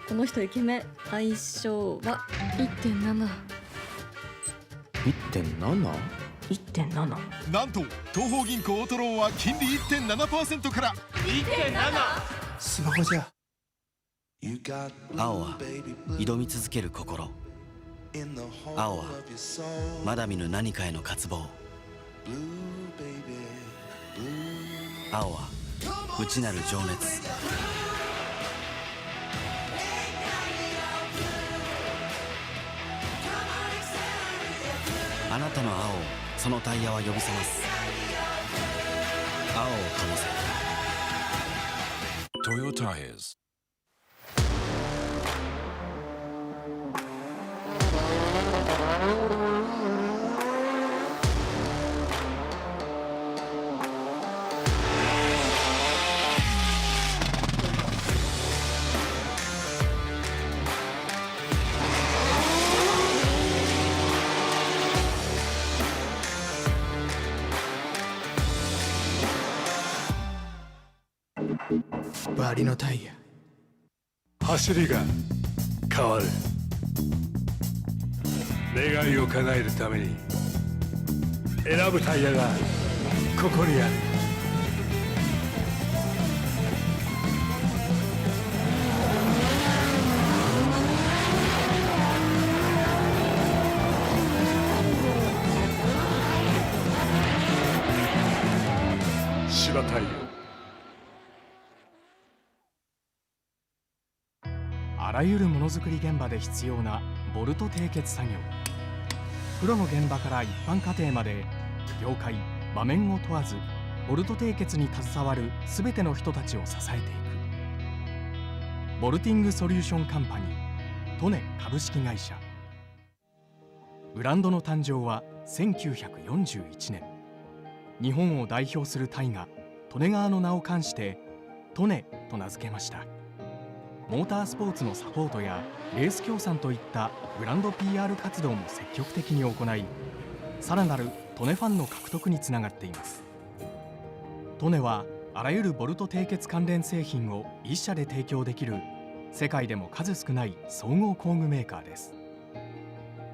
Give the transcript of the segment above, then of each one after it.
この人イケメン。相性は 1.7。 1.7？ 1.7。なんと東方銀行オートローンは金利 1.7% から 1.7。スマホじゃ。青は挑み続ける心。青はまだ見ぬ何かへの渇望。青は内なる情熱。あなたの青をそのタイヤは呼び覚ます。青を灯せ。Toyo Tires。バリのタイヤ。走りが変わる。願いを叶えるために選ぶタイヤがここにある。芝タイヤ。あらゆるものづくり現場で必要なボルト締結作業。プロの現場から一般家庭まで、業界場面を問わずボルト締結に携わる全ての人たちを支えていく。ボルティングソリューションカンパニートネ株式会社。ブランドの誕生は1941年。日本を代表する大河利根川の名を冠してトネと名付けました。モータースポーツのサポートやレース協賛といったブランド PR 活動も積極的に行い、さらなるトネファンの獲得につながっています。トネはあらゆるボルト締結関連製品を一社で提供できる世界でも数少ない総合工具メーカーです。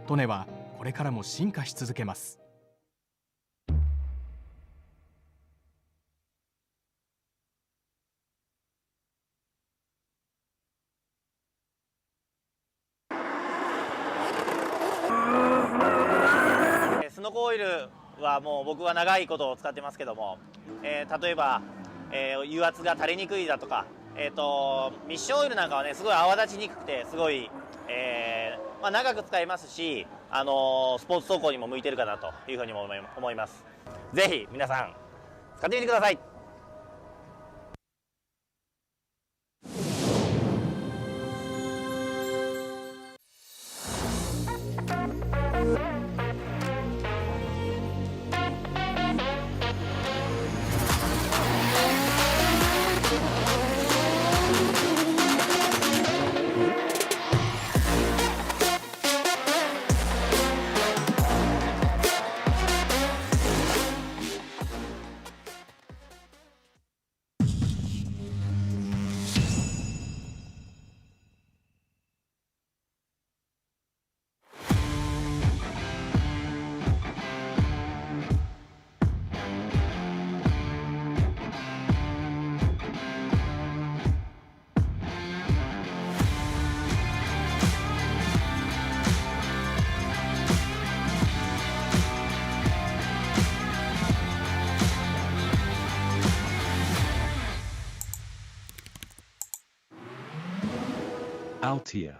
トネはこれからも進化し続けます。スノコオイルはもう僕は長いことを使ってますけども、例えば、油圧が垂れにくいだとか、ミッションオイルなんかはねすごい泡立ちにくくてすごい、長く使えますし、スポーツ走行にも向いてるかなというふうにも思います。ぜひ皆さん使ってみてください。Altia。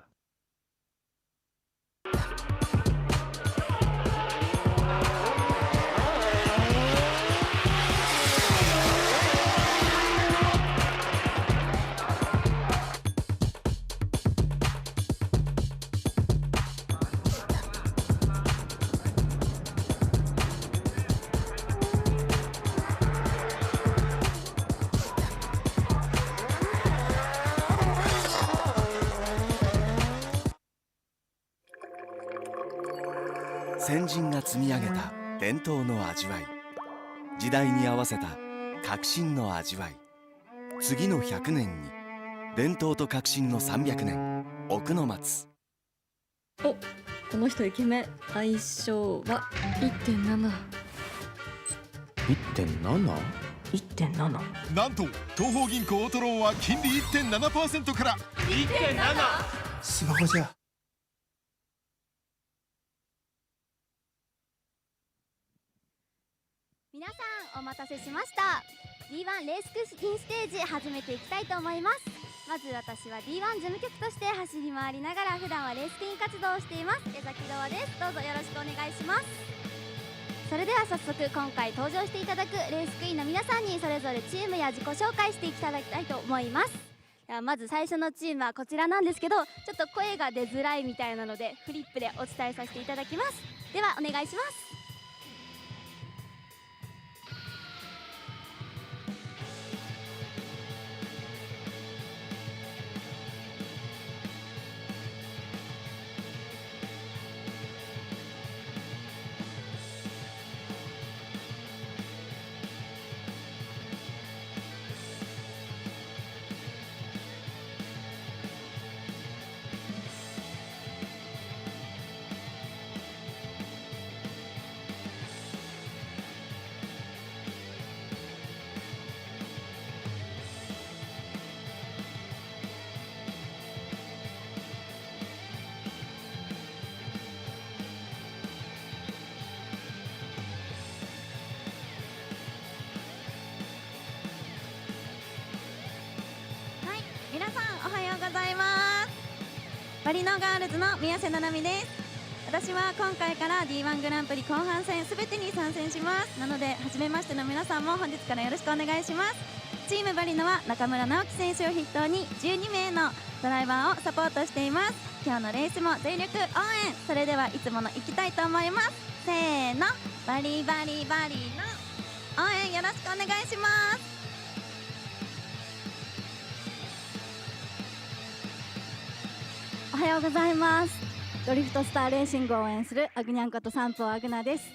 先人が積み上げた伝統の味わい、時代に合わせた革新の味わい。次の100年に伝統と革新の300年奥の松。お、この人イケメン。相性は 1.7。 1.7？ 1.7。なんと東方銀行オートローンは金利 1.7% から。スマホじゃ。皆さんお待たせしました。 D1 レースクインステージ始めていきたいと思います。まず私は D1 事務局として走り回りながら普段はレースクイーン活動をしています江崎ロアです。どうぞよろしくお願いします。それでは早速今回登場していただくレースクイーンの皆さんにそれぞれチームや自己紹介していただきたいと思います。ではまず最初のチームはこちらなんですけど、ちょっと声が出づらいみたいなのでフリップでお伝えさせていただきます。ではお願いします。皆さんおはようございます。バリノガールズの宮瀬七海です。私は今回から D1 グランプリ後半戦すべてに参戦します。なので初めましての皆さんも本日からよろしくお願いします。チームバリノは中村直樹選手を筆頭に12名のドライバーをサポートしています。今日のレースも全力応援。それではいつもの行きたいと思います。せーの、バリバリバリの応援よろしくお願いします。おはようございます。ドリフトスターレーシングを応援するアグニャンこと三方アグナです。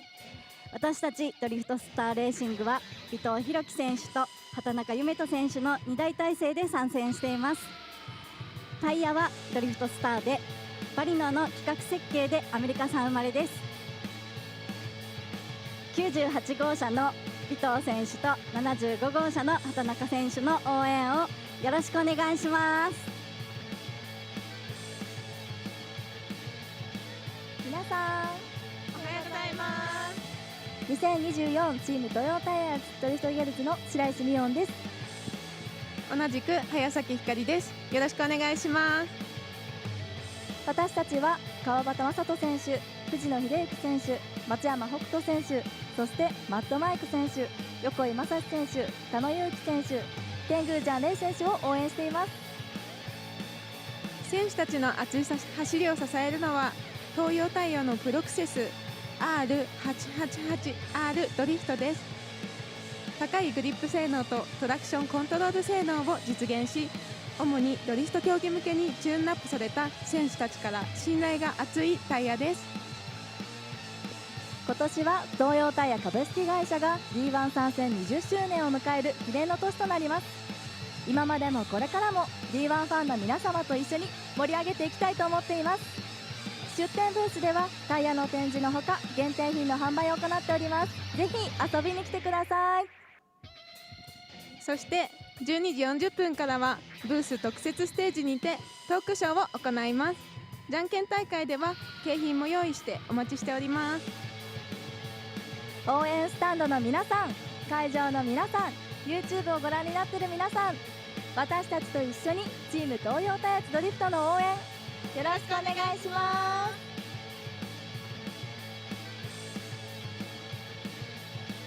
私たちドリフトスターレーシングは尾藤弘樹選手と畑中夢人選手の2大体制で参戦しています。タイヤはドリフトスターでバリノの企画設計でアメリカ産生まれです。98号車の尾藤選手と75号車の畑中選手の応援をよろしくお願いします。皆さんおはようございます。2024チームトヨタイヤドリフトギャルズの白石美音です。同じく早崎ひかりです。よろしくお願いします。私たちは川端雅人選手、藤野秀幸選手、松山北斗選手、そしてマットマイク選手、横井正史選手、田野裕樹選手、天狗ジャンレイ選手を応援しています。選手たちの熱い走りを支えるのは東洋タイヤのプロクセス R888R ドリフトです。高いグリップ性能とトラクションコントロール性能を実現し、主にドリフト競技向けにチューンアップされた選手たちから信頼が厚いタイヤです。今年は東洋タイヤ株式会社が D1 参戦20周年を迎える記念の年となります。今までもこれからも D1 ファンの皆様と一緒に盛り上げていきたいと思っています。出店ブースではタイヤの展示のほか限定品の販売を行っております。ぜひ遊びに来てください。そして12時40分からはブース特設ステージにてトークショーを行います。じゃんけん大会では景品も用意してお待ちしております。応援スタンドの皆さん、会場の皆さん、 YouTube をご覧になっている皆さん、私たちと一緒にチーム東洋タイヤドリフトの応援よろしくお願いします。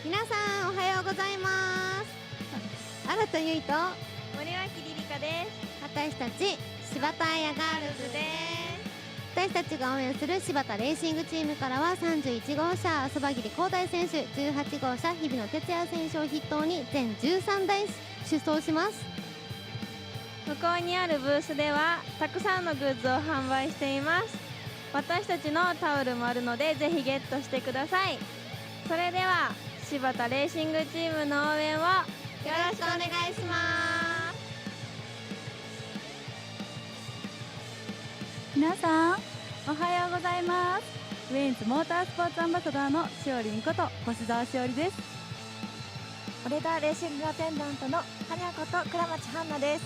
皆さんおはようございます。新田結衣と森脇りりかです。私たち柴田彩ガールズです。私たちが応援する柴田レーシングチームからは31号車そばぎり光大選手、18号車日比野哲也選手を筆頭に全13台出走します。向こうにあるブースではたくさんのグッズを販売しています。私たちのタオルもあるのでぜひゲットしてください。それでは柴田レーシングチームの応援をよろしくお願いします。皆さんおはようございます。ウェインズモータースポーツアンバサダーのしおりんこと星沢しおりです。オレダーレーシングアテンダントのはにゃこと倉町ハンナです。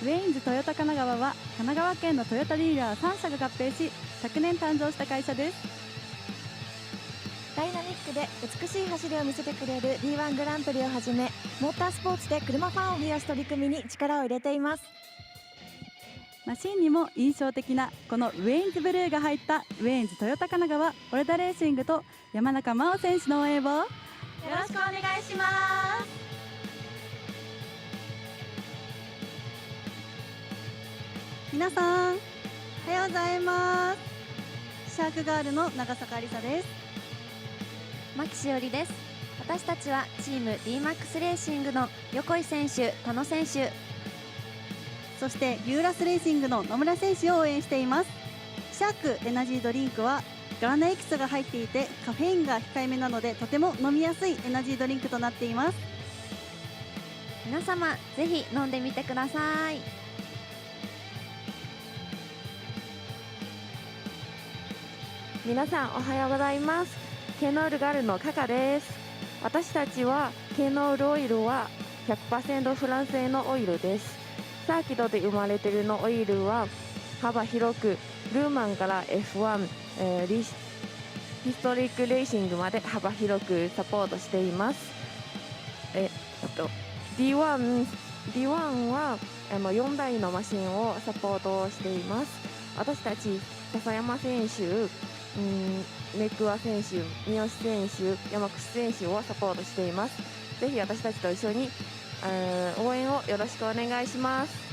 ウェインズトヨタ神奈川は神奈川県のトヨタディーラー3社が合併し昨年誕生した会社です。ダイナミックで美しい走りを見せてくれる D1 グランプリをはじめ、モータースポーツで車ファンを増やす取り組みに力を入れています。マシンにも印象的なこのウェインズブルーが入ったウェインズトヨタ神奈川オレダレーシングと山中真央選手の応援をよろしくお願いします。皆さんおはようございます。シャークガールの長坂理沙です。牧しおりです。私たちはチーム D-MAX レーシングの横井選手、田野選手、そしてユーラスレーシングの野村選手を応援しています。シャークエナジードリンクはガラナエキスが入っていてカフェインが控えめなのでとても飲みやすいエナジードリンクとなっています。皆様ぜひ飲んでみてください。皆さんおはようございます。ケノールガルのカカです。私たちはケノールオイルは 100% フランス製のオイルです。サーキットで生まれているのオイルは幅広くルーマンから F1、ヒストリックレーシングまで幅広くサポートしています。D1 は4台のマシンをサポートしています。私たち笹山選手、ネクワ選手、三好選手、山口選手をサポートしています。ぜひ私たちと一緒に応援をよろしくお願いします。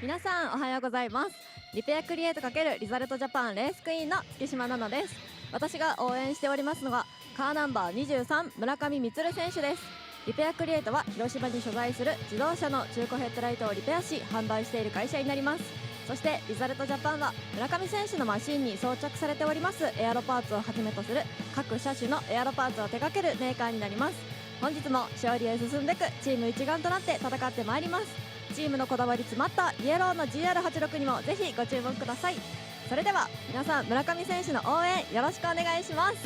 皆さんおはようございます。リペアクリエイト×リザルトジャパンレースクイーンの月島奈々です。私が応援しておりますのがカーナンバー23村上充選手です。リペアクリエイトは広島に所在する自動車の中古ヘッドライトをリペアし販売している会社になります。そしてリザルトジャパンは村上選手のマシンに装着されておりますエアロパーツをはじめとする各車種のエアロパーツを手掛けるメーカーになります。本日も勝利へ進んでいくチーム一丸となって戦ってまいります。チームのこだわり詰まったイエローの GR86 にもぜひご注目ください。それでは皆さん村上選手の応援よろしくお願いします。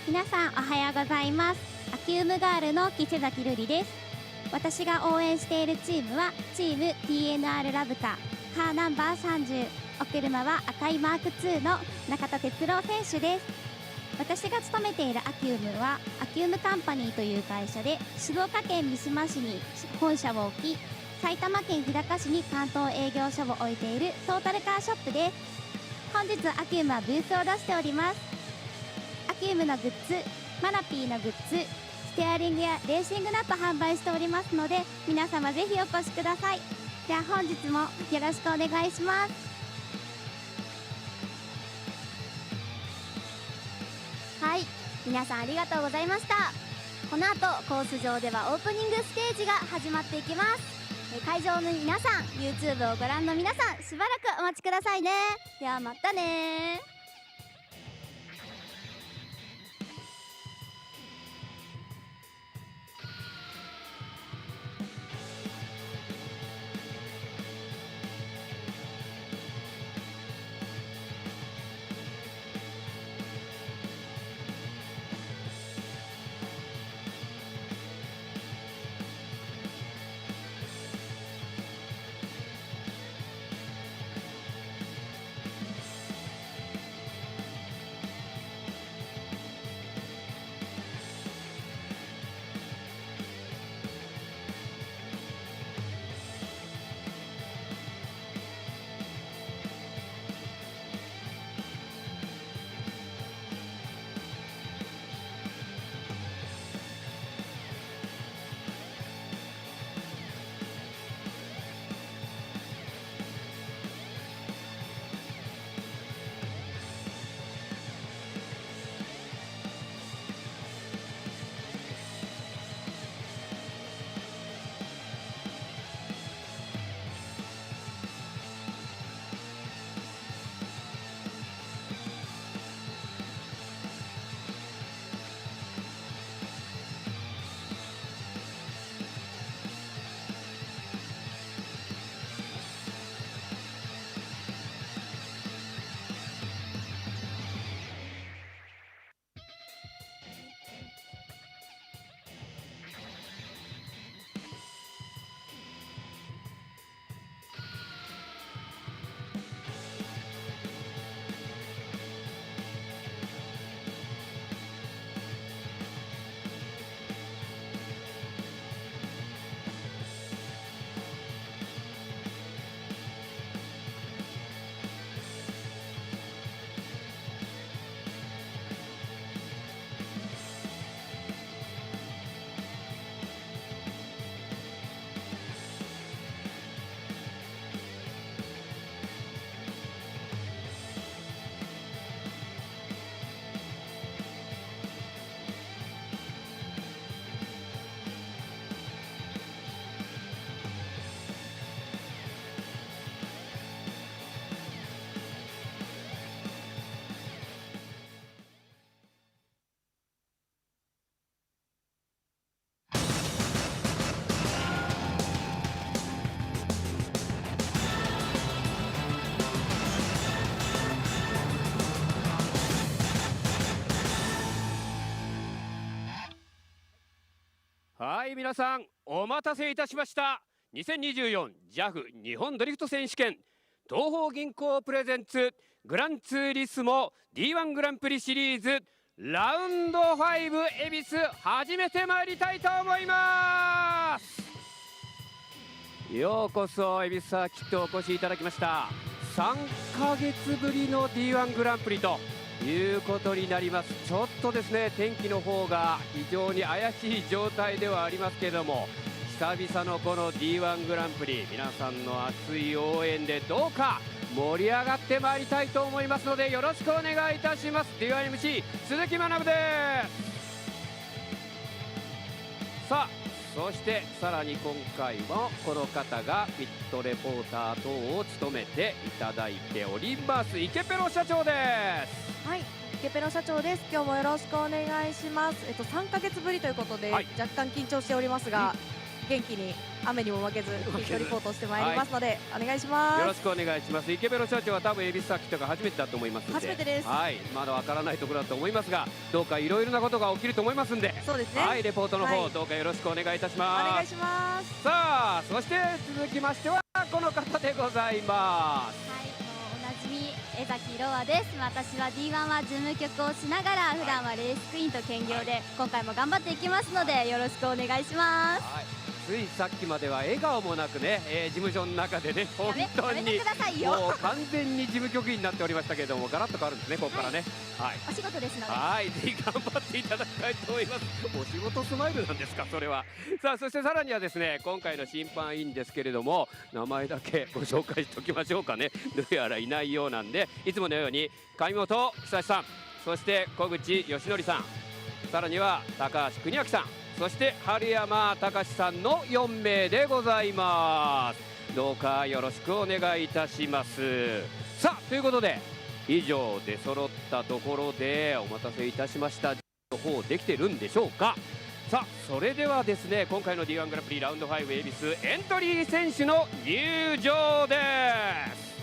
皆さんおはようございます。アキウムガールの木瀬崎瑠璃です。私が応援しているチームはチーム TNR ラブカカーナンバー30、お車は赤いマーク2の中田哲郎選手です。私が勤めているアキウムはアキウムカンパニーという会社で静岡県三島市に本社を置き、埼玉県日高市に関東営業所を置いているトータルカーショップです。本日アキウムはブースを出しております。アキウムのグッズ、マナピーのグッズ、ステアリングやレーシングナット販売しておりますので皆様ぜひお越しください。では本日もよろしくお願いします。はい、皆さんありがとうございました。この後コース上ではオープニングステージが始まっていきます。会場の皆さん、 YouTube をご覧の皆さん、しばらくお待ちくださいね。ではまたね。はい、皆さんお待たせいたしました。 2024JAF 日本ドリフト選手権東方銀行プレゼンツグランツーリスモ D1 グランプリシリーズラウンド5恵比寿始めてまいりたいと思います。ようこそ恵比寿サーキットお越しいただきました。3ヶ月ぶりの D1 グランプリということになります。ちょっとですね、天気の方が非常に怪しい状態ではありますけれども、久々のこの D1 グランプリ、皆さんの熱い応援でどうか盛り上がってまいりたいと思いますので、よろしくお願いいたします。 D1MC 鈴木学です。さあ、そしてさらに今回もこの方がピットレポーター等を務めていただいております池ペロ社長です。はい、池ペロ社長です。今日もよろしくお願いします。3ヶ月ぶりということで、はい、若干緊張しておりますが、元気に雨にも負けずピットリポートしてまいりますので、はい、お願いします。よろしくお願いします。池ペロ社長は多分エビスサーキットが初めてだと思いますので、初めてです。はい、まだわからないところだと思いますが、どうかいろいろなことが起きると思いますんで、そうですね、はい、レポートの方、はい、どうかよろしくお願いいたします。お願いします。さあ、そして続きましてはこの方でございます。はい、おなじみ江崎ロアです。私は D1 は事務局をしながら普段はレースクイーンと兼業で、今回も頑張っていきますのでよろしくお願いします。はい、ついさっきまでは笑顔もなくね、事務所の中でね、本当にもう完全に事務局員になっておりましたけれども、ガラッと変わるんですね、ここからね。はい、お仕事ですので、はい、ぜひ頑張っていただきたいと思います。お仕事スマイルなんですか、それは。さあ、そしてさらにはですね、今回の審判員ですけれども、名前だけご紹介しておきましょうかね。どうやらいないようなんで、いつものように上本久志さん、そして小口義則さん、さらには高橋邦明さん、そして春山隆さんの4名でございます。どうかよろしくお願いいたします。さあ、ということで以上出揃ったところで、お待たせいたしました。の方できてるんでしょうか。さあ、それではですね、今回の D1 グランプリラウンド5恵比寿エントリー選手の入場です。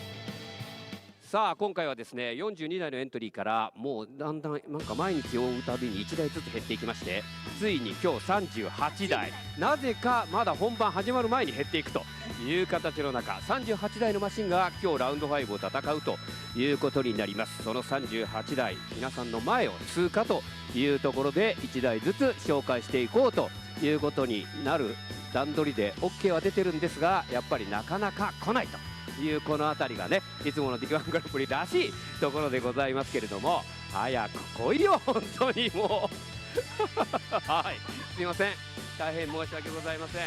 さあ、今回はですね、42台のエントリーからもうだんだんなんか毎日追うたびに1台ずつ減っていきまして、ついに今日38台、なぜかまだ本番始まる前に減っていくという形の中、38台のマシンが今日ラウンド5を戦うということになります。その38台、皆さんの前を通過というところで1台ずつ紹介していこうということになる段取りで OK は出てるんですが、やっぱりなかなか来ないというこの辺りがね、いつもの D1 グランプリらしいところでございますけれども、早く来いよ本当にもうはい、すいません、大変申し訳ございません。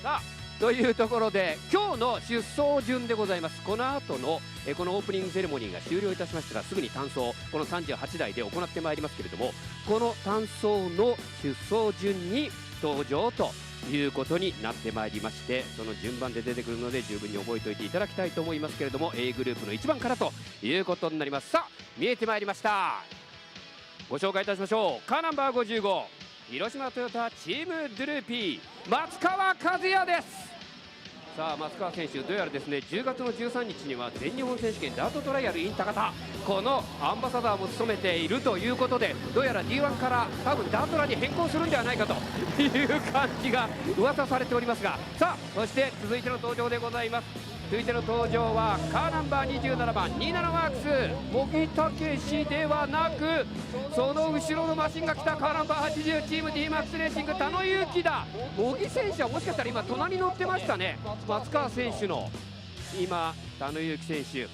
さあ、というところで今日の出走順でございます。この後のこのオープニングセレモニーが終了いたしましたら、すぐに単走この38台で行ってまいりますけれども、この単走の出走順に登場ということになってまいりまして、その順番で出てくるので十分に覚えておいていただきたいと思いますけれども、 A グループの1番からということになります。さあ、見えてまいりました。ご紹介いたしましょう。カーナンバー55、広島トヨタチームドゥルーピー松川和也です。さあ、松川選手、どうやらですね、10月の13日には全日本選手権ダートトライアル in 高田、このアンバサダーも務めているということで、どうやら D1 から多分ダートラに変更するんではないかという感じが噂されておりますが、さあ、そして続いての登場でございます。続いての登場はカーナンバー27番27ワークス茂木武史ではなく、その後ろのマシンが来たカーナンバー80チーム D マックスレーシング田野裕樹だ。茂木選手はもしかしたら今隣に乗ってましたね。松川選手の今田野裕樹選手、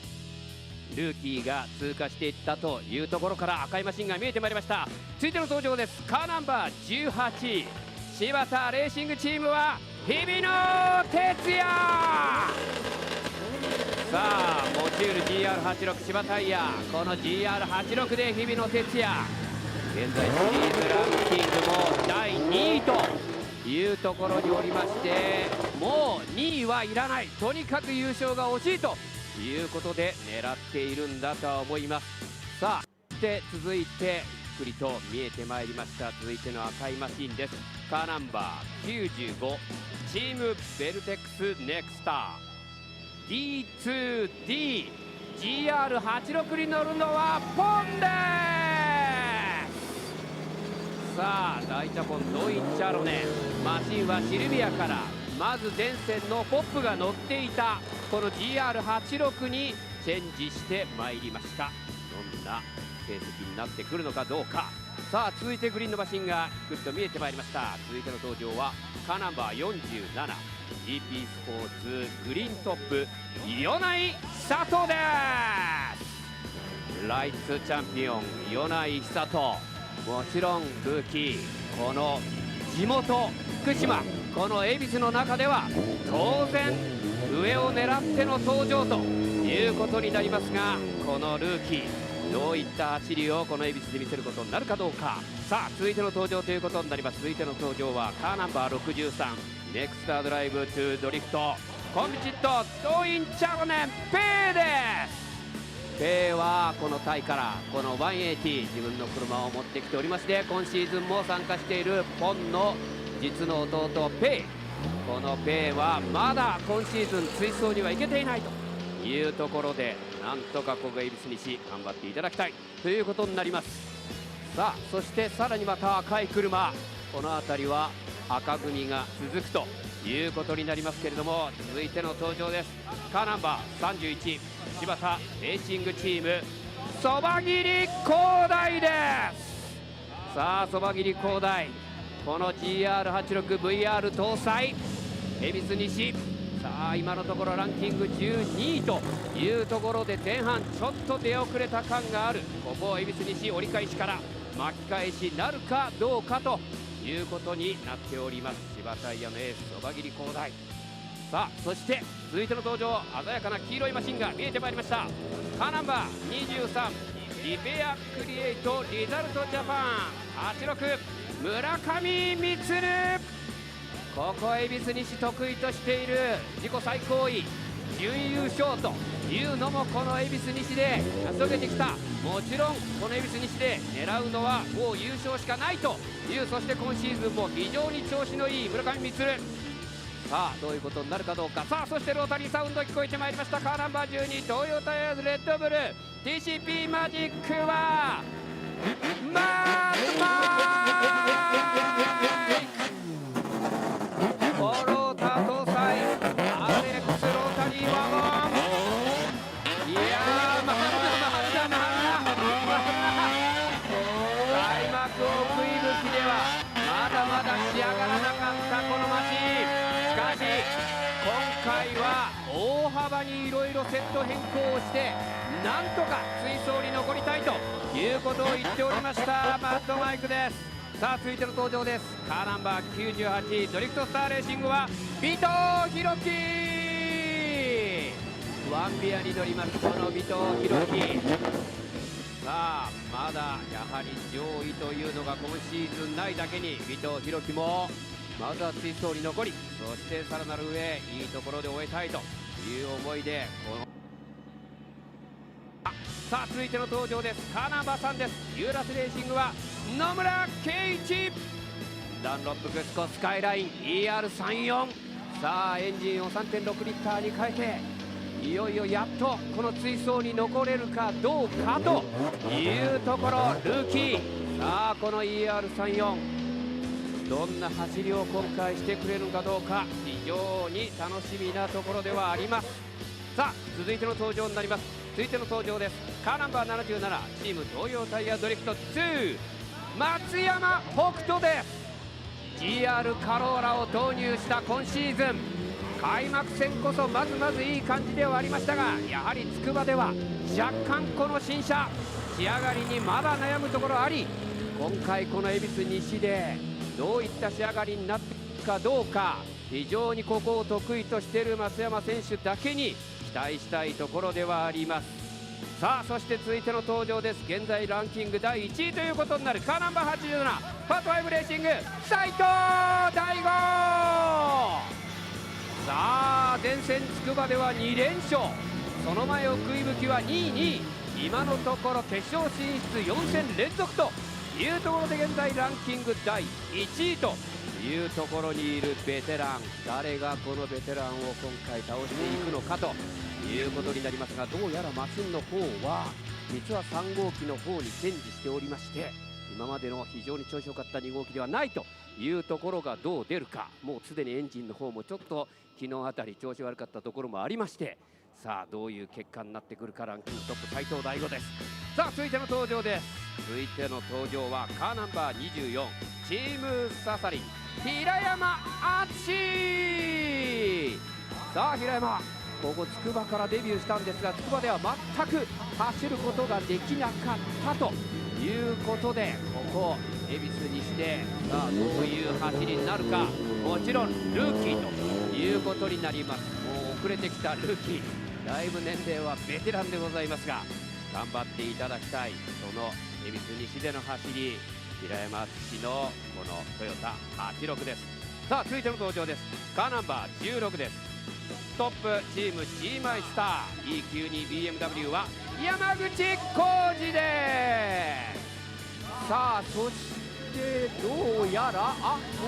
ルーキーが通過していったというところから赤いマシンが見えてまいりました。続いての登場です。カーナンバー18柴田レーシングチームは日比野哲也。さあ、モチュール GR86 柴タイヤ、この GR86 で日比野哲也、現在シリーズランキングも第2位というところにおりまして、もう2位はいらない、とにかく優勝が惜しいということで狙っているんだとは思います。さあ、で続いてゆっくりと見えてまいりました。続いての赤いマシンです。カーナンバー95チームベルテックスネクスター D2D GR86 に乗るのはポンです。さあ大ジャポンドインチャロネマシンはシルビアからまず前線のポップが乗っていたこの GR86 にチェンジしてまいりました。どんな成績になってくるのかどうか。さあ続いてグリーンのマシンがぐっと見えてまいりました。続いての登場はカーナンバー 47GP スポーツグリーントップ米内久人です。ライツチャンピオン米内久人、もちろんルーキー、この地元福島、この恵比寿の中では当然上を狙っての登場ということになりますが、このルーキーどういった走りをこの恵比寿で見せることになるかどうか。さあ続いての登場ということになります。続いての登場はカーナンバー63ネクスタードライブトゥドリフトコンビチットドインチャロネンペイです。ペイはこのタイからこの180自分の車を持ってきておりまして、今シーズンも参加しているポンの実の弟ペイ、このペイはまだ今シーズン追走には行けていないというところで、なんとかここ恵比寿西頑張っていただきたいということになります。さあそしてさらにまた赤い車、この辺りは赤組が続くということになりますけれども、続いての登場です。カーナンバー31柴田レーシングチームそば切り広大です。さあそば切り広大、この GR86VR 搭載恵比寿西、さあ今のところランキング12位というところで、前半ちょっと出遅れた感があるここ恵比寿西、折り返しから巻き返しなるかどうかということになっております。柴タイヤのエースそば切り広大。さあそして続いての登場、鮮やかな黄色いマシンが見えてまいりました。カーナンバー23リペアクリエイトリザルトジャパン86村上充、ここ恵比寿西得意としている自己最高位準優勝というのもこの恵比寿西で成し遂げてきた。もちろんこの恵比寿西で狙うのはもう優勝しかないという、そして今シーズンも非常に調子のいい村上充。さあどういうことになるかどうか。さあそしてロータリーサウンド聞こえてまいりました。カーナンバー12東洋タイヤーズレッドブル TCP マジックはマーマイクコロータ搭載 RX ロータリーワゴン。いやーまだ開幕奥井吹ではまだまだ仕上がらなかったこのマシン。しかし今回は大幅にいろいろセット変更をしてなんとか追走に残りたいということを言っておりましたマッドマイクです。さあ続いての登場です。カーナンバー98ドリフトスターレーシングは尾藤弘樹、ワンビアに乗りますこの尾藤弘樹。さあまだやはり上位というのが今シーズンないだけに尾藤弘樹もまずは追走に残り、そしてさらなる上いいところで終えたいという思いでこのさあ続いての登場です。カーナンバー3です。ユーラスレーシングは野村圭一、ダンロップグスコスカイライン ER34。 さあエンジンを 3.6 リッターに変えていよいよやっとこの追走に残れるかどうかというところ。ルーキー、さあこの ER34 どんな走りを今回してくれるのかどうか非常に楽しみなところではあります。さあ続いての登場になります。続いての登場です。カーナンバー77チーム東洋タイヤドリフト2松山北斗です。 GR カローラを投入した今シーズン開幕戦こそまずいい感じではありましたが、やはり筑波では若干この新車仕上がりにまだ悩むところあり、今回この恵比寿西でどういった仕上がりになっていくかどうか、非常にここを得意としている松山選手だけに期待したいところではあります。さあそして続いての登場です。現在ランキング第1位ということになるカーナンバー87パート5レーシング斉藤大吾。さあ前線筑波では2連勝、その前奥井吹は2位に今のところ決勝進出4戦連続というところで現在ランキング第1位というところにいるベテラン、誰がこのベテランを今回倒していくのかということになりますが、どうやらマシンの方は実は3号機の方にチェンジしておりまして、今までの非常に調子良かった2号機ではないというところがどう出るか。もうすでにエンジンの方もちょっと昨日あたり調子悪かったところもありまして、さあどういう結果になってくるか。ランキングトップ斉藤大吾です。さあ続いての登場です。続いての登場はカーナンバー24チームササリン平山敦。さあ平山、ここ筑波からデビューしたんですが、筑波では全く走ることができなかったということで、ここ恵比寿西でさあどういう走りになるか。もちろんルーキーということになります。もう遅れてきたルーキー、だいぶ年齢はベテランでございますが、頑張っていただきたい。その恵比寿西での走り、平山敦のこのトヨタ86です。さあ続いての登場です。カーナンバー16です。トップチーム C マイスター E92BMW は山口浩二です。さあそしてどうやら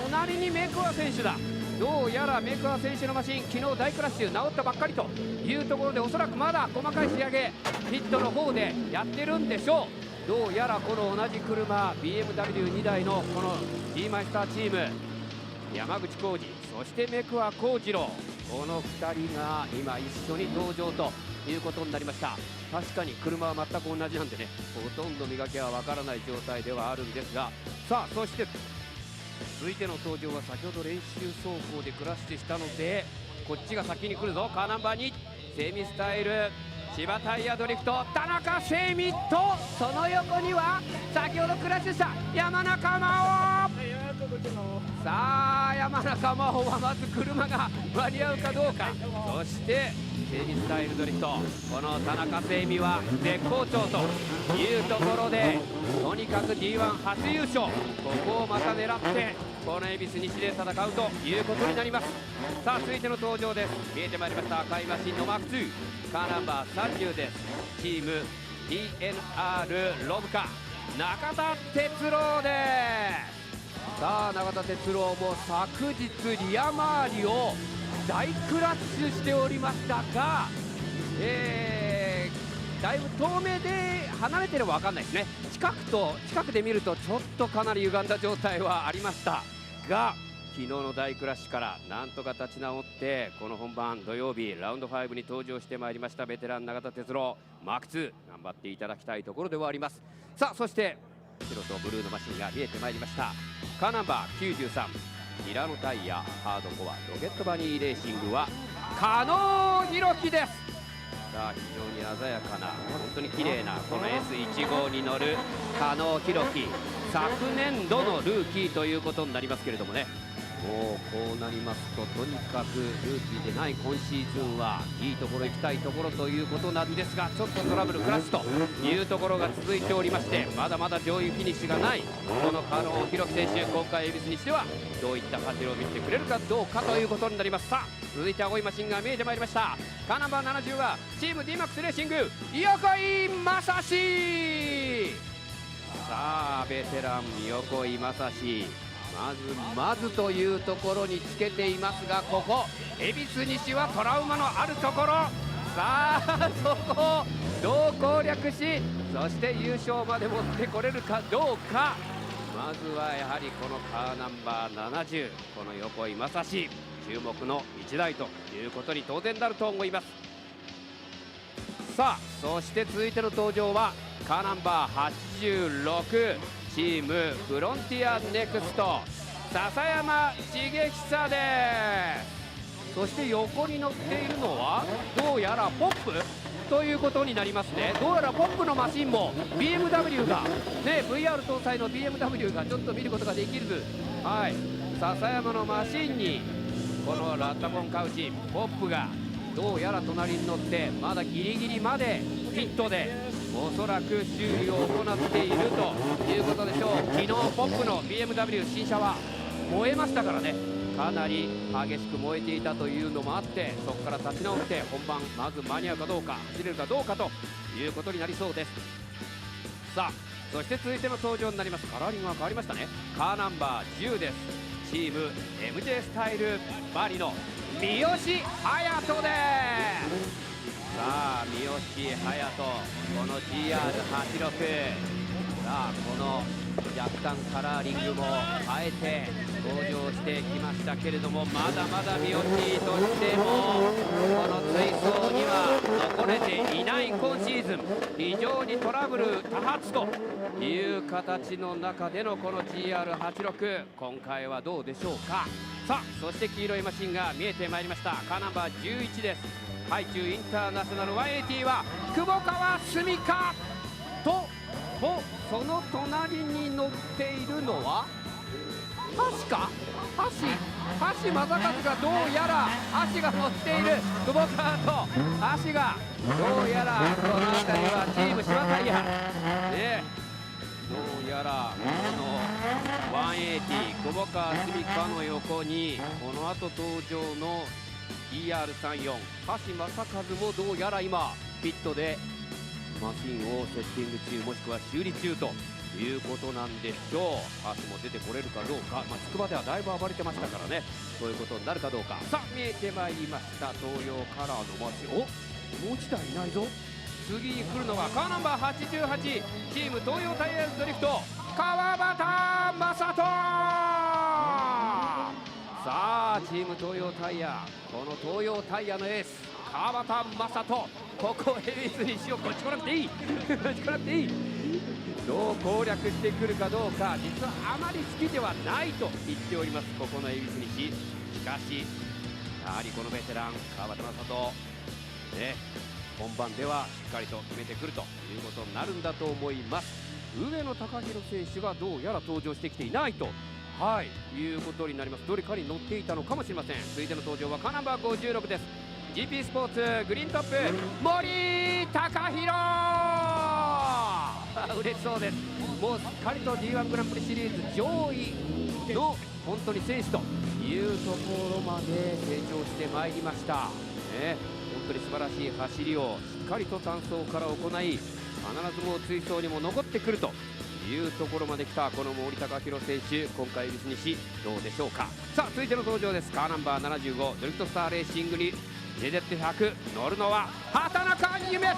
隣にメクア選手だ。どうやらメクア選手のマシン、昨日大クラッシュ治ったばっかりというところで、おそらくまだ細かい仕上げピットの方でやってるんでしょう。どうやらこの同じ車 BMW2 台のこの G マイスターチーム、山口浩二そしてメクア幸次郎、この2人が今一緒に登場ということになりました。確かに車は全く同じなんでね、ほとんど磨きはわからない状態ではあるんですが、さあそして続いての登場は先ほど練習走行でクラッシュしたので、こっちが先に来るぞ。カーナンバー2セミスタイル千葉タイヤドリフト田中セミと、その横には先ほどクラッシュした山中真央。さあ山中真央はまず車が間に合うかどうか。そしてセミスタイルドリフト、この田中セミは絶好調というところで、とにかく D1 初優勝、ここをまた狙ってこの恵比寿西で戦うということになります。さあ続いての登場です。見えてまいりました赤いマシンのマーク2カーナンバー30です。チーム DNR ロブカ中田哲郎です。さあ中田哲郎も昨日リア周りを大クラッシュしておりましたが、だいぶ遠目で離れてれば分かんないですね。近くで見るとちょっとかなり歪んだ状態はありましたが、昨日の大クラッシュからなんとか立ち直って、この本番土曜日ラウンド5に登場してまいりましたベテラン永田哲郎マーク2、頑張っていただきたいところではあります。さあそして白とブルーのマシンが見えてまいりました。カーナンバー93ミラノタイヤハードコアロケットバニーレーシングは加納弘樹です。さあ非常に鮮やかな、本当に綺麗なこの S15 に乗る加納弘樹、昨年度のルーキーということになりますけれどもね、もうこうなりますと、とにかくルーキーでない今シーズンはいいところ行きたいところということなんですが、ちょっとトラブルクラッシュというところが続いておりまして、まだまだ上位フィニッシュがないこの加納弘樹選手、今回恵比寿西ではどういった走りを見せてくれるかどうかということになります。さあ続いて青いマシンが見えてまいりました。カーナンバー70はチーム D-MAX レーシング横井正史。さあベテラン横井正史、まずというところにつけていますが、ここ恵比寿西はトラウマのあるところ、さあそこをどう攻略し、そして優勝まで持ってこれるかどうか。まずはやはりこのカーナンバー70、この横井正史注目の1台ということに当然なると思います。さあそして続いての登場はカーナンバー86チームフロンティアネクスト笹山茂久です。そして横に乗っているのはどうやらポップということになりますね。どうやらポップのマシンも BMW がね、 VR 搭載の BMW がちょっと見ることができる、はい、笹山のマシンにこのラッタコンカウチポップがどうやら隣に乗って、まだギリギリまでピットでおそらく修理を行っているということでしょう。昨日ポップの BMW 新車は燃えましたからね、かなり激しく燃えていたというのもあって、そこから立ち直って本番まず間に合うかどうか、走れるかどうかということになりそうです。さあそして続いての登場になります。カラーリングが変わりましたね。カーナンバー10です。チーム MJ スタイルバリの三好隼人です。さあ三好隼人、この GR86、さあこの若干カラーリングも変えて登場してきましたけれども、まだまだミオティとしてもこの追走には残れていない今シーズン、非常にトラブル多発という形の中でのこの GR86、今回はどうでしょうか。さあそして黄色いマシンが見えてまいりました。カーナンバー11です。ハイチュウインターナショナル180は久保川澄香とその隣に乗っているのは橋か、橋正和がどうやら橋が乗っている久保川と橋がどうやらこの辺りはチーム島タイヤね、どうやらこの180久保川澄香の横にこの後登場の ER34 橋正和もどうやら今ピットでマシンをセッティング中もしくは修理中ということなんでしょう。橋も出てこれるかどうか、筑波ではだいぶ暴れてましたからね、そういうことになるかどうか。さあ見えてまいりました東洋カラーのマシン。お、もう1台いないぞ。次に来るのはカーナンバー88チーム東洋タイヤーズドリフト川端正人。さあチーム東洋タイヤ、この東洋タイヤのエース川端正人、ここをエビスにしよう。こっち来なくていいこっち来なくていい。どう攻略してくるかどうか、実はあまり好きではないと言っておりますここのエビス西。しかしやはりこのベテラン川端正人ね、本番ではしっかりと決めてくるということになるんだと思います。上野貴弘選手がどうやら登場してきていないということになります。どれかに乗っていたのかもしれません。続いての登場はカーナンバー56です。 GP スポーツグリーントップ森貴弘嬉しそうです。もうすっかりと D1 グランプリシリーズ上位の本当に選手というところまで成長してまいりました、ね、本当に素晴らしい走りをしっかりと単走から行い、必ずもう追走にも残ってくるというところまで来たこの森貴弘選手、今回エビス西どうでしょうか。さあ続いての登場です。カーナンバー75ドリフトスターレーシングに JZ100 乗るのは畑中夢人。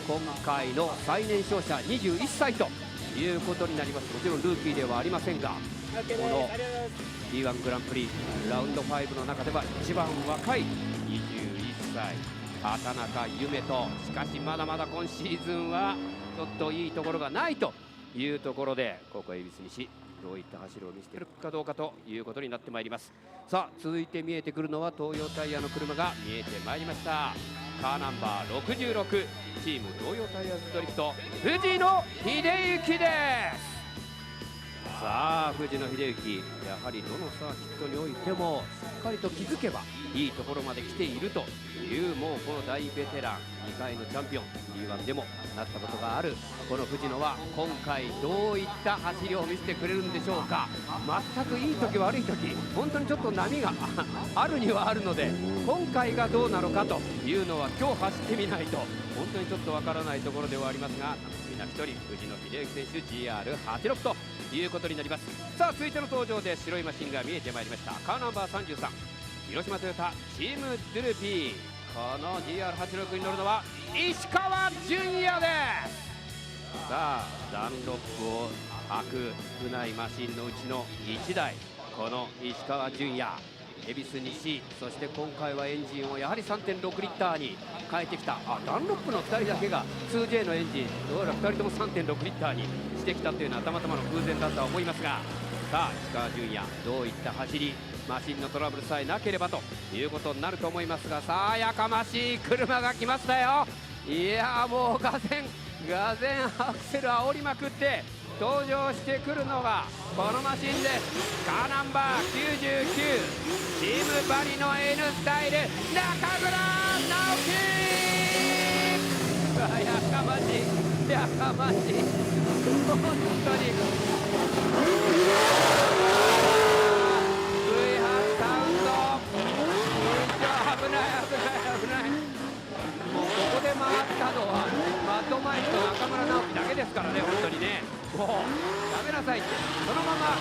今回の最年少者21歳ということになります。もちろんルーキーではありませんが、この D1 グランプリラウンド5の中では一番若い21歳畑中夢人。しかしまだまだ今シーズンはちょっといいところがないというところで、ここ恵比寿西どういった走りを見せているかどうかということになってまいります。さあ続いて見えてくるのは東洋タイヤの車が見えてまいりました。カーナンバー66チーム東洋タイヤーズドリフト藤野秀幸です。さあ藤野秀幸、やはりどのサーキットにおいてもしっかりと気づけばいいところまで来ているという、もうこの大ベテラン2回のチャンピオン D1 でもなったことがあるこの藤野は今回どういった走りを見せてくれるんでしょうか。全くいい時悪い時本当にちょっと波があるにはあるので、今回がどうなのかというのは今日走ってみないと本当にちょっとわからないところではありますが、みんな一人藤野秀幸選手 GR86 ということになります。さあ続いての登場で白いマシンが見えてまいりました。カーナンバー33広島トヨタチームドゥルピー、この GR86 に乗るのは石川純也です。さあダンロップを履く少ないマシンのうちの1台、この石川純也恵比寿西、そして今回はエンジンをやはり 3.6 リッターに変えてきた。ダンロップの2人だけが 2J のエンジン、どうやら2人とも 3.6 リッターにしてきたというのはたまたまの偶然だとは思いますが、さあ石川純也どういった走り、マシンのトラブルさえなければということになると思いますが、さあやかましい車が来ましたよ。いやもうがぜんアクセル煽りまくって登場してくるのがこのマシンです。カーナンバー99チームバリの N スタイル中村直樹。やかましいやかましい本当にV8 サウンド危ないもうここで回ったのはマッドマイクと中村直樹だけですからね。本当にね、もうやめなさいって、そのまま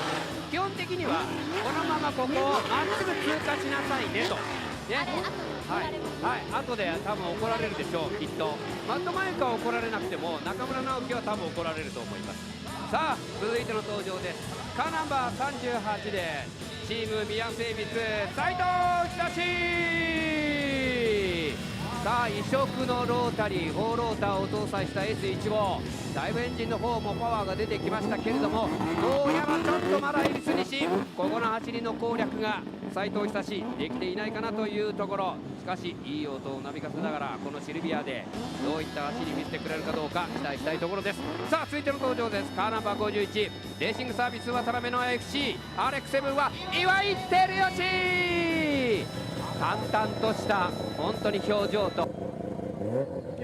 基本的にはこのままここをまっすぐ通過しなさいねとね、後で多分怒られるでしょう、きっと。マットマイクは怒られなくても中村直樹は多分怒られると思います。さあ続いての登場です。カーナンバー38でチーム宮瀬恵比寿斉藤久。さあ異色のロータリー4ローターを搭載した S15、だいぶエンジンの方もパワーが出てきましたけれども、どうやらちょっとまだ恵比寿西ここの走りの攻略が斉藤久志できていないかなというところ。しかしいい音をなびかせながらこのシルビアでどういった走り見せてくれるかどうか期待したいところです。さあ続いての登場です。カーナンバー51レーシングサービス渡辺の FC RX7 は岩井照義。淡々とした本当に表情と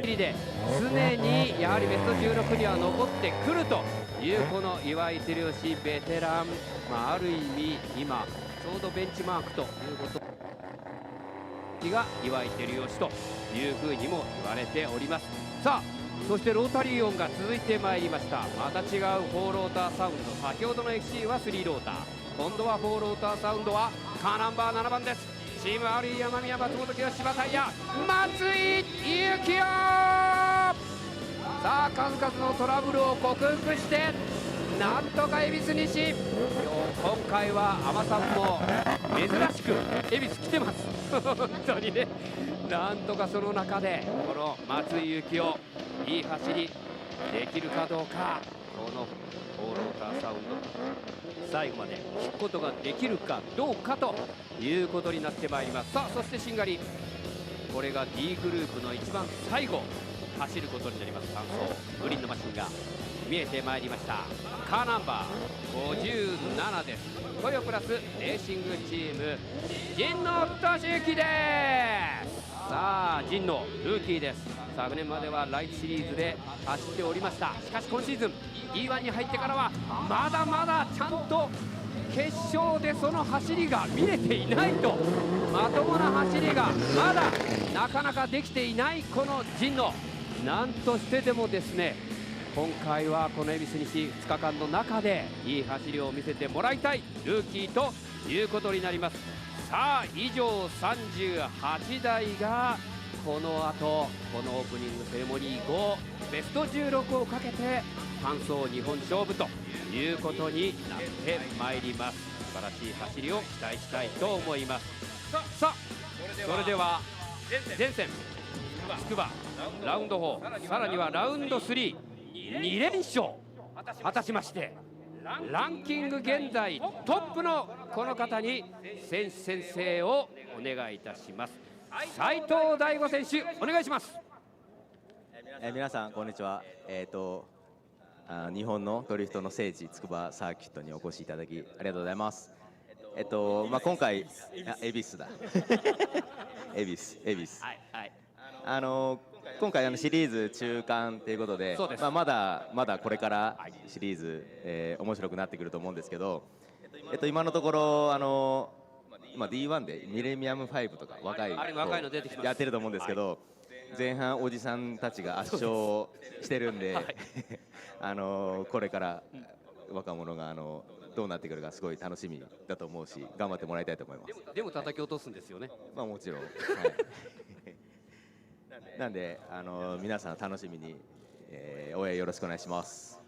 で常にやはりベスト16には残ってくるというこの岩井照義ベテラン、ある意味今ちょうどベンチマークということが岩井照義というふうにも言われております。さあそしてロータリー音が続いてまいりました。また違う4ローターサウンド、先ほどの FC は3ローター、今度は4ローターサウンドはカーナンバー7番です。チーム RE 山宮松本清柴タイヤ松井裕樹よ。さあ数々のトラブルを克服してなんとか恵比寿西、今回は海女さんも珍しく恵比寿来てます本当にね。なんとかその中でこの松井裕樹をいい走りできるかどうか、この4ローターサウンド最後まで聞くことができるかどうかということになってまいります。さあそしてしんがり、これが D グループの一番最後走ることになります。3走グリーンのマシンが見えてまいりました。カーナンバー57です。トヨプラスレーシングチーム神野俊之です。さあ神野ルーキーです。昨年まではライトシリーズで走っておりました。しかし今シーズン D1 に入ってからはまだまだちゃんと決勝でその走りが見れていないと、まともな走りがまだなかなかできていないこの神野、なんとしてでもですね今回はこの恵比寿西2日間の中でいい走りを見せてもらいたいルーキーということになります。さあ以上38台がこの後このオープニングセレモニー後ベスト16をかけて完走2本勝負ということになってまいります。素晴らしい走りを期待したいと思います。さあそれでは前線筑波ラウンド4、さらにはラウンド3、2連勝果たしまして、ランキング現在トップのこの方に選手宣誓をお願いいたします。斉藤大吾選手お願いします。皆さんこんにちは。日本のドリフトの聖地筑波サーキットにお越しいただきありがとうございます。今回恵比寿だ恵比寿今回シリーズ中間ということで、まだこれからシリーズ、面白くなってくると思うんですけど、今のところ今 D1 でミレニアム5とか若いの出てきますやってると思うんですけど、前半おじさんたちが圧勝してるんで、これから若者がどうなってくるかすごい楽しみだと思うし、頑張ってもらいたいと思います。でも叩き落とすんですよね。もちろん、なんで皆さん楽しみに、応援よろしくお願いします。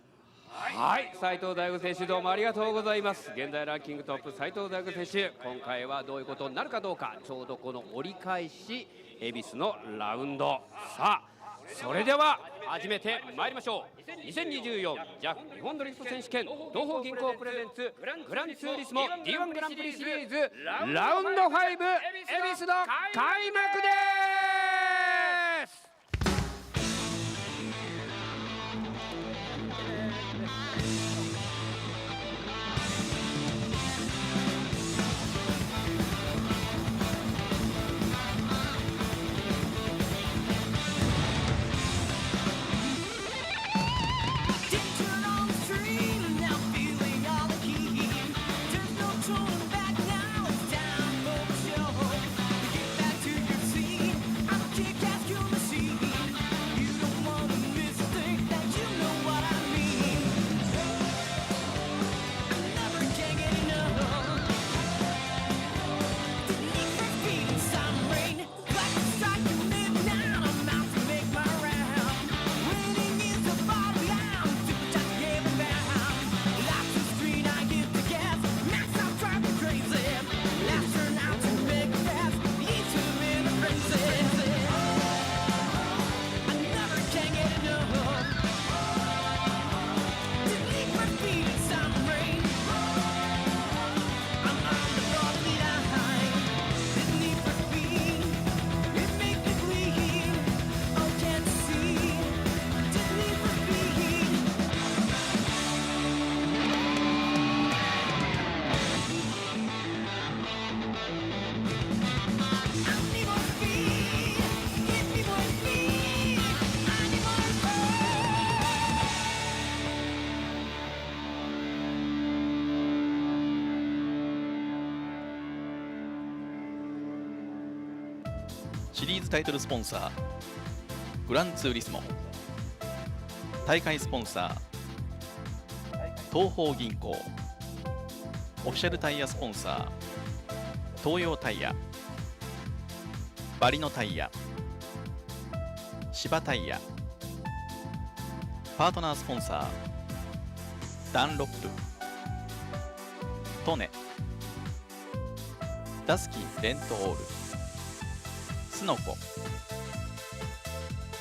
はい、斉藤大吾選手どうもありがとうございます。現在ランキングトップ斉藤大吾選手、今回はどういうことになるかどうか、ちょうどこの折り返し恵比寿のラウンド。さあそれでは始めてまいりましょう。2024 JAF 日本ドリフト選手権東方銀行プレゼンツグランツーリスモ D1 グランプリシリーズラウンド5恵比寿の開幕です。シリーズタイトルスポンサーグランツーリスモ、大会スポンサー東邦銀行、オフィシャルタイヤスポンサー東洋タイヤ、バリノタイヤ、芝タイヤ、パートナースポンサーダンロップ、トネ、ダスキンレントオール、スノコ、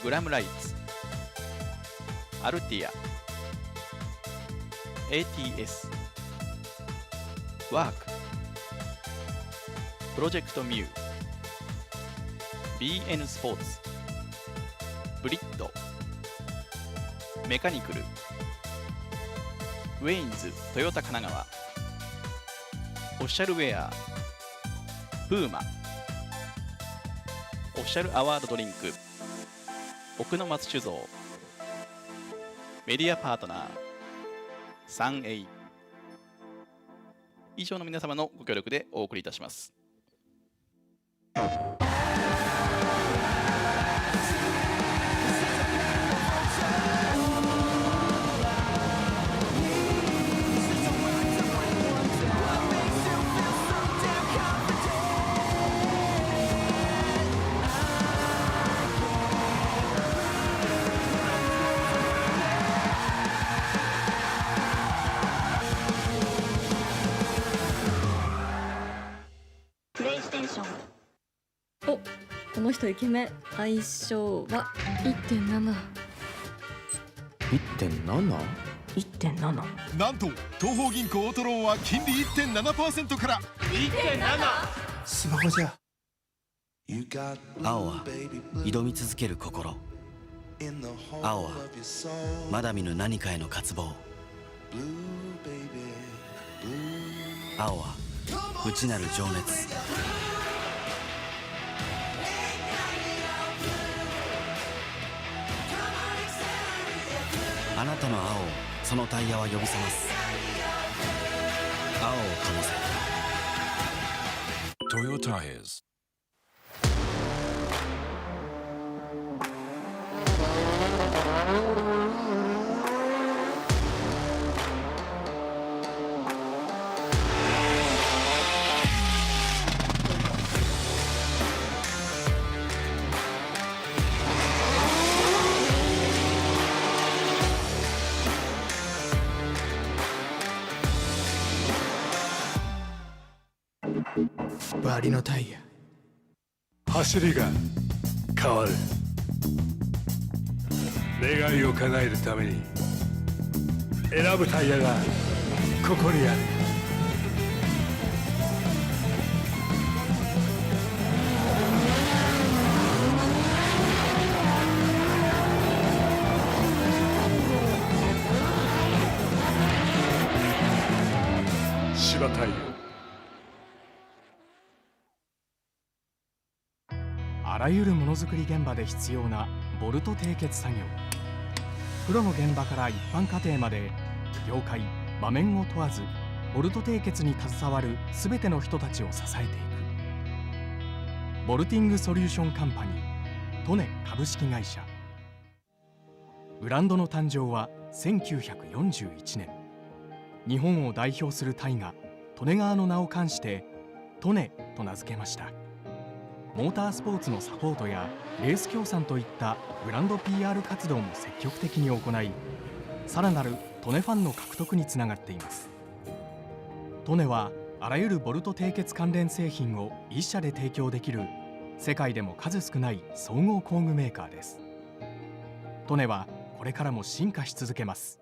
グラムライツ、アルティア、 ATS、 ワーク、プロジェクトミュー、 BN スポーツ、ブリッド、メカニクル、ウェインズトヨタ神奈川、オフィシャルウェアプーマ、オフィシャルアワードドリンク奥の松酒造、メディアパートナーサンエイ、以上の皆様のご協力でお送りいたします。お、この人イケメン。相性は 1.7。 1.7？ なんと東邦銀行オートローンは金利 1.7% から 1.7？ スマホじゃ。青は挑み続ける心、青はまだ見ぬ何かへの渇望、青は内なる情熱、あなたの青をそのタイヤは呼び覚ます。青を灯せ。トヨタイズ。バリのタイヤ。走りが変わる。願いを叶えるために選ぶタイヤがここにある。芝タイヤ。あらゆるものづくり現場で必要なボルト締結作業。プロの現場から一般家庭まで、業界場面を問わずボルト締結に携わる全ての人たちを支えていく。ボルティングソリューションカンパニートネ株式会社。ブランドの誕生は1941年。日本を代表する大河利根川の名を冠してトネと名付けました。モータースポーツのサポートやレース協賛といったブランド PR 活動も積極的に行い、さらなるトネファンの獲得につながっています。トネはあらゆるボルト締結関連製品を一社で提供できる世界でも数少ない総合工具メーカーです。トネはこれからも進化し続けます。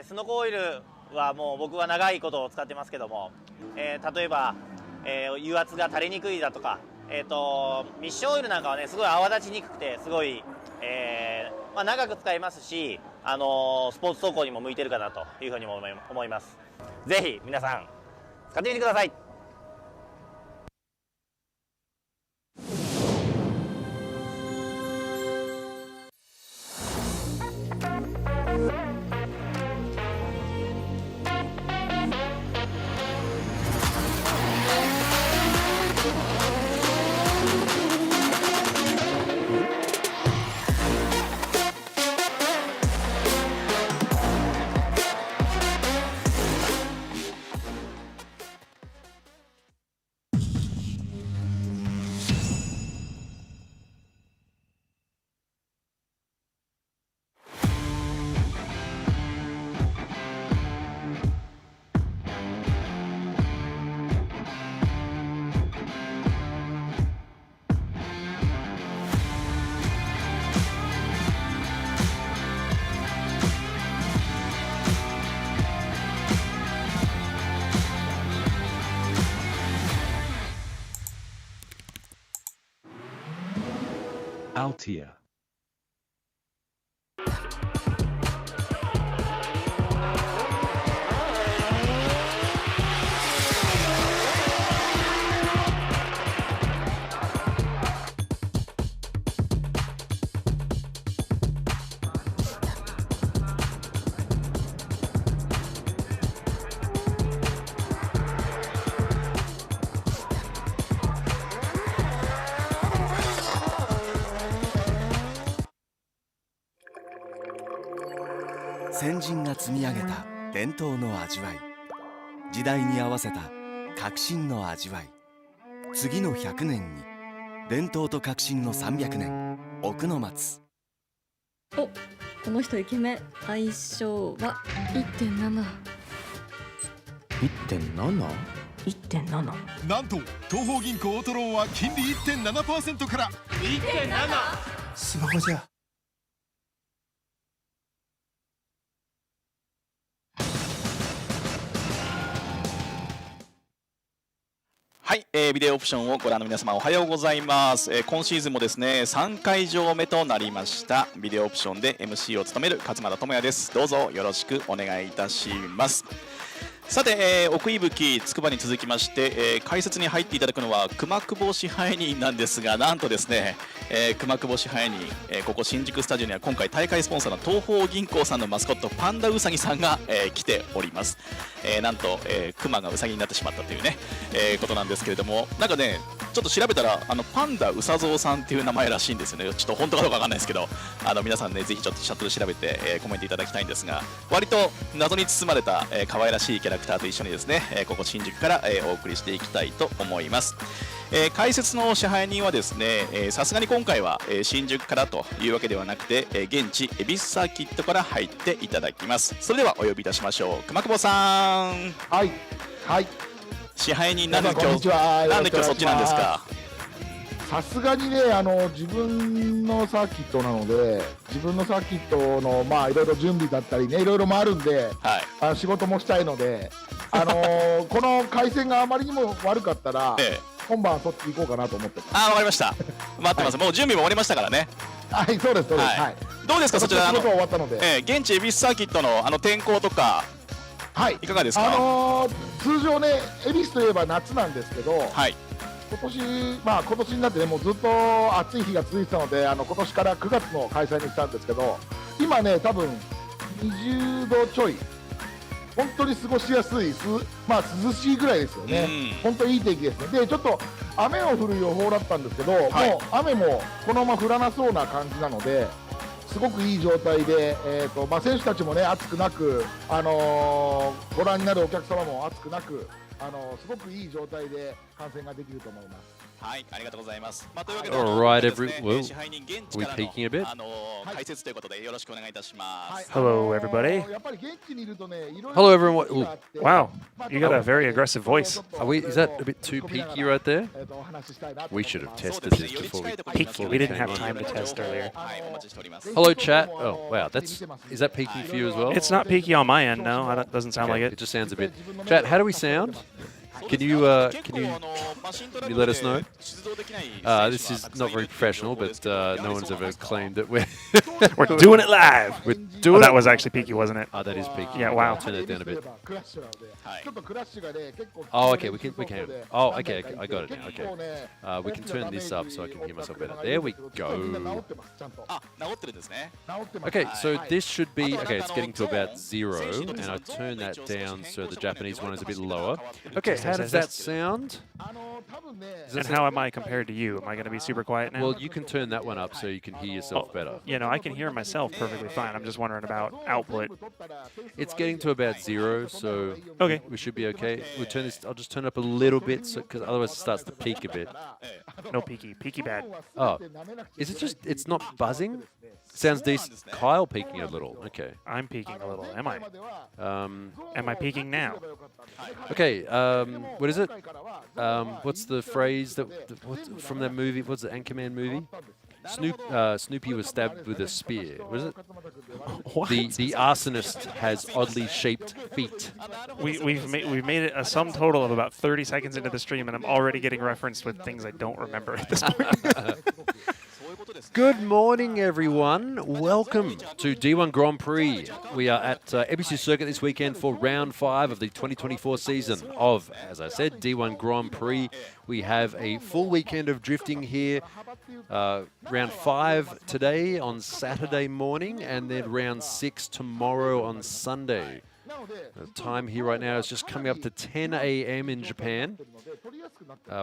スノコオイルはもう僕は長いことを使ってますけども、例えば、油圧が垂れにくいだとか、ミッシュオイルなんかはねすごい泡立ちにくくてすごい、長く使えますし、スポーツ走行にも向いてるかなというふうにも思います。ぜひ皆さん使ってみてください。Altia. 先人が積み上げた伝統の味わい、時代に合わせた革新の味わい。次の100年に伝統と革新の300年、奥の松。お、この人イケメン。相性は 1.7。 1.7？ 1.7。なんと東方銀行オートローンは金利 1.7% から 1.7。 スマホじゃ。はい、ビデオオプションをご覧の皆様おはようございます。今シーズンもですね3会場目となりましたビデオオプションで MC を務める勝俣智也です。どうぞよろしくお願いいたします。さて、奥伊吹筑波に続きまして、解説に入っていただくのは熊久保支配人なんですが、なんとですね、熊久保支配人、ここ新宿スタジオには今回大会スポンサーの東方銀行さんのマスコットパンダウサギさんが、来ております。なんと、熊がウサギになってしまったというね、ことなんですけれども、なんかねちょっと調べたらパンダうさぞうさんっていう名前らしいんですよね。ちょっと本当かどうかわかんないですけど、皆さんねぜひちょっとチャットで調べて、コメントいただきたいんですが、割と謎に包まれた、可愛らしいキャラクターと一緒にですね、ここ新宿から、お送りしていきたいと思います。解説の支配人はですね、さすがに今回は、新宿からというわけではなくて、現地エビスサーキットから入っていただきます。それではお呼びいたしましょう。熊久保さん。はいはい。支配人なんで今日そっちなんですか。さすがにね自分のサーキットなので、自分のサーキットのいろいろ準備だったりね、いろいろもあるんで、はい、仕事もしたいので、この回線があまりにも悪かったら、今晩そっち行こうかなと思ってます。わかりました。待ってます、はい、もう準備も終わりましたからね。はい、そうですそうです。はい、どうですかそちら。仕事は終わったので、現地エビスサーキットの天候とか。はい、いかがですか。通常ね、恵比寿といえば夏なんですけど、はい、今年になってね、もうずっと暑い日が続いてたので、今年から9月の開催にしたんですけど、今ね、多分20度ちょい、本当に過ごしやすい、涼しいぐらいですよね、本当にいい天気ですね。で、ちょっと雨を降る予報だったんですけど、はい、もう雨もこのまま降らなそうな感じなので、すごくいい状態で、選手たちもね、暑くなく、ご覧になるお客様も暑くなく、すごくいい状態で観戦ができると思います。はい、ありがとうございます。というわけで、Alright, well, we peeking a bit? 解説ということでよろしくお願いいたします。Hello, everybody. やっぱり現地にいるとね、いろいろ Hello, everyone. Ooh. Wow, you got a very aggressive voice. Is that a bit too peaky right there? We should have tested this before we. Peaky. We didn't have time to test earlier. Hello, chat. Oh, wow. Is that peaky for you as well? It's not peaky on my end. No, it doesn't sound like it. It just sounds a bit. Chat, how do we sound? Can you let us know? This is not very professional, but no one's ever claimed that we're doing it live. We're doing that was actually peaky, wasn't it? Oh, that is peaky. Yeah, wow. I'll turn it down a bit. Oh, okay, we can. Oh, okay, I got it now. Okay, we can turn this up so I can hear myself better. There we go. Okay, so this should be okay. It's getting to about 0, and I turn that down so the Japanese one is a bit lower. Okay, how does that sound? And how am I compared to you? Am I going to be super quiet now? Well, you can turn that one up so you can hear yourself better. You know, I can hear myself perfectly fine. I'm just wondering about output. It's getting to about 0, so okay, we should be okay. We'll turn this. I'll just turn it up a little bit, because otherwise it starts to peak a bit. No peaky. Peaky bad. Oh, is it just? It's not buzzing. Sounds decent. Kyle peaking a little. Okay. I'm peaking a little. Am I? Am I peaking now? Okay. What is it? What's the phrase from that movie? What's the Anchorman movie? Snoopy was stabbed with a spear. Was it? What? The arsonist has oddly shaped feet. We've made it a sum total of about 30 seconds into the stream, and I'm already getting referenced with things I don't remember at this point. Good morning, everyone. Welcome to D1 Grand Prix. We are at Ebisu Circuit this weekend for round 5 of the 2024 season of, as I said, D1 Grand Prix. We have a full weekend of drifting here. Round 5 today on Saturday morning, and then round 6 tomorrow on Sunday. The time here right now is just coming up to 10 a.m. in Japan.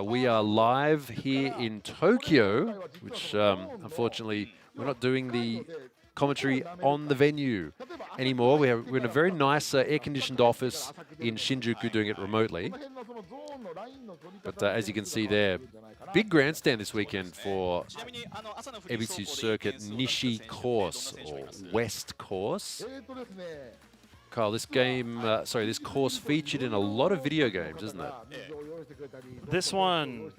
We are live here in Tokyo, which unfortunately we're not doing the commentary on the venue anymore. We're in a very nice air-conditioned office in Shinjuku doing it remotely. But as you can see there, big grandstand this weekend for Ebisu Circuit Nishi Course, or West Course. Kyle, this course featured in a lot of video games, isn't it? This one,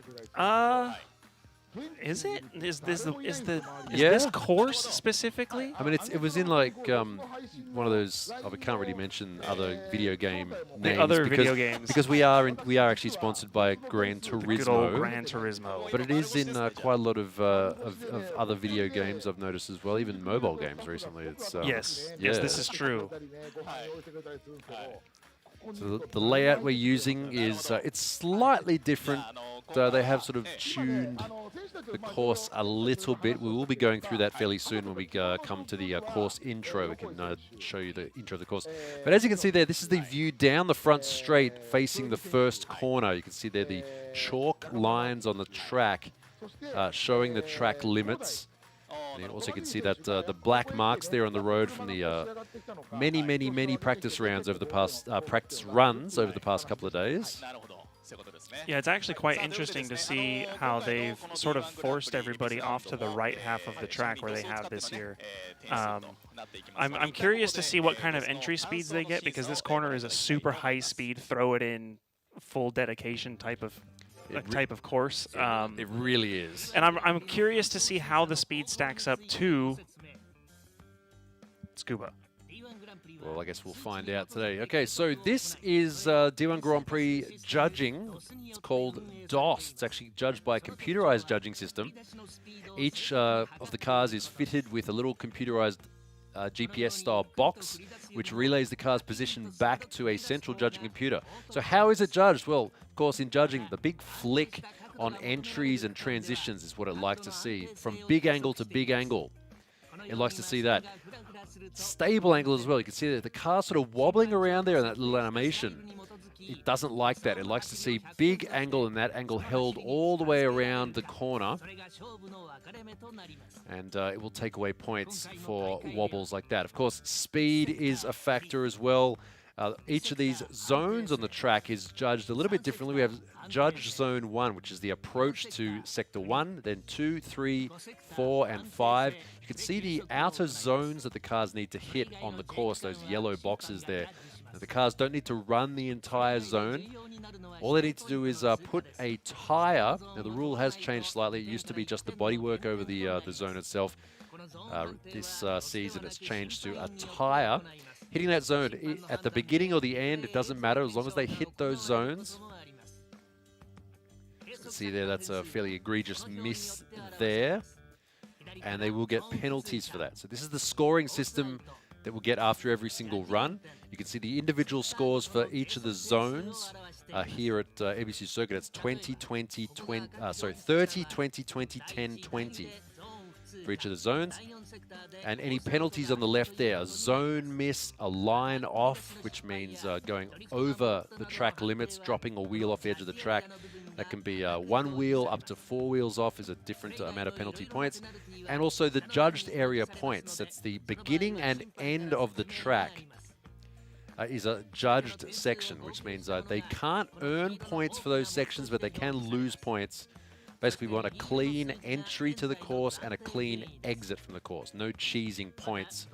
is it? Is this course specifically? I mean, it was in like one of those. Oh, we can't really mention other video game names. Video games. Because we are actually sponsored by Gran Turismo. The good old Gran Turismo. But it is in quite a lot of other video games I've noticed as well, even mobile games recently. It's yes, yeah. yes, this is true. So the layout we're using is it's slightly different. They have sort of tuned the course a little bit. We will be going through that fairly soon when we come to the course intro. We can show you the intro of the course. But as you can see there, this is the view down the front straight facing the first corner. You can see there the chalk lines on the track showing the track limits. And you also can see that the black marks there on the road from the many practice rounds over the past practice runs over the past couple of days. Yeah, it's actually quite interesting to see how they've sort of forced everybody off to the right half of the track where they have this year. I'm curious to see what kind of entry speeds they get, because this corner is a super high speed, throw it in, full dedication type of course. It really is. And I'm curious to see how the speed stacks up to Tsukuba. Well, I guess we'll find out today. Okay, so this is D1 Grand Prix judging. It's called DOS. It's actually judged by a computerized judging system. Each of the cars is fitted with a little computerized GPS-style box, which relays the car's position back to a central judging computer. So how is it judged? Well, of course, in judging, the big flick on entries and transitions is what it likes to see. From big angle to big angle, it likes to see that. Stable angle as well. You can see that the car's sort of wobbling around there in that little animation. It doesn't like that. It likes to see big angle, and that angle held all the way around the corner. And it will take away points for wobbles like that. Of course, speed is a factor as well. Each of these zones on the track is judged a little bit differently. We have Judge Zone 1, which is the approach to Sector 1, then 2, 3, 4, and 5. You can see the outer zones that the cars need to hit on the course, those yellow boxes there. Now, the cars don't need to run the entire zone. All they need to do is put a tire. Now, the rule has changed slightly. It used to be just the bodywork over the zone itself. This season, it's changed to a tire. Hitting that zone at the beginning or the end, it doesn't matter as long as they hit those zones. You can see there, that's a fairly egregious miss there. And they will get penalties for that. So this is the scoring system that we'll get after every single run. You can see the individual scores for each of the zones here at Ebisu Circuit. It's 20, 20, 20, 30, 20, 20, 10, 20 for each of the zones. And any penalties on the left there, a zone miss, a line off, which means going over the track limits, dropping a wheel off the edge of the track. That can be 1 wheel up to 4 wheels off is a different amount of penalty points. And also the judged area points. That's the beginning and end of the track is a judged section, which means they can't earn points for those sections, but they can lose points. Basically, we want a clean entry to the course and a clean exit from the course. No cheesing points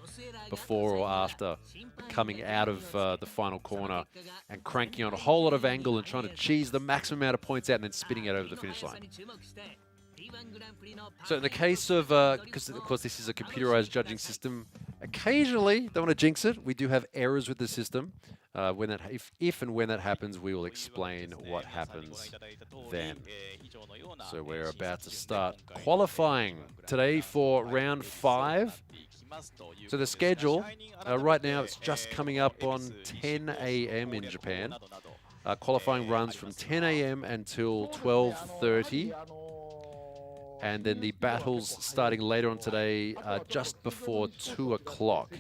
before or after coming out of the final corner and cranking on a whole lot of angle and trying to cheese the maximum amount of points out and then spinning it over the finish line. So in the case of, because of course this is a computerized judging system, occasionally, don't want to jinx it, we do have errors with the system. When that, if and when that happens, we will explain what happens then. So we're about to start qualifying today for round 5. So the schedule, right now it's just coming up on 10 a.m. in Japan. Qualifying runs from 10 a.m. until 12:30. And then the battles starting later on today, just before 2 o'clock.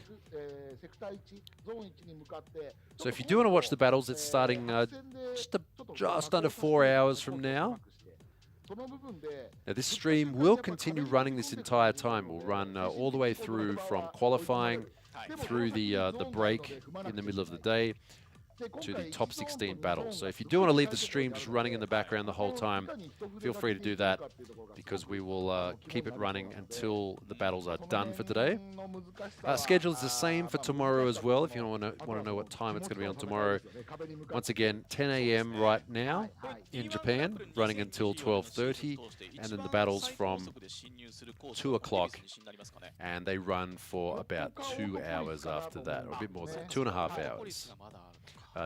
So if you do want to watch the battles, it's starting just under 4 hours from now. Now this stream will continue running this entire time. We'll run all the way through from qualifying, through the break in the middle of the day, to the top 16 battles. So if you do want to leave the stream just running in the background the whole time, feel free to do that, because we will keep it running until the battles are done for today. Schedule is the same for tomorrow as well, if you want to know what time it's going to be on tomorrow. Once again, 10 a.m. right now in Japan, running until 12:30, and then the battles from 2 o'clock, and they run for about 2 hours after that, or a bit more than 2.5 hours.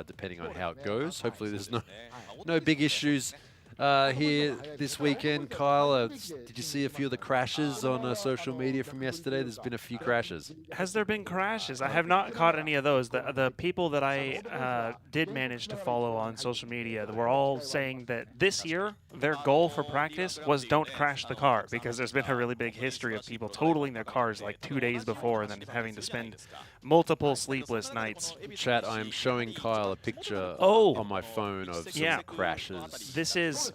Depending on how it goes. Hopefully there's no big issues here this weekend. Kyle, did you see a few of the crashes on social media from yesterday? There's been a few crashes. Has there been crashes? I have not caught any of those. The people that I did manage to follow on social media were all saying that this year their goal for practice was don't crash the car, because there's been a really big history of people totaling their cars like 2 days before and then having to spend multiple sleepless nights. Chat, I am showing Kyle a picture on my phone of some crashes. This is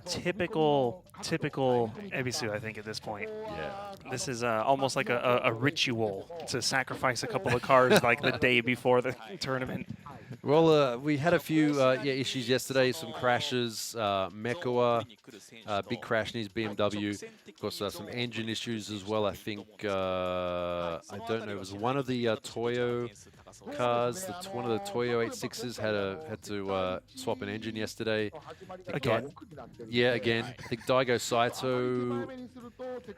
typical Ebisu, I think, at this point. Yeah. This is almost like a ritual to sacrifice a couple of cars like the day before the tournament. Well, we had a few issues yesterday, some crashes. Mekawa, big crash in his BMW. Of course, some engine issues as well. I think, I don't know, it was one of the Toyo cars, one of the Toyo 86s had to swap an engine yesterday. Again? Yeah, again. I think Daigo Saito,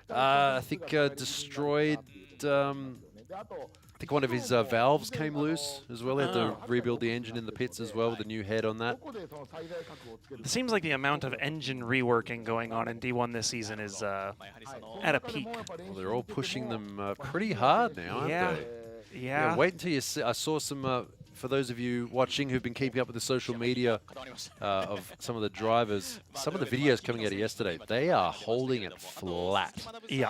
I think destroyed... I think one of his valves came loose as well. They had to rebuild the engine in the pits as well with a new head on that. It seems like the amount of engine reworking going on in D1 this season is at a peak. Well, they're all pushing them pretty hard now, aren't they? Yeah. Wait until you see. I saw some, for those of you watching who've been keeping up with the social media of some of the drivers, some of the videos coming out of yesterday, they are holding it flat. Yeah.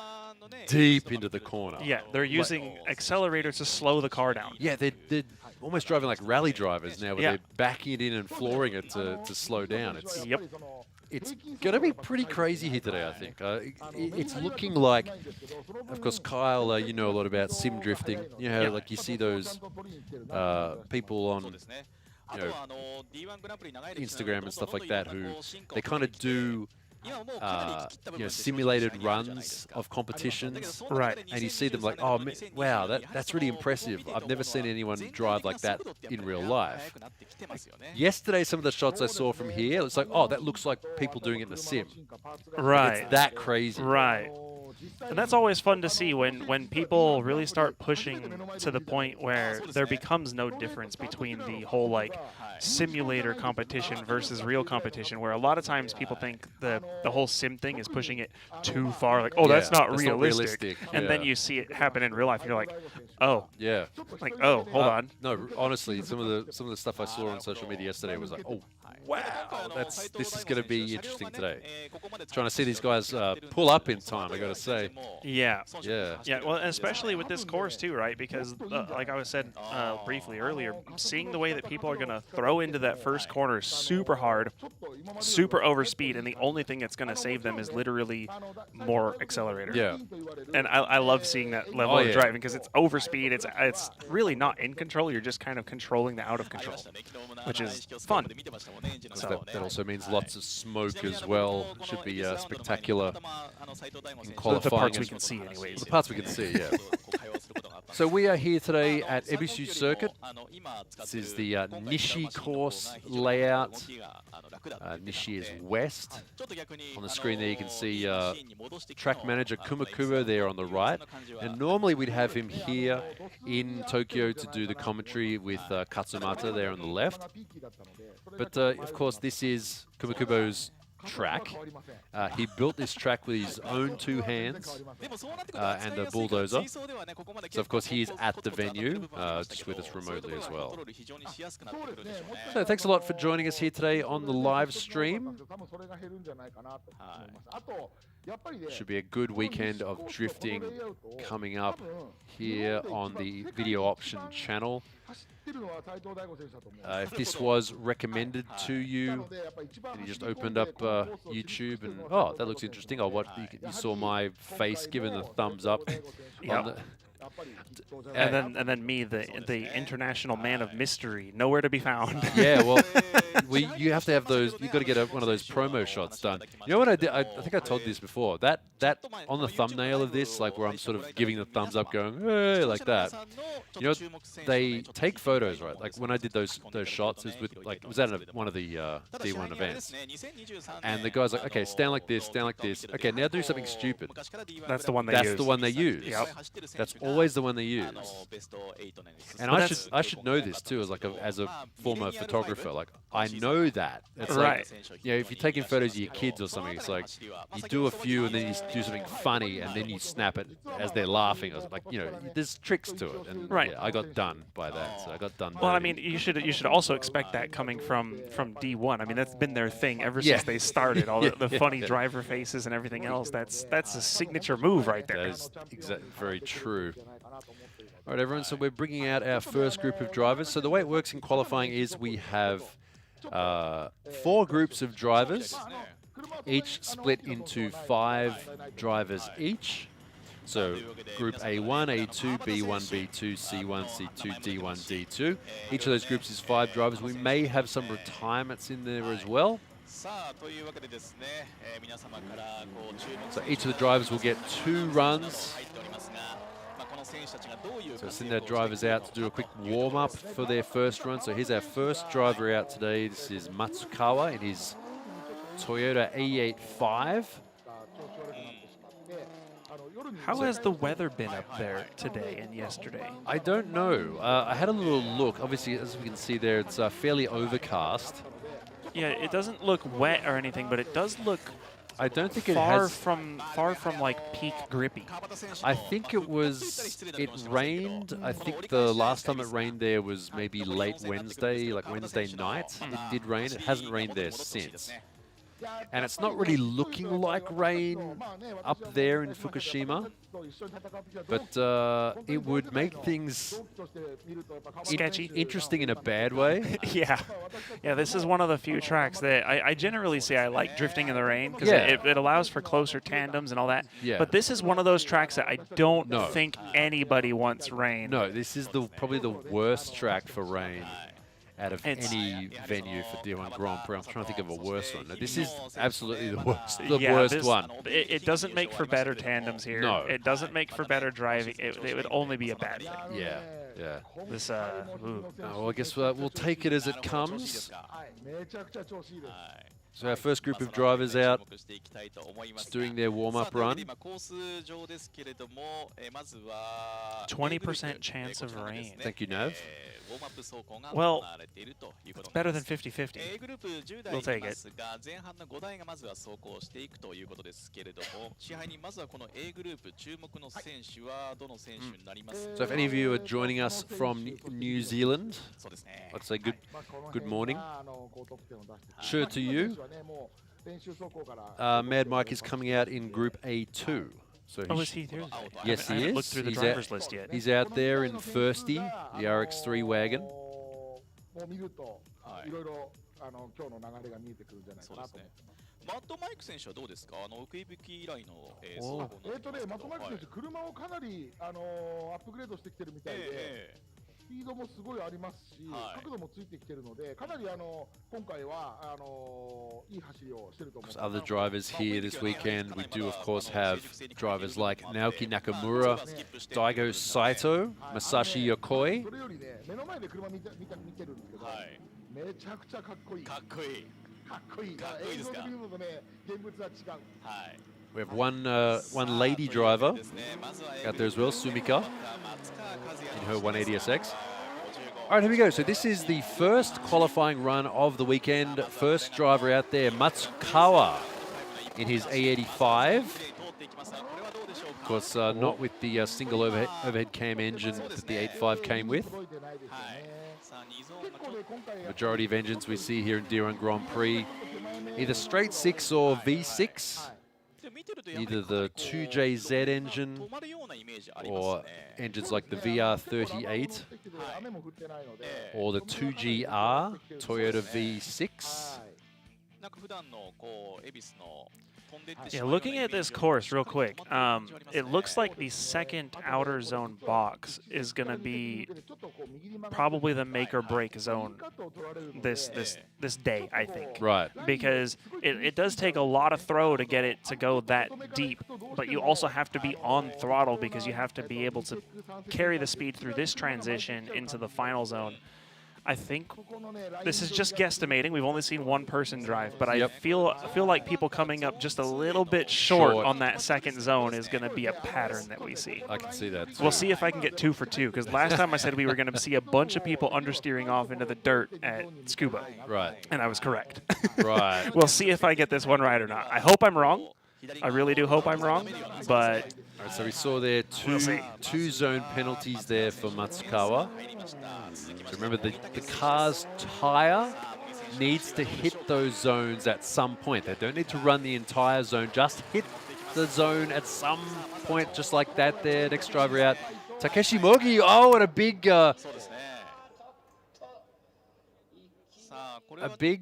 Deep into the corner. Yeah, they're using accelerators to slow the car down. Yeah, they're almost driving like rally drivers now, where they're backing it in and flooring it to slow down. It's going to be pretty crazy here today, I think. It's looking like, of course, Kyle, you know a lot about sim drifting. You know, like you see those people on Instagram and stuff like that who they kind of do simulated runs of competitions. Right. And you see them like, oh, wow, that's really impressive. I've never seen anyone drive like that in real life. Yesterday, some of the shots I saw from here, it's like, oh, that looks like people doing it in the sim. Right. It's that crazy. Right. And that's always fun to see when people really start pushing to the point where there becomes no difference between the whole like simulator competition versus real competition, where a lot of times people think the whole sim thing is pushing it too far, like, oh, that's not realistic. And then you see it happen in real life and you're like, oh. Yeah. Like, oh, hold on. No, honestly, some of the stuff I saw on social media yesterday was like, oh, wow, this is going to be interesting today. Trying to see these guys pull up in time, I got to say. Yeah. Yeah. Yeah, well, especially with this course too, right? Because like I was said briefly earlier, seeing the way that people are going to throw into that first corner super hard, super over speed, and the only thing that's going to save them is literally more accelerator. Yeah. And I love seeing that level of driving, because it's over speed. It's really not in control. You're just kind of controlling the out of control, which is fun. So that also means lots of smoke as well. Should be spectacular in qualifying. The parts we can see, anyways. The parts we can see, yeah. So we are here today at Ebisu Circuit. This is the Nishi course layout. Nishi is west. On the screen there you can see track manager Kumakubo there on the right. And normally we'd have him here in Tokyo to do the commentary with Katsumata there on the left. But of course this is Kumakubo's track. He built this track with his own 2 hands and a bulldozer. So of course he is at the venue, just with us remotely as well. So thanks a lot for joining us here today on the live stream. Should be a good weekend of drifting coming up here on the video option channel. If this was recommended to you and you just opened up YouTube and oh, that looks interesting, I'll watch. You saw my face giving the thumbs up. Yep. And then me, the international man of mystery, nowhere to be found. Yeah, well, you have to have those. You've got to get one of those promo shots done. You know what I did? I think I told you this before. That on the thumbnail of this, like where I'm sort of giving the thumbs up, going hey, like that. You know, they take photos, right? Like when I did those shots, it was with like it was at one of the D1 events, and the guy's like, okay, stand like this, stand like this. Okay, now do something stupid. That's the one they use. That's the one they use. Yep. That's always the one they use. And I should know this too, as a former photographer. Like I know that. It's right. Like, you know, if you're taking photos of your kids or something, it's like you do a few and then you do something funny and then you snap it as they're laughing. I was like, you know, there's tricks to it. And right. Yeah, I got done by that. So I got done. Well, I mean, you should also expect that coming from D1. I mean, that's been their thing ever since they started. All the funny driver faces and everything else. That's a signature move right there. That is very true. All right, everyone, so we're bringing out our first group of drivers. So the way it works in qualifying is we have 4 groups of drivers, each split into 5 drivers each. So group A1, A2, B1, B2, C1, C2, D1, D2. Each of those groups is 5 drivers. We may have some retirements in there as well. So each of the drivers will get 2 runs. So send our drivers out to do a quick warm-up for their first run. So here's our first driver out today. This is Matsukawa in his Toyota E85. How has the weather been up there today and yesterday? I don't know. I had a little look. Obviously, as we can see there, it's fairly overcast. Yeah, it doesn't look wet or anything, but it does look. I don't think far from like peak grippy. I think it rained. I think the last time it rained there was maybe late Wednesday, like Wednesday night. It did rain. It hasn't rained there since. And it's not really looking like rain up there in Fukushima, but it would make things sketchy, interesting in a bad way. Yeah, this is one of the few tracks that I generally say I like drifting in the rain because it allows for closer tandems and all that. Yeah. But this is one of those tracks that I don't think anybody wants rain. No, this is probably the worst track for rain out of any venue for D1 Grand Prix. I'm trying to think of a worse one. No, this is absolutely the worst, worst one. It doesn't make for better tandems here. No. It doesn't make for better driving. It would only be a bad thing. Yeah. This, well, I guess we'll take it as it comes. So our first group of drivers out, just doing their warm-up run. 20% chance of rain. Thank you, Nav. Well, it's better than 50-50. We'll take it. So if any of you are joining us from New Zealand, I'd say good morning. Sure to you. Mad Mike is coming out in Group A2. So is he there? Yes, I he haven't is. Looked through the drivers list yet. He's out there in Firsty, the RX3 wagon. スピードもすごいありますし、角度もついてきてるので、かなり今回はいい走りをしてると思います。 Other drivers here this weekend, we do of course have drivers like Naoki Nakamura, Daigo Saito, Masashi Yokoi. それよりね、目の前で車見てるんですけど、めちゃくちゃかっこいい。かっこいい。かっこいい。映像で見るのとね、現物は違う。We have one lady driver out there as well, Sumika, in her 180SX. All right, here we go. So this is the first qualifying run of the weekend. First driver out there, Matsukawa, in his A85. Of course, not with the single overhead cam engine that the 85 came with. Majority of engines we see here in D1 Grand Prix, either straight 6 or V6. Either the 2JZ engine or engines like the VR38 or the 2GR Toyota V6. Yeah, looking at this course real quick, it looks like the second outer zone box is going to be probably the make or break zone this day, I think. Right. Because it does take a lot of throw to get it to go that deep, but you also have to be on throttle because you have to be able to carry the speed through this transition into the final zone. I think this is just guesstimating. We've only seen one person drive, but I feel like people coming up just a little bit short on that second zone is going to be a pattern that we see. I can see that. We'll see if I can get 2 for 2, because last time I said we were going to see a bunch of people understeering off into the dirt at Scuba. Right. And I was correct. Right. We'll see if I get this one right or not. I hope I'm wrong. I really do hope I'm wrong, but... All right, so we saw there two zone penalties there for Matsukawa. So remember, the car's tyre needs to hit those zones at some point. They don't need to run the entire zone, just hit the zone at some point, just like that there. Next driver out, Takeshi Mogi. Oh, and a big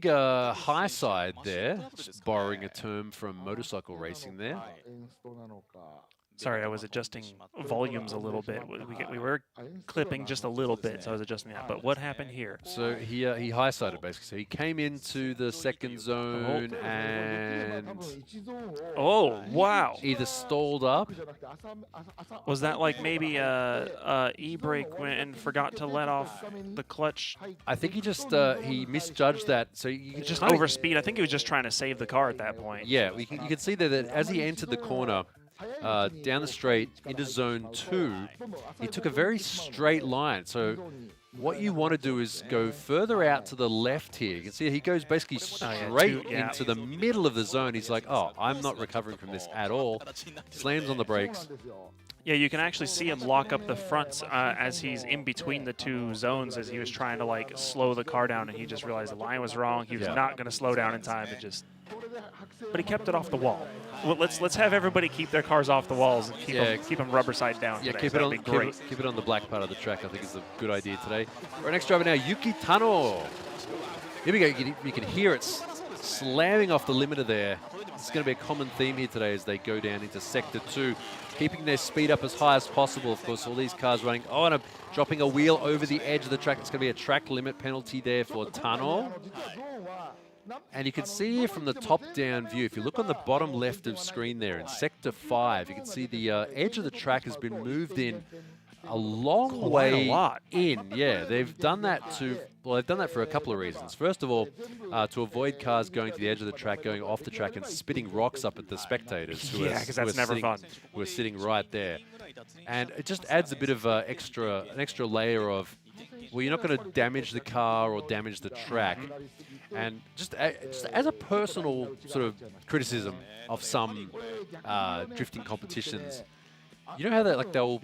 high side there, just borrowing a term from motorcycle racing there. Sorry, I was adjusting volumes a little bit. We were clipping just a little bit, so I was adjusting that. But what happened here? So he high-sided basically. So he came into the second zone and wow! Either stalled up. Was that like maybe e-brake went and forgot to let off the clutch? I think he just he misjudged that. So you just overspeed. I think he was just trying to save the car at that point. Yeah, you can see there that as he entered the corner. Down the straight into zone 2, he took a very straight line. So what you want to do is go further out to the left here. You can see he goes basically straight into the middle of the zone. He's like, oh, I'm not recovering from this at all. Slams on the brakes. Yeah, you can actually see him lock up the fronts as he's in between the two zones as he was trying to like slow the car down, and he just realized the line was wrong. He was not going to slow down in time. But he kept it off the wall. Well, let's have everybody keep their cars off the walls and keep them rubber side down. Yeah, today. keep it on the black part of the track. I think is a good idea today. Our next driver now, Yuki Tano. Here we go. You can hear it slamming off the limiter there. It's going to be a common theme here today as they go down into Sector 2, keeping their speed up as high as possible. Of course, all these cars running. Oh, and dropping a wheel over the edge of the track. It's going to be a track limit penalty there for Tano. And you can see here from the top-down view, if you look on the bottom left of screen there in Sector 5, you can see the edge of the track has been moved in a long way in. Yeah, they've done that they've done that for a couple of reasons. First of all, to avoid cars going to the edge of the track, going off the track and spitting rocks up at the spectators who are sitting right there. And it just adds a bit of an extra layer of, well, you're not going to damage the car or damage the track. And just as a personal sort of criticism of some drifting competitions, you know how they'll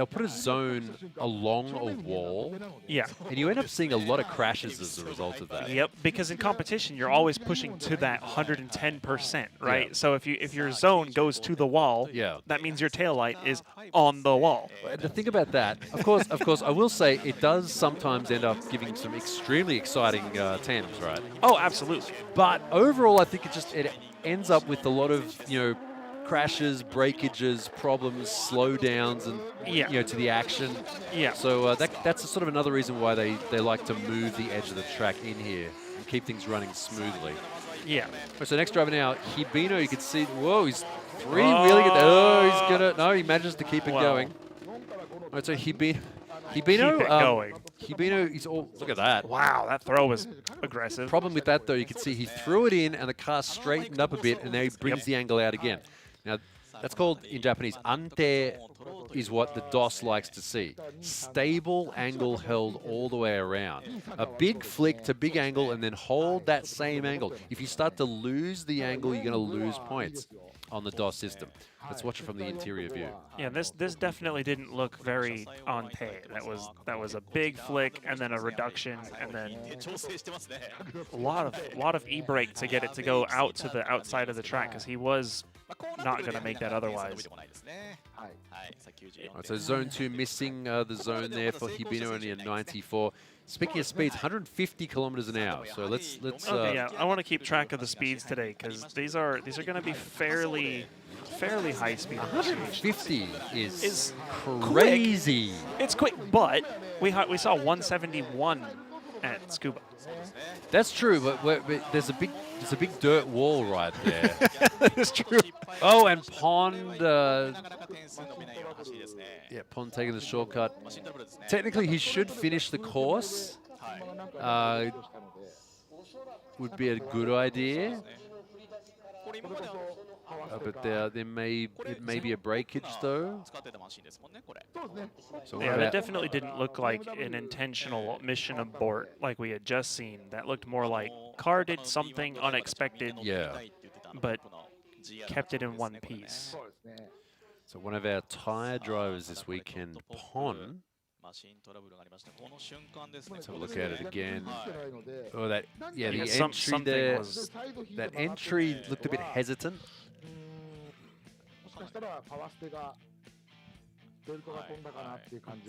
put a zone along a wall, and you end up seeing a lot of crashes as a result of that. Yep, because in competition you're always pushing to that 110%, right? So if your zone goes to the wall, that means your taillight is on the wall. And to think about that, of course, I will say it does sometimes end up giving some extremely exciting tandems, right? Oh, absolutely. But overall, I think it ends up with a lot of crashes, breakages, problems, slowdowns, and Yeah. you know, to the action. Yeah. So that's sort of another reason why they like to move the edge of the track in here and keep things running smoothly. Yeah. So next driver now, Hibino. You can see, whoa, he's freewheeling it. Oh, he's gonna. No, he manages to keep it going. All right, so Hibino. Keep it going. Hibino, he's all. Look at that. Wow, that throw was aggressive. Problem with that though, you can see he threw it in and the car straightened up a bit, and now he brings the angle out again. Now, that's called in Japanese ante, is what the DOS likes to see. Stable angle held all the way around. A big flick to big angle and then hold that same angle. If you start to lose the angle, you're going to lose points on the DOS system. Let's watch it from the interior view. Yeah, this definitely didn't look very ante. That was a big flick and then a reduction and then a lot of e-brake to get it to go out to the outside of the track because he was not going to make that otherwise. Right, so zone 2 missing the zone there for Hibino, only a 94. Speaking of speeds, 150 kilometers an hour. So let's. Okay, yeah, I want to keep track of the speeds today because these are going to be fairly high speed. 150 is crazy. Quick. It's quick, but we saw 171 at Scuba. That's true, but there's a big dirt wall right there. That's true. Oh, and Pond. Yeah, Pond taking the shortcut. Technically, he should finish the course. Would be a good idea. But it may be a breakage though. So yeah, that definitely didn't look like an intentional mission abort like we had just seen. That looked more like car did something unexpected. Yeah. But kept it in one piece. So one of our tire drivers this weekend, Pon. Let's have a look at it again. Oh, the entry there. That entry looked a bit hesitant.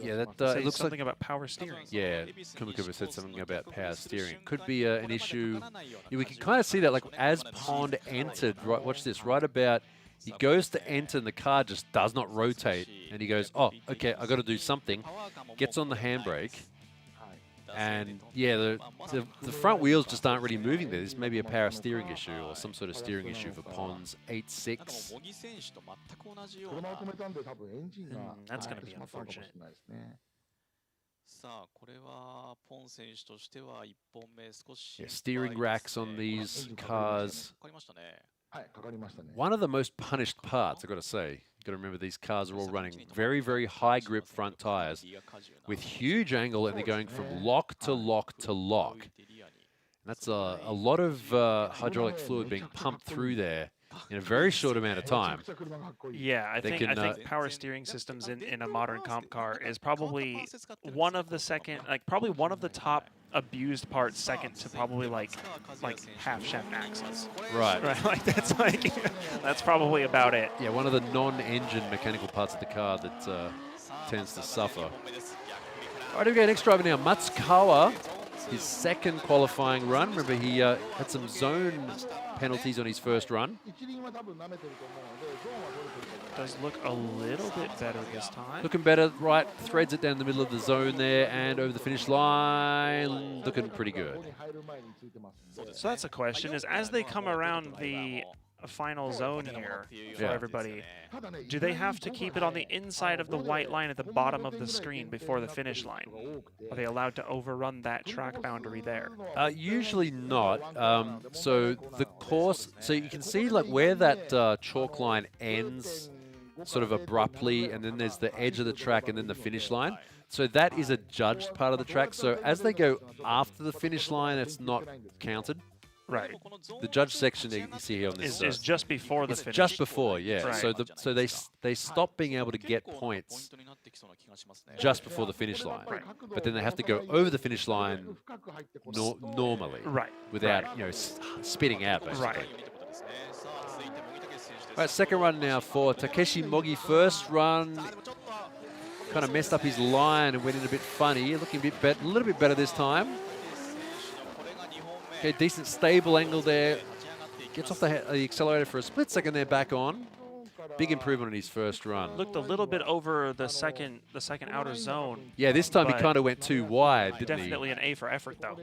Yeah, that it looks something about power steering. Yeah, Kumikuba said something about power steering. Could be an issue. Yeah, we can kind of see that, like as Pond entered. Right, watch this. Right about. He goes to enter and the car just does not rotate, and he goes, "Oh, okay, I got to do something." Gets on the handbrake, and yeah, the front wheels just aren't really moving there. This may be a power steering issue or some sort of steering issue for Pond's 8.6. That's going to be unfortunate. Yeah, steering racks on these cars. One of the most punished parts, I've got to say. You've got to remember these cars are all running very, very high grip front tires with huge angle, and they're going from lock to lock to lock. And that's a lot of hydraulic fluid being pumped through there in a very short amount of time. Yeah, I think power steering systems in a modern comp car is probably one of the top abused parts, second to probably like half shaft axles. Right. Like that's probably about it. Yeah, one of the non-engine mechanical parts of the car that tends to suffer. All right, here we go. Next driver now, Matsukawa. His second qualifying run. Remember, he had some zone penalties on his first run. Does look a little bit better this time. Looking better, right, threads it down the middle of the zone there and over the finish line, looking pretty good. So that's a question, is as they come around the final zone here for everybody, do they have to keep it on the inside of the white line at the bottom of the screen before the finish line? Are they allowed to overrun that track boundary there? Usually not. So the course, so you can see like where that chalk line ends sort of abruptly, and then there's the edge of the track and then the finish line. So that is a judged part of the track. So as they go after the finish line, it's not counted. Right. The judge section that you see here on this is just before the finish. Just before, yeah. Right. So they stop being able to get points just before the finish line. Right. But then they have to go over the finish line normally. Right. Without spitting out, basically. Right. All right, second run now for Takeshi Mogi. First run, kind of messed up his line and went in a bit funny. Looking a little bit better this time. Okay, decent stable angle there. Gets off the accelerator for a split second there, back on. Big improvement on his first run. Looked a little bit over the second outer zone. Yeah, this time he kind of went too wide, didn't he? Definitely an A for effort, though.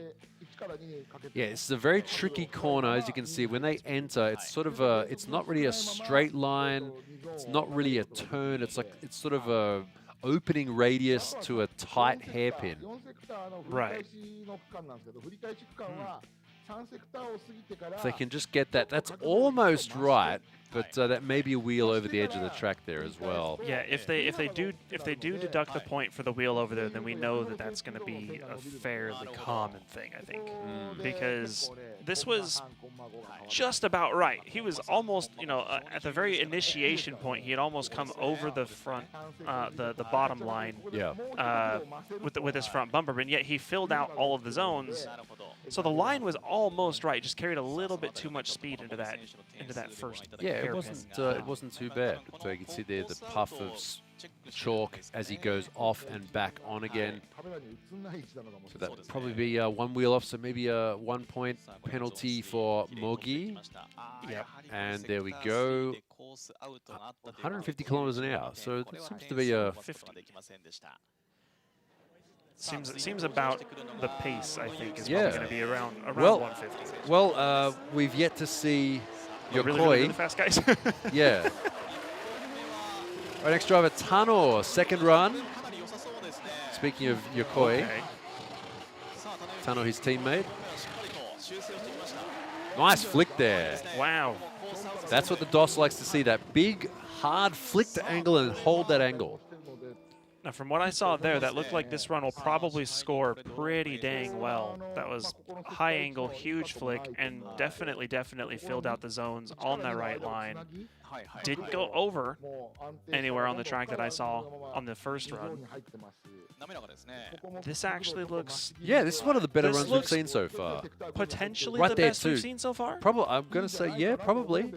Yeah, it's a very tricky corner, as you can see. When they enter, it's sort of a, it's not really a straight line. It's not really a turn. It's like, it's sort of a opening radius to a tight hairpin. Right. If they can just get that, that's almost right, but that may be a wheel over the edge of the track there as well. Yeah, if they do deduct the point for the wheel over there, then we know that that's going to be a fairly common thing, I think, because this was just about right. He was almost, you know, at the very initiation point, he had almost come over the front, the bottom line, with his front bumper, and yet he filled out all of the zones. So the line was almost right, just carried a little bit too much speed into that first. Yeah, it wasn't too bad. So you can see there the puff of chalk as he goes off and back on again. So that would probably be one wheel off, so maybe a 1 point penalty for Mogi. Yep. And there we go. 150 kilometers an hour. So it seems to be a 50. Seems about the pace, I think, is probably going to be around 150. Well, we've yet to see Yokoi. Really fast guys. Yeah. Our next driver, Tano, second run. Speaking of Yokoi, Tano, his teammate. Nice flick there. Wow. That's what the DOS likes to see, that big, hard flick to angle and hold that angle. Now, from what I saw there, that looked like this run will probably score pretty dang well. That was high angle, huge flick, and definitely filled out the zones on the right line. Didn't go over anywhere on the track that I saw on the first run. This actually looks... Yeah, this is one of the better runs we've seen so far. Potentially right the there best too. we've seen so far? Probably, I'm going to say, yeah, probably.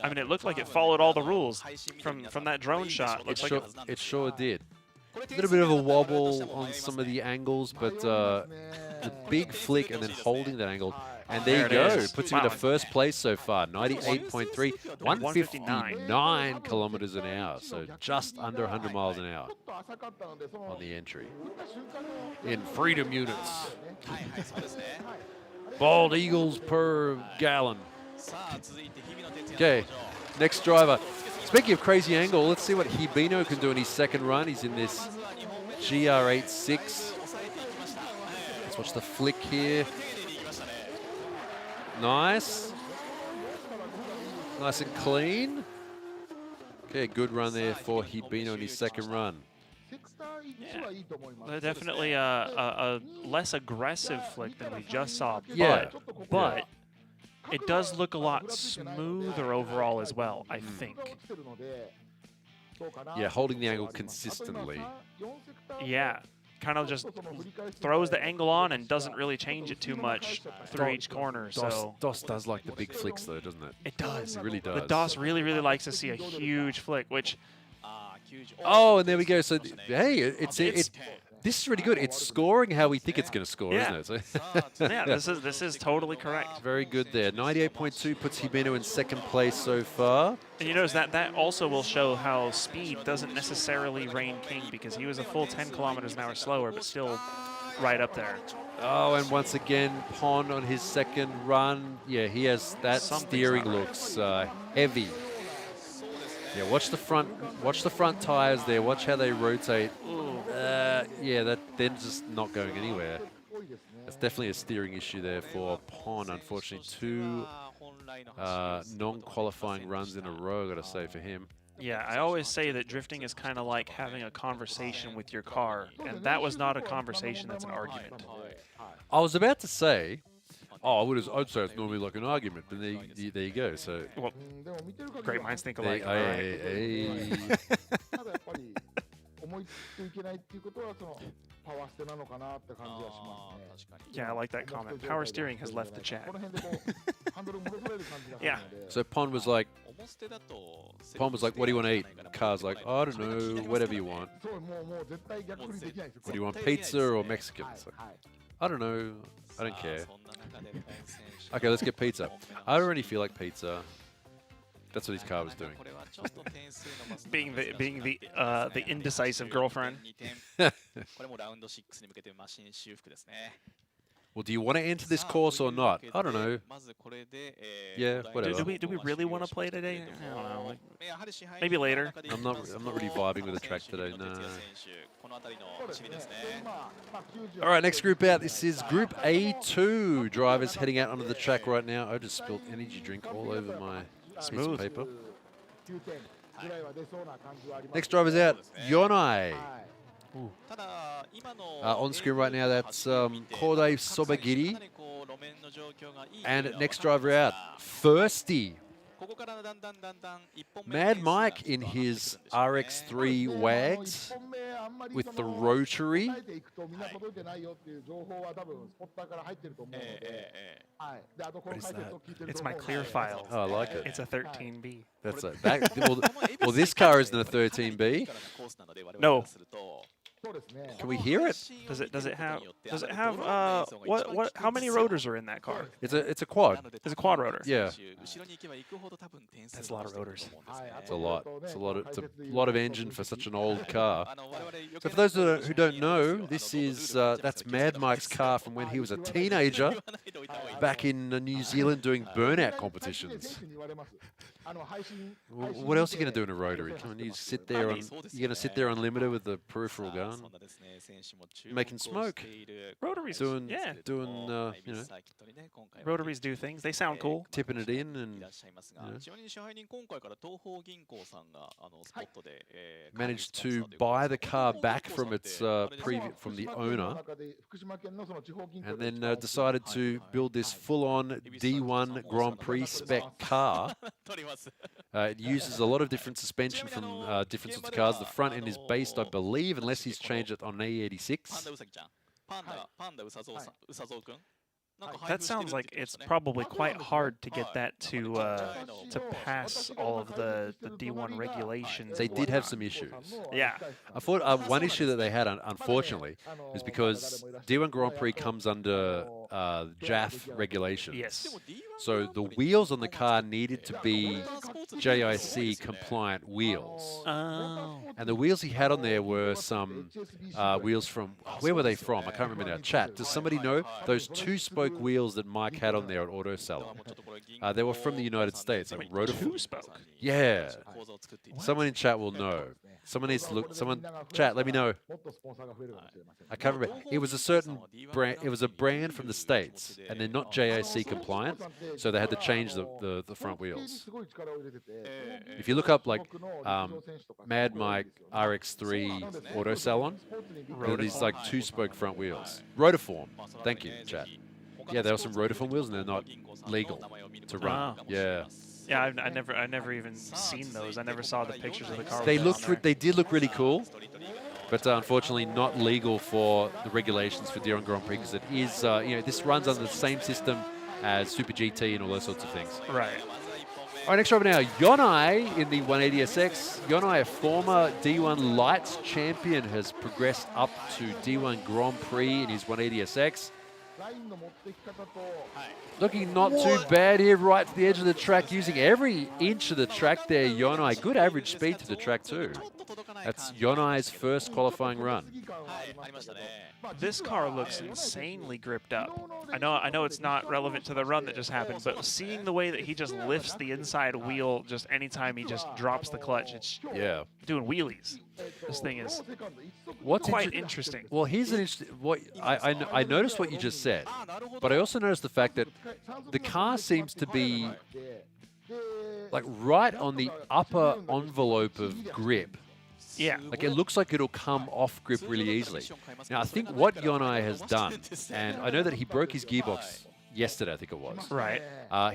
I mean, it looked like it followed all the rules from that drone shot. It sure did. A little bit of a wobble on some of the angles, but the big flick and then holding that angle. And there you go. Puts him into first place so far. 98.3, 159 kilometers an hour. So just under 100 miles an hour on the entry. In freedom units. Bald eagles per gallon. Okay, next driver. Speaking of crazy angle, let's see what Hibino can do in his second run. He's in this GR86. Let's watch the flick here. Nice. Nice and clean. Okay, good run there for Hibino in his second run. Yeah. Definitely a less aggressive flick than we just saw, but it does look a lot smoother overall as well, I think. Yeah, holding the angle consistently. Yeah, kind of just throws the angle on and doesn't really change it too much through each corner. DOS does like the big flicks though, doesn't it? It does. It really does. The DOS really likes to see a huge flick, which... Oh, and there we go. So, hey, this is really good. It's scoring how we think it's going to score, isn't it? So yeah, this is totally correct. Very good there. 98.2 puts Hibino in second place so far. And you notice that also will show how speed doesn't necessarily reign king, because he was a full 10 kilometers an hour slower, but still right up there. Oh, and once again, Pon on his second run. Yeah, he has that steering looks heavy. Yeah, watch the front tires there. Watch how they rotate. Yeah, they're just not going anywhere. That's definitely a steering issue there for Pon. Unfortunately, 2 non-qualifying runs in a row, I got to say, for him. Yeah, I always say that drifting is kind of like having a conversation with your car, and that was not a conversation, that's an argument. I was about to say, I'd say it's normally like an argument, but there you go. So, well, great minds think alike. Yeah, I like that comment. Power steering has left the chat. Yeah. So Pon was like, what do you want to eat? Car's like, oh, I don't know, whatever you want. What do you want, pizza or Mexican? It's like, I don't know, I don't care. Okay, let's get pizza. I don't really feel like pizza. That's what his car was doing. being the indecisive girlfriend. Well, do you want to enter this course or not? I don't know. Yeah, whatever. Do we really want to play today? I don't know. Like, maybe later. I'm not really vibing with the track today. No. All right, next group out. This is Group A2. Drivers heading out onto the track right now. I just spilled energy drink all over my piece of paper. Next driver's out, Yonai. On screen right now, that's Kodai Sobagiri. And next driver out, Thirsty. Mad Mike in his RX3 WAGs with the rotary. What is that? It's my clear file. Oh, I like it. It's a 13B. That's a, well, this car isn't a 13B. No. Can we hear it? Does it have what how many rotors are in that car? It's a quad. It's a quad rotor. Yeah. That's a lot of rotors. It's a lot. It's a lot of engine for such an old car. So for those who don't know, this is that's Mad Mike's car from when he was a teenager back in New Zealand doing burnout competitions. What else are you going to do in a rotary? Come on, you sit there on. You're going to sit there unlimited with the peripheral gun, making smoke. Rotaries, doing you know, rotaries do things. They sound cool. Tipping it in and managed to buy the car back from its from the owner, and then decided to build this full-on D1 Grand Prix spec car. It uses a lot of different suspension from different sorts of cars. The front end is based, I believe, unless he's changed it on an A86. That sounds like it's probably quite hard to get that to pass all of the D1 regulations. They did have some issues. Yeah. I thought one issue that they had, unfortunately, is because D1 Grand Prix comes under JAF regulations. Yes. So the wheels on the car needed to be JIC compliant wheels. Oh. And the wheels he had on there were some wheels from, where were they from? I can't remember now. Chat, does somebody know? Those two-spoke wheels that Mike had on there at Auto Salon. They were from the United States. Like two-spoke? Yeah. Someone in chat will know. Someone needs to look. Chat, let me know. I can't remember. It was a certain brand. It was a brand from the States, and they're not JIC compliant, so they had to change the front wheels. If you look up like Mad Mike RX3 Auto Salon, there are these like two-spoke front wheels. Rotiform. Thank you, chat. Yeah, there are some rotiform wheels, and they're not legal to run. Yeah. Yeah, I never even seen those. I never saw the pictures of the car. They did look really cool, but unfortunately not legal for the regulations for D1 Grand Prix because it is, you know, this runs under the same system as Super GT and all those sorts of things. Right. All right, next driver now, Yonai in the 180SX. Yonai, a former D1 Lights champion, has progressed up to D1 Grand Prix in his 180SX. Looking not too bad here, right to the edge of the track, using every inch of the track there, Yonai. Good average speed to the track too. That's Yonai's first qualifying run. This car looks insanely gripped up. I know it's not relevant to the run that just happened, but seeing the way that he just lifts the inside wheel just anytime he just drops the clutch, it's doing wheelies. This thing is quite interesting. Well, here's an interesting. I noticed what you just said, but I also noticed the fact that the car seems to be like right on the upper envelope of grip. Yeah. Like it looks like it'll come off grip really easily. Now, I think what Yonai has done, and I know that he broke his gearbox yesterday, I think it was. Right.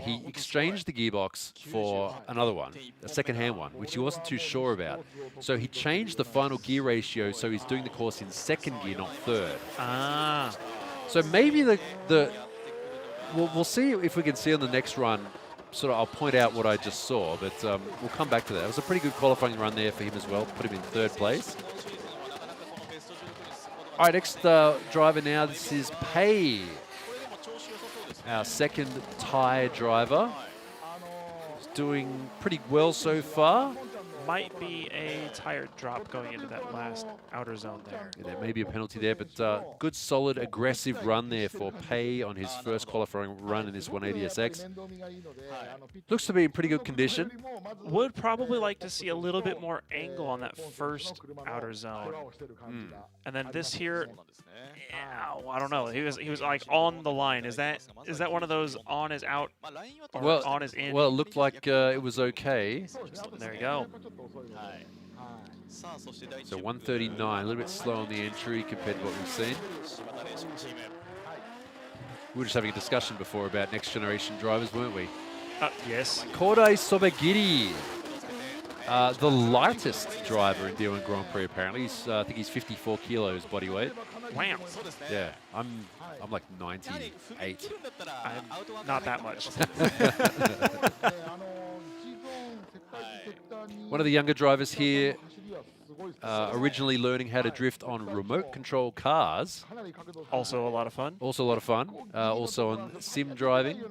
He exchanged the gearbox for another one, a second-hand one, which he wasn't too sure about. So he changed the final gear ratio, so he's doing the course in second gear, not third. Ah. So maybe we'll see if we can see on the next run. Sort of, I'll point out what I just saw, but we'll come back to that. It was a pretty good qualifying run there for him as well. Put him in third place. All right, next driver now. This is Pei, our second Thai driver. He's doing pretty well so far. Might be a tired drop going into that last outer zone there. Yeah, there may be a penalty there, but good, solid, aggressive run there for Pei on his first qualifying run in this 180SX. Looks to be in pretty good condition. Would probably like to see a little bit more angle on that first outer zone. And then this here, I don't know. He was like on the line. Is that one of those on is out or on is in? Well, it looked like it was okay. There you go. So 139, a little bit slow on the entry compared to what we've seen. We were just having a discussion before about next generation drivers, weren't we? Yes. Kodai Sobagiri, the lightest driver in D1 Grand Prix apparently. I think he's 54 kilos body weight. Wow. Yeah, I'm like 98. I'm not that much. One of the younger drivers here, originally learning how to drift on remote control cars. Also a lot of fun. Also a lot of fun. Also on sim driving.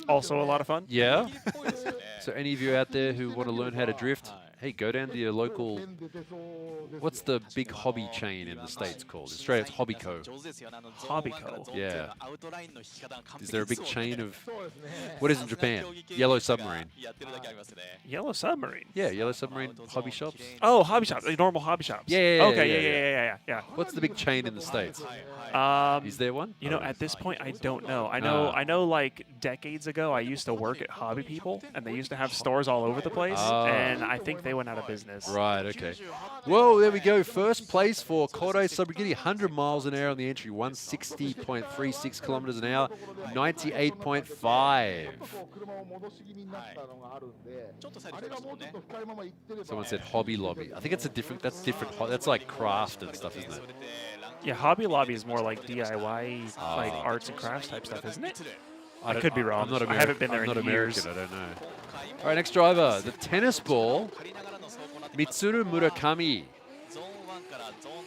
Also a lot of fun. Yeah. So any of you out there who want to learn how to drift, hey, go down to your local, what's the big hobby chain in the States called? In Australia, it's Hobbyco. Hobbyco? Yeah. Is there a big chain of, what is in Japan? Yellow Submarine. Yellow Submarine? Yeah, Yellow Submarine hobby shops. Oh, hobby shops, like normal hobby shops. Yeah. Okay, yeah. What's the big chain in the States? Is there one? You know, at this point, I don't know. I know like decades ago, I used to work at Hobby People, and they used to have stores all over the place, and I think they went out of business. Right, okay. Whoa, there we go. First place for Kodai Sobagiri, 100 miles an hour on the entry, 160.36 kilometers an hour, 98.5. Someone said Hobby Lobby. I think it's that's different. That's like craft and stuff, isn't it? Yeah, Hobby Lobby is more like DIY, like arts and crafts type stuff, isn't it? I could be wrong. I'm not American. I haven't been there I'm not in American. years. I don't know. All right, next driver, the tennis ball, Mitsuru Murakami.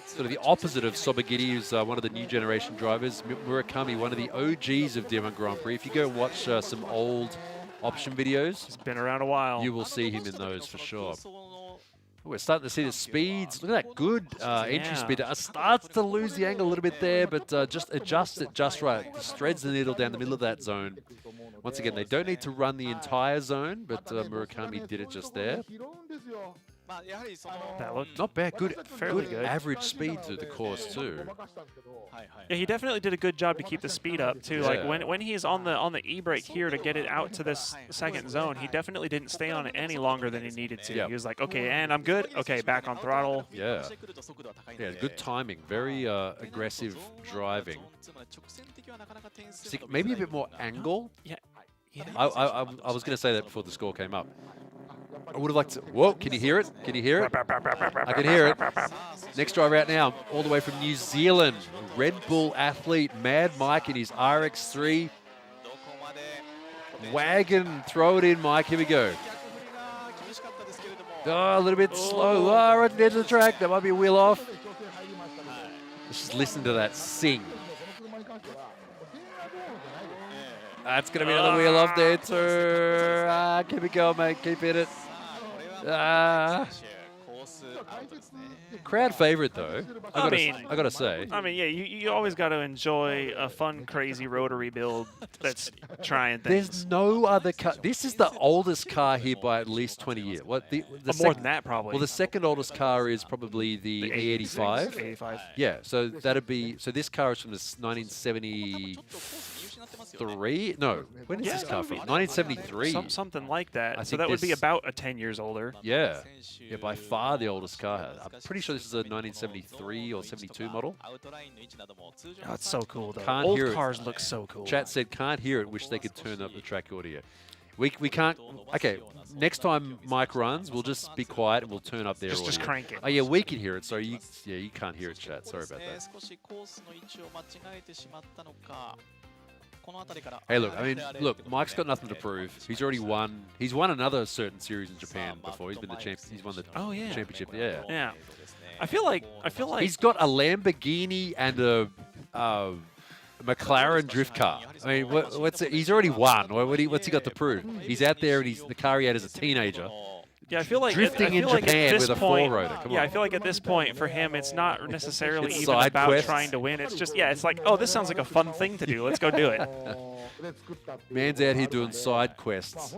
Sort of the opposite of Sobagiri, who's one of the new generation drivers. Murakami, one of the OGs of D1 Grand Prix. If you go watch some old option videos, it's been around a while. You will see him in those for sure. We're starting to see the speeds. Look at that good entry speed. It starts to lose the angle a little bit there, but just adjusts it just right. Just threads the needle down the middle of that zone. Once again, they don't need to run the entire zone, but Murakami did it just there. That looked not bad. fairly good. Average speed through the course too. Yeah, he definitely did a good job to keep the speed up too. Yeah. Like when he's on the e-brake here to get it out to this second zone, he definitely didn't stay on it any longer than he needed to. Yep. He was like, okay, and I'm good. Okay, back on throttle. Yeah. Yeah, good timing. Very aggressive driving. Maybe a bit more angle. Yeah. I was going to say that before the score came up. I would have liked to. Whoa, can you hear it? Can you hear it? I can hear it. Next driver out now, all the way from New Zealand. Red Bull athlete, Mad Mike in his RX3. Wagon, throw it in, Mike. Here we go. Oh, a little bit slow. Oh, right at the edge of the track. That might be a wheel off. Let's just listen to that sing. That's going to be another wheel off there too. Keep it going, mate. Keep it. Crowd favorite though. I gotta say. I mean, yeah, you always got to enjoy a fun, crazy rotary build that's trying things. There's no other car. This is the oldest car here by at least 20 years. What the more than that probably. Well, the second oldest car is probably the E85. 85. Yeah, so that'd be. So this car is from the 1973. No, when is this car from? 1973. Something like that. So that would be about 10 years older. Yeah. Yeah, by far the oldest car. I'm pretty sure this is a 1973 or 72 model. Oh, it's so cool, though. Can't Old hear cars it. look so cool. Chat said, can't hear it. Wish they could turn up the track audio. We can't. Okay, next time Mike runs, we'll just be quiet and we'll turn up their audio. Just crank it. Oh, yeah, we can hear it. So you can't hear it, chat. Sorry about that. Hey, look, I mean, Mike's got nothing to prove. He's already won. He's won another certain series in Japan before. He's been the champ. He's won the championship. Yeah. Yeah. I feel like he's got a Lamborghini and a McLaren drift car. I mean, what's it? He's already won. What's he got to prove? He's out there, and the car he had as a teenager. Yeah, I feel like drifting in Japan with a four-rotor. Come on. I feel like at this point for him, it's not necessarily It's even side about quests. trying to win. It's just it's like, oh, this sounds like a fun thing to do. Let's go do it. Man's out here doing side quests.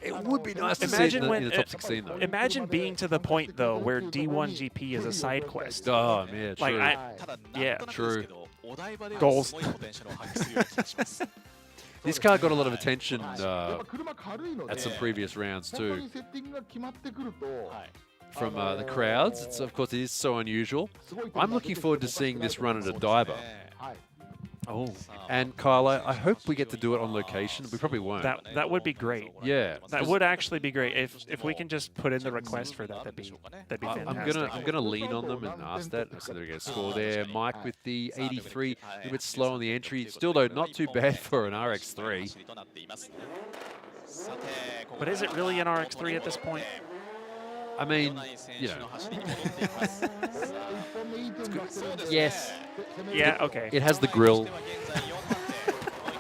It would be nice to see it in the top 16, though. Imagine being to the point though where D1GP is a side quest. Oh man, true. True. Goals. This car got a lot of attention at some previous rounds too. From the crowds. Of course, it is so unusual. I'm looking forward to seeing this run at a diver. Oh. And Kyle, I hope we get to do it on location. We probably won't. That would be great. Yeah. That would actually be great if we can just put in the request for that. That'd be fantastic. I'm gonna lean on them and ask that. So there we go. Score there. Mike with the 83. A little bit slow on the entry. Still though, not too bad for an RX3. But is it really an RX3 at this point? I mean, you know. Yes. Yeah, okay. It has the grill.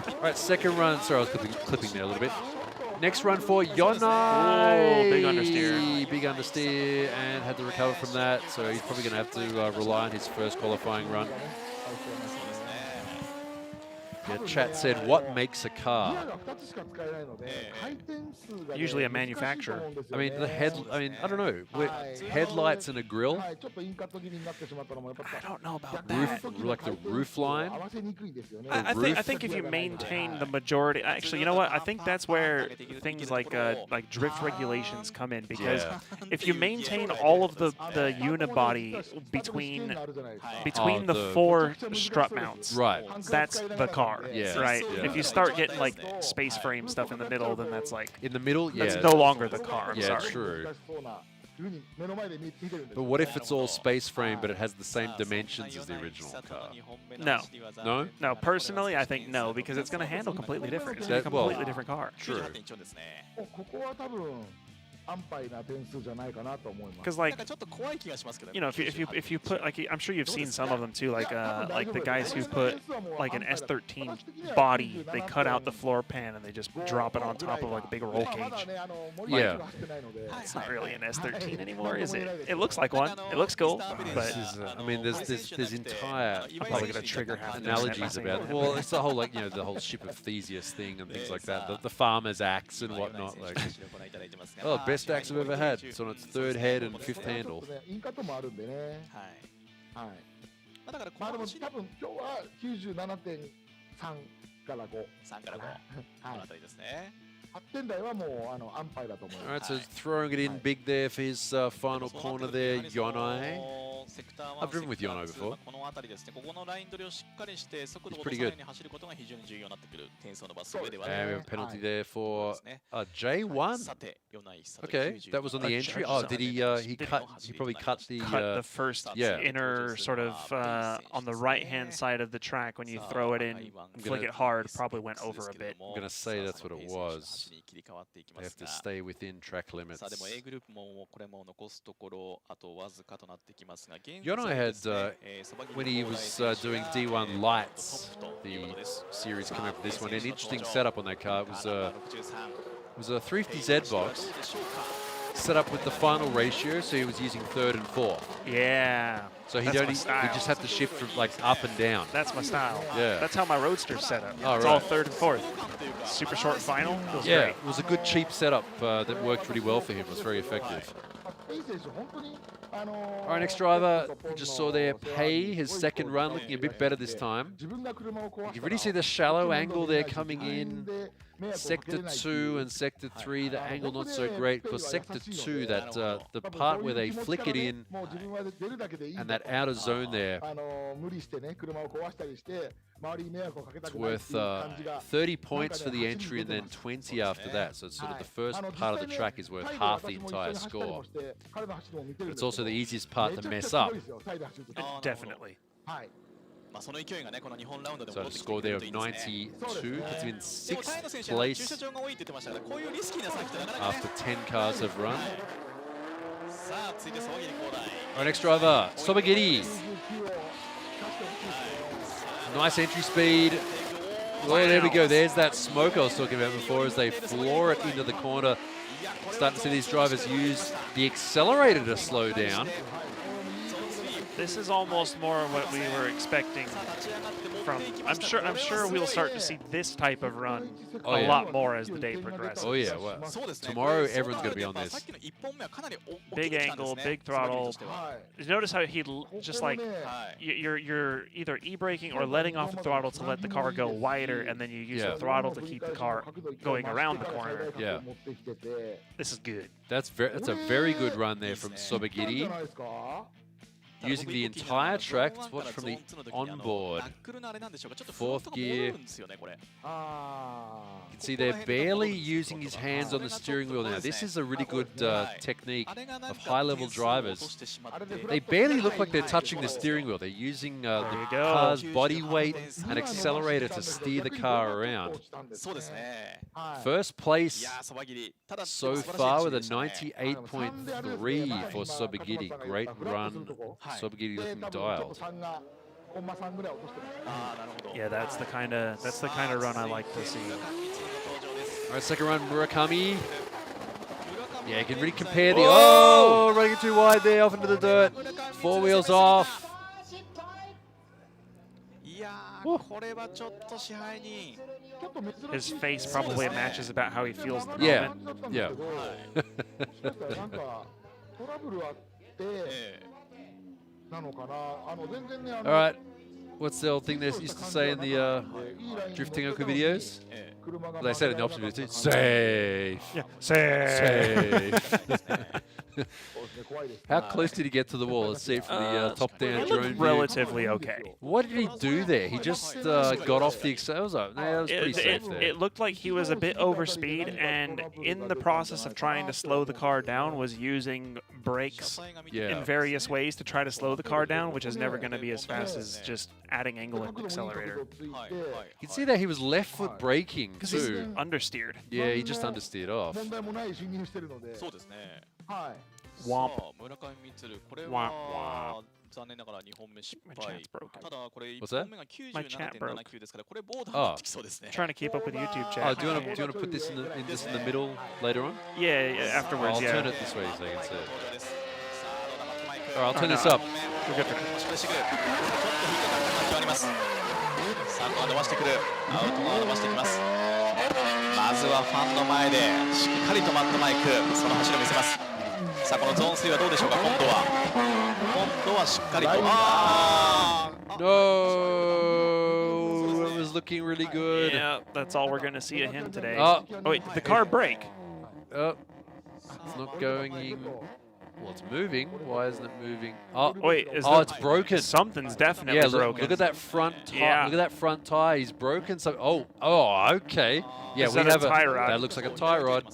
All right, second run. Sorry, I was clipping there a little bit. Next run for Yonai. Oh, big understeer. Big understeer, and had to recover from that. So he's probably going to have to rely on his first qualifying run. Yeah, chat said, what makes a car? Usually a manufacturer. I mean, I don't know. Headlights and a grill? I don't know about that. Like the roof line? I think if you maintain the majority, actually, you know what? I think that's where things like drift regulations come in, because if you maintain all of the unibody between the four strut mounts, right? That's the car. Yeah. Right. Yeah. If you start getting like space frame stuff in the middle, then that's like in the middle. Yeah. That's no longer the car. I'm yeah, sorry. True. But what if it's all space frame, but it has the same dimensions as the original car? No. No? No, personally, I think no, because it's going to handle completely different. It's going to be a completely different car. True. Because like, you know, if you put like, I'm sure you've seen some of them too, like the guys who put like an S13 body, they cut out the floor pan and they just drop it on top of like a big roll cage. Yeah. It's not really an S13 anymore, is it? It looks like one. It looks cool, but I mean, there's entire I'm probably gonna trigger half analogies about. Well, it's the whole like the whole ship of Theseus thing and things like that. The farmer's axe and whatnot. Like, oh, best axe I've ever had. It's on its third head and fifth handle. Alright, so throwing it in big there for his final corner there, Yonai. I've driven with Yonai before. He's pretty good. And we have a penalty there for J1. Okay, that was on the entry. Oh, did he? He probably cut the first inner sort of on the right-hand side of the track when you throw it in, flick it hard, probably went over a bit. I'm gonna say that's what it was. They have to stay within track limits. Yonai had, when he was doing D1 Lights, the series coming up with this one, an interesting setup on that car. It was a 350Z box set up with the final ratio, so he was using third and fourth. Yeah. So he just had to shift from like up and down. That's my style. Yeah. That's how my Roadster's set up. Oh, it's all third and fourth. Super short final. Feels great. It was a good cheap setup that worked really well for him. It was very effective. All right, next driver, we just saw there, Pei, his second run, looking a bit better this time. You can really see the shallow angle there coming in. Sector 2 and Sector 3, the angle not so great, because Sector 2, that the part where they flick it in and that outer zone there, it's worth 30 points for the entry and then 20 after that. So it's sort of the first part of the track is worth half the entire score. But it's also the easiest part to mess up. Definitely. So a score there of 92, puts him in 6th place after 10 cars have run. Our next driver, Sobagiri. Nice entry speed. Oh, there we go. There's that smoke I was talking about before as they floor it into the corner. Starting to see these drivers use the accelerator to slow down. This is almost more what we were expecting from. I'm sure we'll start to see this type of run a lot more as the day progresses. Oh yeah, well, tomorrow everyone's going to be on this. Big angle, big throttle. You notice how he just like you're either e-braking or letting off the throttle to let the car go wider, and then you use the throttle to keep the car going around the corner. Yeah, this is good. That's a very good run there from Sobagiri. Using the entire track. Let's watch from the onboard. Fourth gear. You can see they're barely using his hands on the steering wheel now. This is a really good technique of high-level drivers. They barely look like they're touching the steering wheel. They're using the car's body weight and accelerator to steer the car around. First place so far with a 98.3 for Sobagiri. Great run. Sobagiri looking dialed. Yeah, that's the kind of run I like to see. All right, second run, Murakami. Yeah, you can really compare the. Oh, running it too wide there, off into the dirt. Four wheels off. His face probably matches about how he feels at the moment. Yeah. All right. What's the old thing they used to say in the drifting Oku videos? Well, they said it in the opposite video too. Safe. Yeah. Safe. How close did he get to the wall? Let's see it from the top-down drone view. Relatively okay. What did he do there? He just got off the accelerator. No, that was pretty safe there. It looked like he was a bit overspeed, and in the process of trying to slow the car down, was using brakes in various ways to try to slow the car down, which is never going to be as fast as just adding angle and accelerator. You can see that he was left foot braking because he's understeered. Yeah, he just understeered off. Womp. Womp womp. My chat's broken. What's that? My chat broke. Oh. Trying to keep up with YouTube chat. Oh, do you want to put this in the middle later on? Yeah, afterwards. I'll turn it this way so you can see it. All right, I'll turn this up. We're good. まずはファンの前でしっかりとマットマイクその走りを見せます。さあこのゾーン3はどうでしょうか。今度はしっかりと。No, it was looking really good. Yeah, that's all we're going to see of him today. Oh wait, did the car brake? Oh, it's not going in. Well, it's moving. Why isn't it moving? Oh, wait, it's broken. Something's definitely broken. Look at that front tire. Look at that front tire. He's broken. So, okay. Yeah, we have a tie rod. That looks like a tie rod.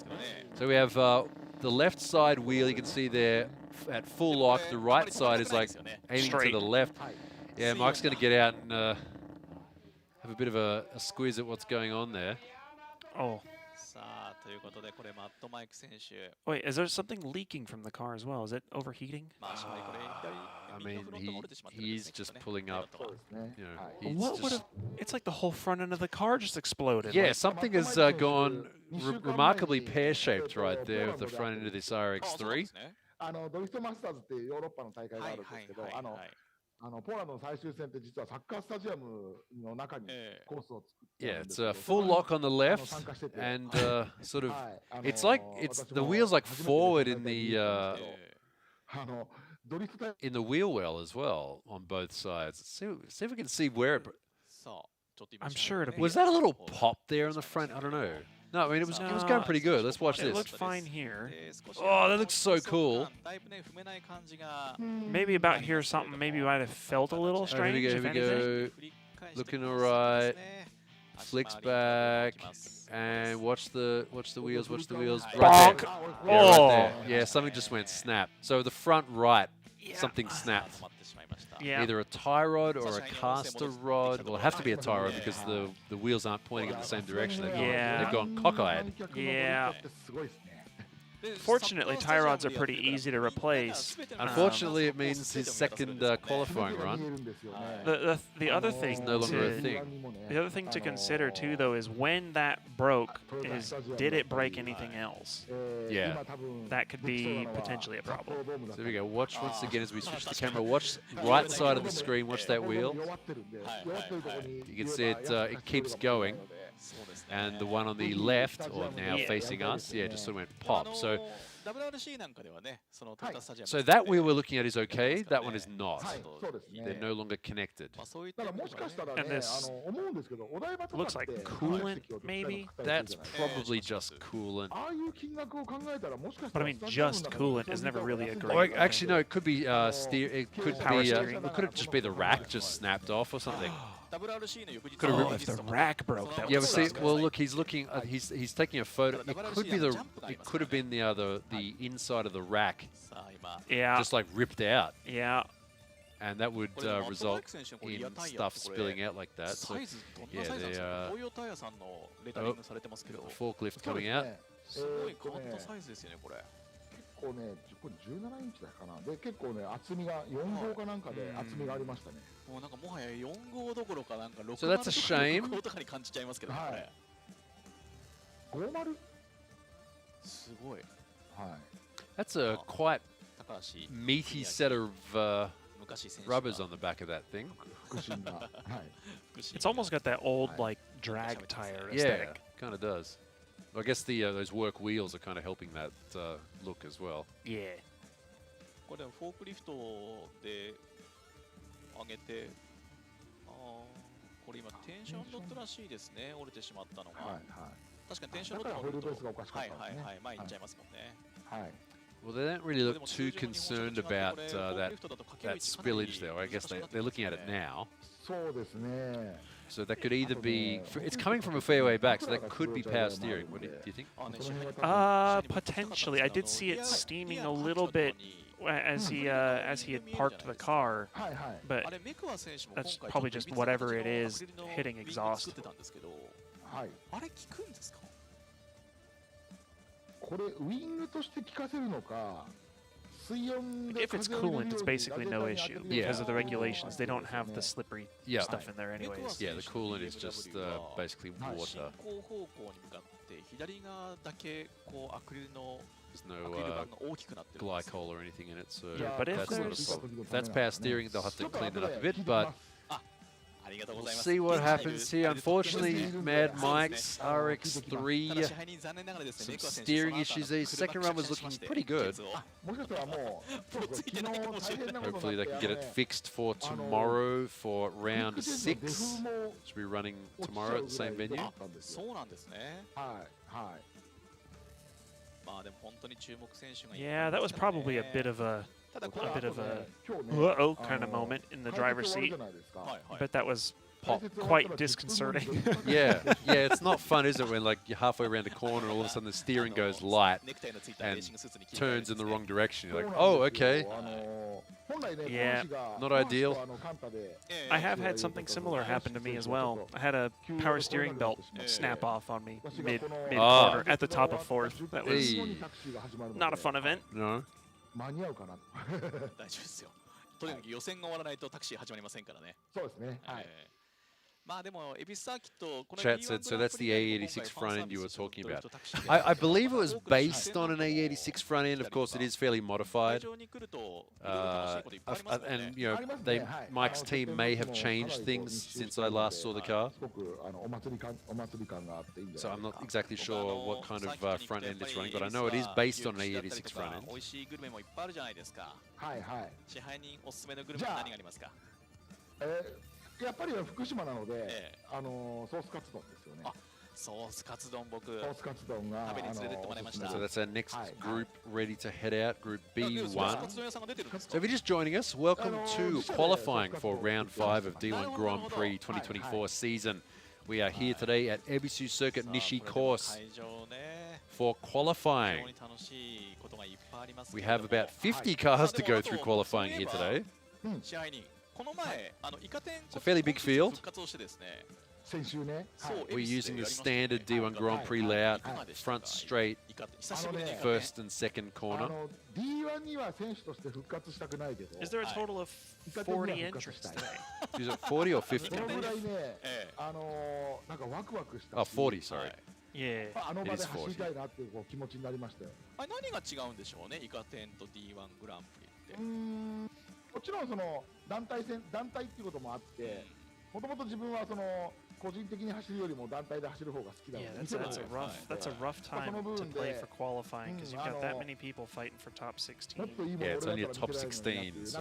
So we have the left side wheel. You can see there at full lock. The right side is like aiming to the left. Yeah, Mike's going to get out and have a bit of a squeeze at what's going on there. Oh. Wait, is there something leaking from the car as well? Is it overheating? I mean, he's just pulling up. You know, what would have? It's like the whole front end of the car just exploded. Yeah, like, something has gone remarkably pear-shaped right there with the front end of this RX-3. Yeah, it's a full lock on the left, and sort of, it's the wheels like forward in the wheel well as well on both sides. See if we can see where it. I'm sure it'll be. Was that a little pop there in the front? I don't know. No, I mean it was going pretty good. Let's watch this. It looked fine here. Oh, that looks so cool. Maybe about here something maybe might have felt a little strange. Here we go. Looking all right. Flicks back and watch the wheels. Watch the wheels. Right there. Yeah, right there. Yeah, something just went snap. So the front right, something snapped. Yeah. Either a tie rod or a caster rod. Well, it'd have to be a tie rod because the wheels aren't pointing in the same direction. They've gone cockeyed. Yeah. Fortunately, tie rods are pretty easy to replace. Unfortunately, it means his second qualifying run. The other thing is no longer a thing. The other thing to consider too, though, is when that broke, is did it break anything else? Yeah. That could be potentially a problem. So there we go. Watch once again as we switch the camera. Watch right side of the screen. Watch that wheel. You can see it. It keeps going. And the one on the left, or now facing us, yeah, just sort of went pop. So that wheel we're looking at is okay. That one is not. They're no longer connected. And this looks like coolant, maybe? That's probably just coolant. But I mean, just coolant is never really a great. Or actually, no. It could be It could Power be. steering. It could just be the rack just snapped off or something. Oh, if the rack broke, that yeah, would but see, suck. well, look, he's looking. He's taking a photo. It could be the. It could have been the inside of the rack. Yeah. Just like ripped out. Yeah. And that would result in stuff spilling out like that. So, yeah, they forklift coming out. 構ね、これ17インチだかな。で結構ね厚みが4号かなんかで厚みがありましたね。もうなんかもはや4号どころかなんか6 So that's a shame. 号とかに感じちゃいますけどね。50すごい。はい。 That's a quite meaty set of rubbers on the back of that thing. It's almost got that old like drag tire aesthetic. Yeah, kind of does. I guess the those work wheels are kind of helping that look as well. Yeah. これフォークリフトで上げて、これ今テンションロッドらしいですね。折れてしまったのが。はいはい。確かにテンションロッドのロッドはいはいはい前に行っちゃいますもんね。はい。 Well, they don't really look too concerned about that spillage there. I guess they're looking at it now. So that could either be, it's coming from a fairway back, so that could be power steering. What do you think? Potentially. I did see it steaming a little bit as he had parked the car, but that's probably just whatever it is hitting exhaust. これウィングとして効かせるのか If it's coolant, it's basically no issue because of the regulations. They don't have the slippery stuff in there anyways. Yeah, the coolant is just basically water. There's no glycol or anything in it, so but if that's not a problem. If that's power steering, they'll have to clean it up a bit, but we'll see what happens here. Unfortunately, Mad Mike's RX3, some steering issues there. His second run was looking pretty good. Hopefully they can get it fixed for tomorrow for round 6. Should be running tomorrow at the same venue. Yeah, that was probably a bit of a uh-oh kind of moment in the driver's seat. But that was quite disconcerting. yeah, it's not fun, is it, when like you're halfway around a corner and all of a sudden the steering goes light and turns in the wrong direction. You're like, oh, okay. Yeah, not ideal. I have had something similar happen to me as well. I had a power steering belt snap off on me mid-quarter at the top of 4th. That was not a fun event. No. 間に合うかな。大丈夫ですよ。とにかく予選が終わらないとタクシー始まりませんからね。そうですね。はい。Chat said, so that's the A86 front end you were talking about. I believe it was based on an A86 front end. Of course, it is fairly modified. And, you know, Mike's team may have changed things since I last saw the car. So I'm not exactly sure what kind of front end it's running, but I know it is based on an A86 front end. はいはい。支配人おすすめのグルメは何がありますか？やっぱり福島なので、ソースカツ丼ですよね。ソースカツ丼僕ソースカツ丼が食べに連れてってもらいました。So that's our next group ready to head out, Group B1. So if you're just joining us, welcome to qualifying for Round 5 of D1 Grand Prix 2024 season. We are here today at Ebisu Circuit Nishi Course for qualifying. We have about 50 cars to go through qualifying here today. It's a fairly big field. We're using the standard D1 Grand Prix layout, front straight, first and second corner. Is there a total of 40 entries today? Is it 40 or 50? Oh, 40, sorry. Yeah. It is 40. あれ何が違うんでしょうね、イカ天と D1 グランプリって。もちろんその団体っていうこともあって、もともと自分はその個人的に走るよりも団体で走る方が好きなので。That's a rough time to play for qualifying because you've got that many people fighting for top 16. Yeah, it's only a top 16, so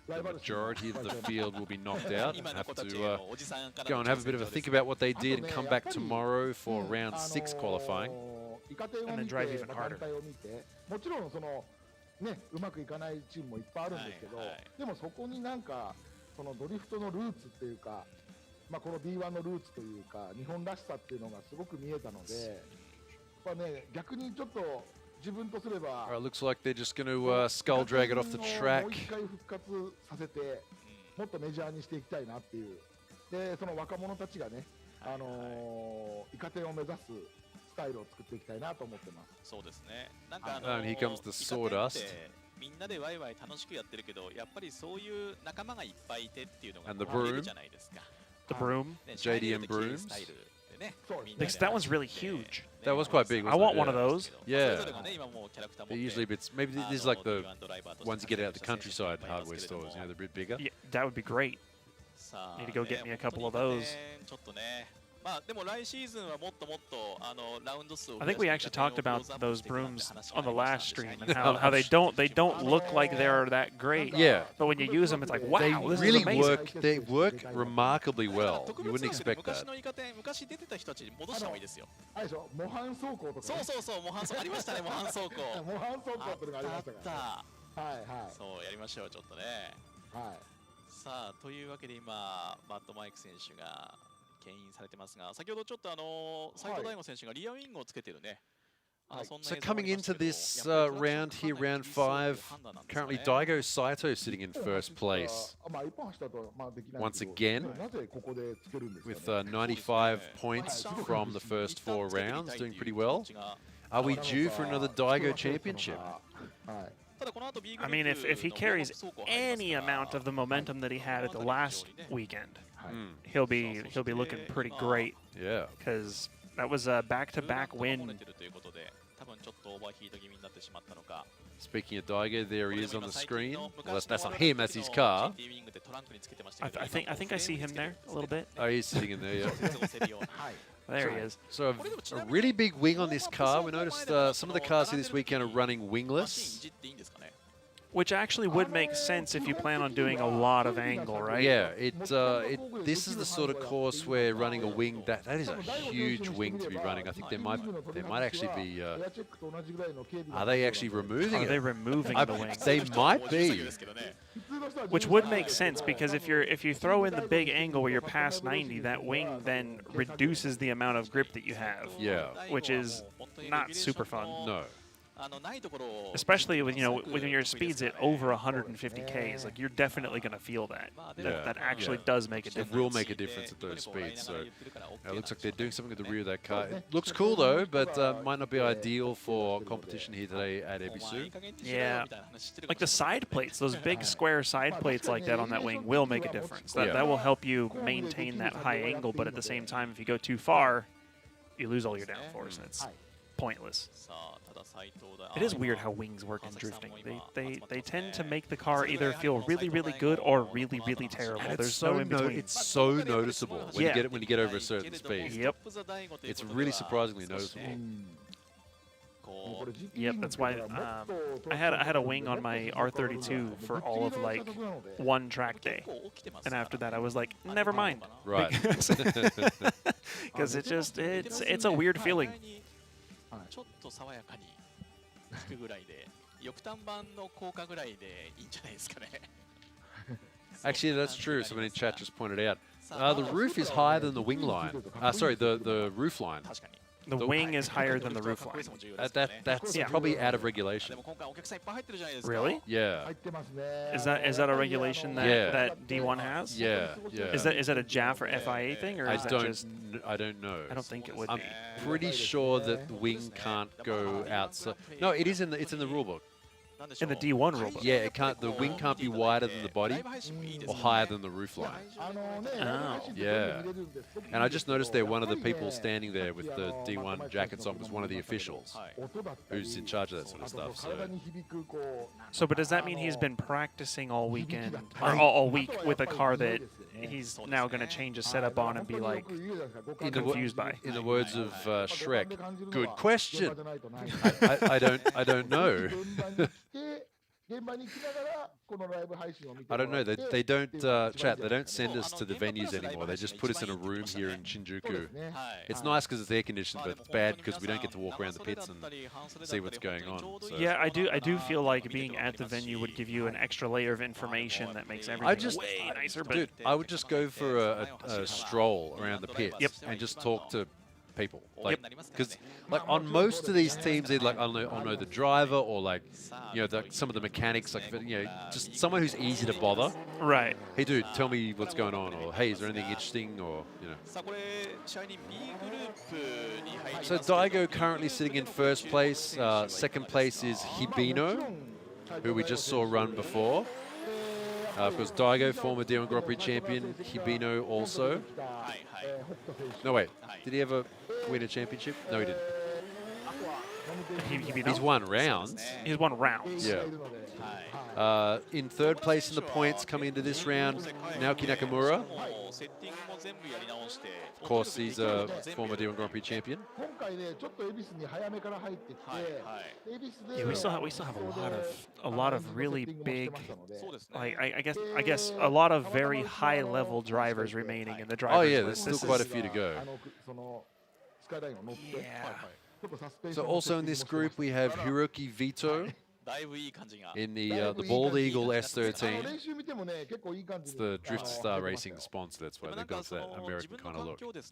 the majority of the field will be knocked out and have to go and have a bit of a think about what they did and come back tomorrow for round 6 qualifying. And then drive even harder. もちろんそのね、うまくいかないチームもいっぱいあるんですけど、でもそこになんかそのドリフトのルーツっていうか、まあこの D1 のルーツというか日本らしさっていうのがすごく見えたので、やっぱね逆にちょっと自分とすれば。Alright, looks like they're just going to skull drag it off the track. もう一回復活させて、もっとメジャーにしていきたいなっていう。で、その若者たちがね、イカ天を目指すスタイルを作っていきたいなと思ってます。そうですね。なんかAnd here comes the sawdust. みんなでワイワイ楽しくやってるけど、やっぱりそういう仲間がいっぱいいてっていうのが And the 見え broom. るじゃないですか。The broom. JDM brooms. That one's really huge. That was quite big. I want one of those. Yeah. They're usually a bit. Maybe these are like the ones you get out of the countryside hardware stores. You know, they're a bit bigger. Yeah, that would be great. Need to go get me a couple of those. I think we actually talked about those brooms on the last stream and how they don't look like they're that great. Yeah. But when you use them, it's like wow, they this really is amazing. work. They work remarkably well. You wouldn't expect that. 昔出てた人たちに戻した方がいいですよ。あれでしょ、模範走行とか。そうそうそう、模範走行ありましたね、模範走行。模範走行っていうのがありましたから。はいはい。そうやりましょうちょっとね。はい。さあというわけで今マッドマイク選手が牽引されてますが、先ほどちょっと斉藤大吾選手がリアウィングをつけてるね。So coming into this round here, round 5, currently Daigo Saito sitting in first place. Once again, with 95 points from the first 4 rounds, doing pretty well. Are we due for another Daigo championship? I mean, if he carries any amount of the momentum that he had at the last weekend, he'll be looking pretty great. Yeah. Because that was a back-to-back win. Speaking of Daigo, there he is on the screen. Well, that's not him, that's his car. I think I see him there a little bit. Oh, he's sitting in there, yeah. There he is. So a really big wing on this car. We noticed some of the cars here this weekend are running wingless. Which actually would make sense if you plan on doing a lot of angle, right? Yeah, this is the sort of course where running a wing, that is a huge wing to be running. I think there might actually be, are they actually removing it? Are they removing the wing? They might be. Which would make sense because if you throw in the big angle where you're past 90, that wing then reduces the amount of grip that you have. Yeah. Which is not super fun. No. Especially when your speed's at over 150 Ks, like you're definitely going to feel that. That actually does make a difference. It will make a difference at those speeds. So it looks like they're doing something at the rear of that car. It looks cool though, but might not be ideal for competition here today at Ebisu. Yeah, like the side plates, those big square side plates like that on that wing will make a difference. That will help you maintain that high angle, but at the same time, if you go too far, you lose all your downforce, and it's pointless. It is weird how wings work in drifting. They tend to make the car either feel really, really good or really, really terrible. There's no in between. It's so noticeable when you get over a certain speed. Yep. It's really surprisingly noticeable. Yep, that's why I had a wing on my R32 for all of like one track day, and after that I was like, never mind. Right. Because it's a weird feeling. ちょっと爽やかにつくぐらいで、翼端板の効果ぐらいでいいんじゃないですかね。Actually, that's true. Somebody in chat just pointed out the roof is higher than the wing line. Sorry, the roof line. The wing is higher than the roof line. That's Yeah. probably out of regulation. Really? Yeah. Is that a regulation that Yeah. that D1 has? Yeah, yeah. Is that a JAF or FIA thing, or is that just? I don't know. I don't think it would I'm be. pretty sure that the wing can't go outside. No, it's in the rule book. In the D1 rule book. Yeah, it can't. The wing can't be wider than the body or higher than the roof line. Oh. Yeah. And I just noticed there one of the people standing there with the D1 jackets on was one of the officials who's in charge of that sort of stuff. So, but does that mean he's been practicing all weekend, or all week with a car that he's now going to change his setup on and be like confused by? In the words of Shrek, good question. I don't know. I don't know. They don't chat. They don't send us to the venues anymore. They just put us in a room here in Shinjuku. It's nice because it's air conditioned, but it's bad because we don't get to walk around the pits and see what's going on. So. Yeah, I do feel like being at the venue would give you an extra layer of information that makes everything way nicer. But dude, I would just go for a stroll around the pits and just talk to people, like, because like on most of these teams, they'd like I'll know the driver or like some of the mechanics, like just someone who's easy to bother. Right. Hey, dude, tell me what's going on, or hey, is there anything interesting, or So Daigo currently sitting in first place. Second place is Hibino, who we just saw run before. Of course, Daigo, former D1 Grand Prix champion. Hibino also. No, wait. Did he ever win a championship? No, he didn't. He's won rounds. He's won rounds. Yeah. In third place in the points coming into this round, Naoki Nakamura. Of course, he's a former D1 Grand Prix champion. Yeah, we still have a lot of really big, like I guess a lot of very high level drivers remaining in the drivers. Oh yeah, list. there's still quite a few to go. Yeah. So also in this group we have Hiroki Vito in the Bald Eagle S13. It's the Drift Star Racing sponsor, that's why they've got that American kind of look. It's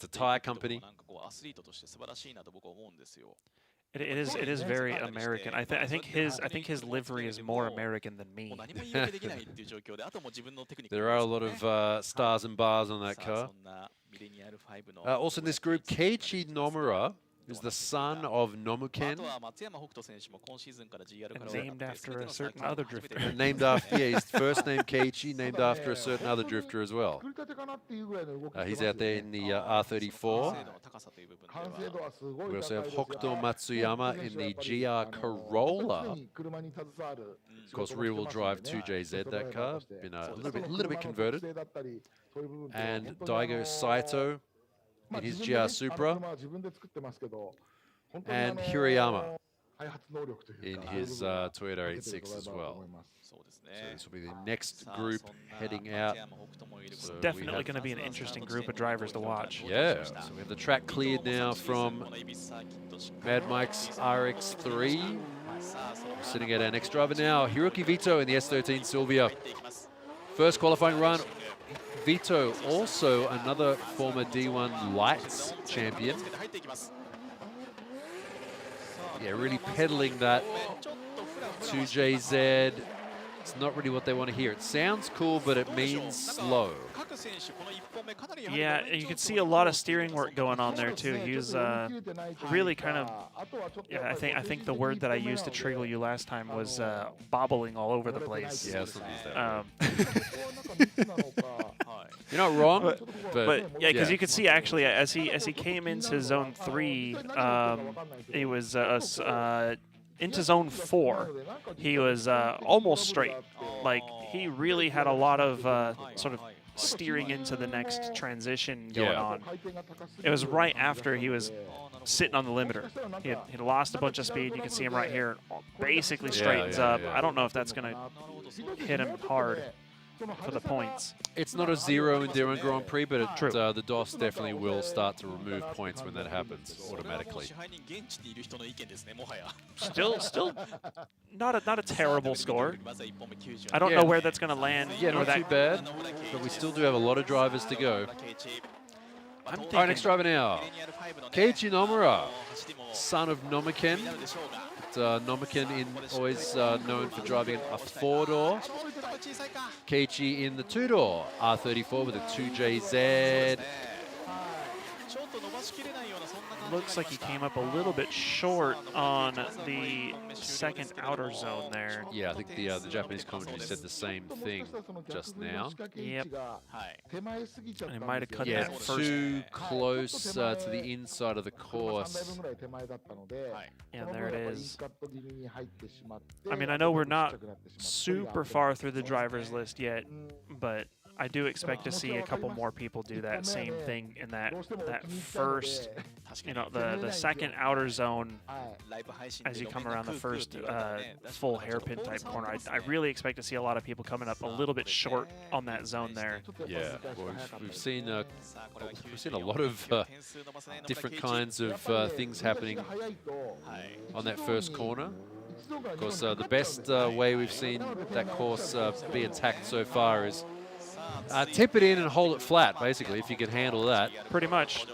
a tire company. It is very American. I think his livery is more American than me. There are a lot of stars and bars on that car. Also in this group, Keiichi Nomura is the son of Nomuken. And named after a certain other drifter. Named after, yeah, his first name Keiichi, named after a certain other drifter as well. He's out there in the R34. We also have Hokuto Matsuyama in the GR Corolla. Of course, rear-wheel drive 2JZ, that car. Been a little bit converted. And Daigo Saito in his GR Supra. And Hirayama in his Toyota 86 as well. So this will be the next group heading out. It's definitely going to be an interesting group of drivers to watch. Yeah, so we have the track cleared now from Mad Mike's RX3. We're sitting at our next driver now, Hiroki Vito in the S13 Silvia. First qualifying run. Vito, also another former D1 Lights champion. Yeah, really pedaling that 2JZ. It's not really what they want to hear. It sounds cool, but it means slow. Yeah, you can see a lot of steering work going on there too. He was really kind of, yeah, I think the word that I used to trigger you last time was bobbling all over the place. Yeah, You're not wrong, but yeah, because you could see actually as he came into zone 3, he was into zone 4, he was almost straight. Like he really had a lot of sort of steering into the next transition going on. It was right after he was sitting on the limiter. He had lost a bunch of speed. You can see him right here. Basically straightens up. I don't know if that's going to hit him hard for the points. It's not a 0 in D1 Grand Prix, but the DOS definitely will start to remove points when that happens automatically. Still not a terrible score. I don't know where that's going to land. Yeah, not too bad, but we still do have a lot of drivers to go. I'm All right, next driver now. Keiichi Nomura, son of Nomiken. Nomiken always known for driving a 4-door. Keiichi in the 2-door R34 with a 2JZ. Looks like he came up a little bit short on the second outer zone there. Yeah, I think the Japanese commentary said the same thing just now. Yep. And he might have cut yeah, that first. too close to the inside of the course. Yeah, there it is. I mean, I know we're not super far through the driver's list yet, but I do expect to see a couple more people do that same thing in that first, the second outer zone as you come around the first full hairpin type corner. I really expect to see a lot of people coming up a little bit short on that zone there. Yeah, well, we've seen a lot of different kinds of things happening on that first corner. Of course, the best way we've seen that course be attacked so far is tip it in and hold it flat, basically, if you can handle that. Pretty much.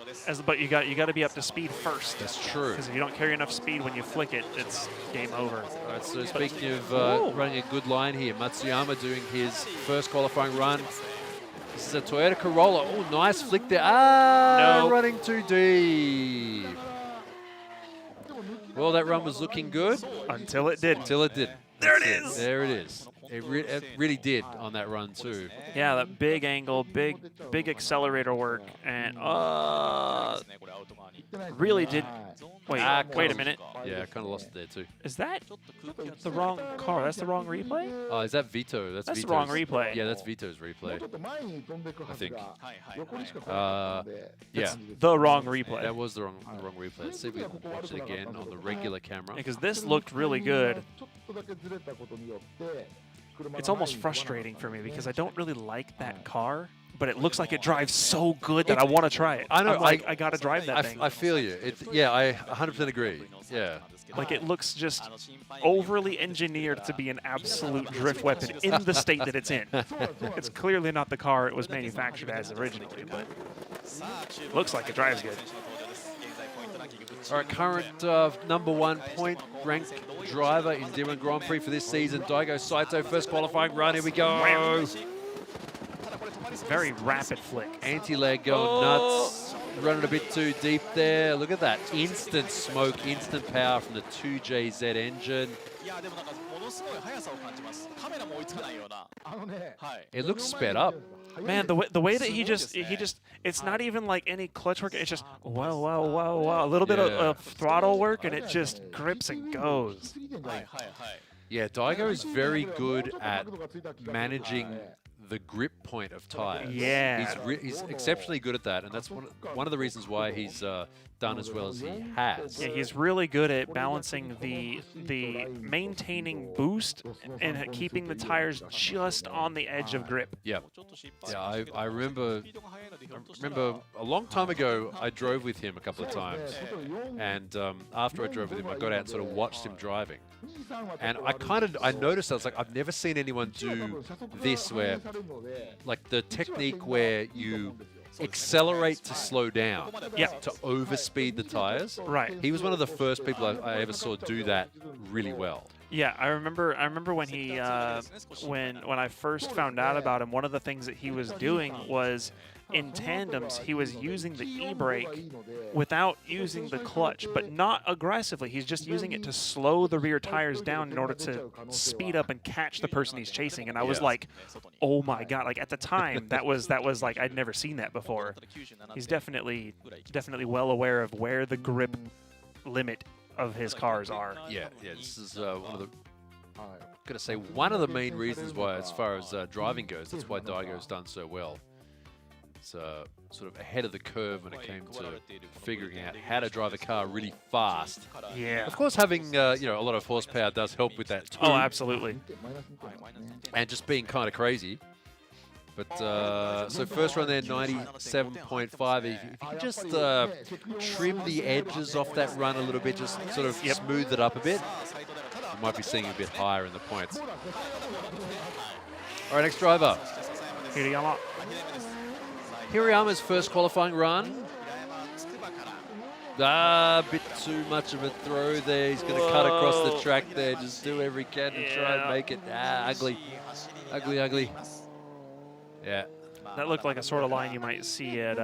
But you got to be up to speed first. That's true. Because if you don't carry enough speed when you flick it, it's game over. All right, so speaking of running a good line here, Matsuyama doing his first qualifying run. This is a Toyota Corolla. Oh, nice flick there. No. Running too deep. Well, that run was looking good. Until it did. Until it did. There it is. There it is. It really did on that run too. Yeah, that big angle, big accelerator work, and really did. Wait a minute. Yeah, I kind of lost it there too. Is that the wrong car? That's the wrong replay? Oh, is that Vito? That's the Vito's wrong replay. Yeah, that's Vito's replay. I think. It's the wrong replay. That was the wrong replay. Let's see if we can watch it again on the regular camera. Because this looked really good. It's almost frustrating for me because I don't really like that car, but it looks like it drives so good that I want to try it. I know. I got to drive that thing. I feel you. Yeah, I 100% agree. Yeah. Like, it looks just overly engineered to be an absolute drift weapon in the state that it's in. It's clearly not the car it was manufactured as originally, but it looks like it drives good. All right, current #1 point ranked driver in D1 Grand Prix for this season, Daigo Saito, first qualifying run. Here we go. Very rapid flick. Anti-lag going nuts. Running a bit too deep there. Look at that. Instant smoke, instant power from the 2JZ engine. It looks sped up. Man, the way that he just it's not even like any clutch work. It's just wow, a little bit of throttle work, and it just grips and goes. Yeah, Daigo is very good at managing the grip point of tires. Yeah, he's exceptionally good at that, and that's one of the reasons why he's done as well as he has. Yeah, he's really good at balancing the maintaining boost and keeping the tires just on the edge of grip. Yeah, I remember a long time ago I drove with him a couple of times, and after I drove with him, I got out and sort of watched him driving, and I noticed, I was like, I've never seen anyone do this, where like the technique where you accelerate to slow down, to overspeed the tires. Right. He was one of the first people I ever saw do that really well. Yeah, I remember when he when I first found out about him, one of the things that he was doing was in tandems he was using the e-brake without using the clutch, but not aggressively. He's just using it to slow the rear tires down in order to speed up and catch the person he's chasing. And I was like, oh my god, like at the time that was like I'd never seen that before. He's definitely well aware of where the grip limit of his cars are. Yeah, this is one of the main reasons why, as far as driving goes, that's why Daigo's done so well. It's sort of ahead of the curve when it came to figuring out how to drive a car really fast. Yeah. Of course, having a lot of horsepower does help with that too. Oh, absolutely. And just being kind of crazy. But so first run there, 97.5. If you can just trim the edges off that run a little bit, just sort of smooth it up a bit, you might be seeing a bit higher in the points. All right, next driver. Hirayama. Hirayama's first qualifying run. A bit too much of a throw there. He's going to cut across the track there. Just do every can to try and make it. Ugly. Ugly, ugly. Yeah. That looked like a sort of line you might see at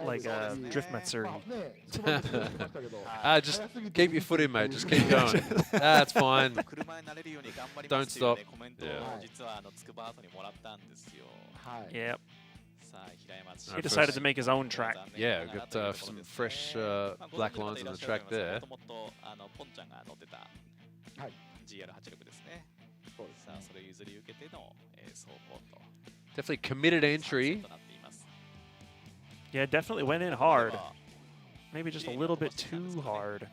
like a drift Matsuri. Just keep your foot in, mate. Just keep going. That's fine. Don't stop. Yep. He decided to make his own track. Yeah, we've got some fresh black lines on the track there. Definitely committed entry. Yeah, definitely went in hard. Maybe just a little bit too hard.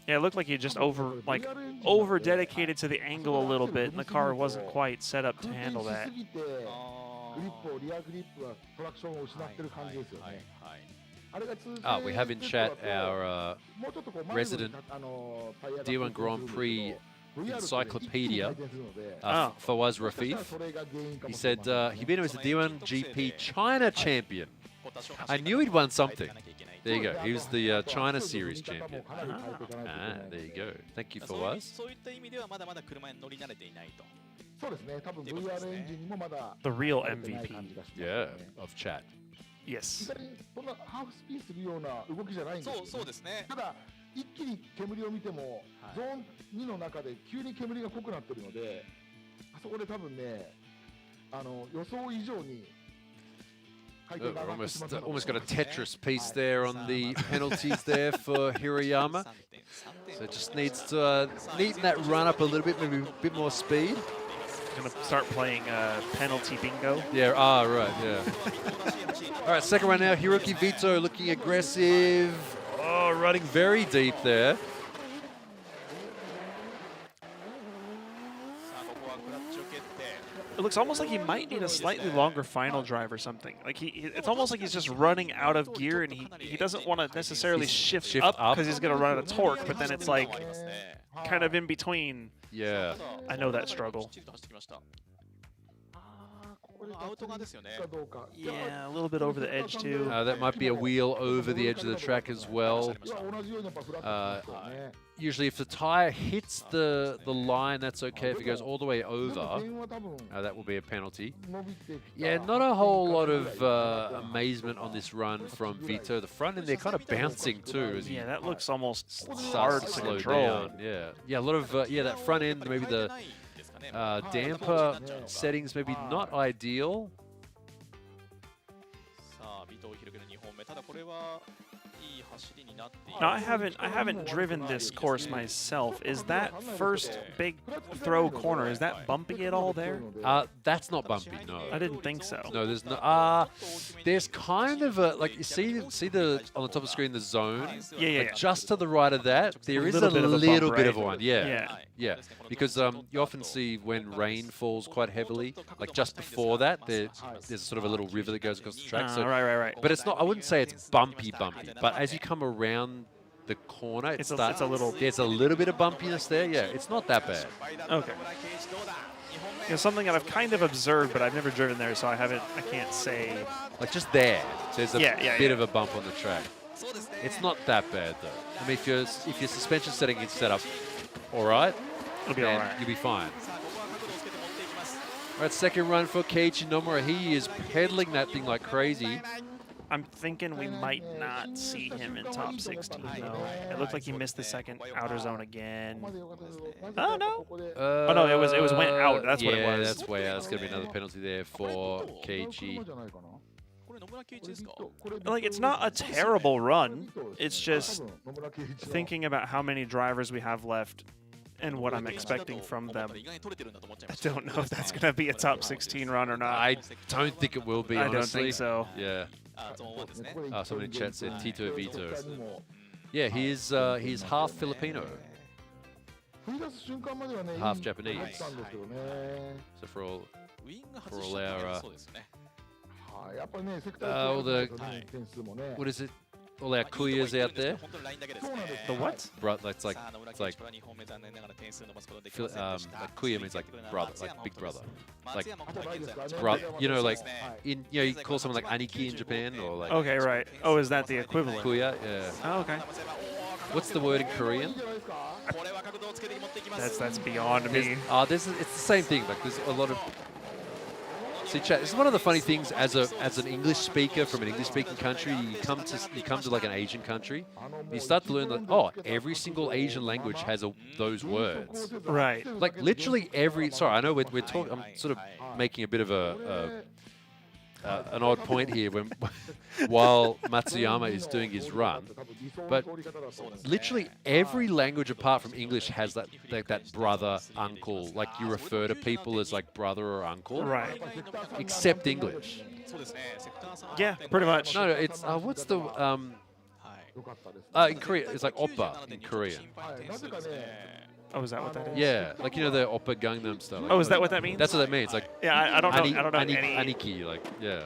Yeah, it looked like he just over dedicated to the angle a little bit, and the car wasn't quite set up to handle that. We have in chat our resident D1 Grand Prix encyclopedia, Fawaz Rafif. He said Hibino is the D1GP China champion. I knew he'd won something. There you go. He was the China Series champion. There you go. Thank you, Fawaz. The real MVP. Yeah, of chat. Yes. 一気に煙を見ても、ゾーン2の中で急に煙が濃くなってるので、あそこで多分ね、予想以上に almost got a Tetris piece there on the penalties there for Hirayama. So just needs to neaten that run up a little bit, maybe a bit more speed. Gonna start playing penalty bingo. Yeah, right, yeah. All right, second run now, Hiroki Vito looking aggressive. Oh, running very deep there. It looks almost like he might need a slightly longer final drive or something. Like it's almost like he's just running out of gear, and he doesn't want to necessarily shift up because he's going to run out of torque, but then it's like kind of in between. Yeah. I know that struggle. Yeah, a little bit over the edge too. That might be a wheel over the edge of the track as well. Usually if the tire hits the line, that's okay. If it goes all the way over, that will be a penalty. Yeah, not a whole lot of amazement on this run from Vito. The front end, they're kind of bouncing too. Yeah, that looks almost hard to slow control. Down. Yeah, a lot of that front end, maybe the damper settings maybe not ideal. Now I haven't driven this course myself. Is that first big throw corner, is that bumpy at all there? That's not bumpy, no. I didn't think so. No, there's no. There's kind of a you see the on the top of the screen the zone. Yeah. Just to the right of that, there is a little bit of one. Yeah. Because you often see when rain falls quite heavily, like just before that, there's sort of a little river that goes across the track. So right. But it's not. I wouldn't say it's bumpy. But as you come around the corner, it's a little. There's a little bit of bumpiness there. Yeah, it's not that bad. Okay. You know, something that I've kind of observed, but I've never driven there, so I can't say. Like just there's a bit of a bump on the track. It's not that bad though. I mean, if your suspension setting is set up all right, it'll be all right. You'll be fine. All right, second run for Keiichi Nomura. He is pedaling that thing like crazy. I'm thinking we might not see him in top 16 though. It looked like he missed the second outer zone again. Oh no! Oh no, it was went out. That's what it was. Yeah, that's way out. That's gonna be another penalty there for Keiichi. Like, it's not a terrible run. It's just thinking about how many drivers we have left and what I'm expecting from them. I don't know if that's gonna be a top 16 run or not. I don't think it will be. I honestly. don't think so. Yeah. Somebody in chat said Tito Vito. Yeah, he's half Filipino, half Japanese. So for all our all the what is it? all our kuyas out there. The what? It's like kuya means like brother, like big brother. Like you know, like you call someone like aniki in Japan, or like. Okay, right. Oh, is that the equivalent? Kuya, yeah. Oh, okay. What's the word in Korean? That's beyond me. It's the same thing. Like there's a lot of. See, chat. This is one of the funny things as an English speaker from an English-speaking country. You come to like an Asian country, and you start to learn that every single Asian language has those words. Right. Like literally every. Sorry, I know we're talking. I'm sort of making a bit of an odd point here while Matsuyama is doing his run, but literally every language apart from English has that brother, uncle, like you refer to people as like brother or uncle, right? Except English. Yeah, pretty much. No, it's what's the in Korea it's like oppa in Korean. Oh, is that what that is? Yeah, like you know the oppa Gangnam style. Like, oh, is that what that means? That's what that means. Like yeah, I don't know. I don't know any. Aniki, like yeah.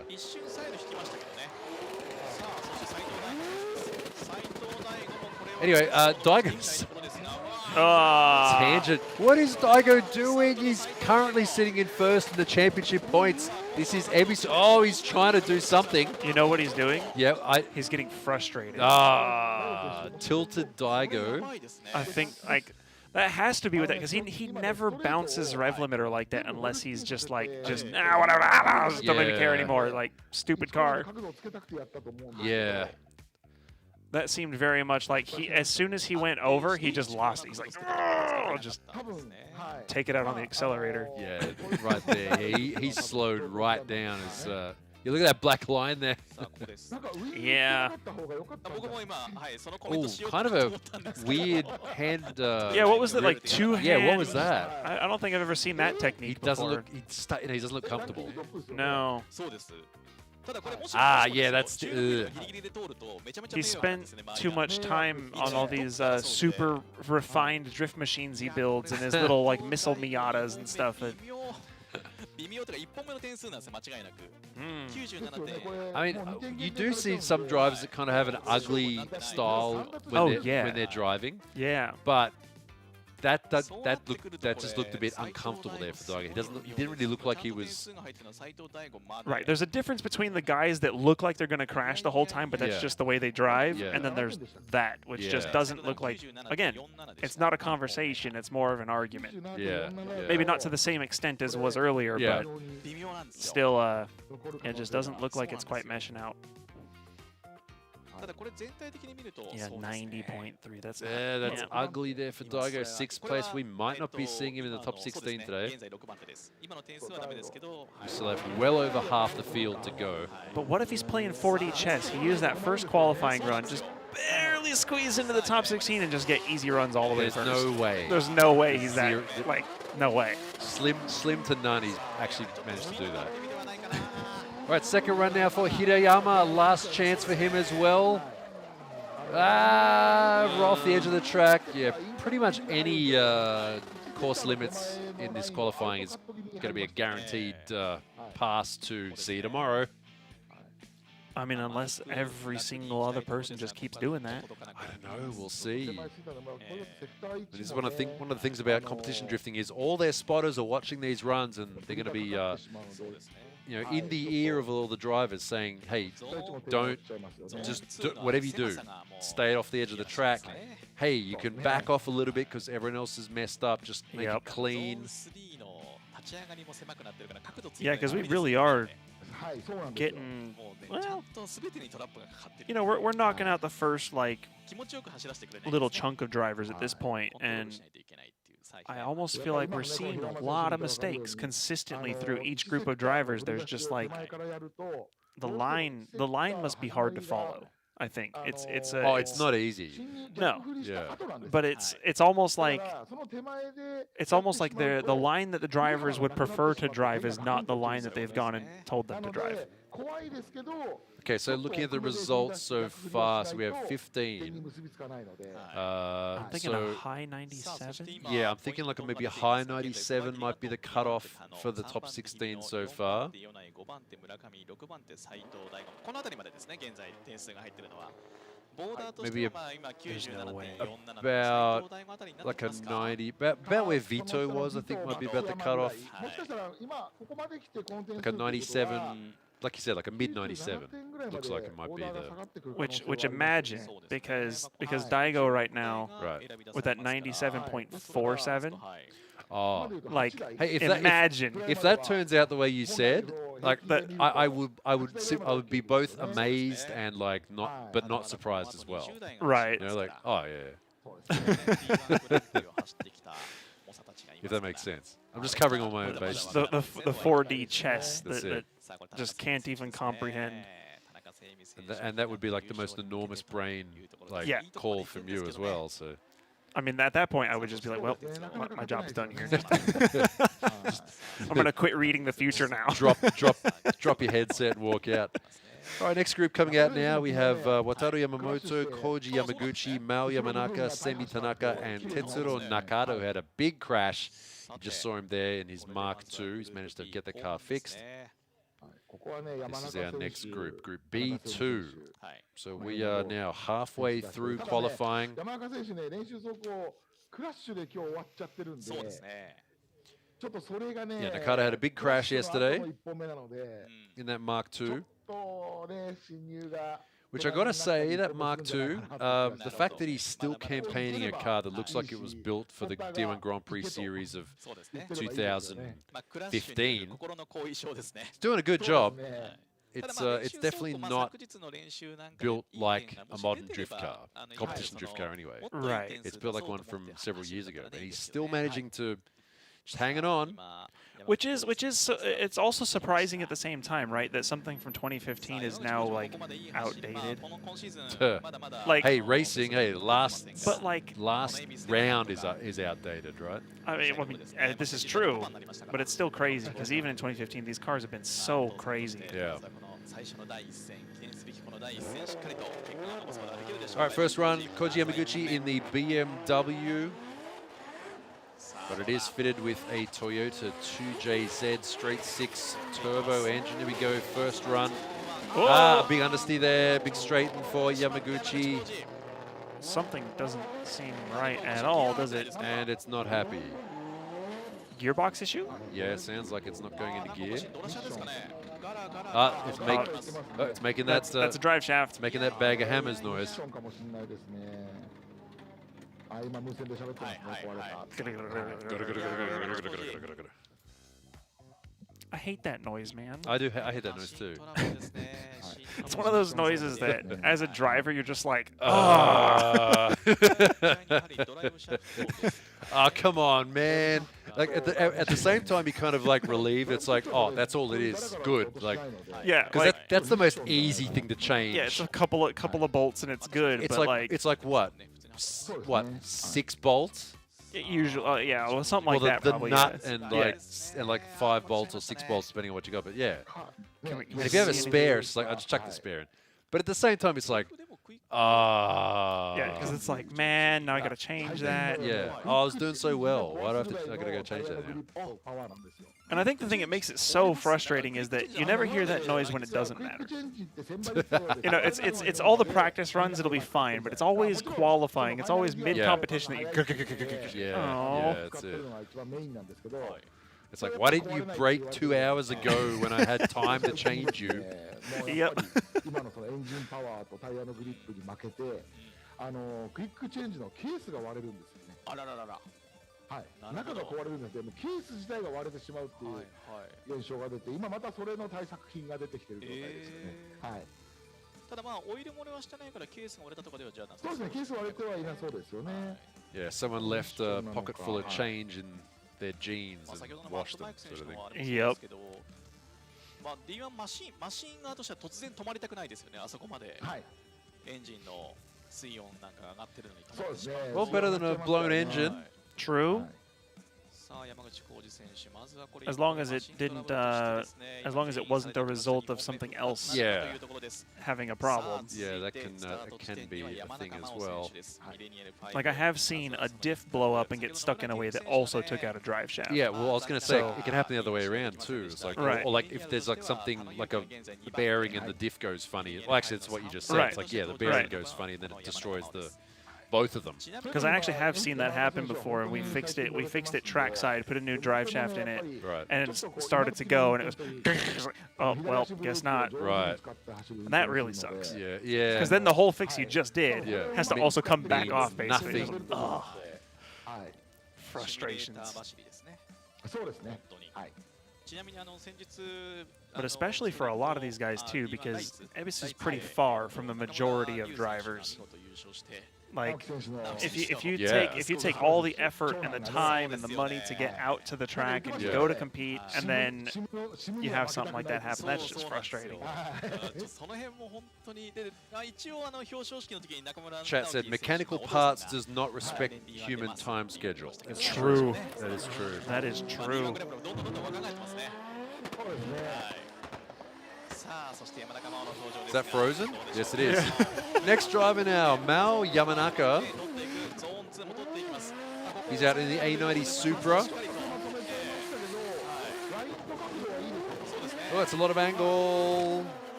Anyway, Daigo. Tangent. What is Daigo doing? He's currently sitting in first in the championship points. This is Ebisu. Oh, he's trying to do something. You know what he's doing? Yeah, he's getting frustrated. Tilted Daigo. I think like. That has to be with that because he never bounces rev limiter like that unless he's just whatever, don't make me care anymore. Like stupid car. Yeah. That seemed very much like as soon as he went over, he just lost it. He's like, just take it out on the accelerator. Yeah, right there. He slowed right down as. You look at that black line there. Yeah. Ooh, kind of a weird hand. Yeah, what was it like? Two hand? Yeah, what was that? I don't think I've ever seen that technique. He doesn't before. look. He doesn't look comfortable. No. Yeah, that's. He spent too much time on all these super refined drift machines he builds and his little like missile Miatas and stuff. I mean, you do see some drivers that kind of have an ugly style when they're driving. Yeah. But that just looked a bit uncomfortable there for Daigo. He didn't really look like he was. Right. There's a difference between the guys that look like they're going to crash the whole time, but that's just the way they drive, and then there's that, which just doesn't look like. Again, it's not a conversation; it's more of an argument. Yeah. Maybe not to the same extent as was earlier, but still, it just doesn't look like it's quite meshing out. Yeah, 90.3. That's ugly there for Daigo. 6th place. We might not be seeing him in the top 16 today. We still have well over half the field to go. But what if he's playing 4D chess? He used that first qualifying run, just barely squeeze into the top 16 and just get easy runs all the way first. There's no way. There's no way he's that. Like, no way. Slim to none. He's actually managed to do that. All right, second run now for Hirayama. Last chance for him as well. Off the edge of the track. Yeah, pretty much any course limits in this qualifying is going to be a guaranteed pass to see you tomorrow. I mean, unless every single other person just keeps doing that. I don't know. We'll see. This is one of the things about competition drifting is all their spotters are watching these runs and they're going to be in the ear of all the drivers saying, hey, don't whatever you do, stay off the edge of the track. Hey, you can back off a little bit because everyone else is messed up. Just make it clean. Yeah, because we really are getting, well, we're knocking out the first, like, little chunk of drivers at this point, and I almost feel like we're seeing a lot of mistakes consistently through each group of drivers. There's just like the line must be hard to follow. I think it's not easy. No. Yeah. But it's almost like the line that the drivers would prefer to drive is not the line that they've gone and told them to drive. Okay, so looking at the results so far, so we have 15. I'm thinking so a high 97. yeah, I'm thinking like maybe a high 97 might be the cutoff for the top 16 so far. Maybe about like a 90, about where Vito was, I think might be about the cutoff. Like a 97, like you said, like a mid 97 looks like it might be the. Which imagine because Daigo right now with that 97.47. Oh, like hey, imagine if that turns out the way you said, like that, I would be both amazed and like not surprised as well. Right. You know, like oh yeah. If that makes sense. I'm just covering all my own bases. The 4D chess that just can't even comprehend. And that would be like the most enormous brain call from you as well. So. I mean, at that point, I would just be like, well, my job's done here. I'm going to quit reading the future now. Drop your headset and walk out. All right, next group coming out now. We have Wataru Yamamoto, Koji Yamaguchi, Mao Yamanaka, Semi Tanaka, and Tetsuro Nakado had a big crash. You just saw him there in his Mark II. He's managed to get the car fixed. This is our next group, Group B2. So we are now halfway through qualifying. Yeah, Nakata had a big crash yesterday in that Mark II. Which I gotta say, that Mark II, the fact that he's still campaigning a car that looks like it was built for the D1 Grand Prix series of 2015, he's doing a good job. It's definitely not built like a modern drift car, competition drift car anyway. Right. It's built like one from several years ago, but he's still managing to just hanging on. Which is it's also surprising at the same time, right? That something from 2015 is now like outdated. Like, hey, racing, hey, last round is outdated, right? I mean, this is true, but it's still crazy because even in 2015, these cars have been so crazy. Yeah. All right, first run, Koji Yamaguchi in the BMW. But it is fitted with a Toyota 2JZ straight 6 turbo engine. Here we go, first run. A big understeer there, big straighten for Yamaguchi. Something doesn't seem right at all, does it? And it's not happy. Gearbox issue? Yeah, sounds like it's not going into gear. It's making that. That's a drive shaft. It's making that bag of hammers noise. I hate that noise, man. I hate that noise too. It's one of those noises that, as a driver, you're just like, oh, come on, man. Like at the same time, you kind of like relieved. It's like, oh, that's all it is. Good. Like, yeah, because that's the most easy thing to change. Yeah, it's a couple of bolts and it's good. It's but like what? 6 bolts? Usually, yeah, well, something like that. The probably, nut yes. and like 5 bolts or 6 bolts, depending on what you got. But yeah, and if you have a spare, it's like I just chuck the spare in. But at the same time, it's like, yeah, because it's like, man, now I gotta change that. Yeah, I was doing so well. Why do I gotta go change that now? And I think the thing that makes it so frustrating is that you never hear that noise when it doesn't matter. You know, it's all the practice runs, it'll be fine, but it's always qualifying. It's always mid-competition that you. Yeah, that's it. It's like, why didn't you brake 2 hours ago when I had time to change you? Yep. Yeah, someone left a pocket full of change in their jeans and washed them, sort of thing. Yep. D1 マシン側としては突然止まりたくないですよね。あそこまでエンジンの水温なんか上がってるのに止まってしまう。Well, better than a blown engine. True. As long as it didn't, as long as it wasn't the result of something else having a problem. Yeah, that can be a thing as well. Like I have seen a diff blow up and get stuck in a way that also took out a drive shaft. Yeah, well, I was going to say it can happen the other way around too. It's like, right. or like if there's like something like a bearing and the diff goes funny. Well, actually, it's what you just said. Right. It's like the bearing goes funny and then it destroys both of them. Because I actually have seen that happen before, and we fixed it. We fixed it trackside, put a new drive shaft in it, and it started to go, and it was, oh well, guess not. Right. And that really sucks. Yeah, yeah. Because then the whole fix you just did has to Mean- also come back means off, basically. nothing. Oh. Frustrations. But especially for a lot of these guys too, because Ebisu is pretty far from the majority of drivers. Like, if you take all the effort and the time and the money to get out to the track and go to compete, and then you have something like that happen, that's just frustrating. Chat said mechanical parts does not respect human time schedule. It's true. That is true. That is true. Is that frozen? Yes, it is. Next driver now, Mao Yamanaka. He's out in the A90 Supra. Oh, that's a lot of angle.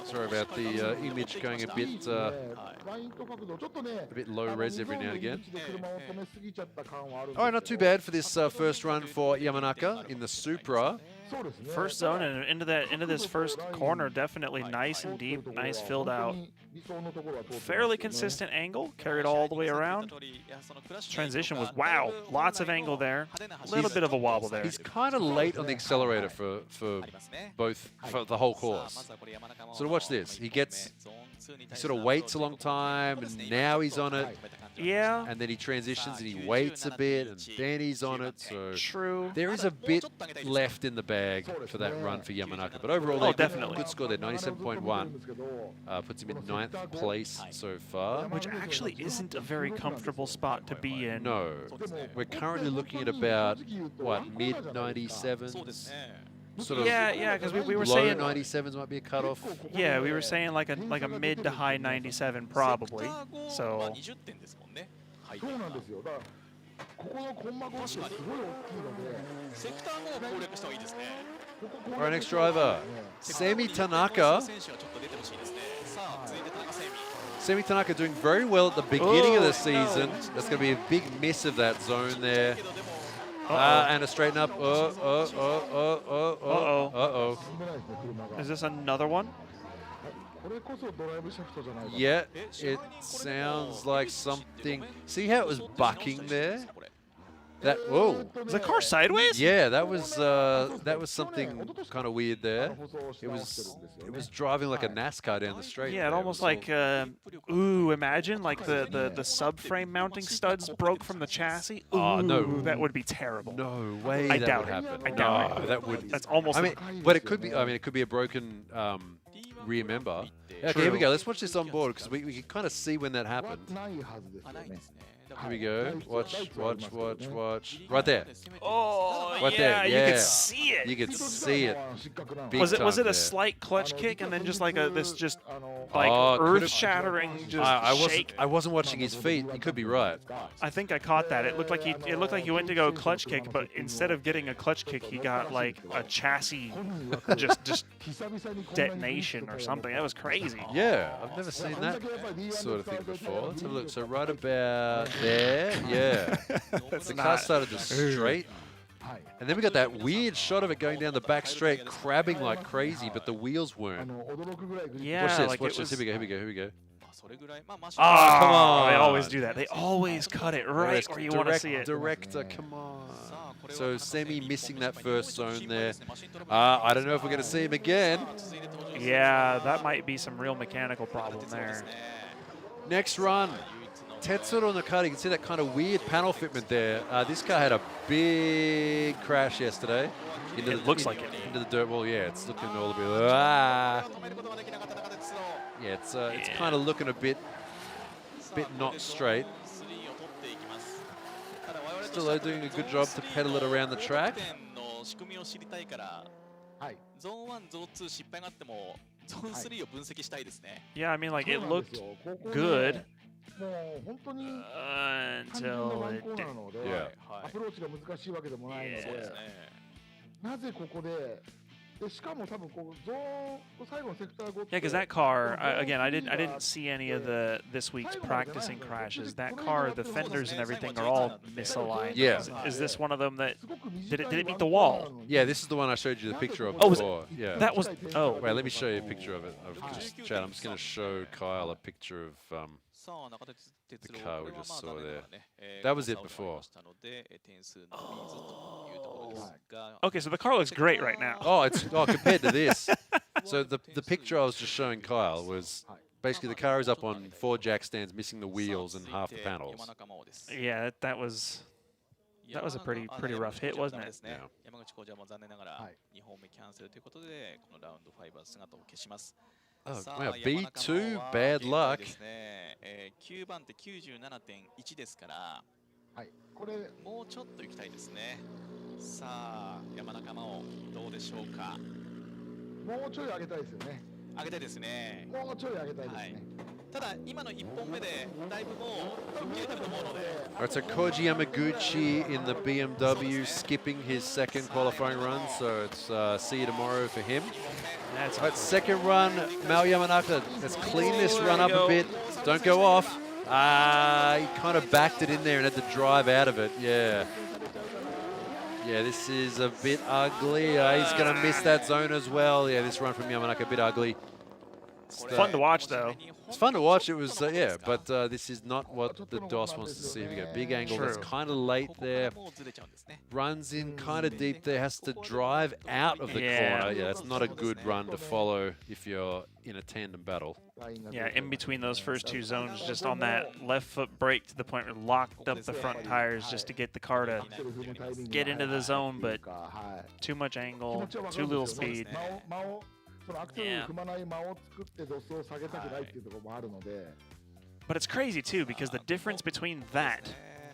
Sorry about the image going a bit low res every now and again. All right, not too bad for this first run for Yamanaka in the Supra. First zone and into this first corner, definitely nice and deep, nice filled out. Fairly consistent angle, carried all the way around. Transition was, wow, lots of angle there. A little bit of a wobble there. He's kind of late on the accelerator for the whole course. So watch this. He sort of waits a long time, and now he's on it. Yeah. And then he transitions and he waits a bit, and then he's on it. So true. There is a bit left in the bag for that run for Yamanaka. But overall, definitely. Good score there, 97.1. Puts him in 9th place so far. Which actually isn't a very comfortable spot to be in. No. We're currently looking at about, what, mid-97s? Sort of yeah, because we were low saying 97s might be a cutoff. Yeah, we were saying like a mid to high 97 probably. So all right, next driver, Semi Tanaka. Semi Tanaka doing very well at the beginning of the season. That's going to be a big miss of that zone there. And a straighten up. Is this another one? Yeah, it sounds like something. See how it was bucking there? That whoa! Was the car sideways? Yeah, that was something kind of weird there. It was driving like a NASCAR down the straight. Yeah, it almost like imagine like the subframe mounting studs broke from the chassis. Ooh, oh no, that would be terrible. No way. I that doubt would it. happen. I doubt it. That would. That's almost. I mean, but it could be. I mean, it could be a broken rear member. Okay, here we go. Let's watch this on board because we can kind of see when that happened. Here we go. Watch. Right there. Oh, right yeah, there. you could see it. You could see it. Was it there. a slight clutch kick and then just like earth shattering shake? I wasn't watching his feet. You could be right. I think I caught that. It looked like he went to go clutch kick, but instead of getting a clutch kick, he got like a chassis just detonation or something. That was crazy. Yeah, I've never seen that sort of thing before. Let's have a look. So right about there, yeah. The car started to straighten. And then we got that weird shot of it going down the back straight, crabbing like crazy, but the wheels weren't. Yeah, watch this, like watch this. Here we go. Oh, come on. They always do that. They always cut it right where you want to see it. Director, come on. So Semi missing that first zone there. I don't know if we're going to see him again. Yeah, that might be some real mechanical problem there. Next run. Tetsuya Nakata, you can see that kind of weird panel fitment there. This car had a big crash yesterday. It looks like it. Into the dirt wall, yeah. It's looking all a bit. Yeah, it's kind of looking a bit not straight. still doing a good job to pedal it around the track. 仕組みを知りたいから、ゾーン1、ゾーン2失敗があっても、ゾーン3を分析したいですね。Yeah, I mean, like it looked good もう本当に until it なので、アプローチが難しいわけでもないので、なぜここで、しかも多分こうゾーン最後のセクター5って Yeah, because that car, again, I didn't see any of this week's practicing crashes. That car, the fenders and everything are all misaligned. Yeah. Is this one of them that did it meet the wall? Yeah, this is the one I showed you the picture of Oh, before. Yeah. That was. Oh, wait, let me show you a picture of it. Chad, I'm just going to show Kyle a picture of the car we just saw there. That was it before. Okay, so the car looks great right now. Oh, it's compared to this. So the picture I was just showing Kyle was basically the car is up on 4 jack stands, missing the wheels and half the panels. Yeah, that was a pretty rough hit, wasn't it? Yeah. 山口浩二はもう残念ながら2本目キャンセルということでこのラウンド5は姿を消します。Oh, wow, B2, bad luck. 9番手 97.1 ですから、これもうちょっと行きたいですね。さあ山中真央どうでしょうか。もうちょい上げたいですよね。上げたいですね。もうちょい上げたいですね。ただ今の1本目でだいぶもう切れてると思うので。Alright, so Koji Yamaguchi in the BMW skipping his second qualifying run, so it's see you tomorrow for him. Right, second run, Mao Yamanaka. Let's clean this run up a bit. Don't go off. He kind of backed it in there and had to drive out of it. Yeah. Yeah, this is a bit ugly. He's going to miss that zone as well. Yeah, this run from Yamanaka a bit ugly. Fun to watch, though. It's fun to watch. It was, yeah, but this is not what the DOS wants to see. We go big angle. That's kind of late there. Runs in kind of deep there. Has to drive out of the corner. Yeah, that's not a good run to follow if you're in a tandem battle. Yeah, in between those first two zones, just on that left foot brake to the point where it locked up the front tires just to get the car to get into the zone, but too much angle, too little speed. そのアクセルを踏まない間を作ってドスを下げたくないっていうところもあるので。But it's crazy too because the difference between that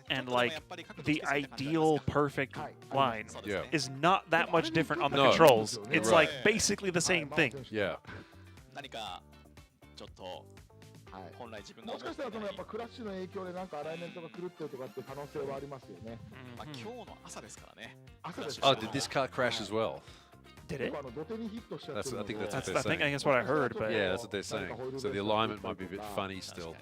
and like the ideal perfect line is not that much different on the controls. It's like basically the same thing. Yeah. 何かちょっと本来自分がもしかしたらそのやっぱクラッシュの影響でなんかアライメントが狂ってるとかっていう可能性はありますよね。まあ今日の朝ですからね。朝です。Oh, did this car crash as well? Did it? I think that's what they're I saying. think that's what I heard, but yeah, that's what they're saying. So the alignment might be a bit funny still.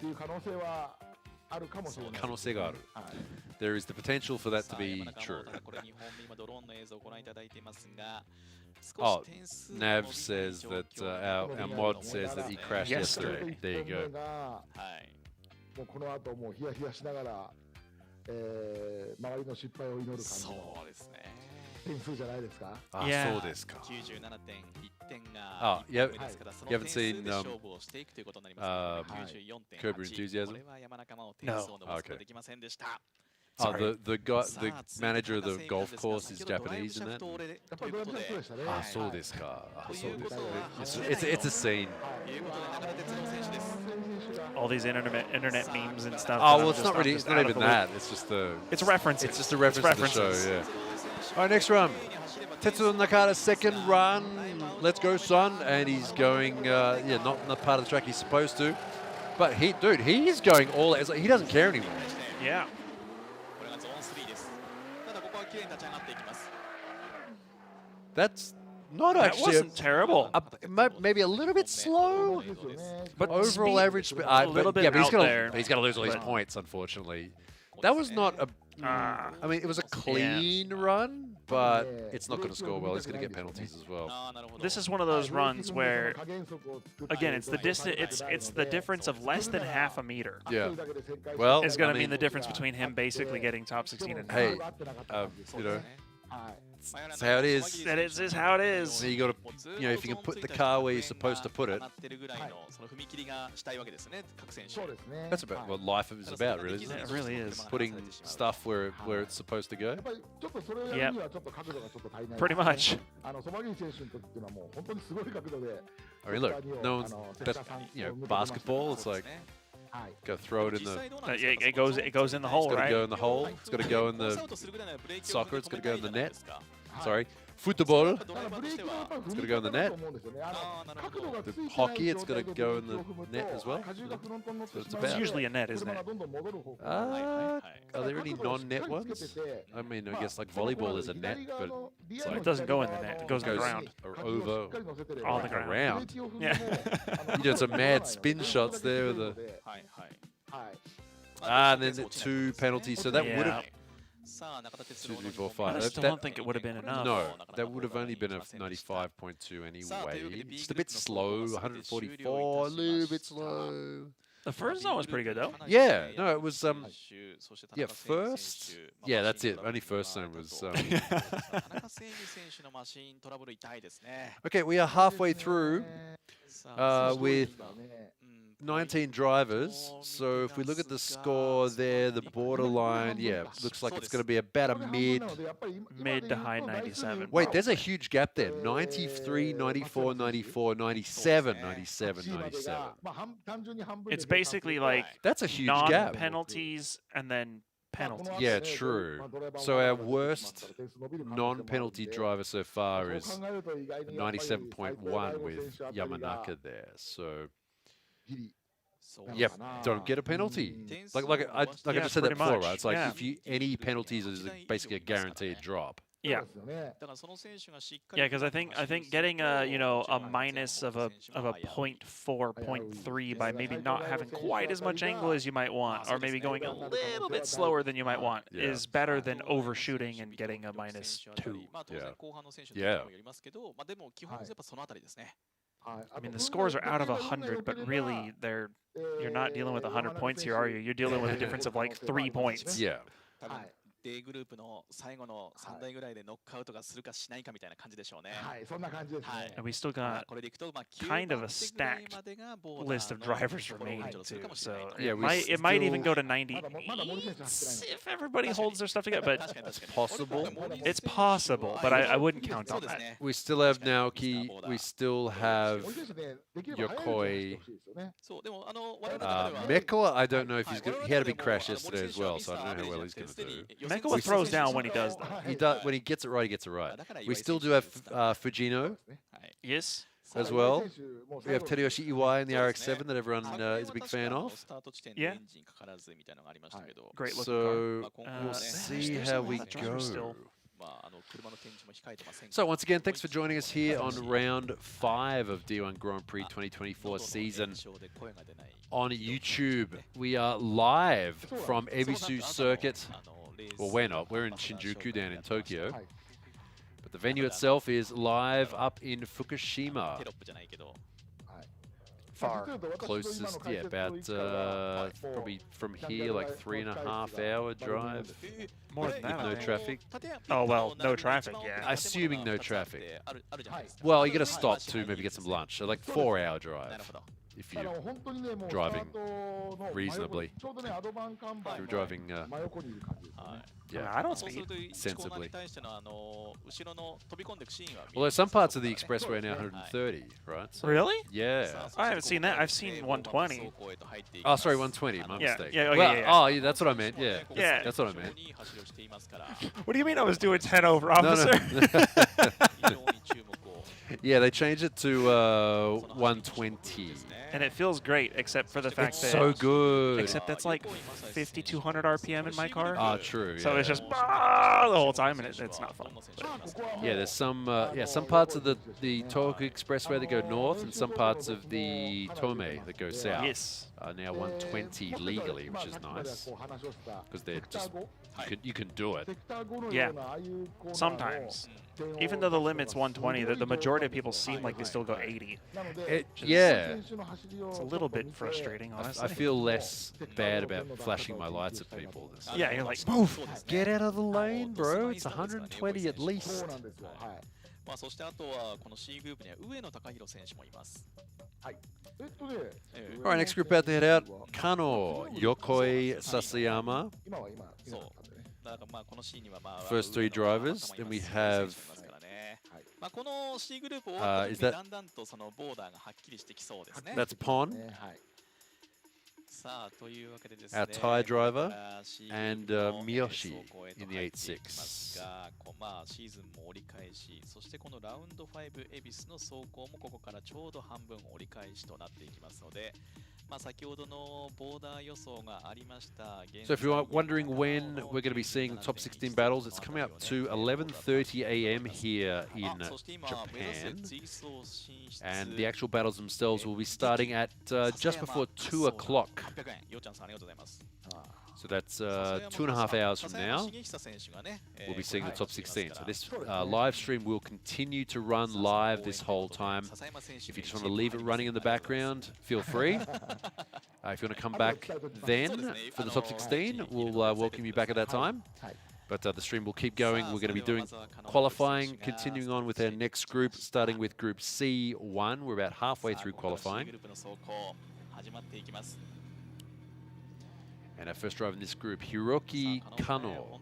There is the potential for that to be true. Oh, Nav says that our mod says that he crashed yesterday. There you go. もうこの後もうヒヤヒヤしながら、周りの失敗を祈る感じ。そうですね。点数じゃないですか。Yeah. そうですか。97.1点が。You haven't seen Curb Your Enthusiasm? No. Okay. Oh, the manager of the golf course is Japanese in that. Ah, そうですか。It's a scene. All these internet memes and stuff. Oh well, it's not really. It's not even that. It's just the. It's references. It's just a reference to the show. Yeah. All right, next run. Tetsuya Nakata's second run. Let's go, son. And he's going. Yeah, not part of the track he's supposed to. But he's going all. It's like he doesn't care anymore. Yeah. That's not actually. That wasn't terrible. Maybe a little bit slow, but overall average. A little bit but out there. He's got to lose all his points, unfortunately. That was not a. I mean, it was a clean run, but it's not going to score well. He's going to get penalties as well. This is one of those runs where, again, it's the distance. It's the difference of less than half a meter. Yeah. Well, is going to mean the difference between him basically getting top 16 and hey, you know. That's how it is. That is how it is. So you got to, if you can put the car where you're supposed to put it. That's about what life is about, really, isn't it? It really is. Putting stuff where it's supposed to go. Yeah. Pretty much. I mean, look, no one's basketball. It's like Go throw it in the. It goes in the hole, It's got to right? go in the hole. It's got to go in the soccer. It's got to go in the net. Sorry, football. It's got to go in the net. The hockey. It's got to go in the net as well. So It's usually a net, isn't it? Are there any non-net ones? I mean, I guess like volleyball is a net, but it's like It doesn't go in the net. It goes on the ground. Or over. On the ground. Around. Yeah. You did some mad spin shots there with the. And then the 2 penalties. So that would have. 2, 3, 4, 5. I still don't think it would have been enough. No, that would have only been a 95.2 anyway. Just a bit slow, 144, a little bit slow. The first zone was pretty good, though. Yeah, no, it was, yeah, first, yeah, that's it. Only first zone was, Okay, we are halfway through with 19 drivers. So if we look at the score there, the borderline, yeah, looks like it's going to be about a mid to high 97. Wait, there's a huge gap there. 93, 94, 94, 97, 97, 97. It's basically like that's a huge gap. Non-penalties and then penalties. Yeah, true. So our worst non-penalty driver so far is 97.1 with Yamanaka there. So yep, don't get a penalty. Like I just said that before, right? It's like if you any penalties is basically a guaranteed drop. Yeah. Yeah, because I think getting a minus of a 0.4, 0.3 by maybe not having quite as much angle as you might want, or maybe going a little bit slower than you might want, is better than overshooting and getting a -2. Yeah. I mean, the scores are out of 100, but really, you're not dealing with 100 points here, are you? You're dealing with a difference of like 3 points. Yeah. D グループの最後の3台ぐらいでノックアウトがするかしないかみたいな感じでしょうね。はい、そんな感じですね。And we still got kind of a stacked list of drivers remaining too. So it might even go to 90 if everybody holds their stuff together. But it's possible. It's possible, but I wouldn't count on that. We still have Naoki. We still have Yokoi. Mekola, I don't know if he's good. He had a big crash yesterday as well, so I don't know how well he's going to do. Mekola throws down when he does that. He does when he gets it right. He gets it right. We still do have Fujino. Yes. As well. We have Teruyoshi Iwai in the RX-7 that everyone is a big fan of. Yeah. Great looking so car. We'll see how we go. Still. So once again, thanks for joining us here on round 5 of D1 Grand Prix 2024 season on YouTube. We are live from Ebisu Circuit. Well, we're not. We're in Shinjuku down in Tokyo. But the venue itself is live up in Fukushima. Far. Closest, yeah, about probably from here, like 3.5 hour drive. More than that, no traffic. Oh, well, no traffic, yeah. Assuming no traffic. Well, you got to stop to maybe get some lunch. So like 4-hour drive. If you're driving reasonably. If you're driving, yeah, I don't speed sensibly. Although some parts of the expressway are now 130, right? So, really? Yeah. I haven't seen that. I've seen 120. Oh, sorry, 120. My mistake. Yeah, well, yeah, that's what I meant. Yeah. That's what I meant. What do you mean I was doing 10 over, officer? No. Yeah, they changed it to 120. And it feels great, except for the fact it's that... so good. Except that's like 5,200 RPM in my car. Ah, true. So yeah. it's just the whole time, and it's not fun. Yeah, there's some parts of the Tohoku Expressway that go north, and some parts of the Tomei that go south. Yes. Are now 120 legally, which is nice because they're just you can do it. Yeah. Sometimes. Even though the limit's 120, the majority of people seem like they still go 80. Yeah. It's a little bit frustrating, honestly. I feel less bad about flashing my lights at people. Yeah, you're like, move! Get out of the lane, bro. It's 120 at least. Alright, next group out to head out. Kano, Yokoi, Sasayama. First 3 drivers. Then we have... is that... That's Pon. our Thai driver, and Miyoshi in the 8.6. シーズンも折り返し、そしてこのラウンド5エビスの走行もここからちょうど半分折り返しとなっていきますので、先ほどのボーダー予想がありました。 So if you're wondering when we're going to be seeing the top 16 battles, it's coming up to 11:30 a.m. here in Japan. And the actual battles themselves will be starting at just before 2 o'clock. So that's 2.5 hours from now, we'll be seeing the top 16. So this live stream will continue to run live this whole time. If you just want to leave it running in the background, feel free. If you want to come back then for the top 16, we'll welcome you back at that time. But the stream will keep going. We're going to be doing qualifying, continuing on with our next group, starting with Group C1. We're about halfway through qualifying. And our first driver in this group, Hiroki Kano.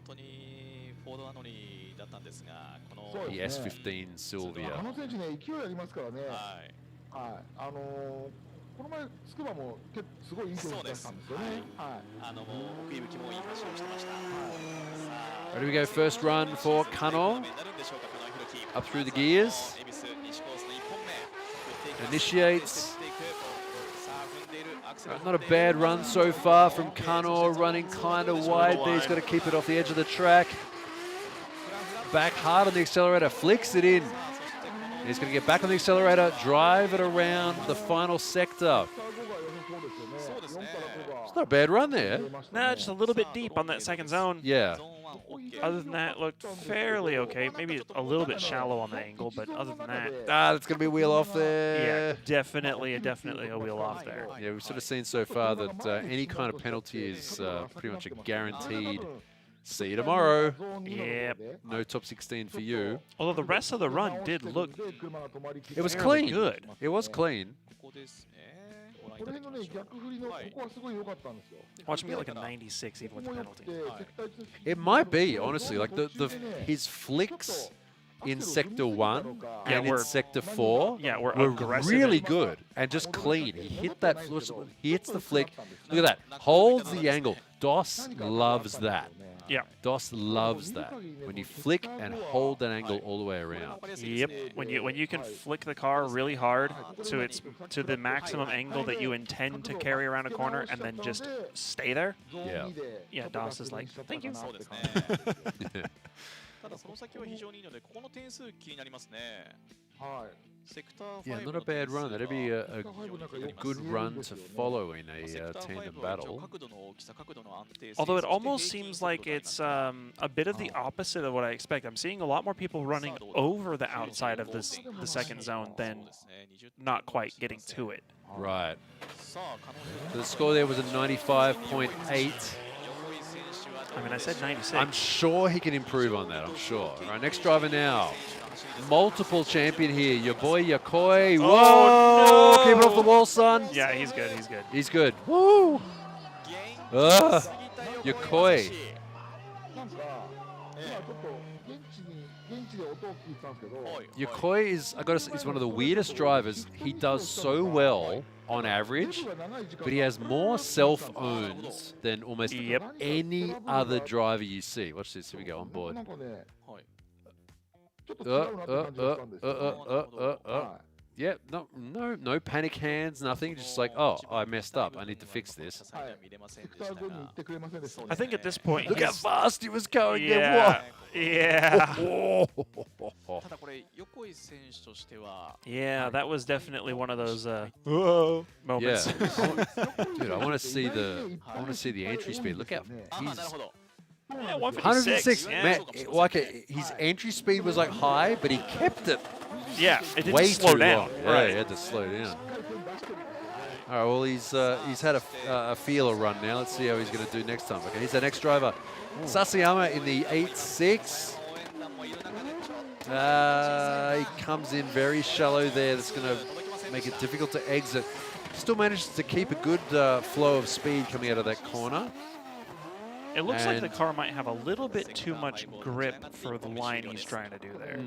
The S15 Sylvia. この前、つくばもすごいいい選手だったんですよね。奥井吹もいい走りをしてました。Ready we go, first run for Kano. Up through the gears. Initiates. Not a bad run so far from Kano, running kind of wide there. He's got to keep it off the edge of the track. Back hard on the accelerator, flicks it in. He's going to get back on the accelerator, drive it around the final sector. It's not a bad run there. Nah, just a little bit deep on that second zone. Yeah. Other than that, looked fairly okay. Maybe a little bit shallow on the angle, but other than that... That's going to be a wheel off there. Yeah, definitely a wheel off there. Yeah, we've sort of seen so far that any kind of penalty is pretty much a guaranteed. See you tomorrow. Yep. No top 16 for you. Although the rest of the run did look... It was clean. Good. It was clean. Watch me get like a 96 even with the penalty. It might be, honestly. Like his flicks in Sector 1 and in Sector 4 were really good and just clean. He hit that, he hits the flick. Look at that. Holds the angle. DOS loves that. Yeah. DOS loves that. When you flick and hold that angle all the way around. Yep. When you can flick the car really hard to the maximum angle that you intend to carry around a corner and then just stay there. Yeah. Yeah, DOS is like, thank you. Yeah. ただその先は非常にいいので、ここの点数気になりますね。はい。Yeah, not a bad run. That'd be a good run to follow in a tandem battle. Although it almost seems like it's a bit of the opposite of what I expect. I'm seeing a lot more people running over the outside of the second zone than not quite getting to it. Right. So the score there was a 95.8. I mean, I said 96. I'm sure he can improve on that, I'm sure. All right, next driver now. Multiple champion here, your boy Yokoi. Whoa! Oh, no. Keep it off the wall, son. Yeah, he's good, he's good. He's good. Woo! Yokoi. Yokoi is, I gotta say, he's one of the weirdest drivers. He does so well on average, but he has more self-owns than almost any other driver you see. Watch this, here we go, on board. Yeah, no panic hands, nothing. Just like, oh, I messed up. I need to fix this. I think at this point, look how fast he was going. Yeah, yeah. Yeah, that was definitely one of those moments. Yeah. Dude, I want to see the entry speed. Look how he's. Yeah, 156. Man, like his entry speed was like high, but he kept it. Yeah, it didn't way slow too down. Long. Yeah, Right. he had to slow down. All right, well he's had a feeler run now. Let's see how he's going to do next time. Okay, he's the next driver, Sasayama in the 8.6. He comes in very shallow there. That's going to make it difficult to exit. Still manages to keep a good flow of speed coming out of that corner. It looks like the car might have a little bit too much grip for the line he's trying to do there.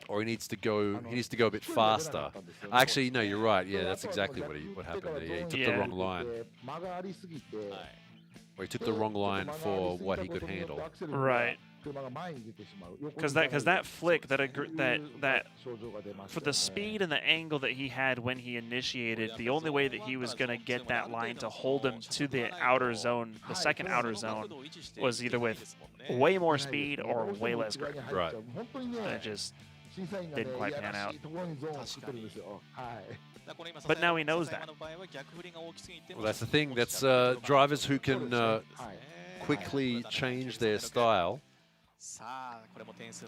Or he needs to go a bit faster. Actually, no, you're right. Yeah, that's exactly what happened there. Yeah, he took the wrong line. Or he took the wrong line for what he could handle. Right. Because that flick, that for the speed and the angle that he had when he initiated, the only way that he was going to get that line to hold him to the outer zone, the second outer zone, was either with way more speed or way less grip. Right. And it just didn't quite pan out. But now he knows that. Well, that's the thing. That's drivers who can quickly change their style.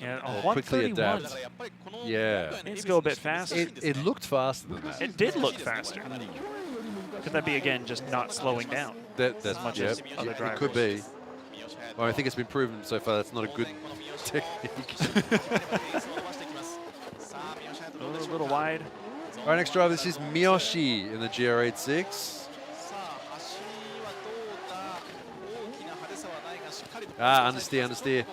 Yeah, or quickly adapt. Yeah. It needs to go a bit faster. It looked faster than that. It did look faster. Could that be, again, just not slowing down that's as much as other drivers? It could be. Well, I think it's been proven so far that's not a good technique. A little wide. All right, next driver, this is Miyoshi in the GR86. Understeer.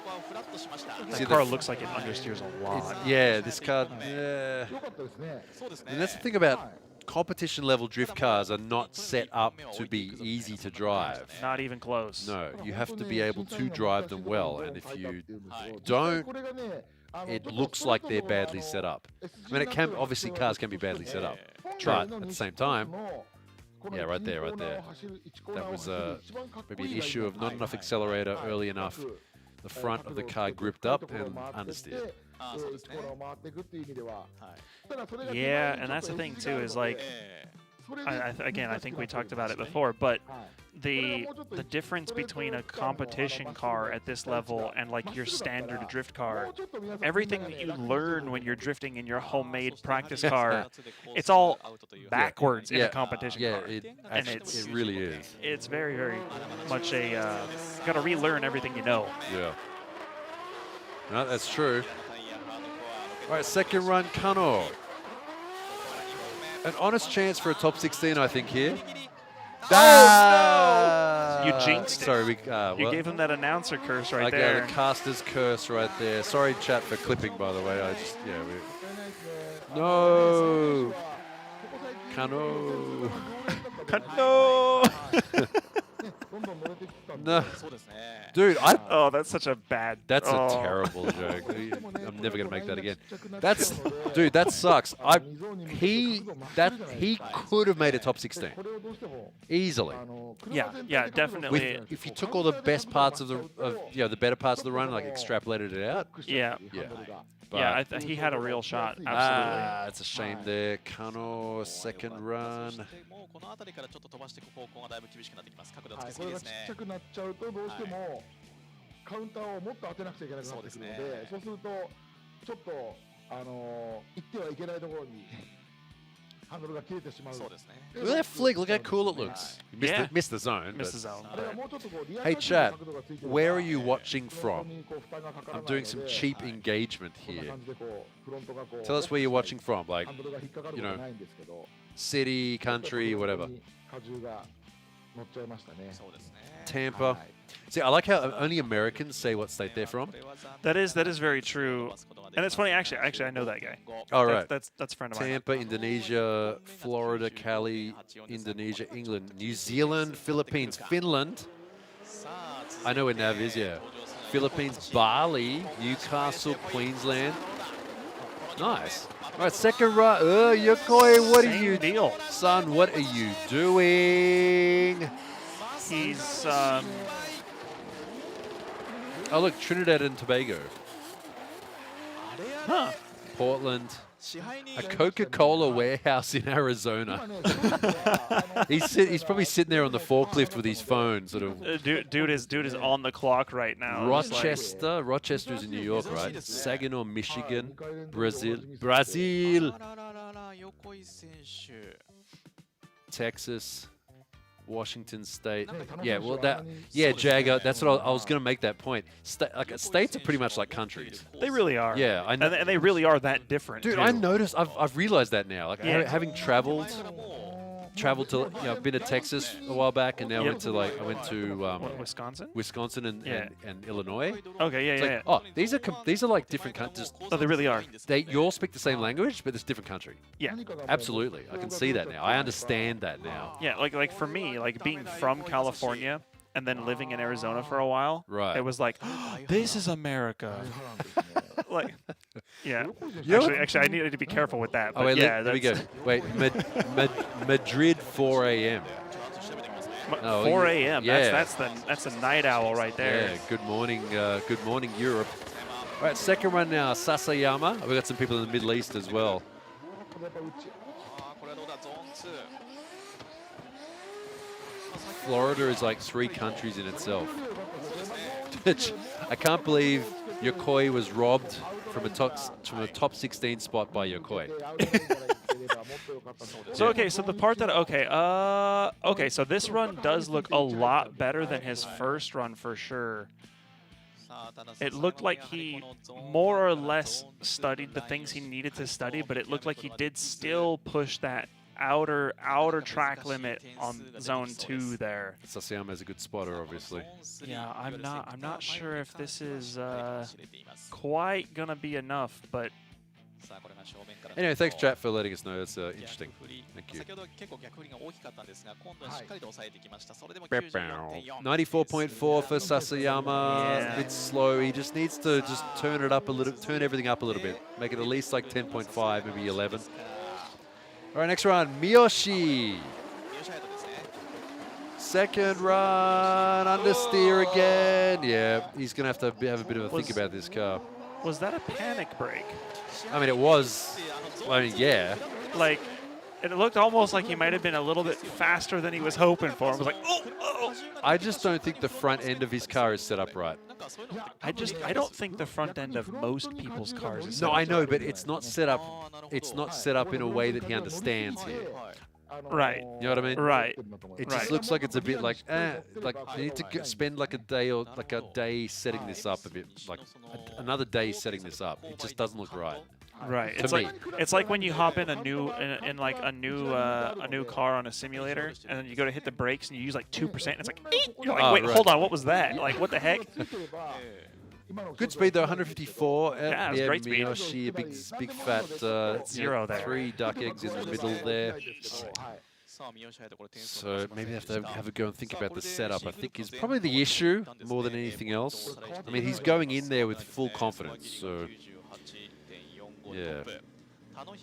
That car looks like it understeers a lot. Yeah, this car, yeah. And that's the thing about competition level drift cars are not set up to be easy to drive. Not even close. No, you have to be able to drive them well. And if you don't, it looks like they're badly set up. I mean, it can, obviously cars can be badly set up. But at the same time, yeah, right there. That was maybe an issue of not enough accelerator early enough. The front of the car gripped up and understeered. Yeah, and that's the thing too, is like, again, I think we talked about it before, but the difference between a competition car at this level and like your standard drift car, everything that you learn when you're drifting in your homemade practice car, it's all backwards in a competition car. And it really is. It's very, very much a, you got to relearn everything you know. Yeah. No, that's true. All right, second run, Kano. An honest chance for a top 16, I think, here. Oh, no! You jinxed it. Sorry, you gave him that announcer curse right there. I got a caster's curse right there. Sorry, chat, for clipping, by the way. No! Kano! Kano! No. Dude, oh, that's such a bad... That's a terrible joke. I'm never going to make that again. Dude, that sucks. He could have made a top 16. Easily. Yeah, definitely. If you took all the best parts of the better parts of the run, like extrapolated it out. Yeah. Yeah. He had a real shot. Absolutely. It's a shame there. Kano, second run. Look at that flick. Look how cool it looks. Missed the zone. Missed the zone. Hey, chat. Where are you watching from? I'm doing some cheap engagement here. Tell us where you're watching from. Like, you know, city, country, whatever. Tampa. See, I like how only Americans say what state they're from. That is very true. And it's funny, actually, I know that guy. All right. That's a friend of mine. Tampa, Indonesia, Florida, Cali, Indonesia, England, New Zealand, Philippines, Finland. I know where Nav is, yeah. Philippines, Bali, Newcastle, Queensland. Nice. All right, second run. Yokoi, what are you doing? Son, what are you doing? He's, Oh, look, Trinidad and Tobago. Huh. Portland. A Coca-Cola warehouse in Arizona. He's probably sitting there on the forklift with his phone, sort of. Dude is on the clock right now. Rochester. Rochester's in New York, right? Saginaw, Michigan, Brazil. Texas. Washington State. Yeah, well, Jagger. That's what I was going to make that point. States are pretty much like countries. They really are. Yeah, I know. And they really are that different. Dude, too. I noticed. I've realized that now. Like having traveled traveled to, been to Texas a while back, and now went to Wisconsin? Wisconsin and Illinois. Okay, yeah, It's yeah, like, oh, these are like different countries. Oh, they really are. You all speak the same language, but it's a different country. Yeah. Absolutely. I can see that now. I understand that now. Yeah, like for me, like being from California and then living in Arizona for a while, right? It was like, oh, this is America. Like, yeah. You Actually, I needed to be careful with that. But wait, yeah, let me go. Wait, Madrid 4 a.m. 4 a.m. Yeah. That's the night owl right there. Yeah. Good morning, Europe. All right, second run now, Sasayama. We've got some people in the Middle East as well. Florida is like 3 countries in itself. I can't believe Yokoi was robbed from a top 16 spot by Yokoi. So okay, so the part that okay, so this run does look a lot better than his first run for sure. It looked like he more or less studied the things he needed to study, but it looked like he did still push that outer track limit on zone 2 there. Sasayama is a good spotter, obviously. Yeah, I'm not sure if this is quite gonna be enough, but anyway, thanks chat for letting us know. That's interesting. Thank you. 94.4 for Sasayama. Yeah. A bit slow. He just needs to turn it up a little, turn everything up a little bit. Make it at least like 10.5, maybe 11. All right, next run, Miyoshi. Second run, understeer again. Yeah, he's going to have a bit of a think about this car. Was that a panic brake? I mean, it was. I mean, yeah. Like, it looked almost like he might have been a little bit faster than he was hoping for. I was like, oh. I just don't think the front end of his car is set up right. I don't think the front end of most people's cars is set up. No, I know, but it's not set up. It's not set up in a way that he understands here. Right. You know what I mean? Right. It just looks like it's a bit like you need to spend like a day or like a day setting this up a bit, like another day setting this up. It just doesn't look right. Right. It's like when you hop in a new car on a simulator, and then you go to hit the brakes and you use like 2%. And it's like, you're like, wait, hold on, what was that? Like, what the heck? Good speed though, 154. Yeah, it was great speed. Miyoshi, a big fat zero there. 3 duck eggs in the middle there. So maybe they have to have a go and think about the setup. I think is probably the issue more than anything else. I mean, he's going in there with full confidence. So yeah. All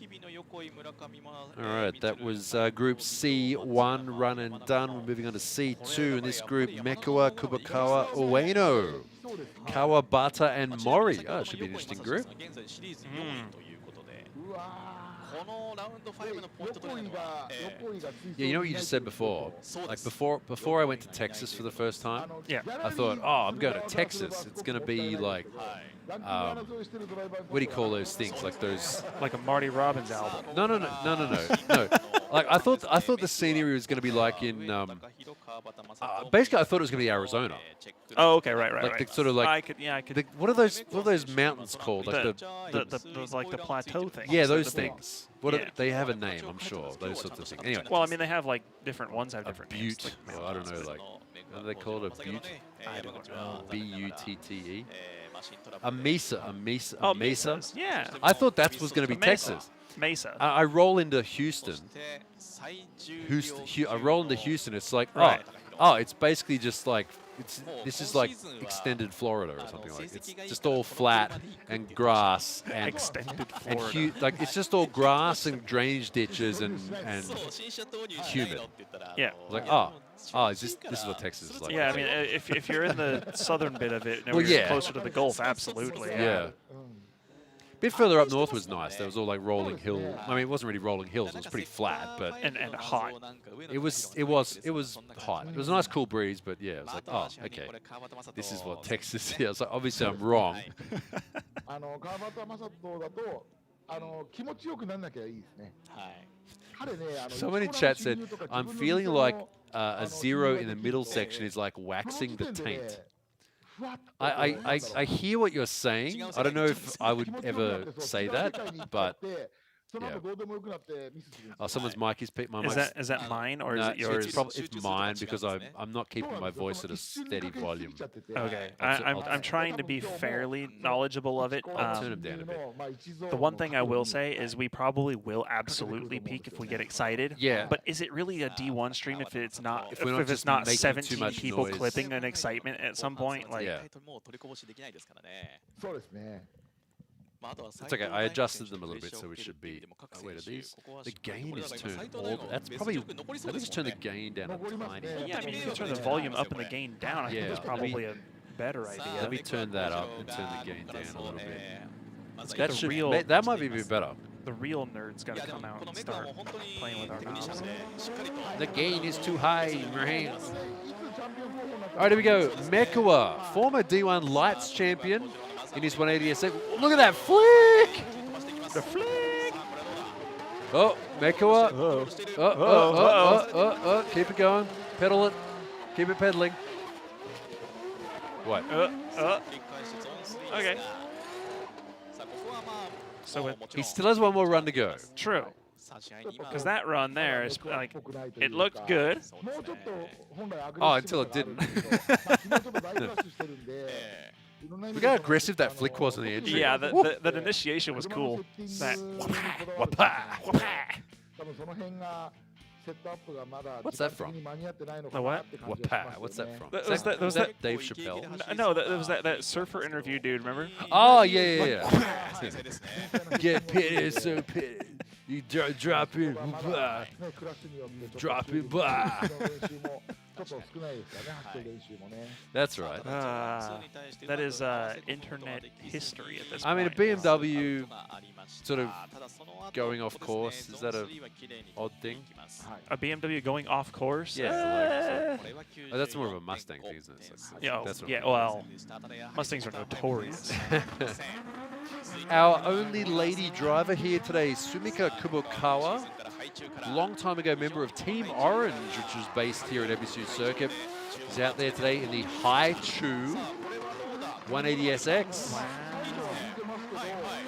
right, that was Group C1 run and done. We're moving on to C2 in this group. Mekawa, Kubakawa, Ueno, Kawabata, and Mori. Oh, it should be an interesting group. Yeah, you know what you just said before? Like before I went to Texas for the first time, yeah, I thought, oh, I'm going to Texas. It's going to be like, what do you call those things? Like those... Like a Marty Robbins album. No. Like I thought the scenery was going to be like in... basically, I thought it was going to be Arizona. Oh, okay, right. Like the sort of like... I could. What are those mountains called? Like those like the plateau things. Yeah, those things. They have a name, I'm sure. Those sorts of things. Anyway. Well, I mean, they have like different ones have different names. Like, well, I don't know, like, what are they called? A butte? I don't know. B-U-T-T-E? A mesa. Oh, mesas. Yeah. I thought that was going to be Texas. Mesa. I roll into Houston. I roll into Houston. It's like, it's basically just like, this is like extended Florida or something like. It's just all flat and grass and extended Florida. And like it's just all grass and drainage ditches and humid. Yeah. Like this is what Texas is like. Yeah, I mean, if you're in the southern bit of it, and you're closer to the Gulf, absolutely. Yeah. A bit further up north was nice. There was all like rolling hill. I mean, it wasn't really rolling hills. It was pretty flat, but and hot. It was hot. It was a nice cool breeze, but yeah, it was like, oh, okay, this is what Texas is. Like, obviously, I'm wrong. Someone in chat said, I'm feeling like a 0 in the middle section is like waxing the taint. I hear what you're saying. I don't know if I would ever say that, but Oh, someone's mic is my Is mic's- that mine or is No, it yours? It's mine because I'm not keeping my voice at a steady volume. Okay, I'll I'm trying to be fairly knowledgeable of it. I'll turn him down a bit. The one thing I will say is we probably will absolutely peak if we get excited. Yeah. But is it really a D1 stream if it's not If we're not it's just not making too 17 much people noise. clipping an excitement at some point? Like, Yeah. It's okay. I adjusted them a little bit, so we should be. Oh, wait, are these? The gain is turned all. That's probably. Let me just turn the gain down a tiny. yeah, I mean, you can turn the volume up and the gain down. I think Yeah, that's probably a better idea. Let me turn that up and turn the gain down a little bit. Let's That get the should. real. That might be a bit better. The real nerds got to come out and start playing with our knobs. The gain is too high, man. All right, here we go. Mekawa, former D1 Lights champion in his 180SX. Look at that flick! The flick! Oh, Mekawa. Keep it going. Pedal it. Keep it pedaling. What? Okay. So he still has one more run to go. True. Because that run there is like, it looked good. Oh, until it didn't. Look how aggressive that flick was on the entry. Yeah, that initiation was cool. That What's that from? The what? What's that from? Was that Dave Chappelle? No, that was that surfer interview dude, remember? Oh, yeah. Get pitted, so pitted. You drop it, drop it, That's right. That is internet history at this I mean, a point. BMW sort of going off course, is that a odd thing? A BMW going off course? Yeah. Oh, that's more of a Mustang thing, isn't it? Yeah, That's what- yeah, well, Mustangs are notorious. Our only lady driver here today, Sumika Kubokawa. Long time ago member of Team Orange, which is based here at Ebisu Circuit. He's out there today in the Haichu 180SX.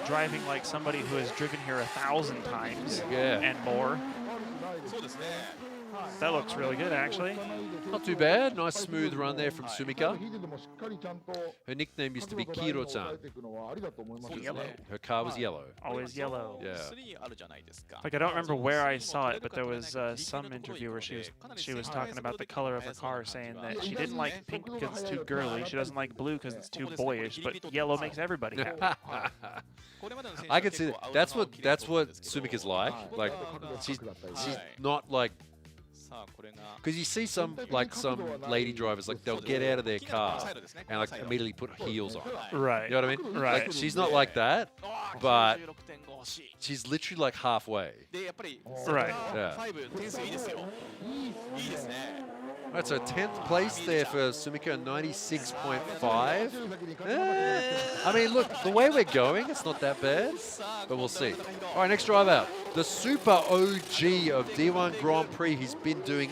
Driving like somebody who has driven here 1,000 times and more. That looks really good, actually. Not too bad. Nice smooth run there from Sumika. Her nickname used to be Kiro-chan. Her car was yellow. Always yellow. Yeah. Like, I don't remember where I saw it, but there was some interview where she was talking about the color of her car, saying that she didn't like pink because it's too girly, she doesn't like blue because it's too boyish, but yellow makes everybody happy. I can see that. That's what Sumika's like. Like, she's not like. Because you see some lady drivers, like, they'll get out of their car and like immediately put heels on. Right. You know what I mean? Right. Like, she's not like that, but she's literally like halfway. Right. Yeah. Right, so 10th place there for Sumika, 96.5. I mean, look, the way we're going, it's not that bad, but we'll see. All right, next drive out. The super OG of D1 Grand Prix. He's been doing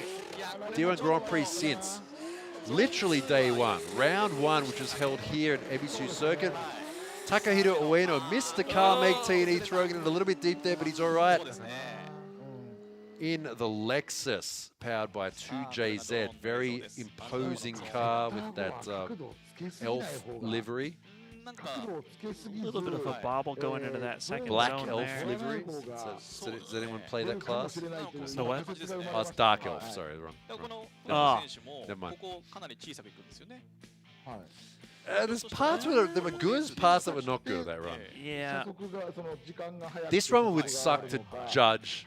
D1 Grand Prix since literally day one. Round 1, which was held here at Ebisu Circuit. Takahiro Ueno missed the car, make T&E, throwing it a little bit deep there, but he's all right. In the Lexus, powered by 2JZ. Very imposing car with that elf livery. A little bit of a bobble going into that second Black zone elf there. livery. Does anyone play that class? The what? Oh, it's dark elf. Sorry, wrong. Never mind. There's parts that were good, there's parts that were not good that run. Yeah. This run would suck to judge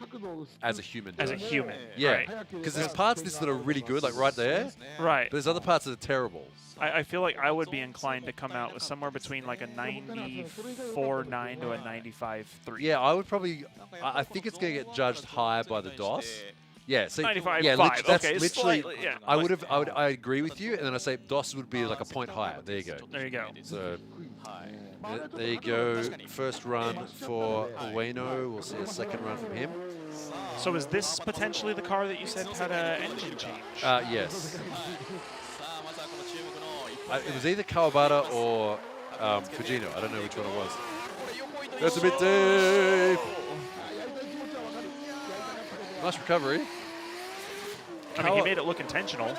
as a human. As a human, Yeah. right. Because there's parts of this that are really good, like right there. Right. But there's other parts that are terrible. I feel like I would be inclined to come out with somewhere between like a 94.9 to a 95.3. Yeah, I would probably. I think it's going to get judged higher by the DOS. Yeah, see, 95.5. yeah, that's Okay, literally. slightly, yeah. I agree with you, and then I say DOS would be like a point higher. There you go. There you go. So there you go. First run for Ueno. We'll see a second run from him. So is this potentially the car that you said had an engine change? Yes. It was either Kawabata or Fujino. I don't know which one it was. That's a bit deep. Nice recovery. I mean, he made it look intentional.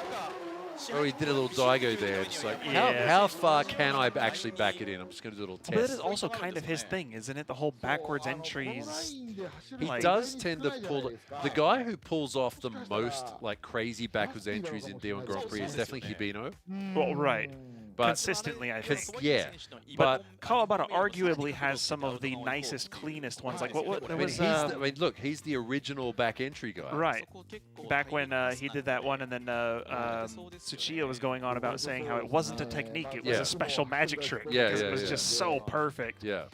Oh, he did a little Daigo there. Just like, how far can I actually back it in? I'm just going to do a little test. But that is also kind of his thing, isn't it? The whole backwards entries. He does tend to pull. The guy who pulls off the most like crazy backwards entries in D1 Grand Prix is definitely Hibino. Well, right. But consistently, I think. Yeah. But Kawabata arguably has some of the nicest, cleanest ones. Like what there was. I mean, look, he's the original back entry guy. Right. Back when he did that one, and then Tsuchiya was going on about saying how it wasn't a technique, it was a special magic trick. Yeah, because it was just so perfect. Yeah.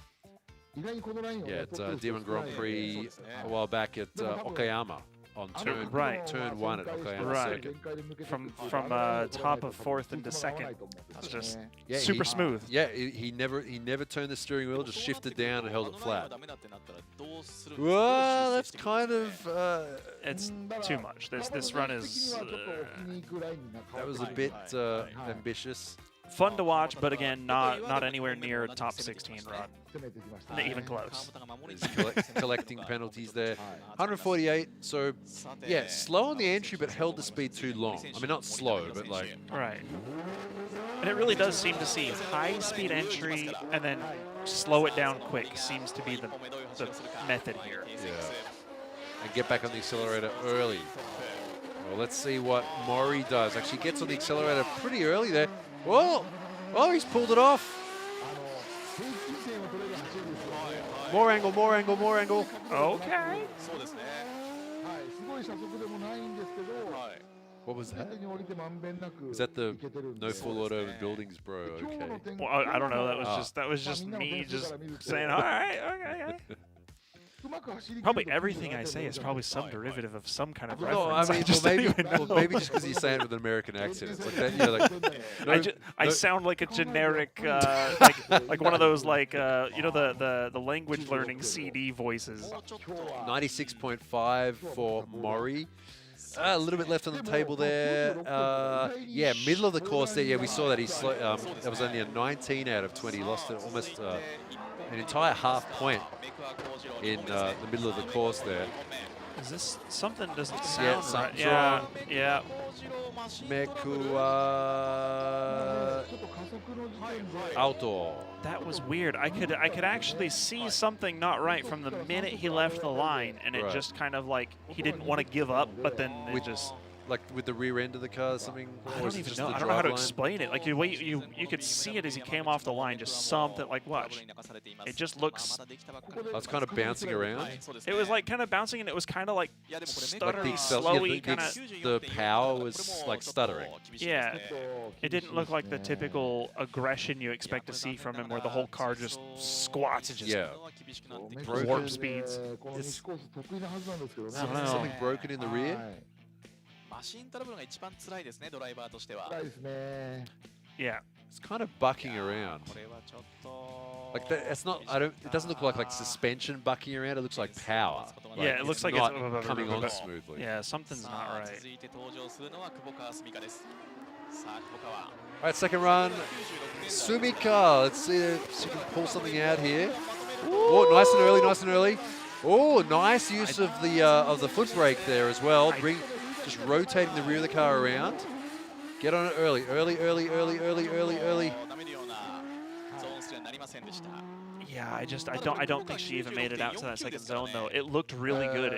Yeah, at D1 Grand Prix a while back at Okayama on turn 1 at Okayama Circuit. From top of 4th into 2nd. It's just super smooth. Yeah, he never turned the steering wheel, just shifted down and held it flat. Well, that's kind of it's too much. This run is that was a bit ambitious. Fun to watch, but again, not anywhere near a top 16 run. Not even close. He's collecting penalties there. 148, so yeah, slow on the entry, but held the speed too long. I mean, not slow, but like... Right. And it really does seem to see high speed entry and then slow it down quick seems to be the method here. Yeah. And get back on the accelerator early. Well, let's see what Mori does. Actually gets on the accelerator pretty early there. Whoa! Oh, he's pulled it off. More angle, more angle, more angle. Okay. What was that? Is that the no full auto buildings, bro? Okay. Well, I don't know. That was just me just saying, all right, okay. Probably everything I say is probably some derivative of some kind of reference. No, I mean, maybe just because you say it with an American accent. It's like that, you know, like, I sound like a generic, like one of those, like, you know, the language learning CD voices. 96.5 for Mori. A little bit left on the table there. Yeah, middle of the course there. Yeah, we saw that that was only a 19 out of 20. Lost it almost an entire half point in the middle of the course there. Is this something doesn't sound right? Yeah, yeah. Meku Auto. That was weird. I could actually see something not right from the minute he left the line, and it just kind of like he didn't want to give up, but then it just. Like with the rear end of the car or something? I don't even know. I don't know how to explain it. Like you could see it as he came off the line, just something like, watch. It just looks... It's kind of bouncing around. It was like kind of bouncing, and it was kind of like stuttery, slowy, kind of... The power was like stuttering. Yeah. It didn't look like the typical aggression you expect to see from him, where the whole car just squats and just warp speeds. Something broken in the rear? Yeah, it's kind of bucking around. Like that, it's not. It doesn't look like suspension bucking around. It looks like power. Like yeah, it looks like not it's coming on smoothly. Yeah, something's not right. All right, second run. Sumika. Let's see if she can pull something out here. Oh, nice and early, nice and early. Oh, nice use of the foot brake there as well. Just rotating the rear of the car around. Get on it early. Yeah, I don't think she even made it out to that second zone though. It looked really good.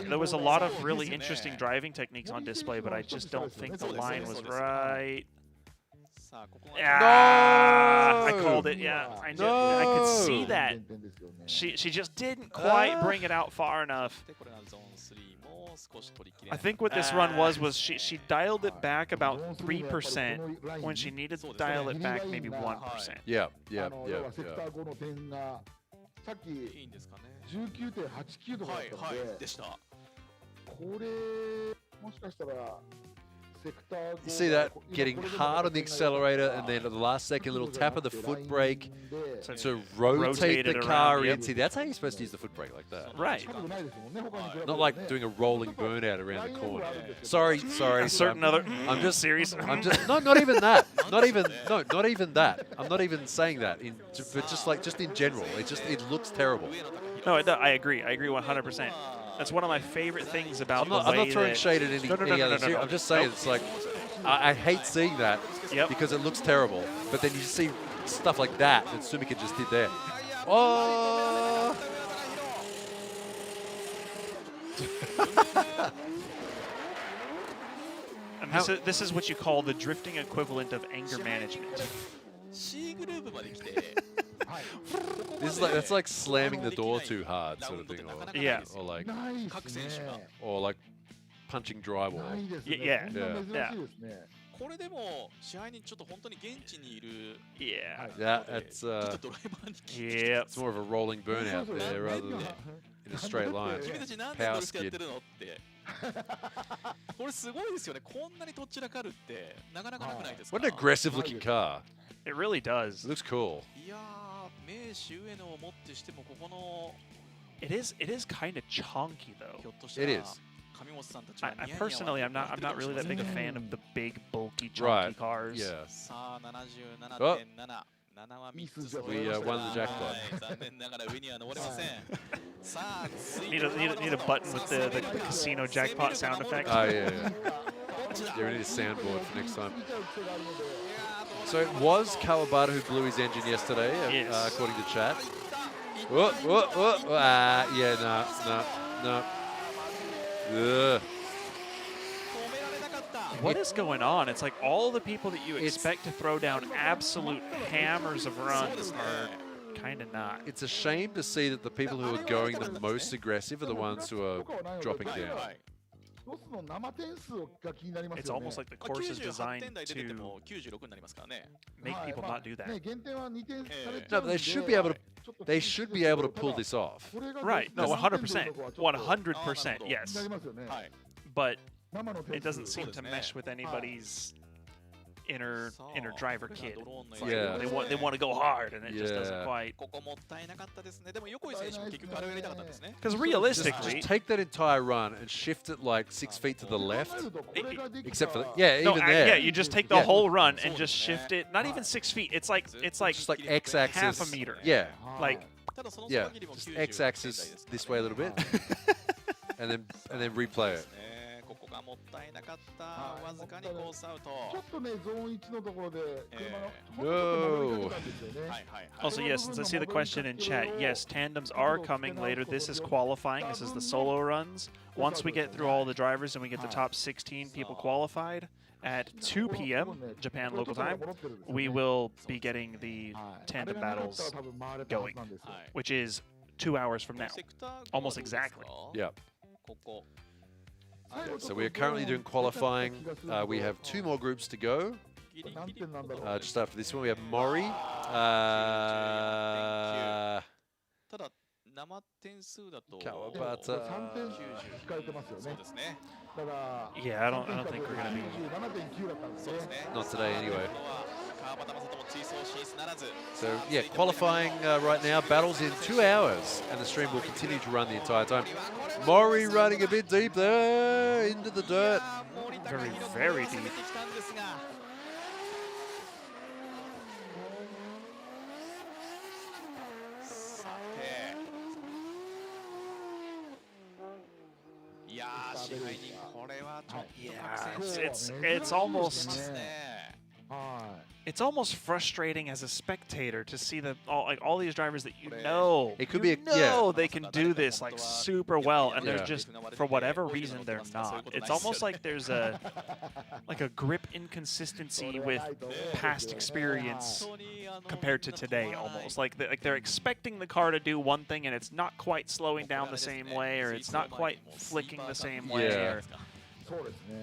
There was a lot of really interesting driving techniques on display, but I just don't think the line was right. Yeah, I called it. Yeah, I could see that. She just didn't quite bring it out far enough. I think what this run was she dialed it back about 3% when she needed to dial it back maybe 1%. Yeah. You see that getting hard on the accelerator, and then at the last second, little tap of the foot brake to rotate the car in. See, that's how you're supposed to use the foot brake, like that. Right. Not like doing a rolling burnout around the corner. Sorry. I'm just serious. I'm just not even that. Not even that. I'm not even saying that. But just in general, it looks terrible. No, I agree. I agree 100%. That's one of my favorite things about I'm not the way throwing that shade at any others here. I'm just saying it's like, I hate seeing that because it looks terrible. But then you see stuff like that Sumika just did there. Oh! And this is what you call the drifting equivalent of anger management. That's like slamming the door too hard, sort of thing, or like punching drywall. Yeah. Yeah, it's it's more of a rolling burnout there rather than in a straight line. Power skid. What an aggressive looking car. It really does. It looks cool. It is kind of chunky though. It is. I personally, I'm not really that big a fan of the big, bulky, chunky cars. Yeah. Oh. We won the jackpot. need a button with the casino jackpot sound effect. Oh yeah. Yeah, we need a soundboard for next time. So it was Kawabata who blew his engine yesterday, according to chat. No. What is going on? It's like all the people that you expect to throw down absolute hammers of runs are kind of not. It's a shame to see that the people who are going the most aggressive are the ones who are dropping down. It's almost like the course is designed to make people not do that. No, but they should be able to. They should be able to pull this off. Right? No, 100%. 100%. Yes. But it doesn't seem to mesh with anybody's inner driver kid. Like they want to go hard, and it just doesn't quite. Because realistically, just take that entire run and shift it like 6 feet to the left, except for there. Yeah, you just take the whole run and just shift it. Not even 6 feet. It's like just like x-axis, half a meter. Yeah, like just x-axis this way a little bit, and then replay it. No. Also, yes, since I see the question in chat, yes, tandems are coming later. This is qualifying. This is the solo runs. Once we get through all the drivers and we get the top 16 people qualified at 2 p.m. Japan local time, we will be getting the tandem battles going, which is 2 hours from now, almost exactly. Yeah. So we are currently doing qualifying. We have 2 more groups to go. Just after this one, we have Mori. Kawabata. Yeah, I don't think we're gonna be. Not today, anyway. So yeah, qualifying right now. Battles in 2 hours, and the stream will continue to run the entire time. Mori running a bit deep there into the dirt. Very, very deep. It's almost frustrating as a spectator to see all these drivers that it could be they can do this like super well, and they're just, for whatever reason, they're not. It's almost like there's a grip inconsistency with past experience compared to today. Almost like they're expecting the car to do one thing, and it's not quite slowing down the same way, or it's not quite flicking the same way.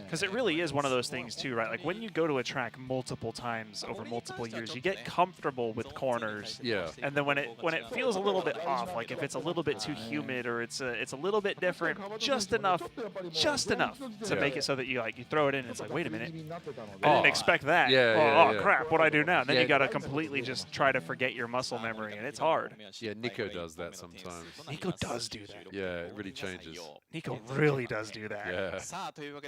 Because it really is one of those things too, right? Like when you go to a track multiple times over multiple years, you get comfortable with corners. Yeah. And then when it feels a little bit off, like if it's a little bit too humid or it's a little bit different, just enough to make it so that you throw it in and it's like, wait a minute, I didn't expect that. Oh crap, what do I do now? And then you got to completely just try to forget your muscle memory, and it's hard. Yeah, Nico does that sometimes. Nico does do that. Yeah, it really changes. Nico really does do that. Yeah. All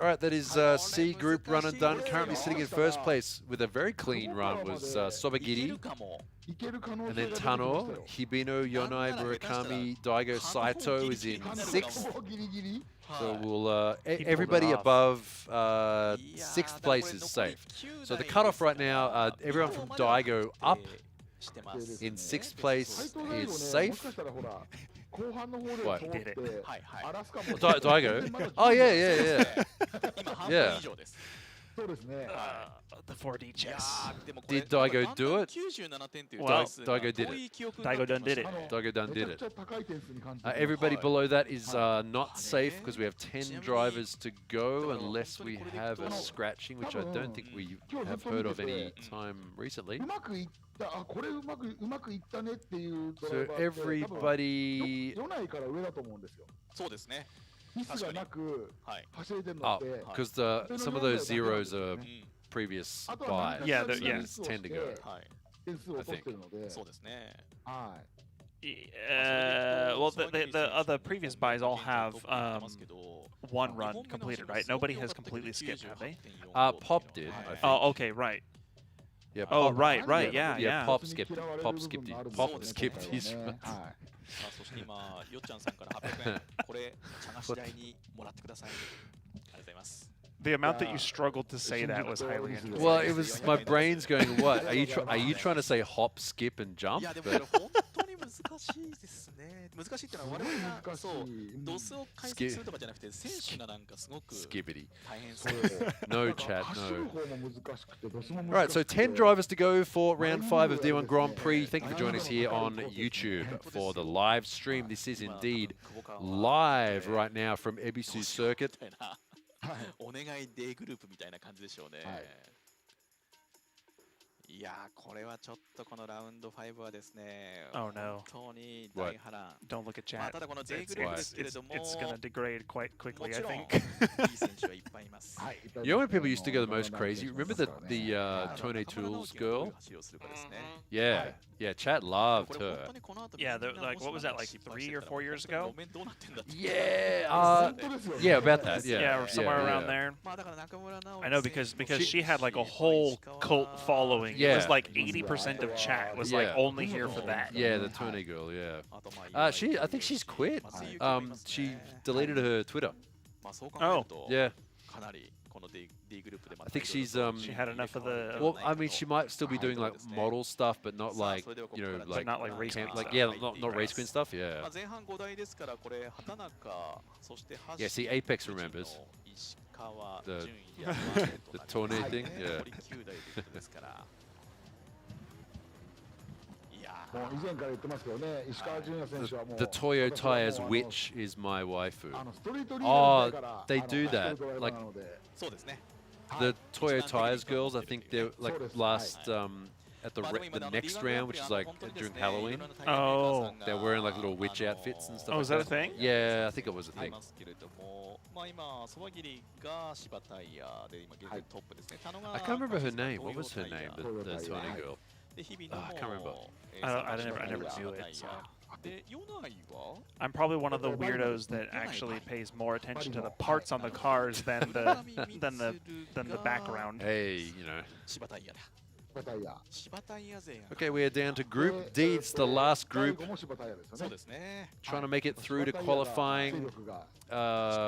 right, that is C group run and done. Currently sitting in first place with a very clean run was Sobagiri. And then Tano, Hibino, Yonai, Murakami, Daigo Saito is in 6th. So we'll everybody above 6th place is safe. So the cutoff right now, everyone from Daigo up in 6th place is safe. What? Did it. Daigo? Oh yeah. Yeah. The 4D chess. Did Daigo do it? Well, Daigo did it. Daigo done did it. Daigo done did it. Everybody below that is not safe because we have 10 drivers to go unless we have a scratching, which I don't think we have heard of any time recently. So everybody... Oh, because some of those zeros are previous buys. Yeah, so there's 10 to go. I think. Well, the other previous buys all have one run completed, right? Nobody has completely skipped, have they? Pop did, I think. Oh, okay, right. Yeah, oh, Pop, right, yeah. Pop skipped his run. The amount that you struggled to say that was highly interesting. Well, it was my brain's going, what? Are you trying to say hop, skip, and jump? But Skibbity. No chat, no. Alright, so 10 drivers to go for round 5 of D1 Grand Prix. Thank you for joining us here on YouTube for the live stream. This is indeed live right now from Ebisu Circuit. お願いデーグループみたいな感じでしょうね。いやー、これはちょっとこのラウンド5はですね、 Oh no. 本当に大波乱。 Don't look at chat. まあただこのデーグループですけれども、 It's gonna degrade quite quickly, I think. いい選手はいっぱいいます。 You know when people used to go the most crazy? Remember the Tone Tools girl? Yeah, chat loved her. Yeah, like what was that, like 3 or 4 years ago? Yeah, yeah, about that. Yeah, somewhere around there. I know because she had like a whole cult following. Yeah. It was like 80% of chat was like only here for that. Yeah, the Tone girl. Yeah. I think she's quit. She deleted her Twitter. Oh. Yeah. I think she's she had enough of the. Well, I mean, she might still be doing like model stuff, but not like like not like race queen stuff. Yeah, not race queen stuff. Yeah. Yeah. See, Apex remembers the tourney thing. Yeah. The Toyo Tires witch is my waifu. Oh, they do that. Like the Toyo Tires girls, I think they're like last at the next round, which is like during Halloween. Oh, they're wearing like little witch outfits and stuff. Oh, is that a thing? Yeah, I think it was a thing. I can't remember her name. What was her name? The Tony girl. I can't remember. I never knew it. So. I'm probably one of the weirdos that actually pays more attention to the parts on the cars than the background. Hey, you know. Okay, we are down to Group D. It's the last group. Trying to make it through to qualifying.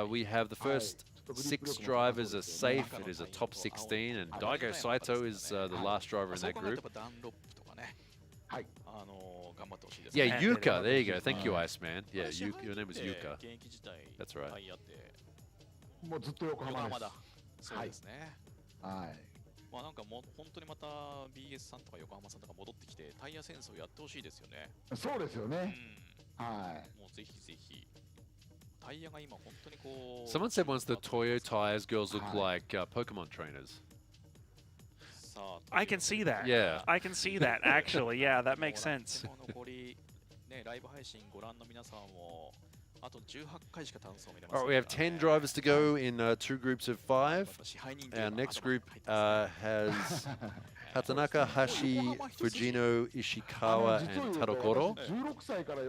We have the first 6 drivers are safe. It is a top 16, and Daigo Saito is the last driver in that group. Yeah, Yuka. There you go. Thank you, Iceman. Yeah, your name was Yuka. That's right. まあなんかもう本当にまた BS さんとか横浜さんとか戻ってきてタイヤ戦争やってほしいですよね。そうですよね。はい。もうぜひぜひ。タイヤが今本当にこう。 Someone said once the Toyo Tires girls look like Pokemon trainers. I can see that. Yeah. I can see that actually. Yeah, that makes sense. 残りねライブ配信ご覧の皆さんも All right, we have 10 drivers to go in 2 groups of 5. Our next group has Hatanaka, Hashi, Fujino, Ishikawa, and Tadokoro.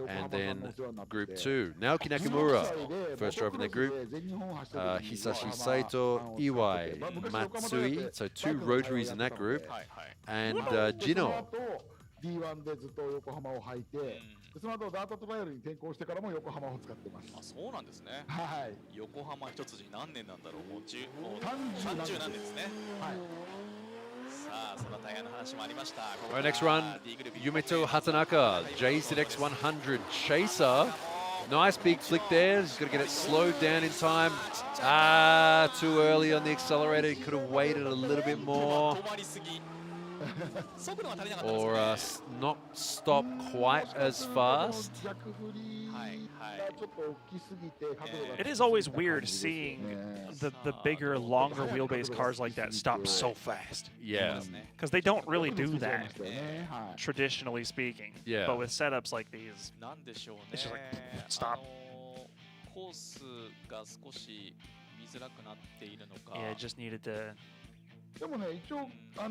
And then group 2, Naoki Nakamura, first driver in their group. Hisashi Saito, Iwai, Matsui, so 2 rotaries in that group. And Jino. D1 でずっと横浜を履いて、その後ダートトライアルに転向してからも横浜を使ってます。そうなんですね。はい。横浜一筋何年なんだろう。もう30何年ですね。はい。さあそのタイヤの話もありました。All right, next run, Yumito Hatanaka, JZX100 Chaser. Nice big flick there. He's got to get it slowed down in time. Too early on the accelerator. He could have waited a little bit more. Or not stop quite as fast. It is always weird seeing the bigger, longer wheelbase cars like that stop so fast. Yeah. Because they don't really do that, traditionally speaking. Yeah. But with setups like these, it's just like, stop. Yeah, it just needed to... I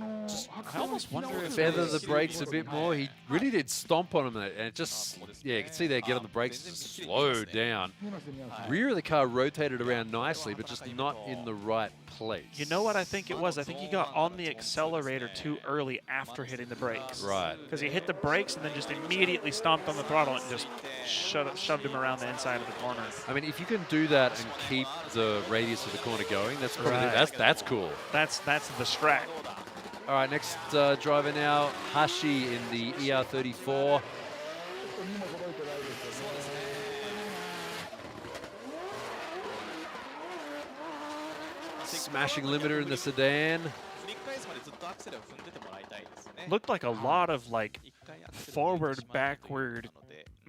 almost wonder if feather the brakes a bit more. He really did stomp on him, and it just, yeah, you can see there, get on the brakes, just slow down. Rear of the car rotated around nicely, but just not in the right place. You know what I think it was? I think he got on the accelerator too early after hitting the brakes. Right. Because he hit the brakes and then just immediately stomped on the throttle and just shoved him around the inside of the corner. I mean, if you can do that and keep the radius of the corner going, that's probably that's cool. That's the strat. All right, next driver now, Hashi in the ER34. Smashing limiter in the sedan. Looked like a lot of like forward, backward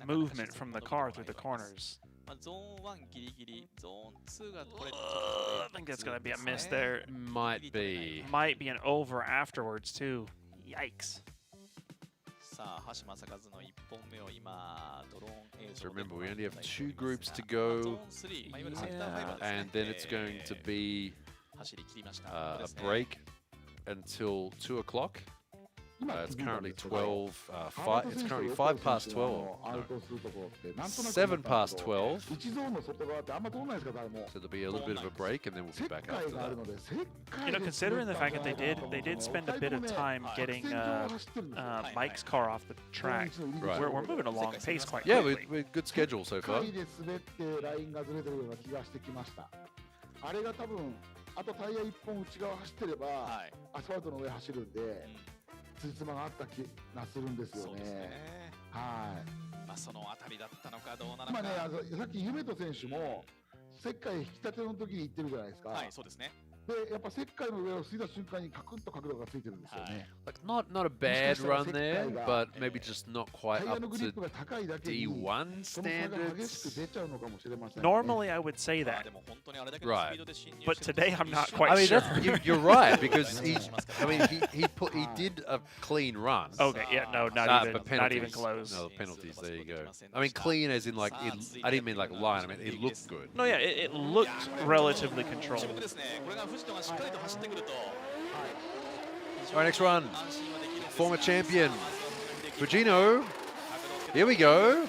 movement from the car through the corners. I think that's going to be a miss there. Might be. Might be an over afterwards, too. Yikes. So remember, we only have 2 groups to go. And then it's going to be a break until 2 o'clock. It's currently 12. It's currently 5 past 12. No, 7 past 12. So there'll be a little bit of a break, and then we'll be back after that. You know, considering the fact that they did spend a bit of time getting Mike's car off the track, right. We're moving along pace quite quickly. Yeah, we're good schedule so far. あとタイヤ1本内側走ってれば、アスファルトの上走るんで、つじつまがあった気がするんですよね。はい。まあそのあたりだったのかどうなのか。まあね、さっき夢人選手も石灰引き立ての時に言ってるじゃないですか。はい、そうですね。で、やっぱ石灰の上を過ぎた瞬間にカクンと角度がついてるんですよね。Like not a bad run there, but maybe just not quite up to D1 standards. Normally, I would say that. Right. But today, I'm not quite sure. You're right, because he did a clean run. Okay, yeah, no, not even close. No, penalties. There you go. I mean, clean as in like I didn't mean like line. I mean it looked good. No, yeah, it looked relatively controlled. All right, next run. Former champion, Fujino. Here we go.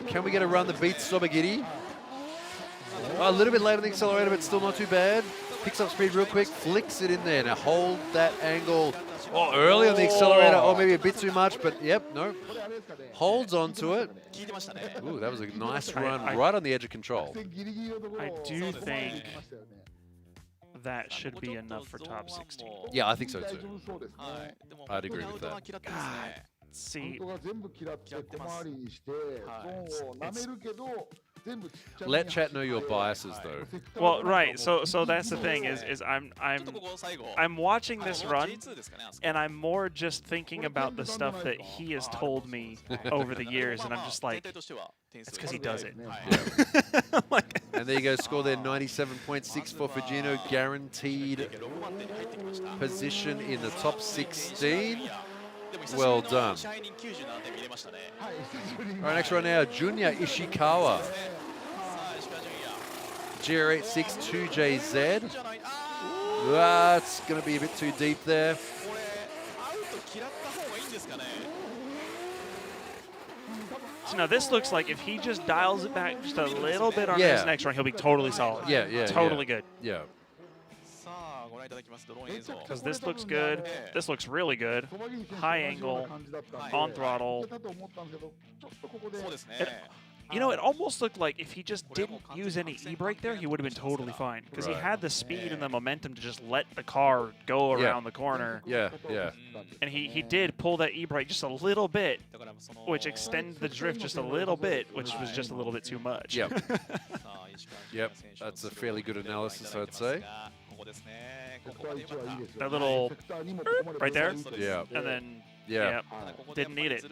Can we get a run that beats Sobagiri? A little bit late on the accelerator, but still not too bad. Picks up speed real quick, flicks it in there. Now hold that angle. Oh, early on the accelerator. Oh, maybe a bit too much, but yep, no. Holds onto it. Ooh, that was a nice run right on the edge of control. I do think that should be enough for top 16. Yeah, I think so too. I'd agree with that. God, see. Let chat know your biases, though. Well, right. So that's the thing is I'm watching this run, and I'm more just thinking about the stuff that he has told me over the years, and I'm just like, it's because he does it. Yeah. And there you go, score there, 97.6 for Fujino, guaranteed position in the top 16. Well done. All right, next one now, Junya Ishikawa. GR862JZ. That's going to be a bit too deep there. So now this looks like if he just dials it back just a little bit on his next run, he'll be totally solid. Yeah. Totally good. Yeah. Because this looks good. This looks really good. High angle, on throttle. You know, it almost looked like if he just didn't use any e-brake there, he would have been totally fine. Because he had the speed and the momentum to just let the car go around the corner. Yeah. And he did pull that e-brake just a little bit, which extended the drift just a little bit, which was just a little bit too much. Yep. Yep, that's a fairly good analysis, I'd say. That little right there? Yeah. And then, yeah, didn't need it.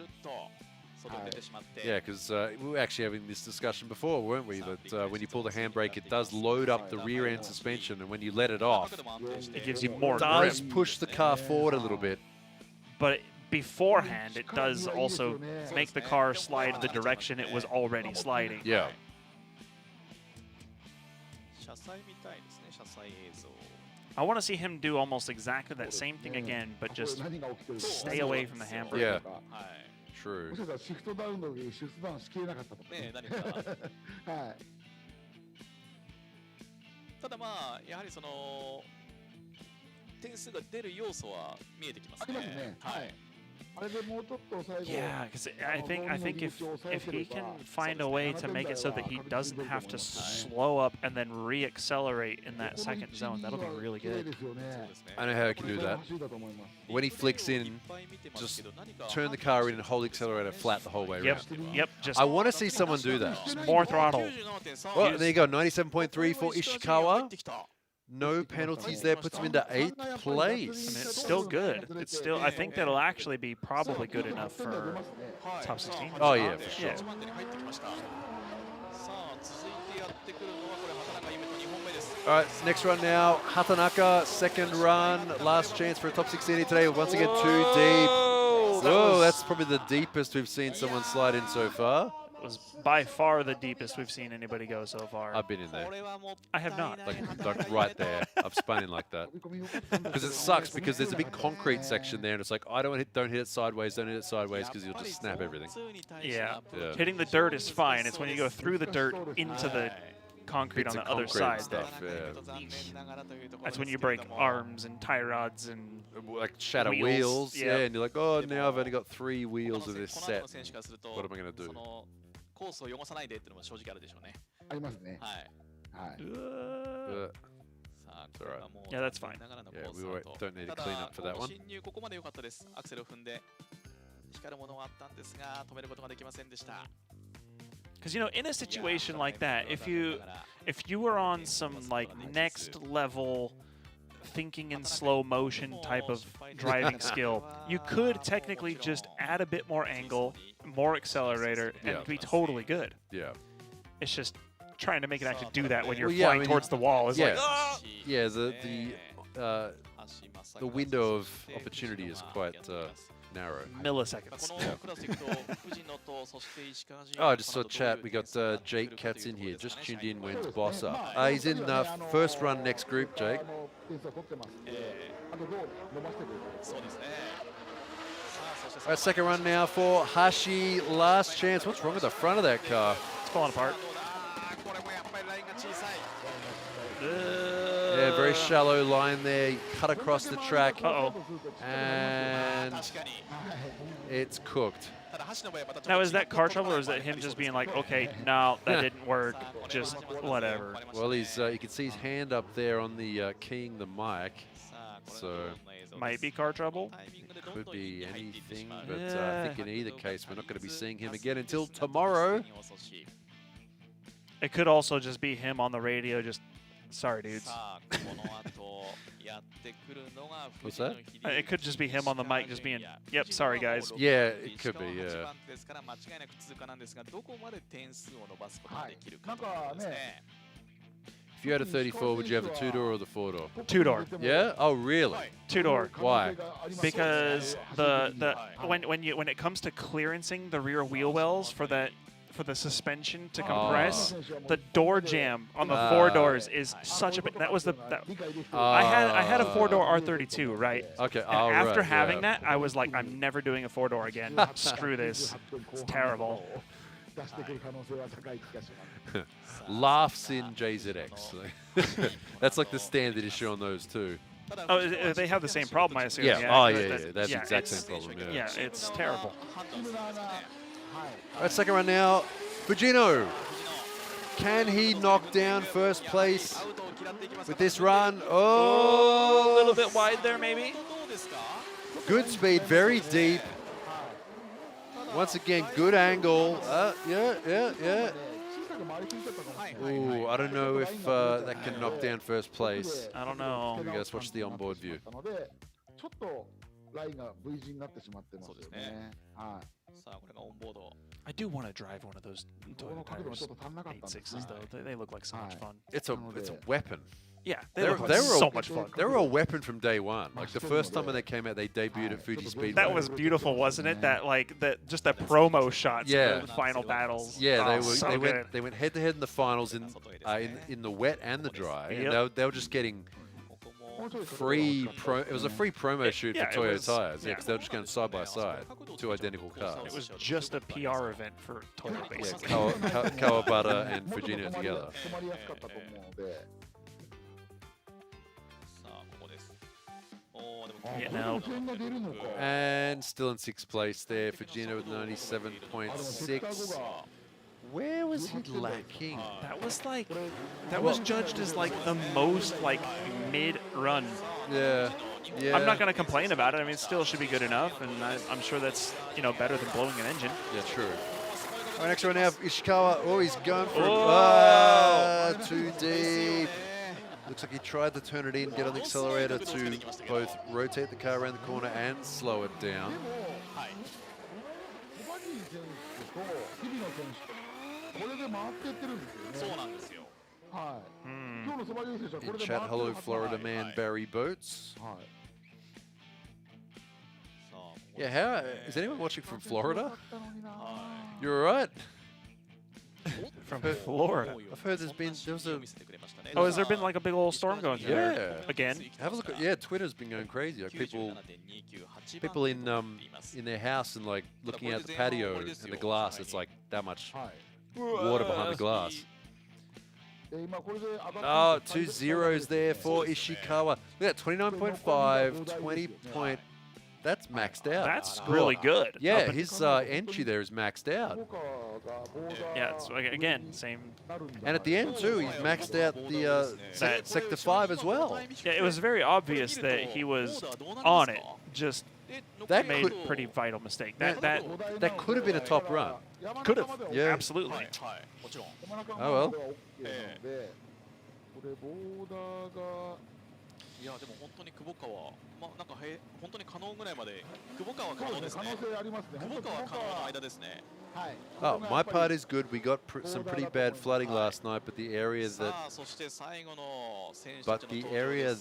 Yeah, because we were actually having this discussion before, weren't we? That when you pull the handbrake, it does load up the rear end suspension, and when you let it off, it gives you more grip. It does push the car forward a little bit. But beforehand, it does also make the car slide the direction it was already sliding. Yeah. I want to see him do almost exactly that same thing again, but just stay away from the handbrake. Yeah. True. ただまあやはりその点数が出る要素は見えてきますね。はい。 Yeah, because I think if he can find a way to make it so that he doesn't have to slow up and then re-accelerate in that second zone, that'll be really good. I know how he can do that. When he flicks in, just turn the car in and hold the accelerator flat the whole way around. Yep. Just I want to see someone do that. Just more throttle. Well, there you go. 97.3 for Ishikawa. No penalties there, puts him into 8th place. I mean, it's still good. It's still. I think that'll actually be probably good enough for top 16. Oh yeah, for sure. Yeah. All right, next run now. Hatanaka, second run, last chance for a top 16 today. Once again, too deep. Whoa, that's probably the deepest we've seen someone slide in so far. It was by far the deepest we've seen anybody go so far. I've been in there. I have not. Like right there. I've spun in like that. Because it sucks because there's a big concrete section there and it's like, I don't hit it sideways, don't hit it sideways because you'll just snap everything. Yeah. Hitting the dirt is fine. It's when you go through the dirt into the concrete on the other side. Stuff, That's when you break arms and tie rods and like shatter wheels. Yeah, and you're like, oh, now I've only got 3 wheels of this set. What am I going to do? コースを汚さないでっていうのも正直あるでしょうね。ありますね。はい。はい。 Yeah, that's fine. Yeah, we don't need to clean up for that one. 進入ここまで良かったです。アクセルを踏んで光るものがあったんですが止めることができませんでした。 Because you know, in a situation like that, if you were on some like next level thinking in slow motion type of driving skill, you could technically just add a bit more angle, more accelerator, and be totally good. Yeah. It's just trying to make it actually do that when you're flying towards the wall. It's like, ah! Yeah, the window of opportunity is quite narrow. Milliseconds. Yeah. Oh, I just saw chat. We got Jake Katz in here. Just tuned in. When's boss up? He's in first run next group, Jake. All right, second run now for Hashi. Last chance. What's wrong with the front of that car? It's falling apart. Yeah, very shallow line there. Cut across the track. And it's cooked. Now, is that car trouble, or is that him just being like, okay, no, that didn't work, just whatever? Well, he's you can see his hand up there on the keying the mic, so might be car trouble. Could be anything, but I think in either case, we're not going to be seeing him again until tomorrow. It could also just be him on the radio, just sorry, dudes. What's that? It could just be him on the mic, just being, yep, sorry, guys. Yeah, it could be, yeah. If you had a 34, would you have the 2-door or the 4-door? 2-door. Yeah? Oh, really? 2-door. Why? Because when it comes to clearancing the rear wheel wells for the suspension to compress, the door jamb on the 4 doors is such a big. That was the. I had a 4-door R32, right? Okay. And after having that, I was like, I'm never doing a 4-door again. Screw this. It's terrible. Laughs in JZX. That's like the standard issue on those too. Oh, they have the same problem, I assume. Yeah. Yeah. Oh, yeah. That's the exact same problem. Yeah, it's terrible. All right, second run now. Fujino. Can he knock down first place with this run? Oh, a little bit wide there, maybe. Good speed, very deep. Once again, good angle. Yeah. Ooh, I don't know if that can knock down first place. I don't know. Maybe let's watch the onboard view. I do want to drive one of those Toyota Tires 86s though. They look like so much fun. It's a weapon. Yeah, they were so much fun. They were a weapon from day one. Like the first time when they came out, they debuted at Fuji Speedway. That was beautiful, wasn't it? That just that promo shots yeah. for the final battles. Yeah, Oh, they went head to head in the finals in the wet and the dry. Yep. And they were just getting free it was a free promo shoot for Toyota tires. Yeah, because they were just going side by side, two identical cars. It was just a PR event for Toyota, basically. Yeah, Kawabata and Fujino together. Yeah, no. And still in 6th place there, Fujino with 97.6. Where was he lacking? That was judged as like the most like mid-run. Yeah. I'm not going to complain about it. I mean, it still should be good enough, and I'm sure that's better than blowing an engine. Yeah, true. All right, next one now, Ishikawa. Oh, he's going for too deep. Looks like he tried to turn it in, get on the accelerator to both rotate the car around the corner and slow it down. In chat, hello Florida man Barry Boats. Yeah, how is anyone watching from Florida? You're all right. From Florida. I've heard there was a. Oh, has there been like a big old storm going through there again? Have a look at, Twitter's been going crazy. Like people in their house and like looking out the patio and the glass. It's like that much water behind the glass. Oh, 2 zeros there for Ishikawa. Look at that, 29.5, 20 point. That's maxed out. That's really good. Yeah, his entry there is maxed out. Yeah, it's again same. And at the end too, he's maxed out the sector 5 as well. Yeah, it was very obvious that he was on it. Just made a pretty vital mistake. That could have been a top run. Could have. Yeah, absolutely. Oh well. いやでも本当に久保川、なんか本当に可能ぐらいまで久保川可能ですね。可能性ありますね。久保川可能の間ですね。はい。Oh, my part is good. We got some pretty bad flooding last night, but the area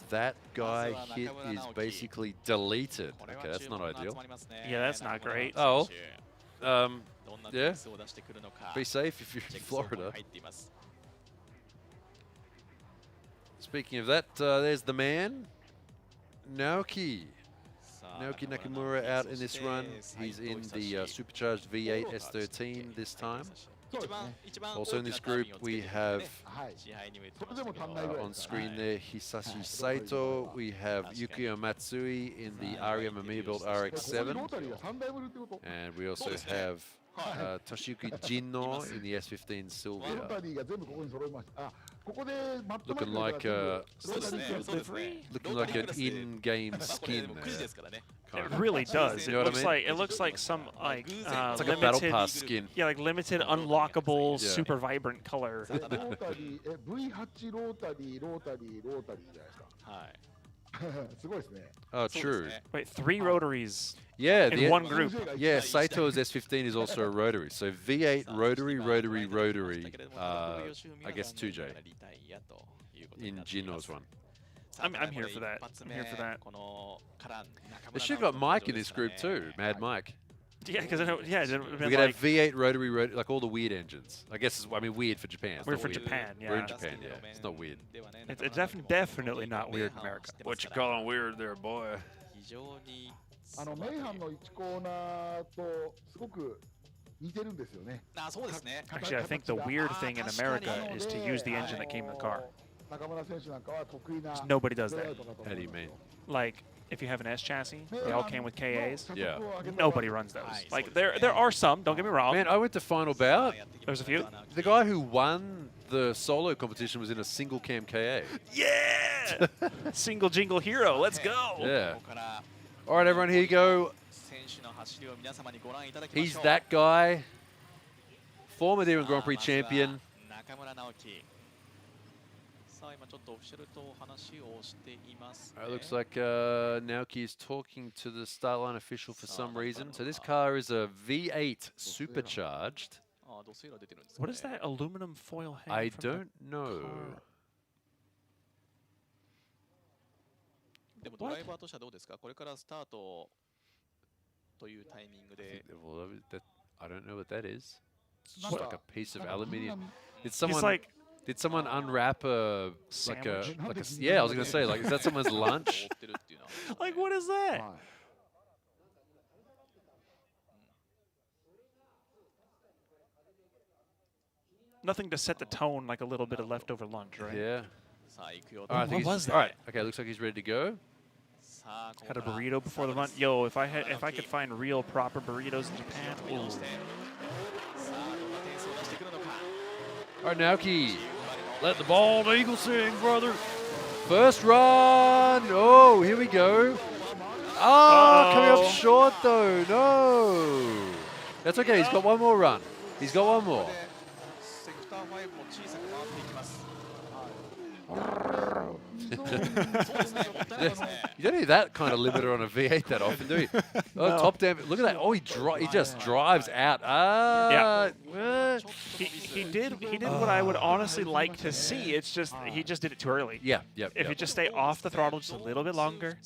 that guy hit is basically deleted. Okay, that's not ideal. Yeah, that's not great. Oh, yeah. Be safe if you're in Florida. Speaking of that, there's the man, Naoki Nakamura out in this run. He's in the supercharged V8 S13 this time. Also in this group we have on screen there Hisashi Saito, we have Yukio Matsui in the Ariya Mamiya-built RX-7, and we also have Toshiyuki Jinno in the S15 Sylvia. Looking like an in-game skin there. It really does. You know what I mean? It looks like some like it's like limited, a battle pass skin. Yeah, like limited, unlockable, super vibrant color. Oh, true. Wait, 3 rotaries. Yeah, in one group. Yeah, Saito's S15 is also a rotary. So V8 rotary. I guess 2J. in Jino's one. I'm here for that. I'm here for that. They should have got Mike in this group too, Mad Mike. Yeah, because we could have V8 rotary, like all the weird engines. I guess I mean weird for Japan. Weird for Japan, yeah. We're in Japan, yeah. It's not weird. It's definitely not weird in America. What you calling weird there, boy? メイハンの1コーナーとすごく似てるんですよね。Actually, I think the weird thing in America is to use the engine that came in the car. 中村選手なんかは得意な Nobody does that. How do you mean? Like, if you have an S chassis, they all came with KAs. Yeah. Nobody runs those. Like, there are some, don't get me wrong. Man, I went to final bout. There's a few. The guy who won the solo competition was in a single cam KA. Yeah! Single jingle hero, let's go! Yeah. All right, everyone, here you go. He's that guy. Former D1 Grand Prix champion. It looks like Naoki is talking to the start line official for some reason. So this car is a V8 supercharged. What is that aluminum foil head? I don't know. What? I don't know what that is. It's just like a piece of aluminium. Did someone unwrap a yeah, I was gonna say, like, is that someone's lunch? Like, what is that? Nothing to set the tone, like a little bit of leftover lunch, right? Yeah. All right, what was that? All right, okay, looks like he's ready to go. Had a burrito before the run. Yo, if I could find real proper burritos in Japan. Ooh. All right, Naoki, let the bald eagle sing, brother. First run. Oh, here we go. Oh, coming up short though. No. That's okay. He's got one more run. He's got one more. You don't need that kind of limiter on a V8 that often, do you? Oh, no. Top down. Look at that. Oh, he just drives out. Yeah. He did what I would honestly like to see. It's just he just did it too early. Yeah. Yep. If you just stay off the throttle just a little bit longer.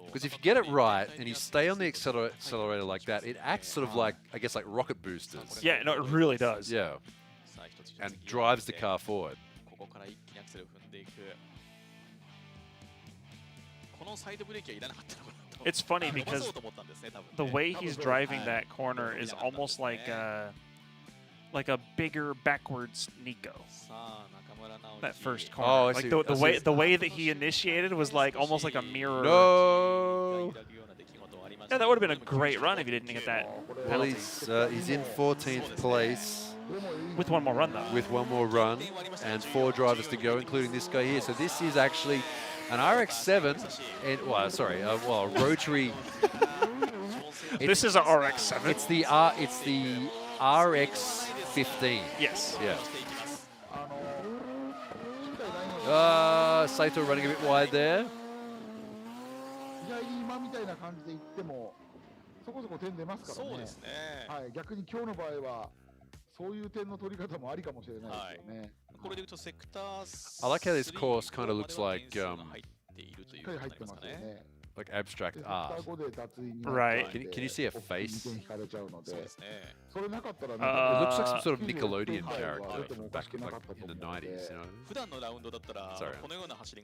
Because if you get it right and you stay on the accelerator like that, it acts sort of like, I guess, like rocket boosters. Yeah, no, it really does. Yeah. And drives the car forward. It's funny because the way he's driving that corner is almost like a bigger backwards Nico. That first corner. Oh, like the way that he initiated was like almost like a mirror. No. Yeah, that would have been a great run if he didn't get that penalty. Well, he's in 14th place. With one more run, though. With one more run and 4 drivers to go, including this guy here. So this is actually an RX-7, and a rotary. This is a RX-7. It's the RX-15. Yes. Yeah. Saito running a bit wide there. みたいな感じでいってもそこそこ点出ますからね。そうですね。はい、逆に今日の場合はそういう点の取り方もありかもしれないですよね。これで言うとセクター I like how this course kind of looks like しっかり入ってますよね。 like abstract art. Right. Can you see a face? It looks looks like some sort of Nickelodeon character from back in, like, in the 90s, you know? Sorry.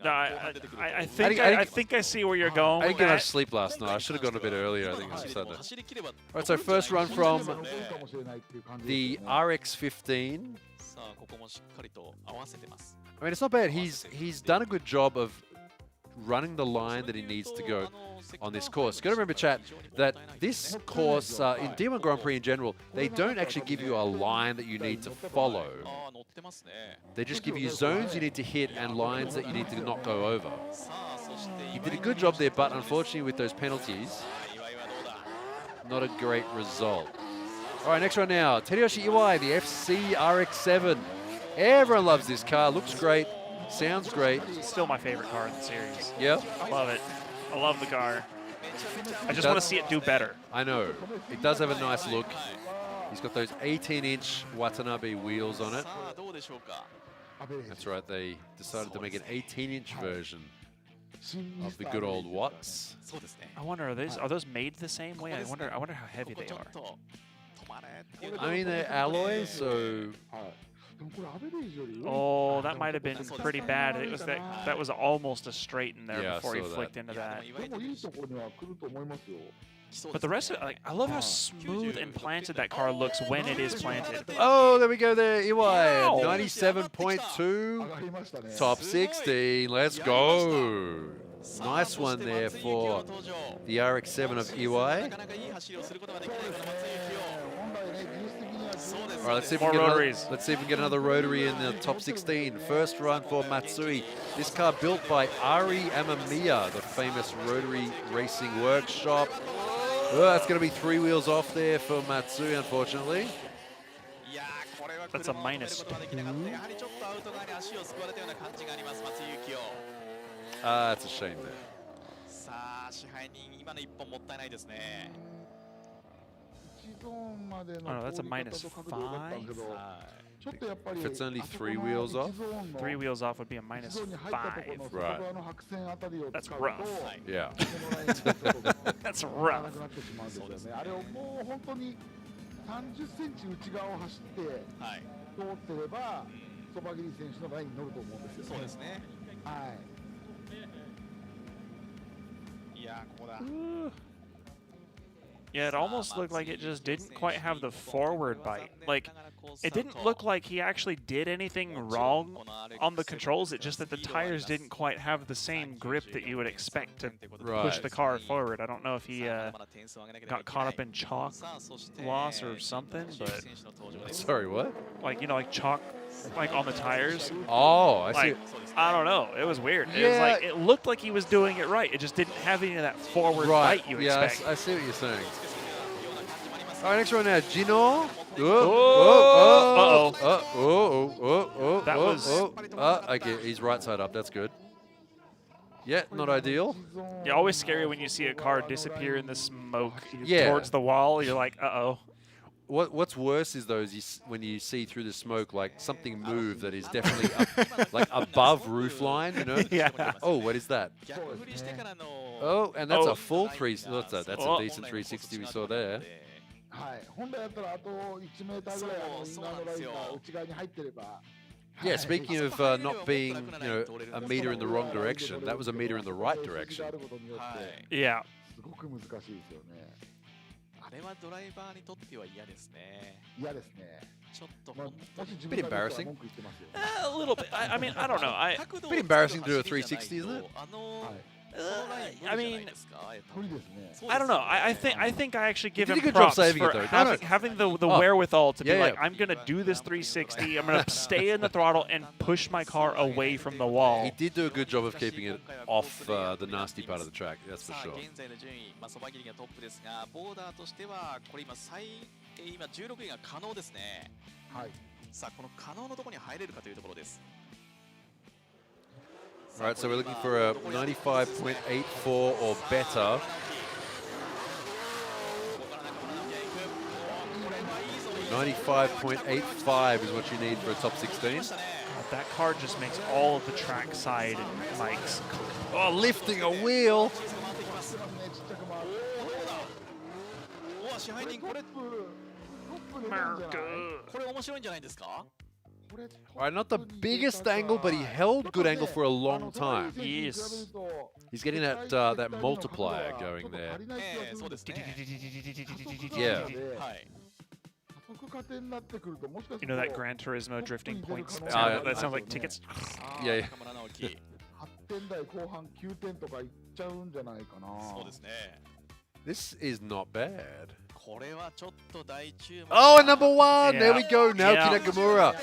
No, I think I see where you're going. I didn't get much sleep last night. I should have gone a bit earlier, I think, on Sunday. Alright, so first run from the RX-15. I mean, it's not bad. He's done a good job of running the line that he needs to go on this course. Got to remember, chat, that this course, in D1 Grand Prix in general, they don't actually give you a line that you need to follow. They just give you zones you need to hit and lines that you need to not go over. He did a good job there, but unfortunately with those penalties, not a great result. All right, next one now. Teruyoshi Iwai, the FC RX-7. Everyone loves this car. Looks great. Sounds great. Still my favorite car in the series. Yeah. Love it. I love the car. I just want to see it do better. I know. It does have a nice look. He's got those 18-inch Watanabe wheels on it. That's right, they decided to make an 18-inch version of the good old watts. I wonder, are those made the same way? I wonder how heavy they are. I mean, they're alloys, so... Oh, that might have been pretty bad. It was that was almost a straight in there before he flicked into that. But the rest of it, I love how smooth and planted that car looks when it is planted. Oh, there we go there, Iwai. 97.2, top 16, let's go. Nice one there for the RX-7 of Iwai. All right, let's see if we can get another rotary in the top 16. First run for Matsui. This car built by Ari Amamiya, the famous rotary racing workshop. Oh, that's going to be 3 wheels off there for Matsui, unfortunately. That's a -2. That's a shame there. Oh, no, that's a -5. If it's only 3 wheels off? 3 wheels off would be a -5. Right. That's rough. Yeah. That's rough. 30センチ内側を走って通ってればそば切り選手のラインに乗ると思うんですよね。そうですね。はい。いやここだ。 Yeah, it almost looked like it just didn't quite have the forward bite. Like, it didn't look like he actually did anything wrong on the controls. It's just that the tires didn't quite have the same grip that you would expect to push the car forward. I don't know if he got caught up in chalk loss or something, but... Sorry, what? Like, you know, like chalk, like on the tires. Oh, I see. I don't know. It was weird. It was like, it looked like he was doing it right. It just didn't have any of that forward bite you expect. I see what you're saying. All right, next one now, Gino. That was... okay, he's right side up. That's good. Yeah, not ideal. Yeah, always scary when you see a car disappear in the smoke Yeah. towards the wall. You're like, uh-oh. What's worse is when you see through the smoke like something move that is definitely like above roof line, you know? Yeah. Oh, what is that? Oh, and that's a full that's a decent 360 we saw there. はい。本来だったらあと1メーターぐらいインナーのラインが内側に入ってれば。 Yeah, speaking of not being, a meter in the wrong direction, that was a meter in the right direction. Yeah. すごく難しいですよね。あれはドライバーにとっては嫌ですね。嫌ですね。ちょっと Bit embarrassing. A little bit. I mean, I don't know. Bit embarrassing to do a 360, isn't it? I mean, I don't know. I think I actually give him good props job saving for it, though. having the wherewithal to be like, I'm going to do this 360. I'm going to stay in the throttle and push my car away from the wall. He did do a good job of keeping it off the nasty part of the track, that's for sure. 現在の順位、そば切りがトップですが、ボーダーとしてはこれ今16位が可能ですね。はい。さあこの可能のところに入れるかというところです。 All right, so we're looking for a 95.84 or better. .85 is what you need for a top 16. That car just makes all of the track side mics. Oh, lifting a wheel. All right, not the biggest angle, but he held good angle for a long time. Yes. He's getting that multiplier going there. Yeah. You know that Gran Turismo drifting points? That sounds like tickets. Yeah. This is not bad. Oh, and number one! Yeah. There we go, Naoki Nakamura.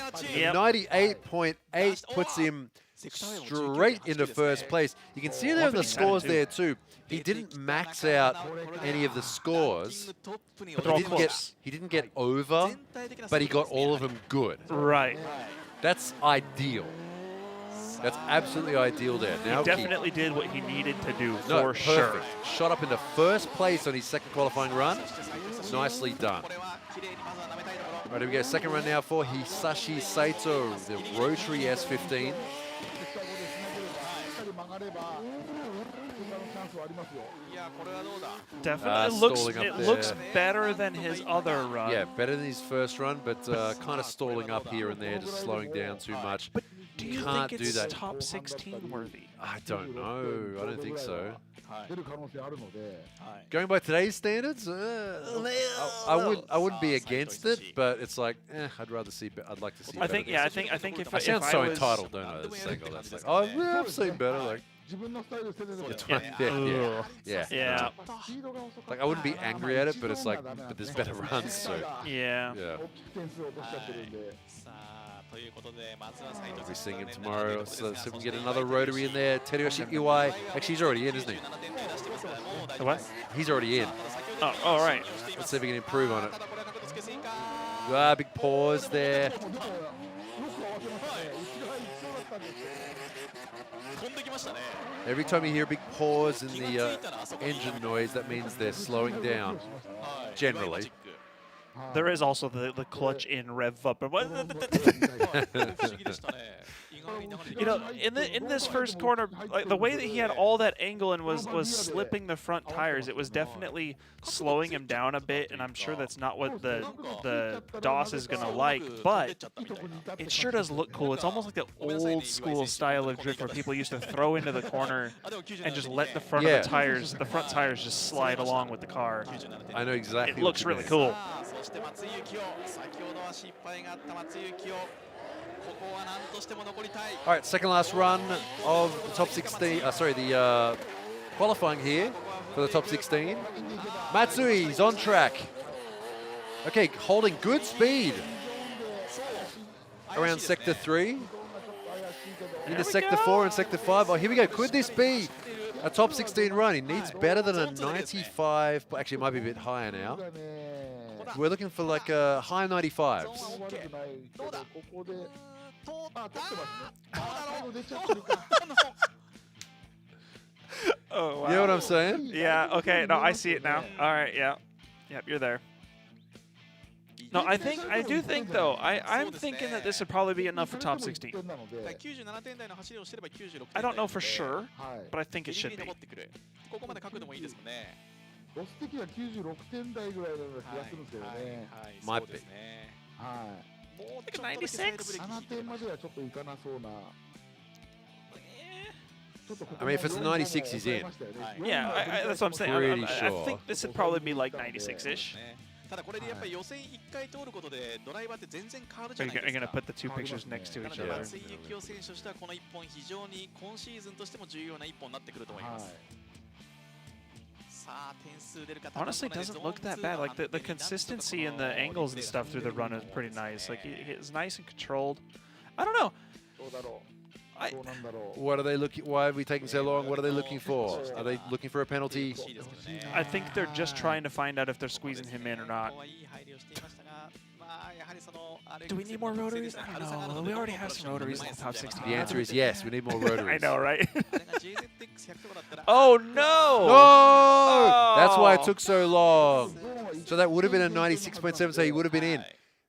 98.8 puts him straight into first place. You can see there the scores there too. He didn't max out any of the scores. He didn't get over, but he got all of them good. Right. That's ideal. That's absolutely ideal there. He definitely did what he needed to do, for sure. Shot up into first place on his second qualifying run. Nicely done. Right, here we go. Second run now for Hisashi Saito, the rotary S15. Definitely looks better than his other run. Yeah, better than his first run, but kind of stalling up here and there, just slowing down too much. But do you can't think do it's that. top 16 worthy? I don't know. I don't think so. Going by today's standards, I wouldn't be against it, but it's like, I'd rather see. I'd like to see. I think if I sound so was entitled, don't I? That's like, oh, yeah, I've seen better. Like, yeah. Like I wouldn't be angry at it, but it's like, but there's better runs, so yeah. We'll be seeing him tomorrow, so we can get another rotary in there. Tetsuya Iwai, actually he's already in, isn't he? The what? He's already in. Oh, all right. Let's see if we can improve on it. Big pause there. Every time you hear a big pause in the engine noise, that means they're slowing down, generally. There is also the clutch in rev up. You know, in this first corner, like the way that he had all that angle and was slipping the front tires, it was definitely slowing him down a bit, and I'm sure that's not what the DOS is gonna like, but it sure does look cool. It's almost like the old school style of drift where people used to throw into the corner and just let the front of the front tires just slide along with the car. I know exactly. It looks really cool. All right, second last run of the top 16. The qualifying here for the top 16. Matsui's on track. Okay, holding good speed around sector 3. Into sector 4 and sector 5. Oh, here we go. Could this be a top 16 run? He needs better than a 95. But actually, it might be a bit higher now. We're looking for like a high 95s. Oh, wow. You know what I'm saying? Yeah, okay. No, I see it now. All right, yeah. Yep, you're there. No, I do think though, I'm thinking that this would probably be enough for top 16. I don't know for sure, but I think it should be. Might be. Like 96? I mean, if it's 96, he's in. Yeah, that's what I'm saying. Pretty I sure. think this would probably be like 96-ish. Are you going to put the two pictures next to each other? Honestly, it doesn't look that bad. Like the consistency and the angles and stuff through the run is pretty nice. Like it's nice and controlled. I don't know. What are they looking? Why are we taking so long? What are they looking for? Are they looking for a penalty? I think they're just trying to find out if they're squeezing him in or not. Do we need more rotaries? I don't know. We already have some rotaries in the top 16. The answer is yes. We need more rotaries. I know, right? Oh no! No! Oh. That's why it took so long. So that would have been a 96.7. So he would have been in.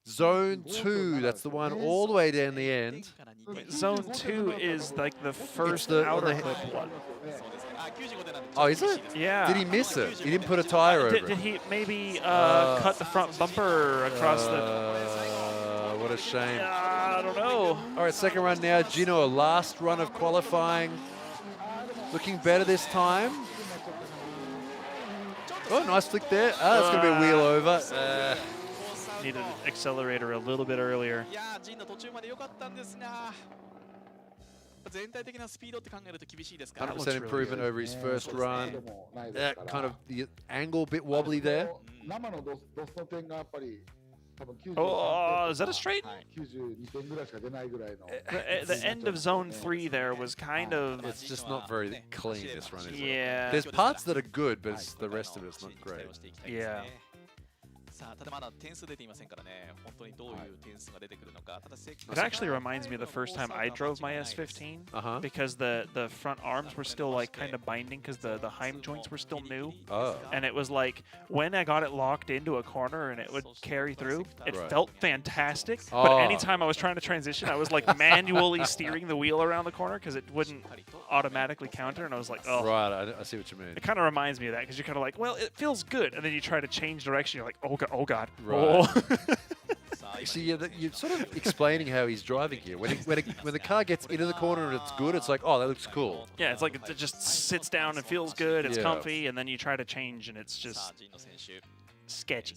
Zone 2. That's the one all the way down the end. Zone 2 is like the first outer clip one. Oh, is it? Yeah. Did he miss it? He didn't put a tire over it. Did he maybe cut the front bumper across the... What a shame. I don't know. All right, second run now. Gino, last run of qualifying. Looking better this time. Oh, nice flick there. Ah, that's going to be a wheel over. Needed an accelerator a little bit earlier. 100% improvement over his first run. That kind of the angle a bit wobbly there. Oh, is that a straight? The end of zone 3 there was kind of... It's just not very clean, this run, is it? Yeah. There's parts that are good, but the rest of it's not great. Yeah. It actually reminds me of the first time I drove my S15 because the front arms were still like kind of binding because the Heim joints were still new. And it was like when I got it locked into a corner and it would carry through, it felt fantastic. But anytime I was trying to transition, I was like manually steering the wheel around the corner because it wouldn't automatically counter. And I was like, oh. Right, I see what you mean. It kind of reminds me of that because you're kind of like, well, it feels good. And then you try to change direction. You're like, oh God. Right. See, you're sort of explaining how he's driving here. When the car gets into the corner and it's good, it's like, oh, that looks cool. Yeah, it's like it just sits down and feels good. It's comfy, and then you try to change, and it's just sketchy.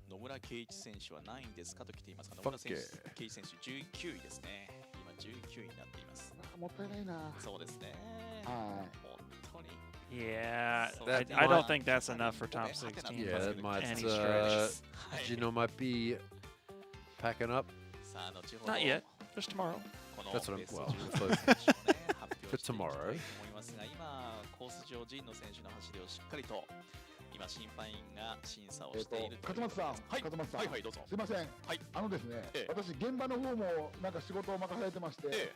野村圭一選手は何位ですかと来ていますが、野村圭一選手19位ですね。今19位になっています。もったいないな。そうですね。はい。本当に。Yeah, I don't think that's enough for top 16. Yeah, that might. Gino might be packing up. Not yet. Just tomorrow. That's what I'm. Well, for tomorrow. コース上陣の選手の走りをしっかりと。今審判員が審査をしている。勝松さん、勝松さん、どうぞ。すいません。ですね、私現場の方もなんか仕事を任されてまして、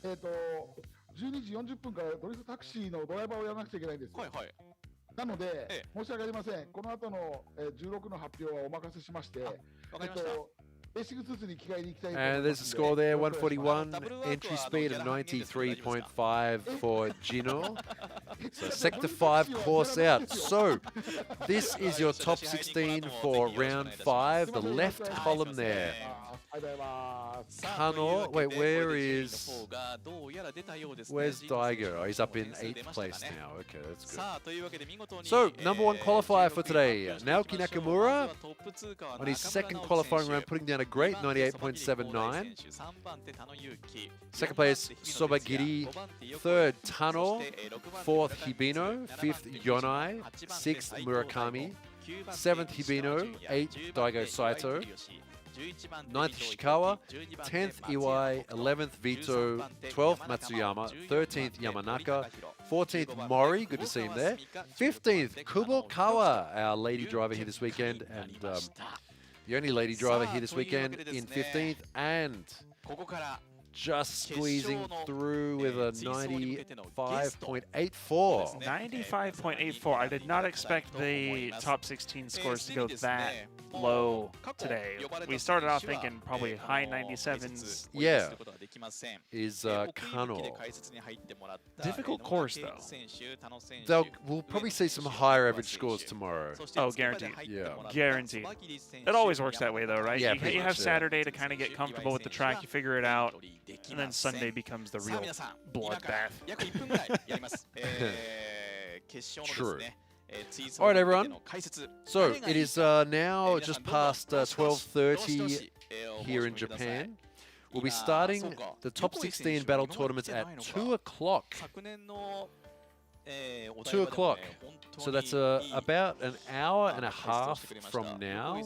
12時40分からドリフトタクシーのドライバーをやらなくちゃいけないんですよ。なので、申し訳ありません。この後の16の発表はお任せしまして、And there's a score there, 141, entry speed of 93.5 for Gino. So Sector 5 course out. So this is your top 16 for round 5, the left column there. Kano, wait, where's Daigo? Oh, he's up in 8th place now. Okay, that's good. So, number 1 qualifier for today, Naoki Nakamura on his second qualifying round, putting down a great 98.79. Second place, Sobagiri. Third, Tano. Fourth, Hibino. Fifth, Yonai. Sixth, Murakami. Seventh, Hibino. Eighth, Daigo Saito. 9th Ishikawa, 10th Iwai, 11th Vito, 12th Matsuyama, 13th Yamanaka, 14th Mori, good to see him there, 15th Kubokawa, our lady driver here this weekend, and the only lady driver here this weekend in 15th, and just squeezing through with a 95.84. 95.84. I did not expect the top 16 scores to go that low today. We started off thinking probably high 97s. Yeah, is Kano. Difficult course though. We'll probably see some higher average scores tomorrow. Oh, guaranteed. Yeah. Guaranteed. It always works that way though, right? Yeah, you have Saturday to kind of get comfortable with the track, you figure it out, and then Sunday becomes the real bloodbath. True. All right, everyone. So it is now just past 12:30 here in Japan. We'll be starting the top 16 battle tournaments at 2 o'clock. 2 o'clock. So that's about an hour and a half from now.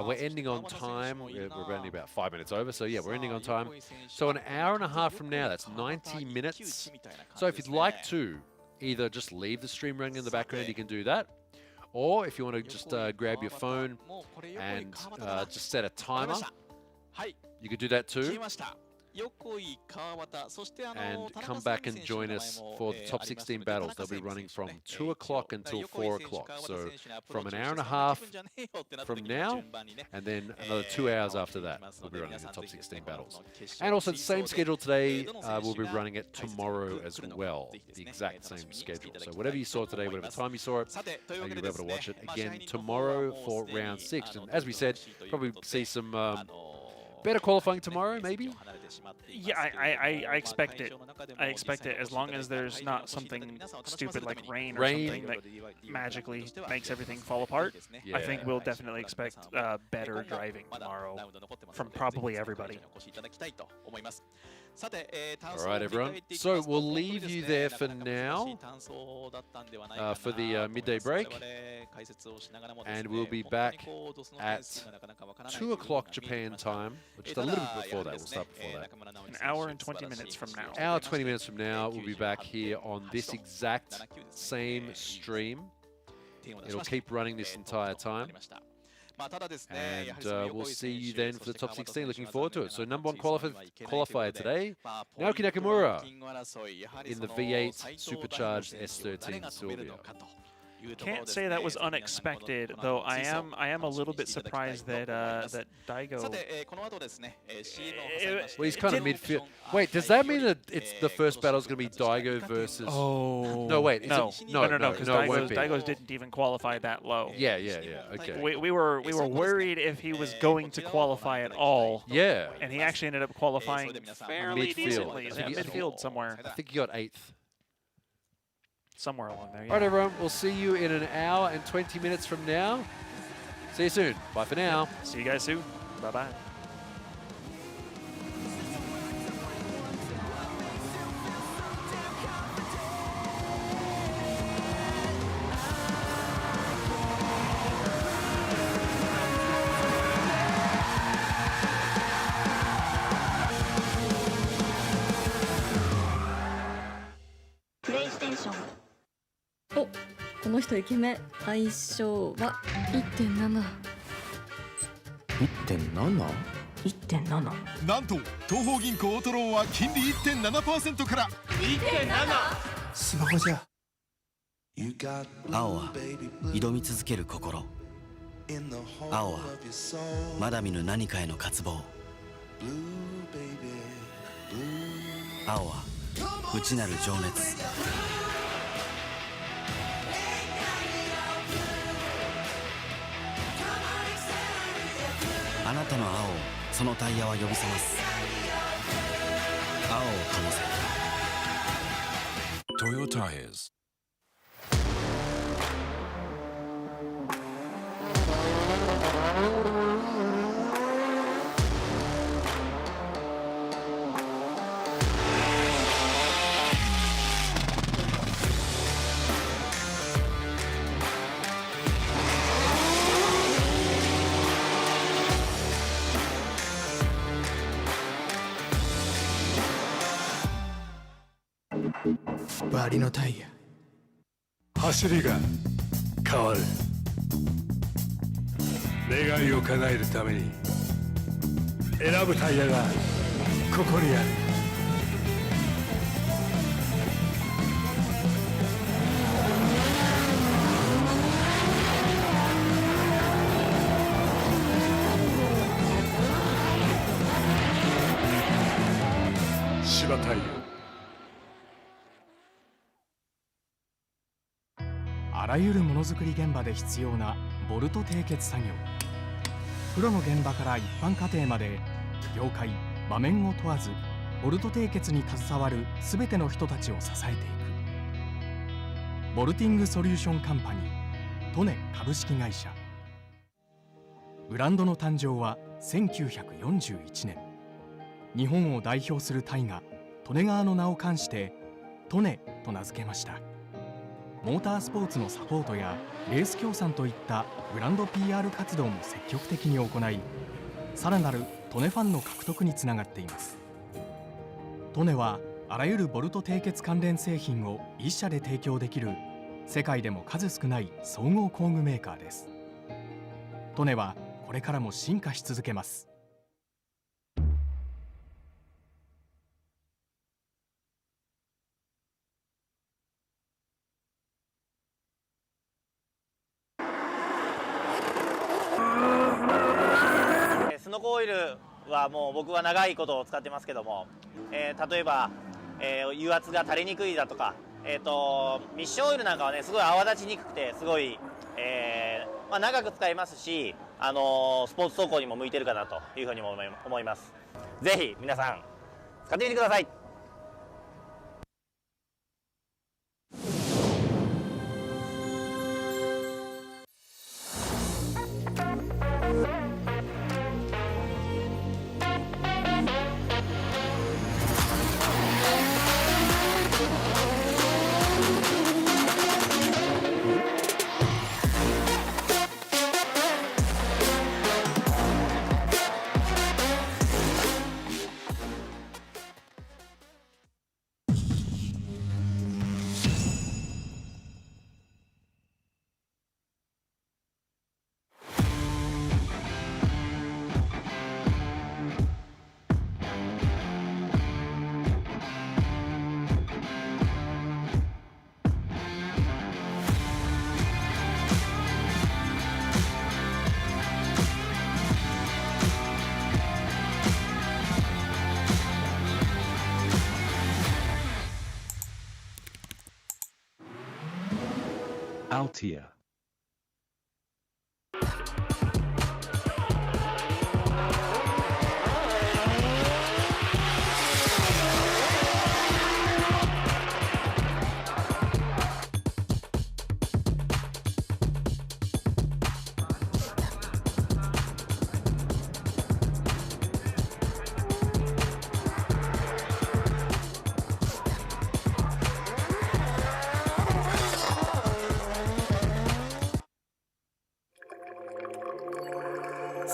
We're ending on time. We're only about 5 minutes over. So yeah, we're ending on time. So an hour and a half from now, that's 90 minutes. So if you'd like to either just leave the stream running in the background, you can do that. Or if you want to just grab your phone and just set a timer, you could do that too. And come back and join us for the top 16 battles. They'll be running from 2 o'clock until 4 o'clock. So from an hour and a half from now, and then another 2 hours after that, we'll be running the top 16 battles. And also the same schedule today, we'll be running it tomorrow as well. The exact same schedule. So whatever you saw today, whatever time you saw it, you'll be able to watch it again tomorrow for round 6. And as we said, probably see some better qualifying tomorrow, maybe? Yeah, I expect it. I expect it as long as there's not something stupid like rain or something that magically makes everything fall apart. Yeah. I think we'll definitely expect better driving tomorrow from probably everybody. All right, everyone. So we'll leave you there for now for the midday break. And we'll be back at 2 o'clock Japan time, which is a little bit before that. We'll start before that. An hour and 20 minutes from now. Hour 20 minutes from now, we'll be back here on this exact same stream. It'll keep running this entire time. And we'll see you then for the top 16. Looking forward to it. So number 1 qualifier today, Naoki Nakamura in the V8 supercharged S13 Silvia. Can't say that was unexpected, though. I am a little bit surprised that that Daigo. Well, he's kind of midfield. Wait, does that mean that it's the first battle is going to be Daigo versus? Oh. No, wait. No, because Daigo's didn't even qualify that low. Yeah. Okay. We were worried if he was going to qualify at all. Yeah. And he actually ended up qualifying fairly decently. He's in midfield somewhere. I think he got 8th. Somewhere along there. Yeah. All right, everyone. We'll see you in an hour and 20 minutes from now. See you soon. Bye for now. See you guys soon. Bye-bye. PlayStation お、この人イケメン。相性は 1.7。 1.7？ なんと東方銀行オートローンは金利 1.7% から 2.7！ スマホじゃ。青は挑み続ける心。青はまだ見ぬ何かへの渇望。青は内なる情熱。あなたの青をそのタイヤは呼び覚ます。青を灯せ。Toyo Tires。バリのタイヤ。走りが変わる。願いを叶えるために選ぶタイヤがここにある。芝タイヤ。あらゆるものづくり現場で必要なボルト締結作業。プロの現場から一般家庭まで業界場面を問わずボルト締結に携わる全ての人たちを支えていくボルティングソリューションカンパニー利根株式会社。ブランドの誕生は1941年。日本を代表する大河利根川の名を冠して利根と名付けました。モータースポーツのサポートやレース協賛といったブランド PR 活動も積極的に行い、さらなる利根ファンの獲得につながっています。利根はあらゆるボルト締結関連製品を一社で提供できる世界でも数少ない総合工具メーカーです。利根はこれからも進化し続けます。スノコオイルはもう僕は長いことを使ってますけども、例えば、油圧が垂れにくいだとか、ミッションオイルなんかはねすごい泡立ちにくくてすごい、長く使えますし、スポーツ走行にも向いてるかなというふうにも思います。ぜひ皆さん使ってみてください。Altia.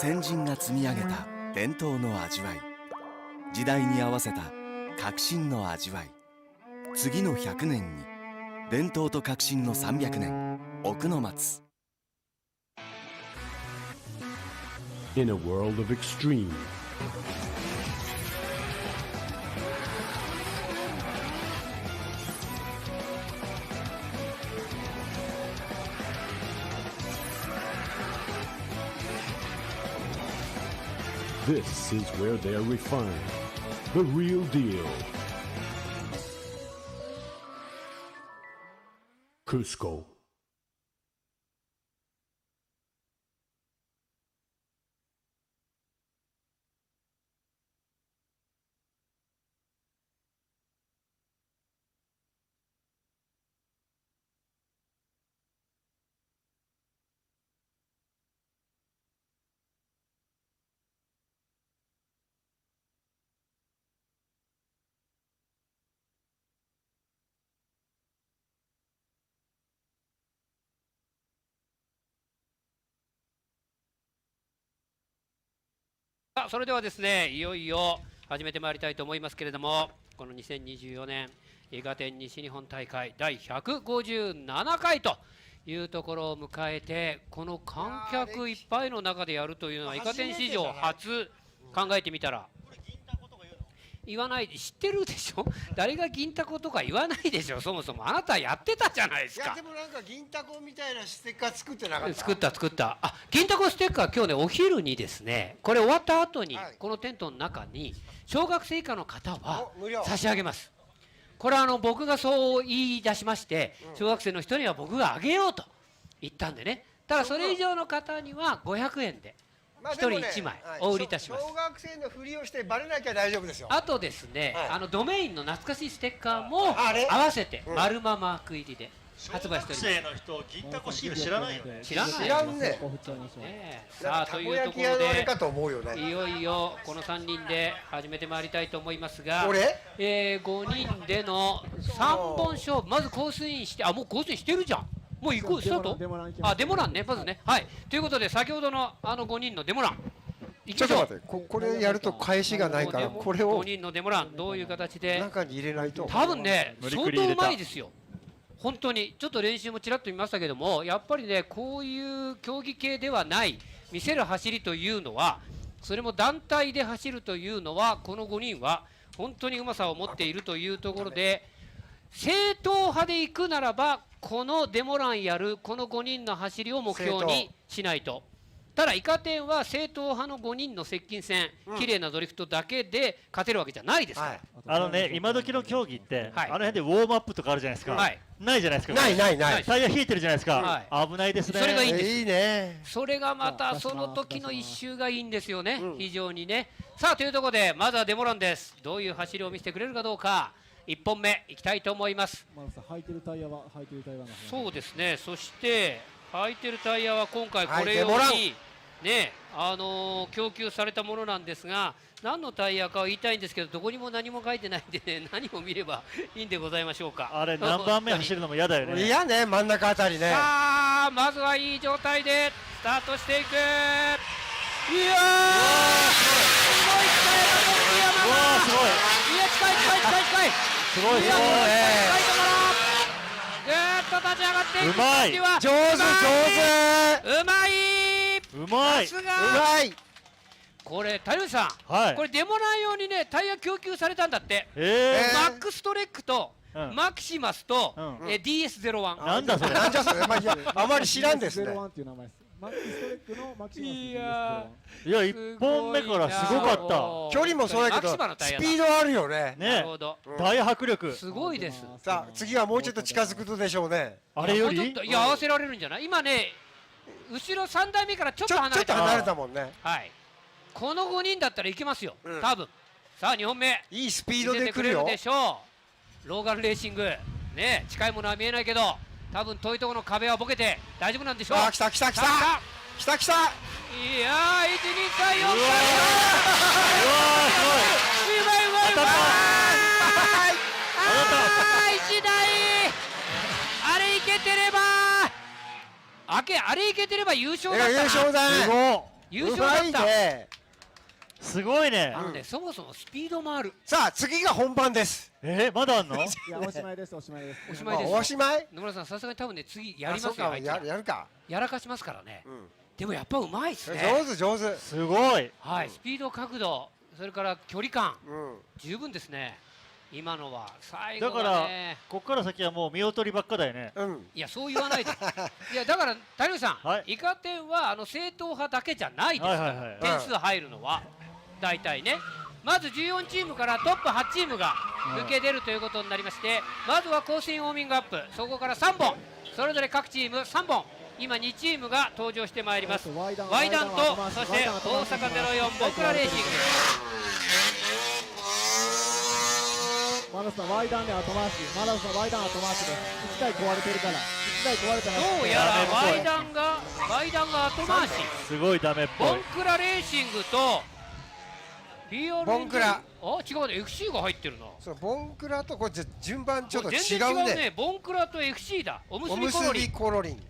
先人が積み上げた伝統の味わい、時代に合わせた革新の味わい、次の100年に伝統と革新の300年、奥の松。 In a world of extreme, this is where they're refined, the real deal. Cusco. それではですね、いよいよ始めてまいりたいと思いますけれども、この2024年伊賀天西日本大会第157回というところを迎えて、この観客いっぱいの中でやるというのは伊賀天史上初。考えてみたら言わないで、知ってるでしょ。誰が銀タコとか言わないでしょ。そもそもあなたやってたじゃないですか。いやでもなんか銀タコみたいなステッカー作ってなかった。作った。あ、銀タコステッカー今日ね、お昼にですね、これ終わった後に、このテントの中に小学生以下の方は差し上げます。これは僕がそう言い出しまして、小学生の人には僕があげようと言ったんでね。ただそれ以上の方には500円で1人1枚お売りいたします。小学生のふりをしてバレなきゃ大丈夫ですよ。あとですね、ドメインの懐かしいステッカーも合わせて丸まマーク入りで発売しております。小学生の人銀タコシール知らないよね。知らない。知らんね。さあというところで、いよいよこの3人で始めてまいりたいと思いますが、5人での3本勝負、まずコースインして、もうコースインしてるじゃん。もう行こう、スタート。デモランね、まずね。はい。ということで、先ほどの5人のデモラン。ちょっと待って、これやると返しがないから、これを5人のデモラン、どういう形で。中に入れないと。多分ね、相当うまいですよ。本当に。ちょっと練習もちらっと見ましたけども、やっぱりね、こういう競技系ではない、見せる走りというのは、それも団体で走るというのは、この5人は本当にうまさを持っているというところで、正統派で行くならば、このデモランやるこの5人の走りを目標にしないと。ただイカ天は正統派の5人の接近戦、綺麗なドリフトだけで勝てるわけじゃないですから。今時の競技って、あの辺でウォームアップとかあるじゃないですか。ないじゃないですか。ない。タイヤ引いてるじゃないですか。危ないですね。それがいいんです。いいね。それがまたその時の一周がいいんですよね。非常にね。さあというところで、まずはデモランです。どういう走りを見せてくれるかどうか。1本目いきたいと思います。履いてるタイヤはそうですね。そして履いてるタイヤは今回これ用にね、供給されたものなんですが、何のタイヤかは言いたいんですけど、どこにも何も書いてないんでね、何を見ればいいんでございましょうか。あれ何番目走るのも嫌だよね。嫌ね、真ん中あたりね。さあまずはいい状態でスタートしていく。いやー、すごいすごい。いや、近い。すごいね。ぐーっと立ち上がっていく。うまい。上手。うまい。さすが。うまい。これ谷口さん、これデモラン用にねタイヤ供給されたんだって。マックストレックとマキシマスと DS01。なんだそれ。あまり知らんですね。いや1本目からすごかった。距離もそうだけどスピードあるよね。ね、大迫力。すごいです。さあ次はもうちょっと近づくとでしょうね。あれよりいや合わせられるんじゃない。今ね後ろ3台目からちょっと離れた。ちょっと離れたもんね。はい。この5人だったらいけますよ。多分。さあ2本目。いいスピードで来るよ。でしょう。ローガルレーシングね、近いものは見えないけど多分遠いところの壁はボケて大丈夫なんでしょう。あ、来た来た来た来た来た。いやー、1、2、3、4、うわー、すごい。うまいうまいうまい。1台あれいけてればあれいけてれば優勝だったな。優勝だね。優勝だった。すごいね。そもそもスピードもある。さあ次が本番です。まだあんの？いやおしまいです。おしまいです。おしまいです。おしまい？野村さんさすがに多分ね次やりますよ。やるか。やらかしますからね。でもやっぱうまいですね。上手上手。すごい。はい、スピード、角度、それから距離感、十分ですね。今のは最後はね。だからこっから先はもう見劣りばっかだよね。いやそう言わないで。いやだから谷口さん、イカ天は正統派だけじゃないですから。点数入るのは大体ね。まず14チームからトップ8チームが抜け出るということになりまして、まずは甲子園ウォーミングアップ、そこから3本、それぞれ各チーム3本。今2チームが登場してまいります。ワイダンとそして大阪04ボンクラレーシング。マラソンワイダンで後回し。マラソンワイダン後回しです。1台壊れてるから。1台壊れたら。どうやらワイダンが後回し。すごいダメっぽい。ボンクラレーシングとボンクラ。あ、違うね。FC が入ってるな。そう、ボンクラとこれ順番ちょっと違うね。全然違うね。ボンクラと FC だ。おむすびコロリン。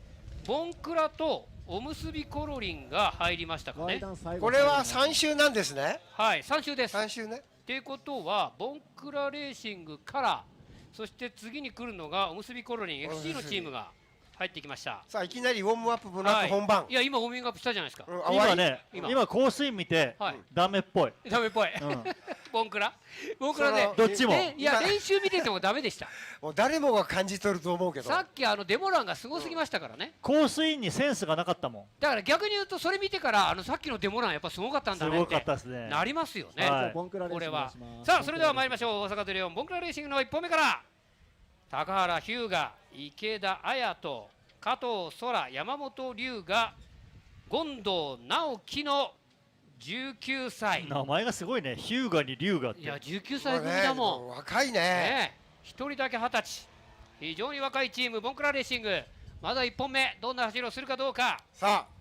ボンクラとおむすびコロリンが入りましたかね。これは3周なんですね。はい、3周です。3周ね。っていうことはボンクラレーシングからそして次に来るのがおむすびコロリン FC のチームが入ってきました。さあいきなりウォームアップもなく本番。いや今ウォーミングアップしたじゃないですか。今ね、今コースイン見てダメっぽい。ダメっぽい。ボンクラね。どっちも。いや練習見ててもダメでした。もう誰もが感じ取ると思うけど。さっきデモ欄がすごすぎましたからね。コースインにセンスがなかったもん。だから逆に言うとそれ見てからさっきのデモ欄やっぱすごかったんだねって。すごかったですね。なりますよね。これは。さあそれでは参りましょう。大阪トリオンボンクラレーシングの1本目から。高原日向、池田綾人、加藤空、山本龍が権藤直樹の19歳。名前がすごいね。日向に龍がって。いや19歳組だもん。若いね。1人だけ20歳。非常に若いチームボンクラレーシング。まずは1本目どんな走りをするかどうか。さあ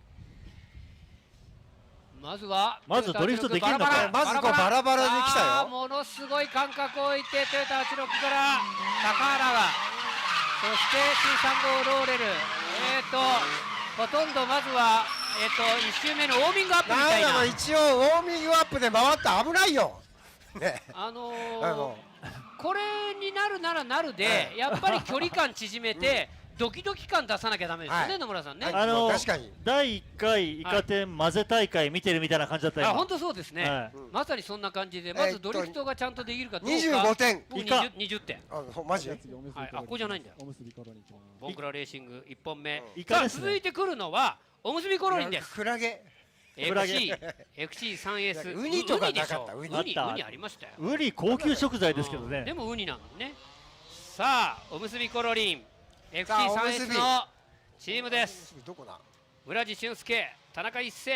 まずドリフトできるのか。まずこうバラバラできたよ。ものすごい間隔を置いてトヨタ86から高原が、そして C35 ローレル、ほとんどまずは1周目のウォーミングアップみたいな。一応ウォーミングアップで回った危ないよ。ね。これになるならなるでやっぱり距離感縮めて。ドキドキ感出さなきゃダメですよね、野村さんね。確かに第1回イカ天混ぜ大会見てるみたいな感じだったよ。本当そうですね。まさにそんな感じで、まずドリフトがちゃんとできるかどうか。25点。20点。マジ？ここじゃないんだよ。ボンクラレーシング1本目。さあ続いてくるのはおむすびコロリンです。クラゲ。FC3S。ウニとかなかった。ウニありましたよ。ウニ高級食材ですけどね。でもウニなのね。さあおむすびコロリン。FC3S のチームです。村地俊介、田中一成、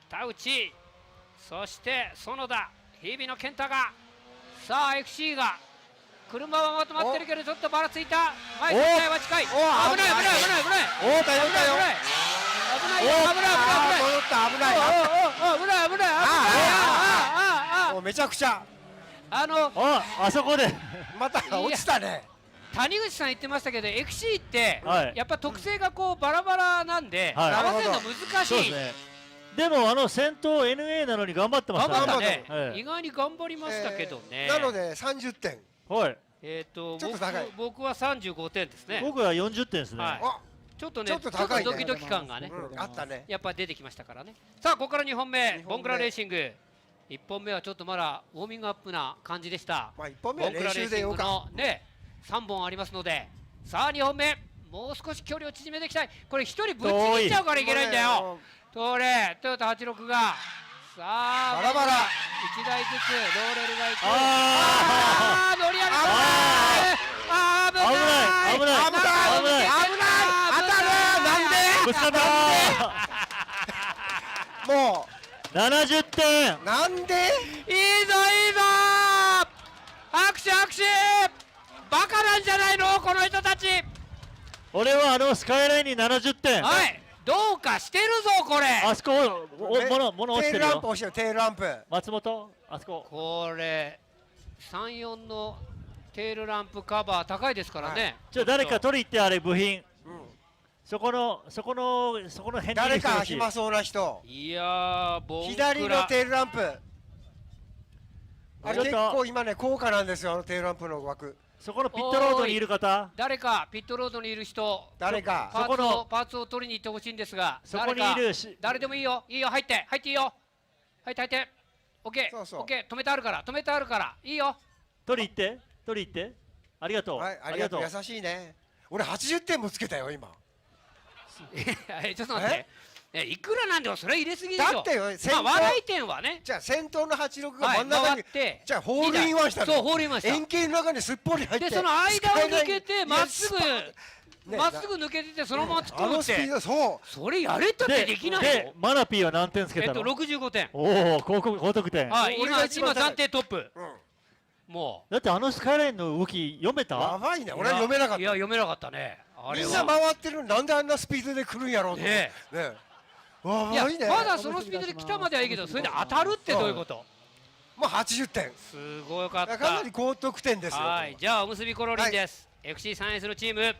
田内、そして園田、日比野健太が、さあ FC が車はまとまってるけどちょっとばらついた。前近いは近い。危ない。おー、大変だよ。もうめちゃくちゃ。あそこでまた落ちたね。谷口さん言ってましたけど FC ってやっぱ特性がこうバラバラなんで合わせるの難しい。でも先頭 NA なのに頑張ってましたね。意外に頑張りましたけどね。なので30点。はい。僕は35点ですね。僕は40点ですね。ちょっとね、ちょっとドキドキ感がね、あったね。やっぱ出てきましたからね。さあここから2本目ボンクラレーシング。1本目はちょっとまだウォーミングアップな感じでした。1本目は練習でよかった。3本ありますので、さあ2本目もう少し距離を縮めていきたい。これ一人ぶっちぎっちゃうからいけないんだよ。トヨタ86がさあバラバラ1台ずつローレルがいく。ああ乗り上げた。ああ危ない危ない危ない当たる。なんでぶつかったもう70点なんでいいぞいいぞ拍手拍手バカなんじゃないのこの人たち。俺はスカイラインに70点。はいどうかしてるぞこれ。あそこ物落ちてるよ。テールランプ押してるテールランプ。松本あそこ。これ34のテールランプカバー高いですからね。じゃあ誰か取り行ってあれ部品。そこの辺に誰か暇そうな人。いやーボンクラ左のテールランプ。あれ結構今ね高価なんですよテールランプの枠。そこのピットロードにいる方。誰かピットロードにいる人。誰かパーツを取りに行ってほしいんですが。そこにいる誰でもいいよいいよ入っていいよ。入ってオッケーオッケー止めてあるからいいよ。取り行ってありがとう。はいありがとう優しいね。俺80点もつけたよ今。ちょっと待って。いくらなんでもそれ入れすぎでしょ。だってよ笑い点はね。じゃあ先頭の86が真ん中にじゃあホールインワンしたの。そうホールインワンした。円形の中にすっぽり入ってでその間を抜けてまっすぐ抜けててそのまま突っ込むって。それやれたってできないよ。でマナピーは何点つけたの？65点。おお高得点。はい今暫定トップ。もうだってスカイラインの動き読めた？やばいね俺は読めなかった。いや読めなかったね。みんな回ってるのになんであんなスピードで来るんやろうってね。いやまだそのスピードで来たまではいいけどそれで当たるってどういうこと？もう80点。すごかった。かなり高得点ですよ。はいじゃあおむすびコロリンです。FC3S のチーム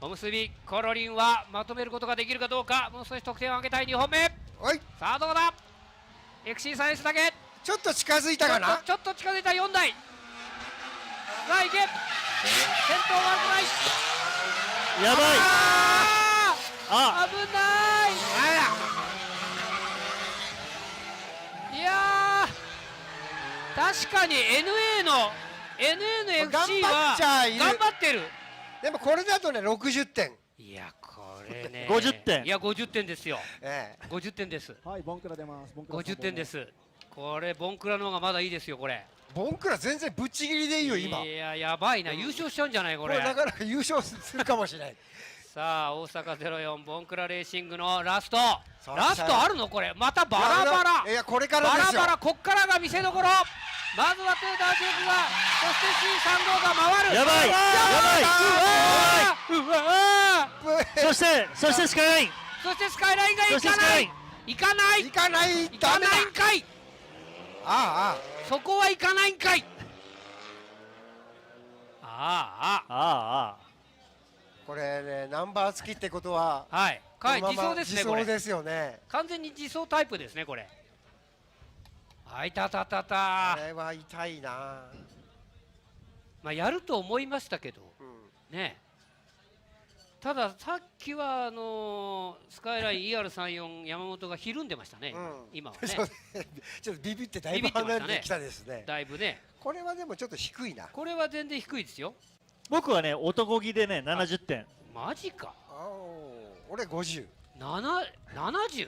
おむすびコロリンはまとめることができるかどうか。もう少し得点を上げたい2本目。さあどうだ FC3S だけちょっと近づいたかな。ちょっと近づいた4台。さあいけ先頭悪くない。やばい。危ないいや確かに NA の FC は頑張ってる。でもこれだとね60点。いやこれね50点。いや50点ですよ。50点です。はいボンクラ出ます。50点です。これボンクラの方がまだいいですよこれ。ボンクラ全然ぶっちぎりでいいよ今。いややばいな優勝しちゃうんじゃないこれ。なかなか優勝するかもしれない。さあ大阪04ボンクラレーシングのラストあるのこれまたバラバラ。いやこれからですよ。バラバラこっからが見せどころ。まずはトヨタ86がそして C35 が回る。やばいそしてスカイラインが行かないんかい。そこは行かないんかい。これねナンバー付きってことははい自走ですねこれ。自走ですよね。完全に自走タイプですねこれ。あいた。これは痛いな。まあやると思いましたけどね。たださっきはスカイライン ER34 山本がひるんでましたね今はね。ちょっとビビってだいぶ離れてきたですね。だいぶね。これはでもちょっと低いな。これは全然低いですよ。僕はね男気でね70点。マジか。俺50。70。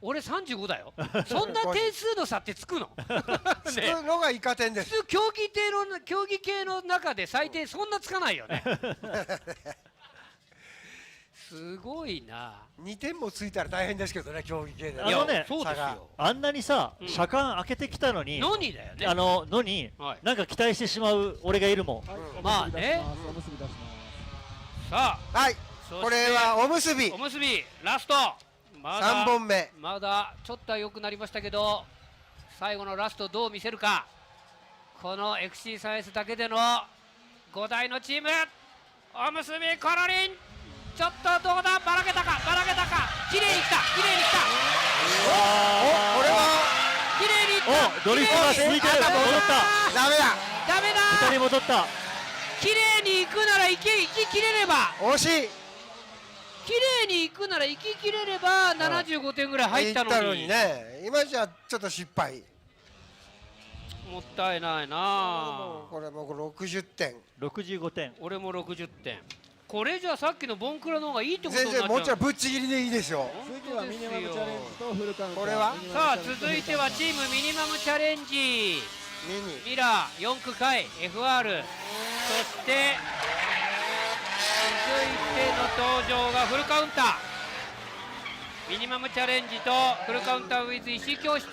俺35だよ。そんな点数の差ってつくの？つくのがイカ点です。普通競技系の中で最低そんなつかないよね。すごいな。2点もついたら大変ですけどね競技系で。そうですよ。あんなにさ車間開けてきたのにのにだよね。のになんか期待してしまう俺がいるもん。まあね。さあはいこれはおむすびラスト3本目。まだちょっとは良くなりましたけど最後のラストどう見せるか。この FC3S だけでの5台のチームおむすびコロリンちょっとどうだばらけたか綺麗にきたこれは綺麗にいったドリフトが続いてる。戻った。ダメだ2人戻った。綺麗に行くなら行ききれれば惜しい。綺麗に行くなら行ききれれば75点ぐらい入ったのにね。今じゃちょっと失敗。もったいないな。これもう60点。65点。俺も60点。これじゃさっきのボンクラの方がいいってことになっちゃう。全然もちろんぶっちぎりでいいですよ。次はミニマムチャレンジとフルカウント。これはさあ続いてはチームミニマムチャレンジミラー4区回 FR、 そして続いての登場がフルカウンターミニマムチャレンジとフルカウンター with 石井教室。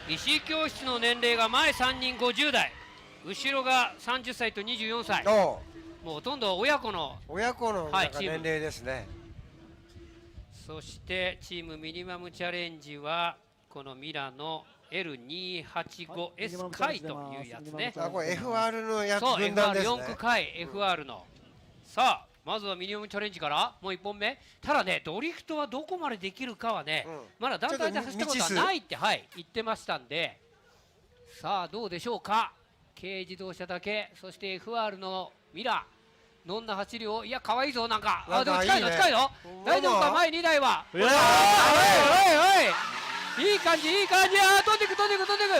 石井教室の年齢が前3人50代、後ろが30歳と24歳。もうほとんど親子のなんか年齢ですね。そしてチームミニマムチャレンジはこのミラの L285S 回というやつね。これ FR のやつそう、軍団ですね。 FR4 区回 FR の。さあまずはミニマムチャレンジからもう1本目。ただねドリフトはどこまでできるかはね、まだ団体で走ったことはないって言ってましたんで、さあどうでしょうか。軽自動車だけ、そして FR のミラーどんな走りを。いや可愛いぞなんか。でも近いの近いの。大丈夫か前2台は。おいおいおい、いい感じいい感じ。飛んでく飛んでく飛んでく。わ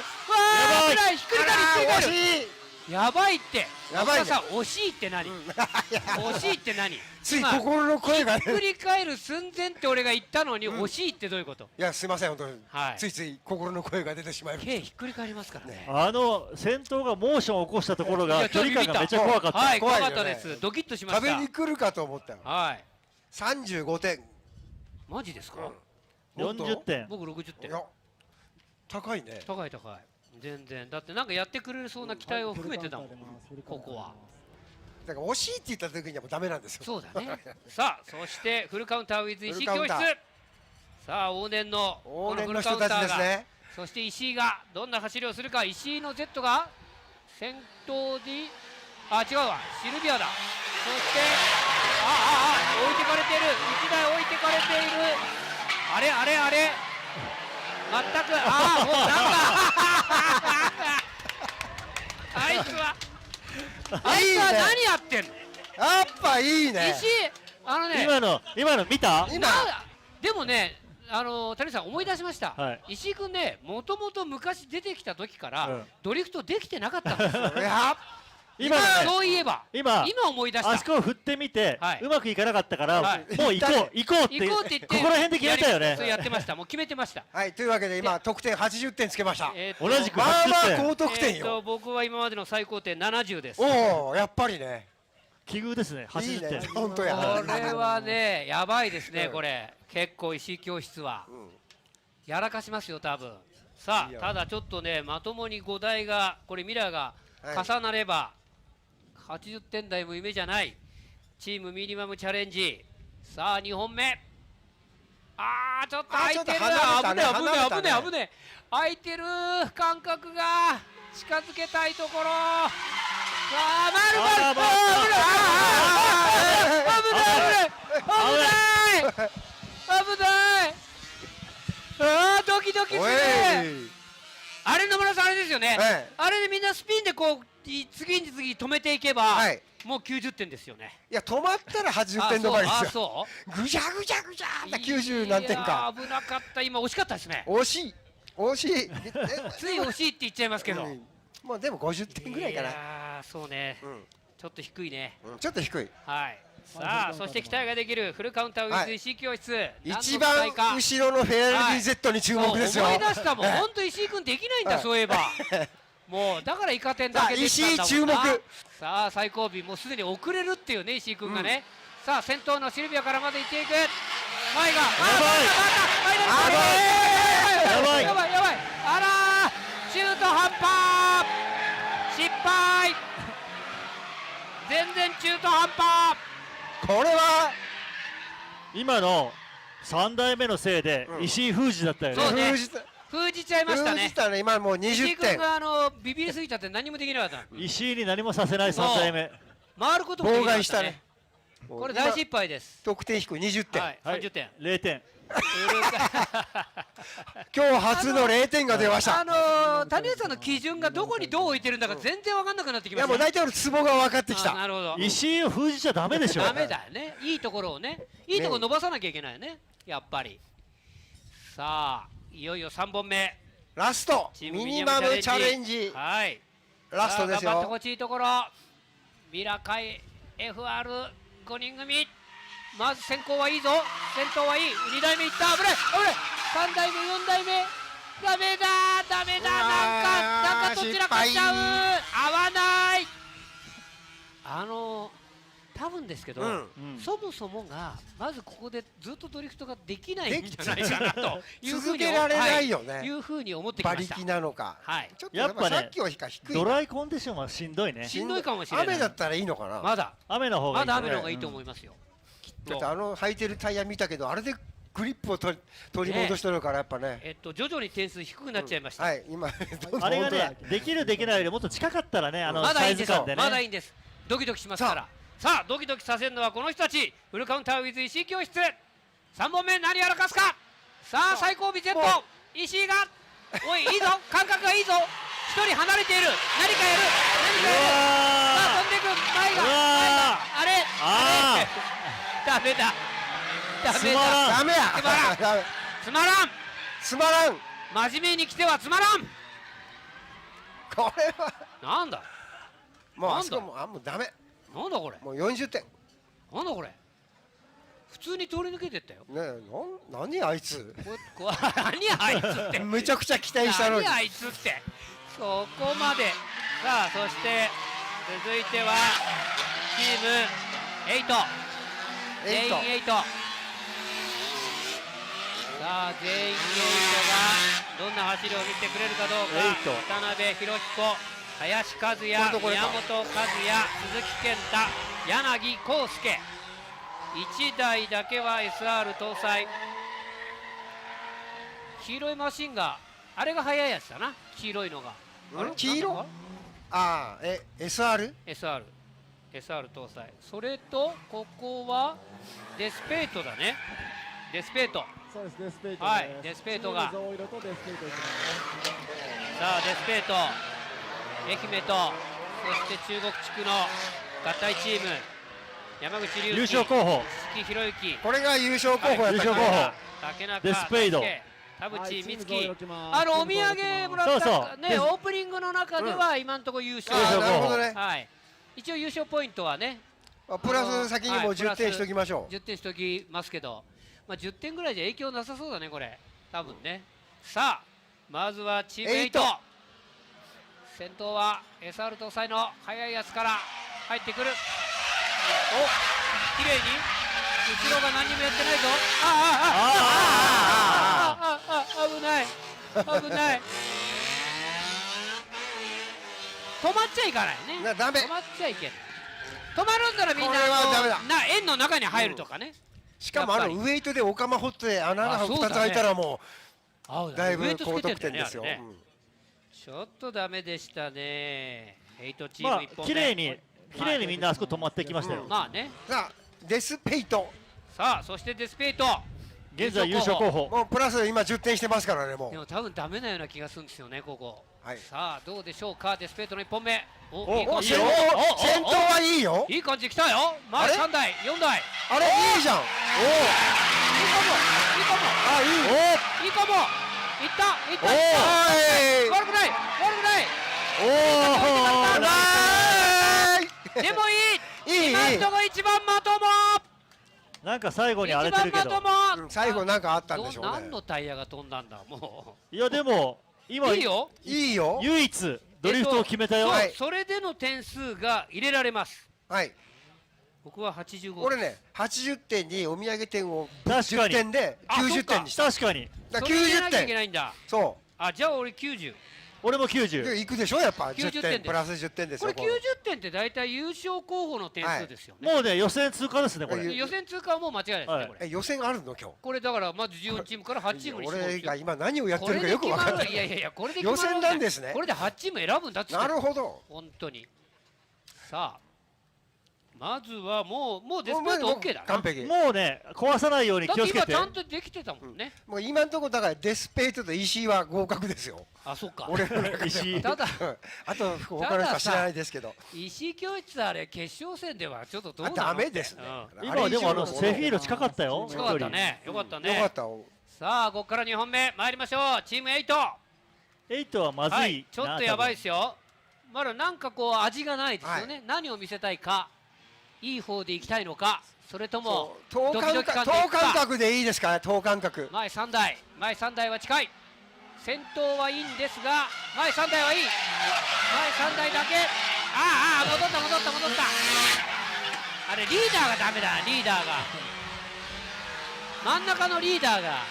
あ危ない、ひっくり返るひっくり返る。やばいって。やばいね。惜しいって何？惜しいって何？つい心の声がね。ひっくり返る寸前って俺が言ったのに惜しいってどういうこと？いやすいません本当に。ついつい心の声が出てしまいました。ひっくり返りますからね。先頭がモーションを起こしたところが距離感がめっちゃ怖かった。はい、怖かったです。ドキッとしました。壁に来るかと思ったよ。はい。35点。マジですか？40点。僕60点。高いね。高い高い。全然だってなんかやってくれそうな期待を含めてだもんここは。だから惜しいって言った時にはもうダメなんですよ。そうだね。さあそしてフルカウンター with 石井教室。さあ往年のこのフルカウンターが、そして石井がどんな走りをするか。石井の Z が先頭で違うわ、シルビアだ。そして置いてかれている、1台置いてかれている。あれあれあれ全くもうなんかあいつは何やってんの。やっぱいいね。石井今の見た？でもね谷さん思い出しました。石井君ねもともと昔出てきた時からドリフトできてなかったんですよ。そういえば今思い出した。あそこを振ってみてうまくいかなかったからもう行こう行こうってここら辺で決めたよね。そうやってました。もう決めてました。はい、というわけで今得点80点つけました。同じくまあまあ高得点よ。僕は今までの最高点70です。おおやっぱりね。奇遇ですね。80点。本当や。これはねやばいですね。これ結構石井教室はやらかしますよ多分。さあただちょっとねまともに5台がこれミラーが重なれば80点台も夢じゃない。チームミニマムチャレンジ。さあ2本目。ちょっと空いてる。危ねえ危ねえ危ねえ危ねえ。空いてる感覚が近づけたいところ。さあ丸々危ない危ない危ない危ない。ドキドキする。あれ野村さんあれですよね。あれでみんなスピンでこう次に次止めていけばもう90点ですよね。いや止まったら80点止まりですよ。ぐじゃぐじゃぐじゃって90何点か。危なかった。今惜しかったですね。惜しい惜しい。つい惜しいって言っちゃいますけど。まあでも50点ぐらいかな。そうね。ちょっと低いね。ちょっと低い。はい。さあそして期待ができるフルカウンターウィズ石井教室。一番後ろのフェアリー Z に注目ですよ。思い出したもん。本当石井君できないんだそういえば。もうだからイカ点だけで石井注目。さあ最後尾もうすでに遅れるっていうね石井君がね。さあ先頭のシルビアからまで行っていく。前がやばいやばいやばい。あら中途半端失敗。全然中途半端。これは今の3台目のせいで石井封じだったよね。封じちゃいましたね。封じたね。今もう20点。石井君がビビりすぎちゃって何もできなかった。石井に何もさせない3台目。回ることもできなかったね。妨害したね。これ大失敗です。得点低い20点。30点。0点。今日初の0点が出ました。谷内さんの基準がどこにどう置いてるんだか全然分かんなくなってきました。いやもう大体俺ツボが分かってきた。なるほど。石井を封じちゃダメでしょ。ダメだよね。いいところをね、いいところ伸ばさなきゃいけないよね。やっぱり。さあいよいよ3本目。ラストミニマムチャレンジ。はい。ラストですよ。頑張ってほしいところ。ミビラカイ FR5 人組、まず先行はいいぞ、先頭はいい、2台目いった、危ない危ない、3台目4台目ダメだダメだ、なんかどちらかしちゃう、合わない。多分ですけど、そもそもがまずここでずっとドリフトができないんじゃないかなというふうに、続けられないよね、いうふうに思ってきました。馬力なのか、ちょっとやっぱね、さっきよりか低い、ドライコンディションはしんどいね。しんどいかもしれない。雨だったらいいのかな。まだ雨の方がいい。まだ雨の方がいいと思いますよ。だって履いてるタイヤ見たけど、あれでグリップを取り戻してるからやっぱね。徐々に点数低くなっちゃいました。今あれがね、できるできないよりもっと近かったらね、まだいいんですよ。ね、まだいいんです。ドキドキしますから。さあドキドキさせるのはこの人たち。フルカウンターウィズ石井教室。3本目何やらかすか。さあ最後尾 Z 石井が、おいいいぞ、感覚がいいぞ、1人離れている、何かやる、さあ飛んでいく、前があれダメだダメだ、ダメや、つまらんつまらん、真面目に来てはつまらん。これはなんだ、もうあそこもうダメ、なんだこれ、もう40点、なんだこれ、普通に通り抜けてったよね。何あいつ、何あいつってめちゃくちゃ期待したのに、何あいつって、そこまで。さあそして続いてはチーム8、全員8、さあ全員8がどんな走りを見せてくれるかどうか。渡辺博彦、林和也、宮本和也、鈴木健太、柳康介、1台だけは SR 搭載。黄色いマシンがあれが速いやつだな、黄色いのが。黄色、ああ、SR 搭載。それとここはデスペートだね、デスペート。そうです、デスペート、はい、デスペートが。さあデスペート、愛媛とそして中国地区の合体チーム、山口龍樹、優勝候補、鈴木博之、これが優勝候補やった優勝候補、竹中デスペイド、田淵美月、お土産もらったね、オープニングの中では今のところ優勝。なるほどね。はい。一応優勝ポイントはね、プラス先にも10点しときましょう。10点しときますけど、まあ10点ぐらいじゃ影響なさそうだねこれ、多分ね。さあまずはチーム8、先頭は SR 搭載の速いやつから入ってくる。お、綺麗に後ろが何にもやってないぞ。危ない危ない。止まっちゃいかないね。ダメ。止まっちゃいけない。止まるんならみんな円の中に入るとかね。しかもウエイトでお釜掘って穴が2つ開いたらもうだいぶ高得点ですよ。ちょっとダメでしたね。8チーム1本目。綺麗にみんなあそこ止まってきましたよ。まあね。さあデスペイト。さあそしてデスペイト。現在優勝候補。もうプラス今10点してますからねもう。でも多分ダメなような気がするんですよねここ。はい。さあどうでしょうか。デスペイトの1本目。いい感じ。先頭はいいよ。いい感じ来たよ。まだ3台4台。あれいいじゃん。おお。いいかも。あいい。いいかも。いった。悪くない。でもいい。今んとこ一番まとも。なんか最後に荒れてるけど。最後なんかあったんでしょうね。何のタイヤが飛んだんだもう。いやでも今いいよ。唯一ドリフトを決めたよ。それでの点数が入れられます。はい。僕は85。俺ね80点にお土産点を10点で90点にした。確かに。90点。いけないんだ。そう。あ、じゃあ俺90。俺も90。いくでしょやっぱ10点プラス10点ですよ。これ90点って大体優勝候補の点数ですよね。もうね予選通過ですねこれ。予選通過はもう間違いないですねこれ。予選あるの今日。これだからまず14チームから8チームに絞る。俺が今何をやってるかよく分かんない。いやこれで予選なんですね。これで8チーム選ぶんだっつって。なるほど。本当に。さあまずはもうデスペート OK だな。完璧。もうね壊さないように気をつけて。だって今ちゃんとできてたもんね。もう今のところだからデスペートと石井は合格ですよ。あ、そっか。俺の中で。ただあと他の人は知らないですけど。石井教室あれ決勝戦ではちょっとどうなの？ダメですね。今でもセフィール近かったよ。近かったね。よかったね。よかった。さあここから2本目参りましょう。チーム8。8はまずい。ちょっとやばいですよ。まだなんかこう味がないですよね、何を見せたいか、いい方でいきたいのか、それとも等ドキドキ感でい間くか。隔でいいですかね、等間隔。前3台、前3台は近い、先頭はいいんですが、前3台はいい、前3台だけ、戻った戻った戻った、あれリーダーがダメだ、リーダーが、真ん中のリーダーが、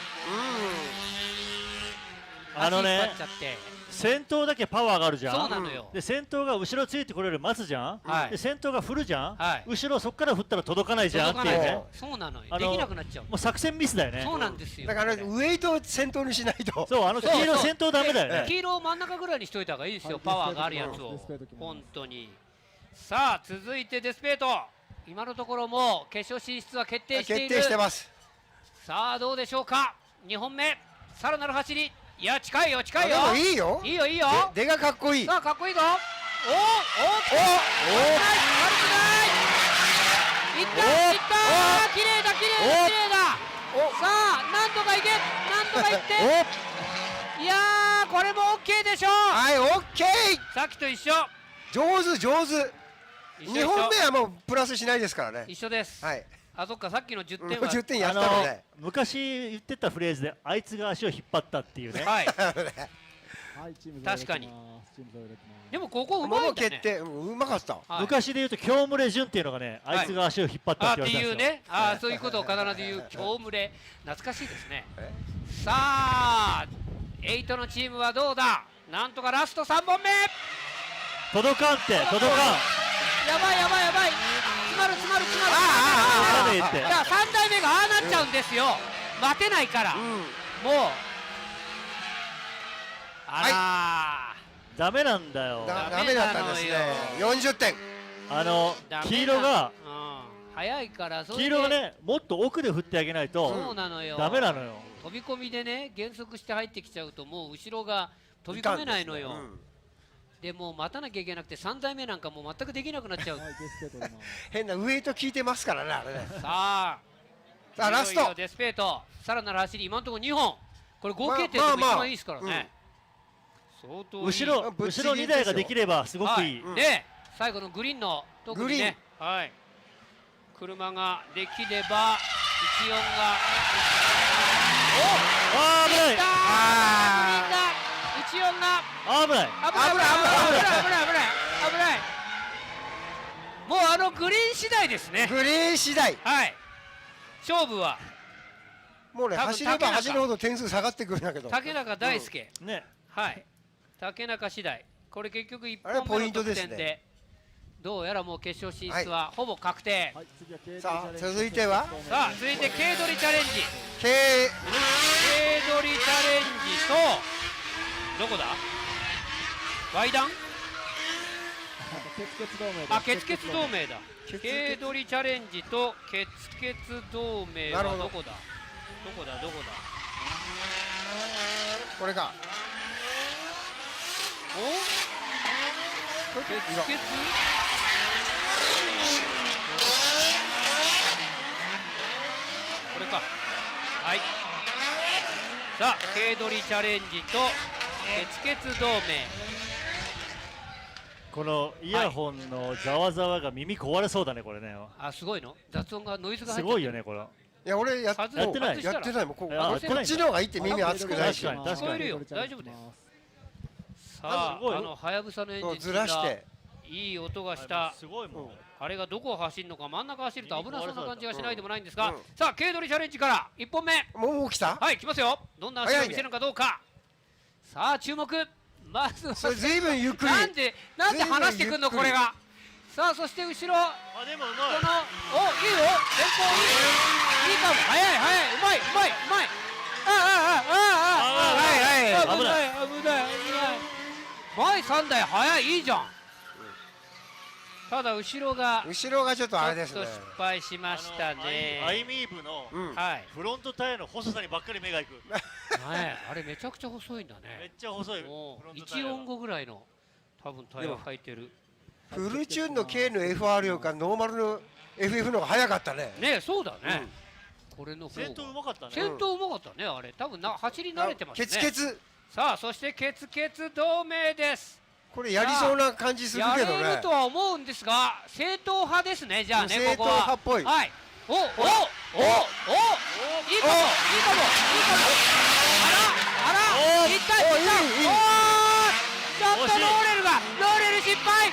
あのね足引っ張っちゃって。先頭だけパワーがあるじゃん。そうなのよ。で先頭が後ろついてこれる待つじゃん、はい、で先頭が振るじゃん、はい、後ろそこから振ったら届かないじゃんっていうね。そうなのよ、できなくなっちゃう、もう作戦ミスだよね。そうなんですよ。だからウエイトを先頭にしないと。そう、黄色先頭ダメだよね。黄色を真ん中ぐらいにしといた方がいいですよ、パワーがあるやつを、本当に。さあ続いてデスペート、今のところもう決勝進出は決定している。決定してます。さあどうでしょうか、2本目、さらなる走り、いや近いよ近いよ、いいよいいよいいよ、出がかっこいい。さあかっこいいぞ、おっいったいったー、綺麗だ綺麗だ綺麗だ、さあなんとかいけ、なんとかいって、いやーこれも OK でしょう。はい、OK、さっきと一緒、上手上手。2本目はもうプラスしないですからね。一緒です。はい。あ、そっか、さっきの10点は10点やったので、昔言ってたフレーズであいつが足を引っ張ったっていうね。はい。確かに。でもここうまいんだね。決定、うまかった。昔で言うと京村潤っていうのがね、あいつが足を引っ張ったって言われたんですよ。っていうね、そういうことを必ず言う京村、懐かしいですね。さあ8のチームはどうだ、なんとかラスト3本目、届かんって届かん、やばいやばいやばい、詰まる詰まる詰まる、じゃあ3台目がああなっちゃうんですよ、待てないから、もうあらダメなんだよ、ダメだったんですね。40点。黄色が早いから、黄色がねもっと奥で振ってあげないとそうなのよ、ダメなのよ。飛び込みでね減速して入ってきちゃうともう後ろが飛び込めないのよ。でも待たなきゃいけなくて3台目なんかもう全くできなくなっちゃう。変なウエイト効いてますからね、あれね。さあラストデスペート、さらなる走り、今のところ2本、これ合計点でも一番いいですからね。相当いい。後ろ2台ができればすごくいい。で最後のグリーンの特にね、車ができれば14が危ない、14が危ないもうグリーン次第ですね。グリーン次第、はい、勝負はもうね、走れば走るほど点数下がってくるんだけど、竹中大輔、ね、はい、竹中次第、これ結局1本目の得点でどうやらもう決勝進出はほぼ確定。さあ続いては、続いて軽取りチャレンジ、軽取りチャレンジとどこだ、ワイダン、ケツケツ同盟だ、軽取りチャレンジとケツケツ同盟はどこだ、これか、ケツケツこれか、はい、さあ軽取りチャレンジとケツケツ同盟、このイヤホンのざわざわが耳壊れそうだね、これね。あ、すごいの、雑音がノイズが入ってる、すごいよねこれ。いや俺やってないもん、こっちの方がいいって、耳熱くないし、聞こえるよ、大丈夫です。さあはやぶさのエンジンずらして、いい音がした。すごいもん。あれがどこを走るのか、真ん中走ると危なそうな感じがしないでもないんですが、さあ軽取りチャレンジから1本目、もう来た、はい、来ますよ、どんな足を見せるのかどうか、さあ注目、まずはそれずいぶんゆっくり、なんで離してくんのこれが、さあそして後ろ、あでもうまい、おいいよ、前方いいかも、早いうまい危ない前3台早い、いいじゃん。ただ後ろがちょっとあれですね、失敗しましたね。アイミーブのフロントタイヤの細さにばっかり目がいく。あれめちゃくちゃ細いんだね。めっちゃ細い。145ぐらいの多分タイヤ履いてる。フルチューンの K の FR よりかノーマルの FF の方が早かったね。ね、そうだね。これの先頭うまかったね。先頭うまかったね、あれ。多分走り慣れてますね。ケツケツ。さあそしてケツケツ同盟です。これやりそうな感じするけどね。やれるとは思うんですが、正統派ですね。じゃあね、正統ここは。派っぽい。はい。いいかも、いいかも、いいかも。あら、いった、いった。ちょっとローレルが、ローレル失敗。惜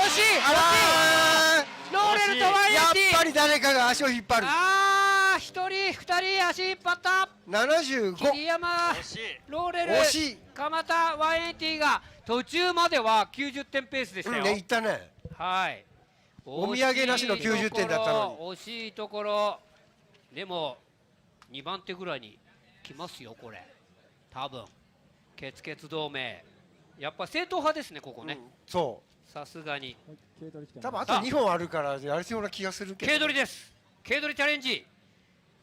しい、惜しい。ローレルとワイエティ。やっぱり誰かが足を引っ張る。ああ、一人、二人足引っ張った。75。桐山、ローレル、鎌田、ワイエティが途中までは90点ペースでしたよ。ね、いったね。はい。お土産なしの90点だったのに。惜しいところ。でも2番手ぐらいに来ますよ、これ。多分ケツケツ同盟。やっぱ正統派ですね、ここね。そう。さすがに。多分あと2本あるからやりそうな気がするけど。K取りです。K取りチャレンジ。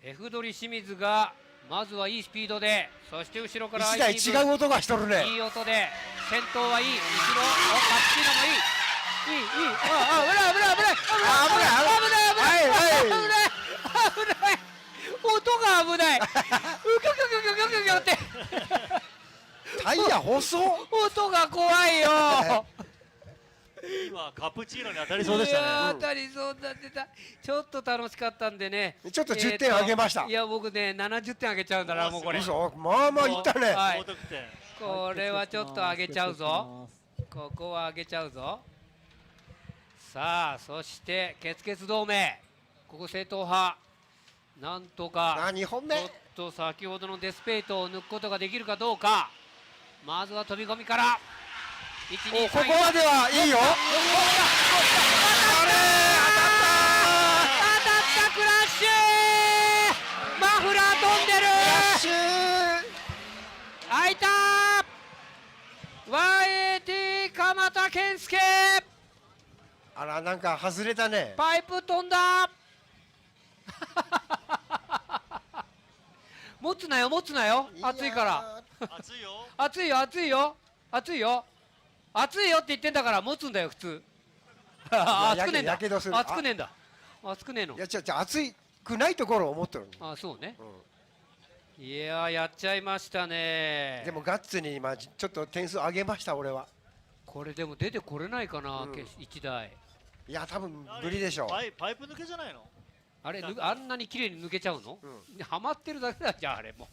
F 取り清水がまずはいいスピードで、そして後ろから1台違う音がしとるね。いい音で先頭はいい。後ろカプチーノもいい。いい、いい。あ、危ない、危ない、危ない。危ない、危ない、危ない、危ない、危ない。音が危ない。うきょきょきょきょきょきょって。タイヤ細っ。音が怖いよ。今カプチーノに当たりそうでしたね。当たりそうになってた。ちょっと楽しかったんでね。ちょっと10点上げました。いや僕ね70点上げちゃうんだな、もうこれ。まあまあいったね。これはちょっと上げちゃうぞ。ここは上げちゃうぞ。さあそしてケツケツ同盟、ここ正統派。なんとか2本目。ちょっと先ほどのデスペイトを抜くことができるかどうか。まずは飛び込みから。ここまではいいよ。当たったクラッシュ。マフラー飛んでる。クラッシュ。開いた。YAT 鎌田健介。あらなんか外れたね。パイプ飛んだ。持つなよ持つなよ、熱いから。熱いよ熱いよ熱いよ熱いよ熱いよって言ってんだから持つんだよ普通。熱くねえんだ。熱くねえんだ。熱くねえの。いやじゃ熱くないところを思ってる。あ、そうね。いややっちゃいましたね。でもガッツに今ちょっと点数上げました俺は。これでも出てこれないかな、1台。いや多分無理でしょう。パイプ抜けじゃないの。あれあんなに綺麗に抜けちゃうの？はまってるだけだじゃんあれも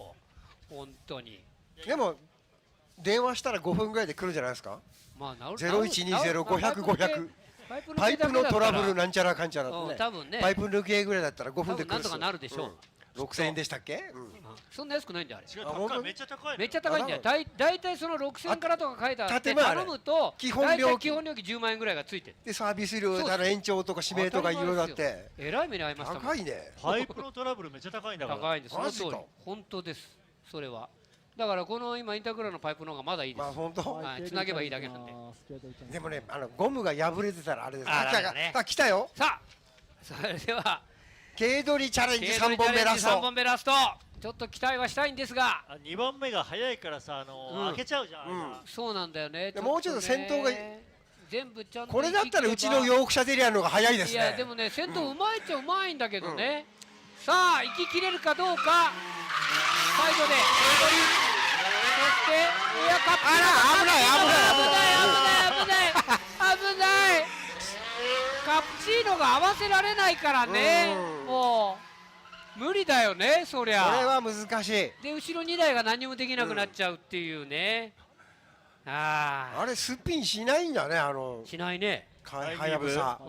う本当に。でも電話したら5分ぐらいで来るんじゃないですか。まあ0120-500-500パイプのトラブルなんちゃらかんちゃらってね。多分ね。パイプ抜けぐらいだったら5分で来る。なんとかなるでしょう。6000円でしたっけ？そんな安くないんだあれ。めっちゃ高い。めっちゃ高いんだよ。だいたいその6000円からとか書いてあって頼むと基本料金10万円ぐらいがついてる。でサービス料だら延長とか指名とかいろいろあって。えらい目に遭いました。高いね。パイプのトラブルめっちゃ高いんだから。高いんです。その通り。本当です。それは。だからこの今インタークラのパイプの方がまだいいです。まあ本当。つなげばいいだけなんで。でもねゴムが破れてたらあれです。あ来たよ。さあそれでは軽取りチャレンジ3本目ラスト。3本目ラスト。ちょっと期待はしたいんですが。2番目が早いからさ開けちゃうじゃん。そうなんだよね。もうちょっと先頭が全部ちゃんと。これだったらうちのヨークシャテリアの方が早いですね。いやでもね先頭うまいっちゃうまいんだけどね。さあ行ききれるかどうか。最後で軽取り。そしていやカップ。危ない危ないカプチーノが合わせられないからね。もう無理だよねそりゃ。これは難しい。で後ろ2台が何もできなくなっちゃうっていうね。あれスピンしないんだねしないね。はやぶさ。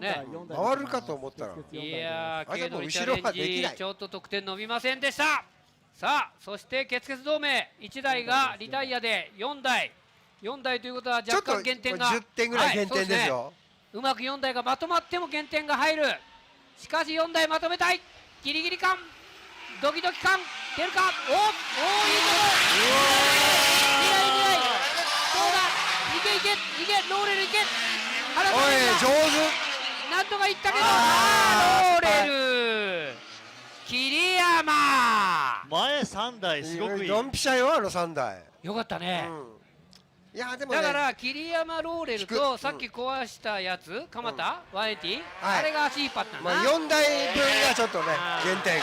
ね。回るかと思ったら。いや軽取りチャレンジちょっと得点伸びませんでした。さあそしてケツケツ同盟1台がリタイアで4台ということは若干減点が10点ぐらい減点ですよ。うまく4台がまとまっても減点が入る。しかし4台まとめたい。ギリギリ感ドキドキ感出るか。いいところ。どうだいけローレルいけ。おい上手。なんとかいったけどローレル桐山前3台すごくいい。ドンピシャよ3台。よかったね。いやでもだから桐山ローレルとさっき壊したやつ鎌田180あれが足引っ張ったな。4台分がちょっとね減点。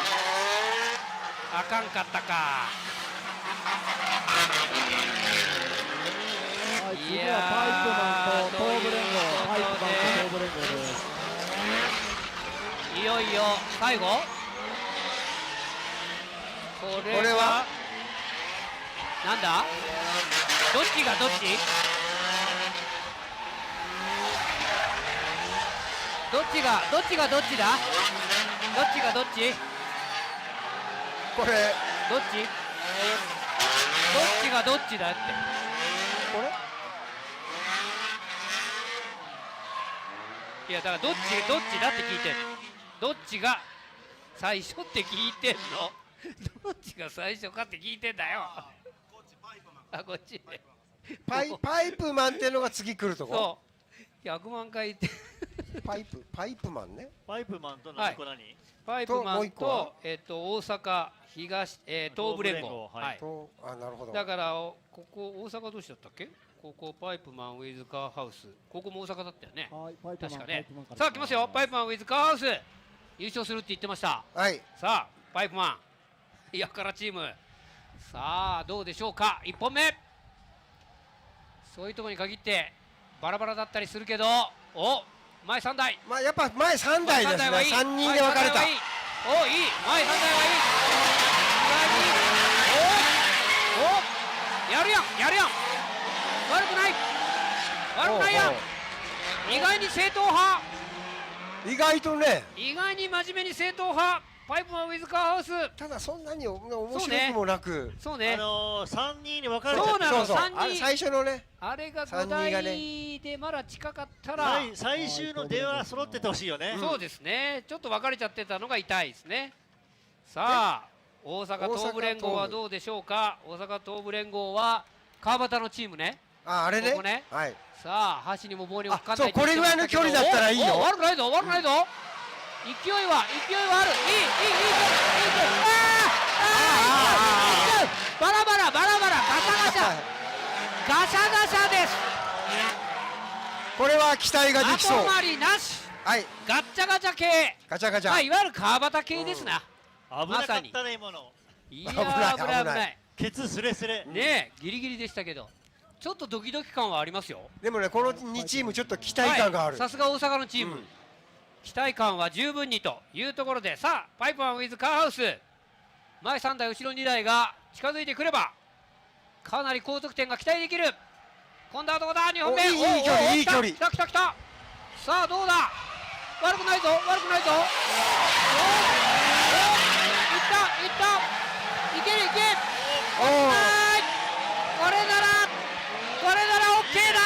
あかんかったか。い次はパイプマンと東部連合、パイプマンと東部連合です。いよいよ最後、これはなんだ、どっちがどっち、どっちがどっちだ、どっちがどっち、これどっちがどっちだって、これいやだからどっちだって聞いてんの、どっちが最初って聞いてんのどっちが最初かって聞いてんだよ。あ、こっちね。パイプマンっていうのが次来るとこ。そう100万回言ってパイプマンね。パイプマンと何、パイプマンと大阪東東部連合。はい。あ、なるほど。だからここ大阪どうしだったっけ？ここパイプマンウィズカーハウス。ここも大阪だったよね。確かね。さあ来ますよ。パイプマンウィズカーハウス。優勝するって言ってました。はい。さあパイプマンやからチーム。さあどうでしょうか。1本目。そういうところに限ってバラバラだったりするけど、お前3台。まあやっぱ前3台ですね。3人で分かれた。おいい。前3台はいい。おやるやん。悪くないやん。意外に正統派。意外とね。意外に真面目に正統派。パイプマンウィズカーハウス。ただそんなに面白くもなく。そうね。3人に分かれちゃった。そうなの。3人。最初のね。あれが5台でまだ近かったら。最終の出は揃っててほしいよね。そうですね。ちょっと分かれちゃってたのが痛いですね。さあ大阪東部連合はどうでしょうか。大阪東部連合は川端のチームね。あれね。ここね。はい。さあ箸にも棒にもかかんない。そうこれぐらいの距離だったらいいよ。悪くないぞ。勢いはある。いい。バラバラガシャです。これは期待ができそう。後回りなし。はい。ガッチャガチャ系。ガチャガチャ。まあいわゆる川端系ですな。危なかったね今の。いやー危ない。ケツスレスレ。ねえギリギリでしたけど、ちょっとドキドキ感はありますよ。でもねこの2チームちょっと期待感がある。さすが大阪のチーム。期待感は十分にというところで、さあパイプマンウィズカーハウス、前3台後ろ2台が近づいてくればかなり高得点が期待できる。今度はどうだ2本目。いい距離。来た。さあどうだ。悪くないぞ。いったいけこれなら OK だ。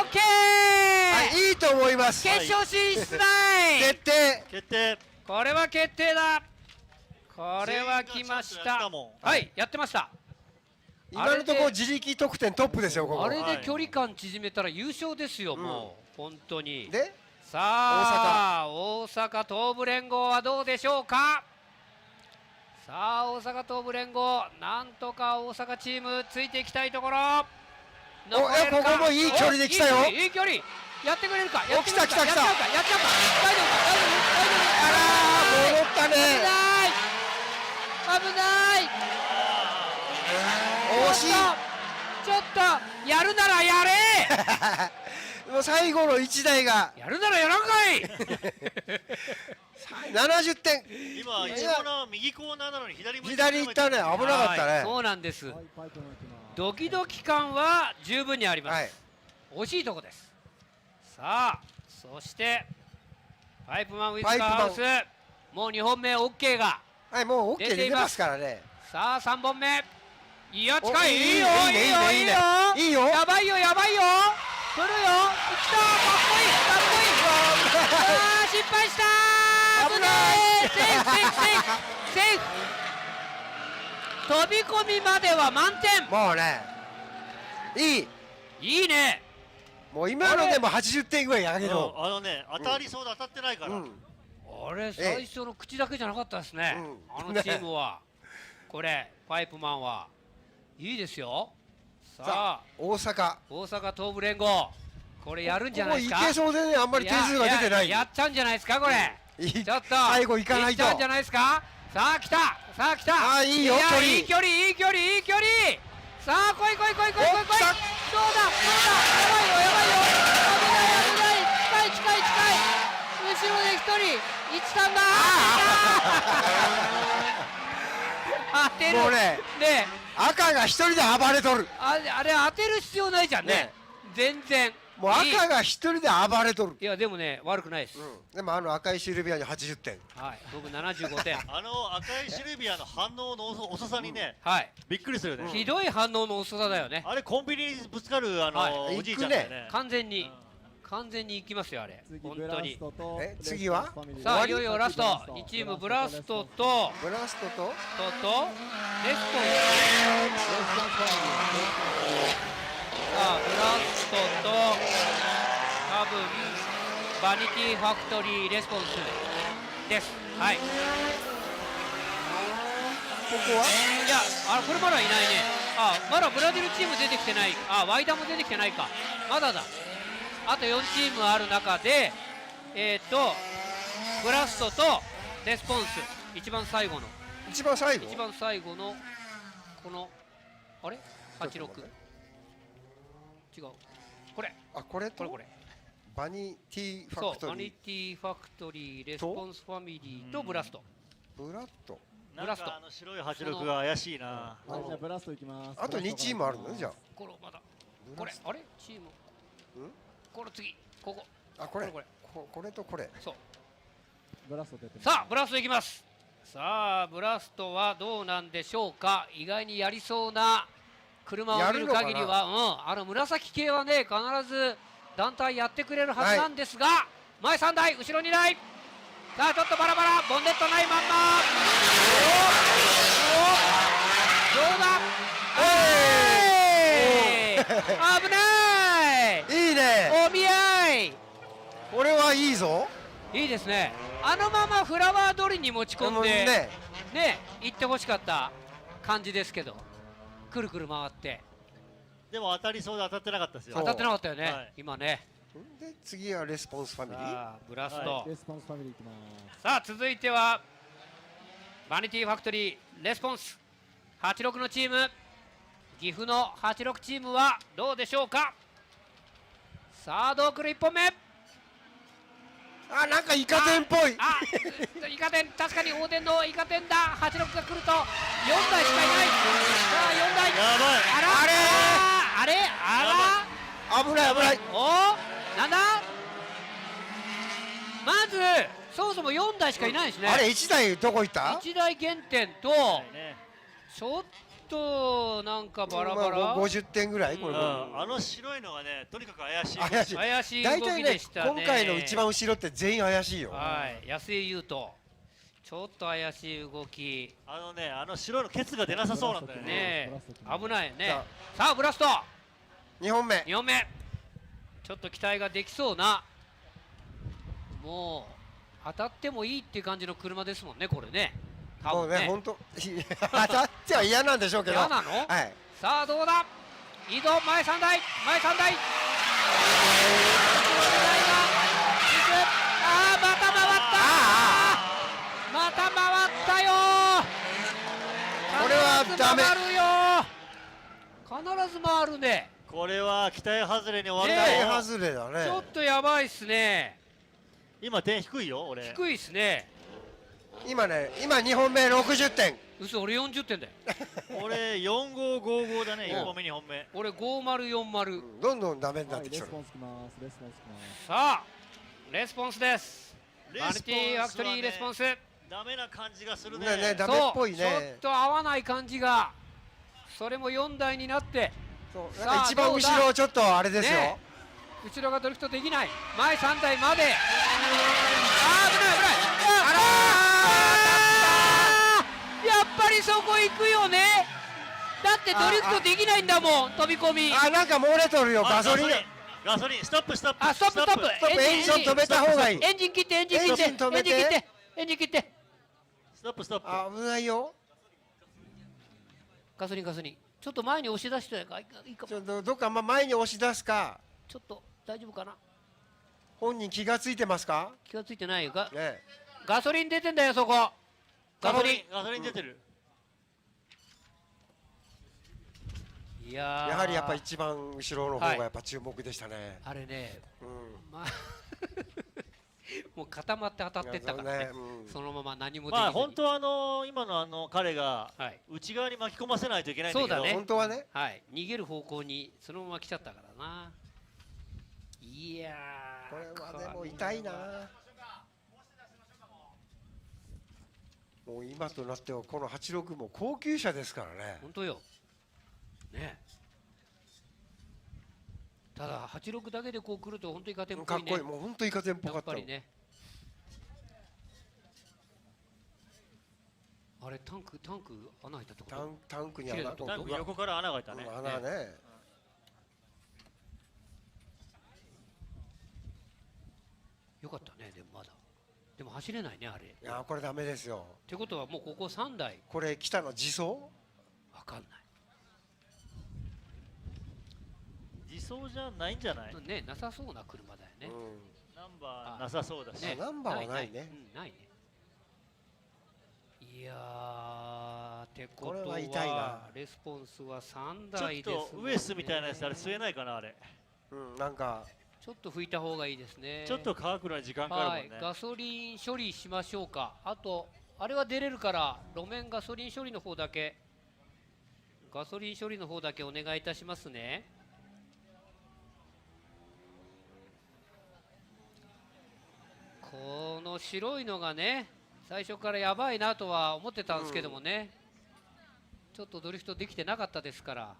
OK、いいと思います。決勝進出だ。決定。これは決定だ。これは来ました。はい、やってました。今のところ自力得点トップですよここ。あれで距離感縮めたら優勝ですよ、もう本当に。でさあ大阪東部連合はどうでしょうか。さあ大阪東部連合、なんとか大阪チームついていきたいところ。ここもいい距離で来たよ。いい距離やってくれるか。やっちゃうか。大丈夫か。あら戻ったね。危ない惜しい。ちょっとやるならやれ。もう最後の1台がやるならやらんかい。70点。今一番の右コーナーなのに左行ったね。危なかったね。そうなんです。ドキドキ感は十分にあります。惜しいとこです。さあそしてパイプマンウィズカーハウス、もう2本目 OK がもう OK 出てますからね。さあ3本目。いや近い。いいよ。やばいよ。来るよ。来た。かっこいい。失敗した。危ない。セーフ。飛び込みまでは満点。もうねいいね。もう今のでも80点ぐらいやけど、当たりそうで当たってないから。あれ最初の口だけじゃなかったですね、あのチームは。これパイプマンはいいですよ。さあ大阪東部連合、これやるんじゃないですか。ここいけそうでね、あんまり点数が出てない。やっちゃうんじゃないですかこれ。ちょっと最後いかないと。いっちゃうんじゃないですか。さあ来た。いいよ。いい距離。さあ来い。どうだやばいよやばいよ、危ない近い後ろで1人13だ当てるもうね赤が一人で暴れとる。あれ当てる必要ないじゃんね。全然もう赤が一人で暴れとる。いやでもね悪くないです。でも赤いシルビアに80点。はい、僕75点。赤いシルビアの反応の遅さにね、びっくりするよね。ひどい反応の遅さだよね。あれコンビニにぶつかるおじいちゃんだよね。完全に行きますよあれ。本当に。次は？さあいよいよラスト2チーム、ブラストとレスポンス。さあブラストと多分バニティファクトリーレスポンスです。はい。ここは？いやこれまだいないね。まだブラジルチーム出てきてない。ワイダも出てきてないか。まだだ。あと4チームある中でブラストとレスポンス、一番最後のこのあれ86違うこれバニティファクトリー。バニティファクトリーレスポンスファミリーとブラスト。なんか白い86が怪しいな。じゃあブラストいきます。あと2チームあるのじゃあ。これまだこれあれチームこの次こここれとこれ。そうブラスト出てます。さあブラストいきます。さあブラストはどうなんでしょうか。意外にやりそうな車を見る限りは紫系はね必ず団体やってくれるはずなんですが、前3台後ろ2台。さあちょっとバラバラ、ボンネットないまんま。どうだ危ないいいね。お見合い。これはいいぞ。いいですね。あのままフラワー通りに持ち込んでね行ってほしかった感じですけど、くるくる回って。でも当たりそうで当たってなかったですよ。当たってなかったよね、今ね。で次はレスポンスファミリー。ブラスト。レスポンスファミリーいきます。さあ続いてはバニティファクトリーレスポンス86のチーム、岐阜の86チームはどうでしょうか。さあどうくる1本目。なんかイカ天っぽい。イカ天、確かに大天のイカ天だ。86が来ると4台しかいない。さあ4台。やばい。あれ危ない。なんだ。まずそもそも4台しかいないですね。あれ1台どこ行った？ 1台減点とちょっとなんかバラバラ。50点ぐらいこれ。白いのがねとにかく怪しい動きでしたね。今回の一番後ろって全員怪しいよ。安井優斗ちょっと怪しい動き。白いのケツが出なさそうなんだよね。危ないね。さあブラスト2本目。ちょっと期待ができそうな、もう当たってもいいっていう感じの車ですもんねこれね。もうね本当当たっては嫌なんでしょうけど。嫌なの？さあどうだ。移動前3台。また回ったよ。これはダメ。必ず回るね。これは期待外れに終わったよ。期待外れだね。ちょっとやばいっすね。今点低いよ俺。低いっすね。今2本目60点。嘘、俺40点だよ。俺4555だね。1本目2本目。俺5040。どんどんダメになってきた。レスポンスきます。さあレスポンスです。バニティファクトリーレスポンス。ダメな感じがするね。ダメっぽいね。ちょっと合わない感じが。それも4台になって。一番後ろちょっとあれですよ。後ろがドリフトできない。前3台まで。危ない。やっぱりそこ行くよね。だってドリフトできないんだもん、飛び込み。なんか漏れとるよ。ガソリンストップ。ストップ。エンジン止めた方がいい。エンジン切って。エンジン切って。ストップ。危ないよ。ガソリン。ちょっと前に押し出していいかも。どっか前に押し出すか。ちょっと大丈夫かな。本人気がついてますか？気がついてないよ。ガソリン出てんだよそこ。ガソリン出てる。やはりやっぱ一番後ろの方がやっぱ注目でしたね。あれね、まあもう固まって当たってったからね、そのまま何もできずに。本当は今の彼が内側に巻き込ませないといけないんだけど、そうだね、本当はね、逃げる方向にそのまま来ちゃったからな。いやー、これはでも痛いな。もう今となってはこの86も高級車ですからね。本当よね。ただ86だけでこう来ると本当にイカテンっぽいね。かっこいい、もう本当にイカテンっぽかった。やっぱりね。あれタンク穴開いたところ。タンクに穴、横から穴が開いたね。穴ね。よかったね。でもまだ。でも走れないねあれ。いやこれダメですよ。ってことはもうここ3台。これ来たの自走？わかんない。自走じゃないんじゃない？ね、なさそうな車だよね。ナンバーなさそうだし。ナンバーはないね。ないね。いやー、ってことはレスポンスは3台ですね。ちょっとウエスみたいなやつあれ吸えないかなあれ。なんかちょっと拭いた方がいいですね。ちょっと乾くのに時間かかるもんね。ガソリン処理しましょうか。あとあれは出れるから路面ガソリン処理の方だけお願いいたしますね。この白いのがね、最初からやばいなとは思ってたんですけどもね、ちょっとドリフトできてなかったですから、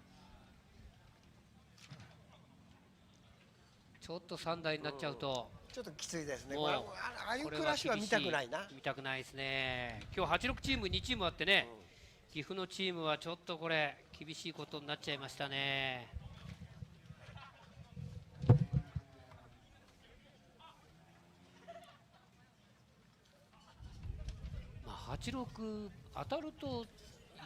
ちょっと3台になっちゃうと、ちょっときついですね。ああいうクラッシュは見たくないな。見たくないですね。今日86チーム2チームあってね、岐阜のチームはちょっとこれ厳しいことになっちゃいましたね。86当たると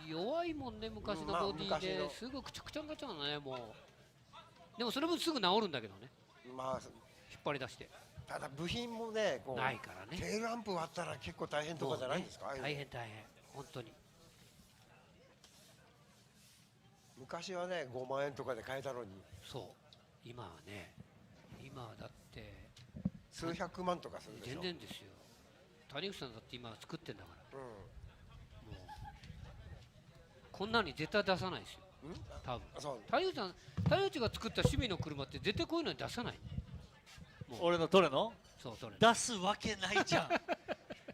弱いもんね、昔のボディですぐくちゃくちゃになっちゃうのね。もうでもそれもすぐ治るんだけどね、引っ張り出して。ただ部品もね、こうないからね。テールランプ割ったら結構大変とかじゃないんですか？大変本当に。昔はね5万円とかで買えたのに、そう今はね、今だって数百万とかするでしょ。全然ですよ。谷口さんだって今作ってんだから、もうこんなに絶対出さないですよ多分。谷口が作った趣味の車って絶対こういうのに出さない。俺のトレの？そうトレ出すわけないじゃん。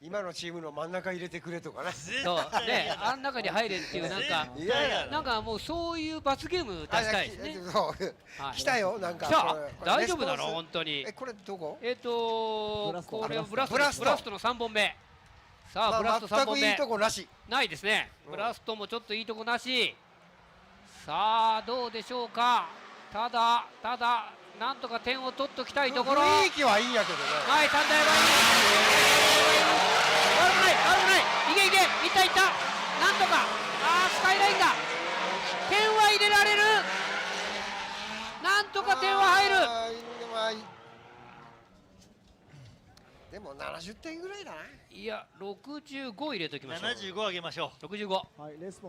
今のチームの真ん中入れてくれとかね。そうね、あん中に入れっていうなんかもうそういう罰ゲーム出したいですね。来たよなんか。来た。大丈夫だろ本当に。これどこ？これはブラストの3本目。さあブラスト3本目。全くいいとこなし。ないですね。ブラストもちょっといいとこなし。さあどうでしょうか。ただなんとか点を取っときたいところ。雰囲気はいいんやけどね。はい、3台はいい。悪くないいけいったなんとか。スカイラインだ。点は入れられる。なんとか点は入る。でも70点ぐらいだな。いや65入れときましょう。75上げましょう。65。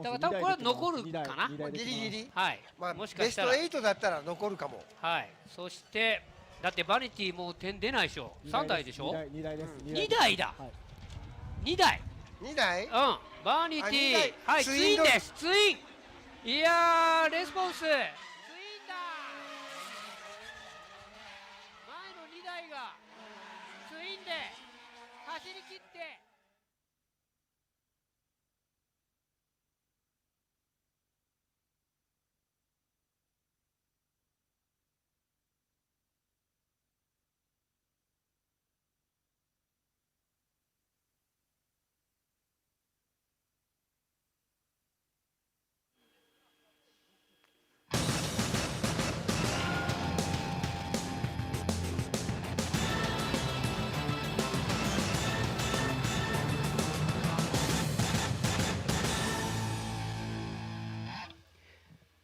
だから多分これは残るかな。ギリギリ。はい。もしかしたらベスト8だったら残るかも。はい。そしてだってバニティもう点出ないでしょ。3台でしょ。2台です。2台だ。2台。2台？うん。バニティ、はい、ツインです。ツイン。いやーレスポンス。ツインだ。前の2台がツインで走り切って。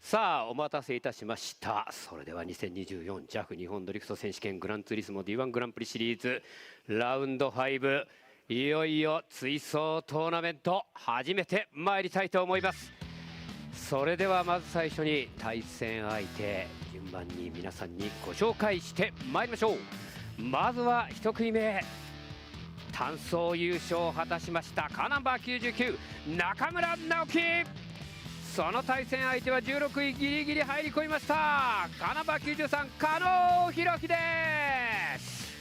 さあお待たせいたしました。それでは 2024JAF 日本ドリフト選手権グランツーリスモ D1 グランプリシリーズラウンド5、いよいよ追走トーナメント始めてまいりたいと思います。それではまず最初に対戦相手順番に皆さんにご紹介してまいりましょう。まずは1組目、単走優勝を果たしましたカーナンバー99中村直樹。その対戦相手は16位ギリギリ入り込みましたカーナンバー93加納弘樹です。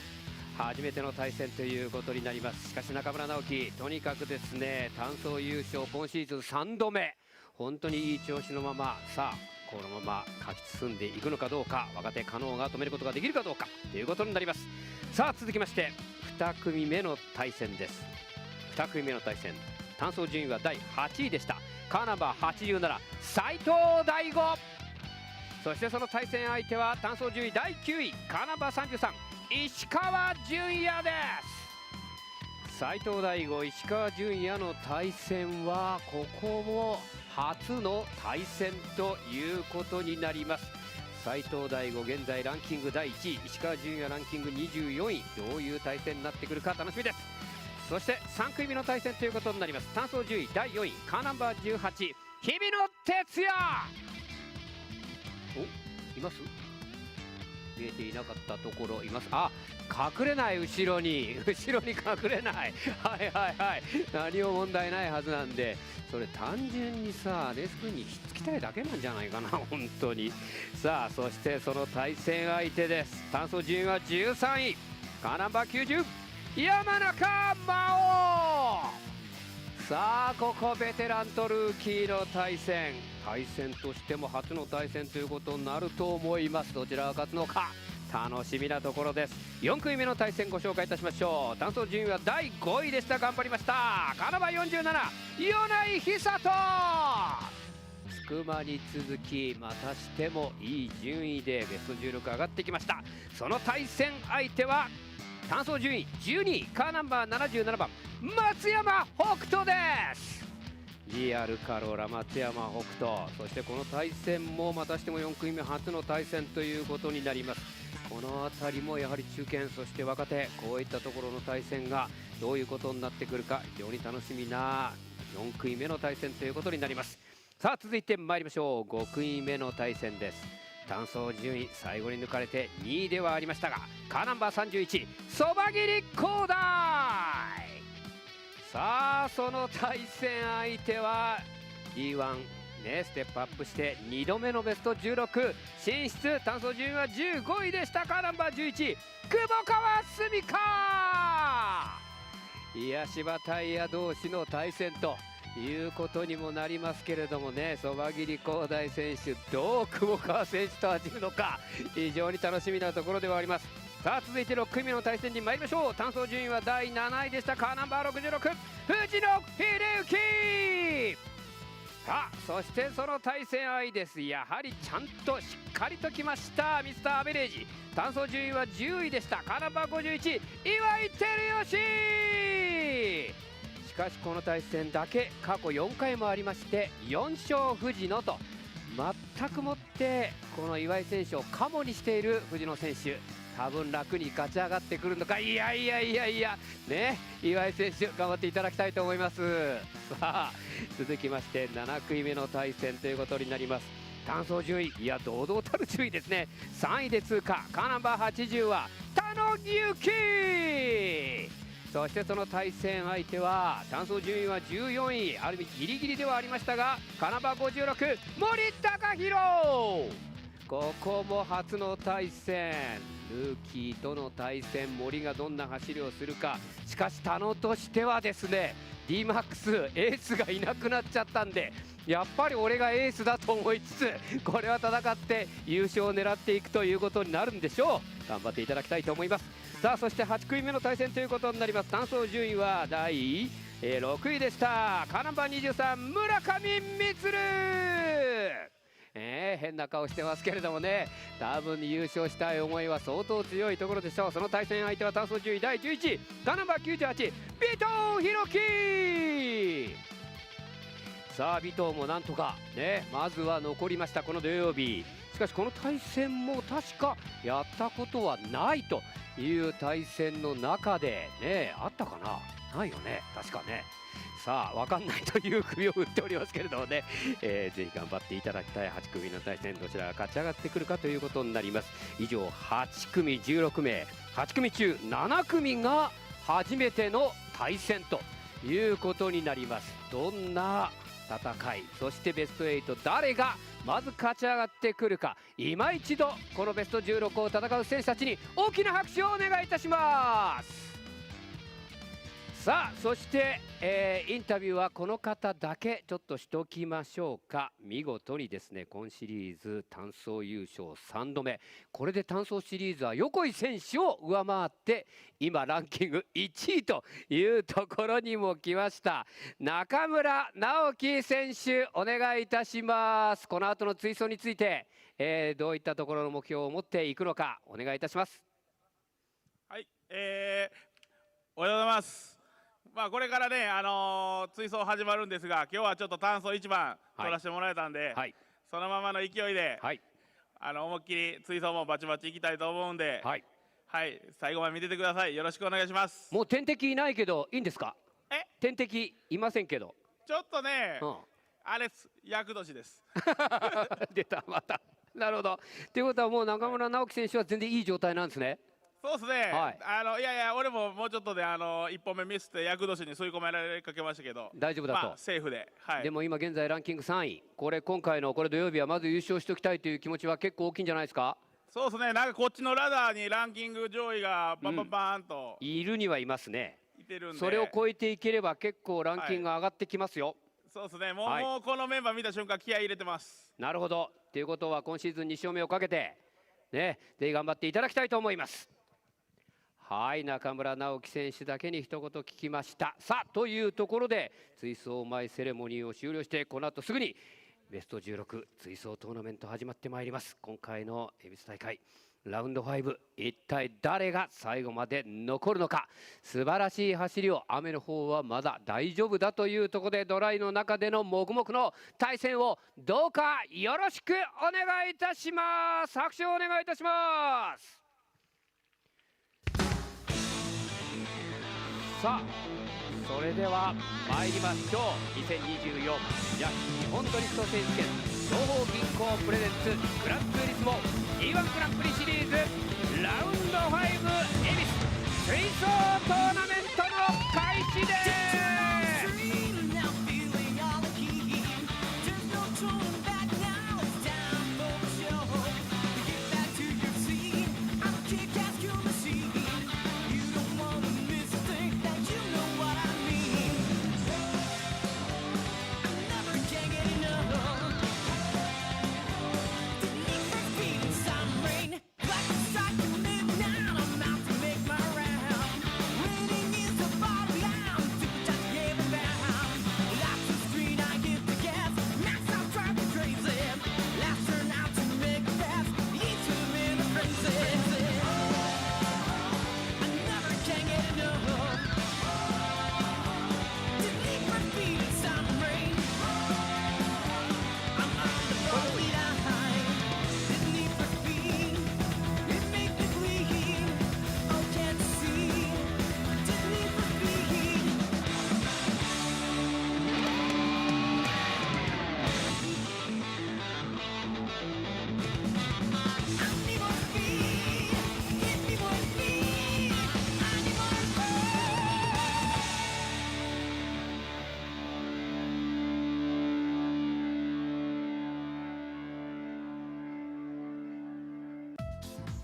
初めての対戦ということになります。しかし中村直樹、とにかくですね、単走優勝今シーズン3度目、本当にいい調子のまま、さあこのまま勝ち進んでいくのかどうか、若手加納が止めることができるかどうかということになります。さあ続きまして2組目の対戦です。2組目の対戦、単走順位は第8位でしたカーナンバー87斉藤大吾。そしてその対戦相手は単走順位第9位カーナンバー33石川純也です。斉藤大吾、石川純也の対戦はここも初の対戦ということになります。斉藤大吾現在ランキング第1位、石川純也ランキング24位、どういう対戦になってくるか楽しみです。そして3組目の対戦ということになります。単走順位第4位カーナンバー18日比野哲也。お、います？見えていなかったところいます。あ、隠れない、後ろに隠れない。はいはいはい、何も問題ないはずなんで、それ単純にさレースクイーンにひっつきたいだけなんじゃないかな本当に。さあそしてその対戦相手です。単走順位は13位カーナンバー90山中真央。さあここベテランとルーキーの対戦としても初の対戦ということになると思います。どちらが勝つのか楽しみなところです。4組目の対戦ご紹介いたしましょう。単走順位は第5位でした。頑張りましたカーナンバー47米内久人。筑波に続きまたしてもいい順位でベスト16上がってきました。その対戦相手は単走順位12位カーナンバー77番松山北斗です。GR カローラ松山北斗。そしてこの対戦もまたしても4組目初の対戦ということになります。この辺りもやはり中堅、そして若手、こういったところの対戦がどういうことになってくるか非常に楽しみな4組目の対戦ということになります。さあ続いて参りましょう。5組目の対戦です。単走順位最後に抜かれて2位ではありましたがカーナンバー31そば切り広大。さあその対戦相手は D1 ね、ステップアップして2度目のベスト16進出。単走順位は15位でしたカーナンバー11久保川澄香。いや芝タイヤ同士の対戦ということにもなりますけれどもね、そば切り広大選手どう久保川選手と走るのか非常に楽しみなところではあります。さあ続いて6組目の対戦に参りましょう。単走順位は第7位でしたカーナンバー66藤野秀幸。さあそしてその対戦相手です。やはりちゃんとしっかりときましたミスターアベレージ。単走順位は10位でしたカーナンバー51岩井照義。しかしこの対戦だけ過去4回もありまして4勝藤野と、全くもってこの岩井選手をカモにしている藤野選手、多分楽に勝ち上がってくるのか。いやね、岩井選手頑張っていただきたいと思います。さあ続きまして7組目の対戦ということになります。単走順位、いや堂々たる順位ですね。3位で通過カーナンバー80は田野幸。そしてその対戦相手は単走順位は14位、ある意味ギリギリではありましたがカーナンバー56森高弘。ここも初の対戦、ルーキーとの対戦、森がどんな走りをするか。しかし田野としてはですね D-MAX エースがいなくなっちゃったんで、やっぱり俺がエースだと思いつつこれは戦って優勝を狙っていくということになるんでしょう。頑張っていただきたいと思います。さあそして8組目の対戦ということになります。単走順位は第6位でしたカーナンバー23村上充。変な顔してますけれどもね、多分優勝したい思いは相当強いところでしょう。その対戦相手は単走順位第11カーナンバー98尾藤弘樹。さあ尾藤もなんとかねまずは残りましたこの土曜日。しかしこの対戦も確かやったことはないという対戦の中でねあったかな。ないよね、確かね。さあ分かんないという首を振っておりますけれどもね、ぜひ頑張っていただきたい8組の対戦、どちらが勝ち上がってくるかということになります。以上8組16名、8組中7組が初めての対戦ということになります。どんな戦い、そしてベスト8誰がまず勝ち上がってくるか、今一度このベスト16を戦う選手たちに大きな拍手をお願いいたします。さあそして、インタビューはこの方だけちょっとしときましょうか。見事にですね、今シリーズ単走優勝3度目、これで単走シリーズは横井選手を上回って今ランキング1位というところにも来ました。中村直樹選手、お願いいたします。この後の追走について、どういったところの目標を持っていくのかお願いいたします。はい、おはようございます。これからね、追走始まるんですが、今日はちょっと単走1番取らせてもらえたんで、そのままの勢いで、思いっきり追走もバチバチいきたいと思うんで、最後まで見ててください。よろしくお願いします。もう天敵いないけどいいんですか？天敵いませんけど。ちょっとね、あれ厄年です。出たまた。なるほど。ということはもう中村直樹選手は全然いい状態なんですね。そうですね、いやいや、俺ももうちょっとで1本目ミスって厄年に吸い込められかけましたけど、大丈夫だと、セーフで、でも今現在ランキング3位、今回の土曜日はまず優勝しておきたいという気持ちは結構大きいんじゃないですか？そうですね、なんかこっちのラダーにランキング上位がバンバンバーンと、いるにはいますね。いてるんで、それを超えていければ結構ランキング上がってきますよ。そうですね、もうこのメンバー見た瞬間気合い入れてます。なるほど。ということは今シーズン2勝目をかけてね、ぜひ頑張っていただきたいと思います。はい、中村直樹選手だけに一言聞きました。さあというところで追走前セレモニーを終了して、この後すぐにベスト16追走トーナメント始まってまいります。今回の恵比寿大会ラウンド5、一体誰が最後まで残るのか。素晴らしい走りを、雨の方はまだ大丈夫だというところで、ドライの中での黙々の対戦をどうかよろしくお願いいたします。拍手をお願いいたします。さあそれでは参りましょう。2024ジャ日本ドリフト選手権東方銀行プレゼンツグランツーリスモ D1 グランプリシリーズラウンド5恵比寿追走トーナメントの開始です。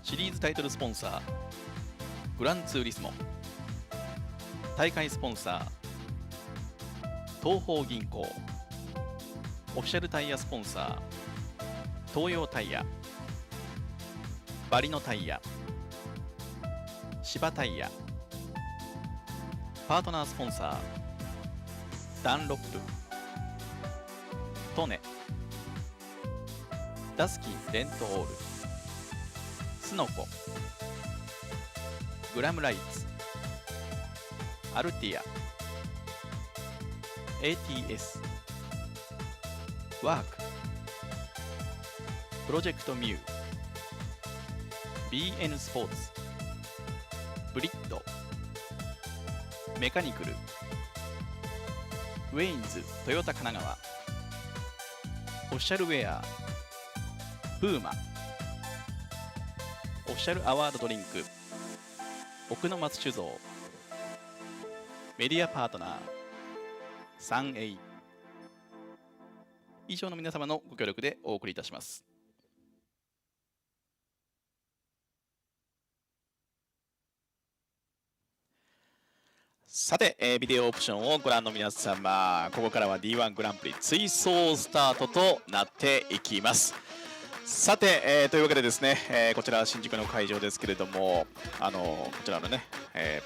シリーズタイトルスポンサーグランツーリスモ、大会スポンサー東方銀行、オフィシャルタイヤスポンサー東洋タイヤ、バリノタイヤ、芝タイヤ、パートナースポンサーダンロップ、トネ、ダスキンデントオール、スノコ、グラムライツ、アルティア、 ATS、 ワーク、プロジェクトミュー、 BN スポーツ、ブリッド、メカニクル、ウェインズトヨタ神奈川、オフィシャルウェアプーマ、オフィシャルアワードドリンク奥の松酒造、メディアパートナーサンエイ、以上の皆様のご協力でお送りいたします。さて、ビデオオプションをご覧の皆様、ここからは D1 グランプリ追走スタートとなっていきます。さて、というわけでですね、こちら新宿の会場ですけれども、こちらのね、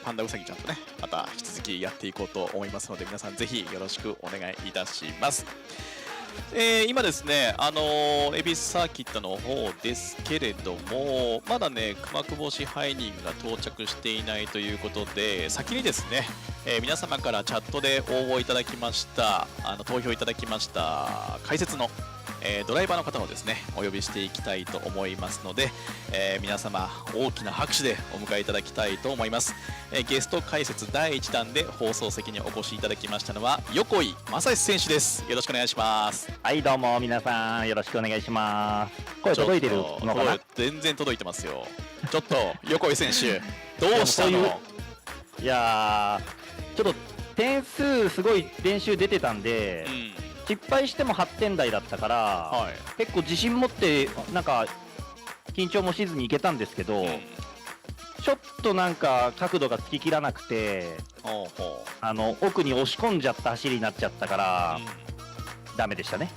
パンダウサギちゃんとね、また引き続きやっていこうと思いますので、皆さんぜひよろしくお願いいたします。今ですね、エビスサーキットの方ですけれども、まだね、熊久保支配人が到着していないということで、先にですね、皆様からチャットで応募いただきました、投票いただきました解説の、ドライバーの方をですね、お呼びしていきたいと思いますので、皆様大きな拍手でお迎えいただきたいと思います。ゲスト解説第1弾で放送席にお越しいただきましたのは横井正志選手です。よろしくお願いします。はい、どうも皆さんよろしくお願いします。声届いてるのかな？全然届いてますよ。ちょっと横井選手どうしたの？いやー、ちょっと点数すごい練習出てたんで、失敗しても8点台だったから、結構自信持ってなんか緊張もしずにいけたんですけど、ちょっとなんか角度がつききらなくて、奥に押し込んじゃった走りになっちゃったから、ダメでしたね。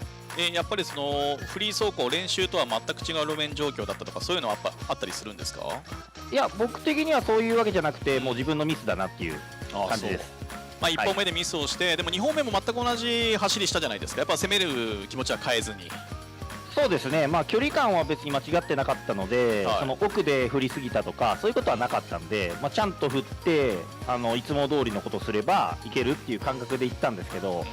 やっぱりそのフリー走行練習とは全く違う路面状況だったとか、そういうのはあったりするんですか？いや、僕的にはそういうわけじゃなくて、もう自分のミスだなっていう感じです。まあ1本目でミスをして、でも2本目も全く同じ走りしたじゃないですか。やっぱ攻める気持ちは変えずに。そうですね、まあ、距離感は別に間違ってなかったので、その奥で振りすぎたとかそういうことはなかったんで、まあ、ちゃんと振っていつも通りのことをすればいけるっていう感覚でいったんですけど、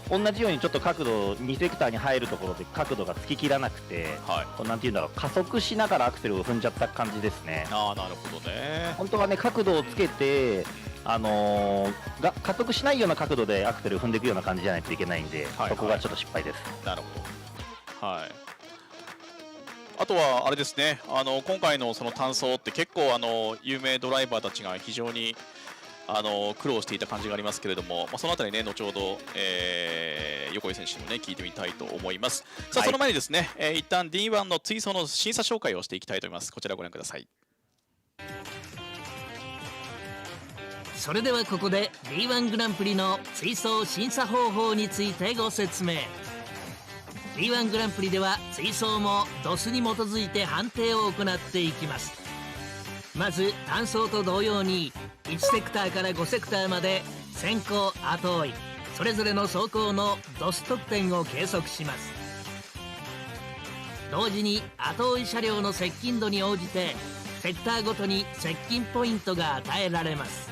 同じようにちょっと角度2セクターに入るところで角度がつききらなくて、なんていうんだろう、加速しながらアクセルを踏んじゃった感じですね。なるほどね。本当はね、角度をつけて加速しないような角度でアクセルを踏んでいくような感じじゃないといけないんで、そこがちょっと失敗です。なるほど。はい。あとはあれですね、今回のその単走って結構有名ドライバーたちが非常に苦労していた感じがありますけれども、そのあたりね、後ほど、横井選手にもね聞いてみたいと思います。さあ、その前にですね、一旦 D1 の追走の審査紹介をしていきたいと思います。こちらをご覧ください。それではここで D1 グランプリの追走審査方法についてご説明。D1 グランプリでは追走もドスに基づいて判定を行っていきます。まず単走と同様に1セクターから5セクターまで先行後追いそれぞれの走行のドス得点を計測します。同時に後追い車両の接近度に応じてセクターごとに接近ポイントが与えられます。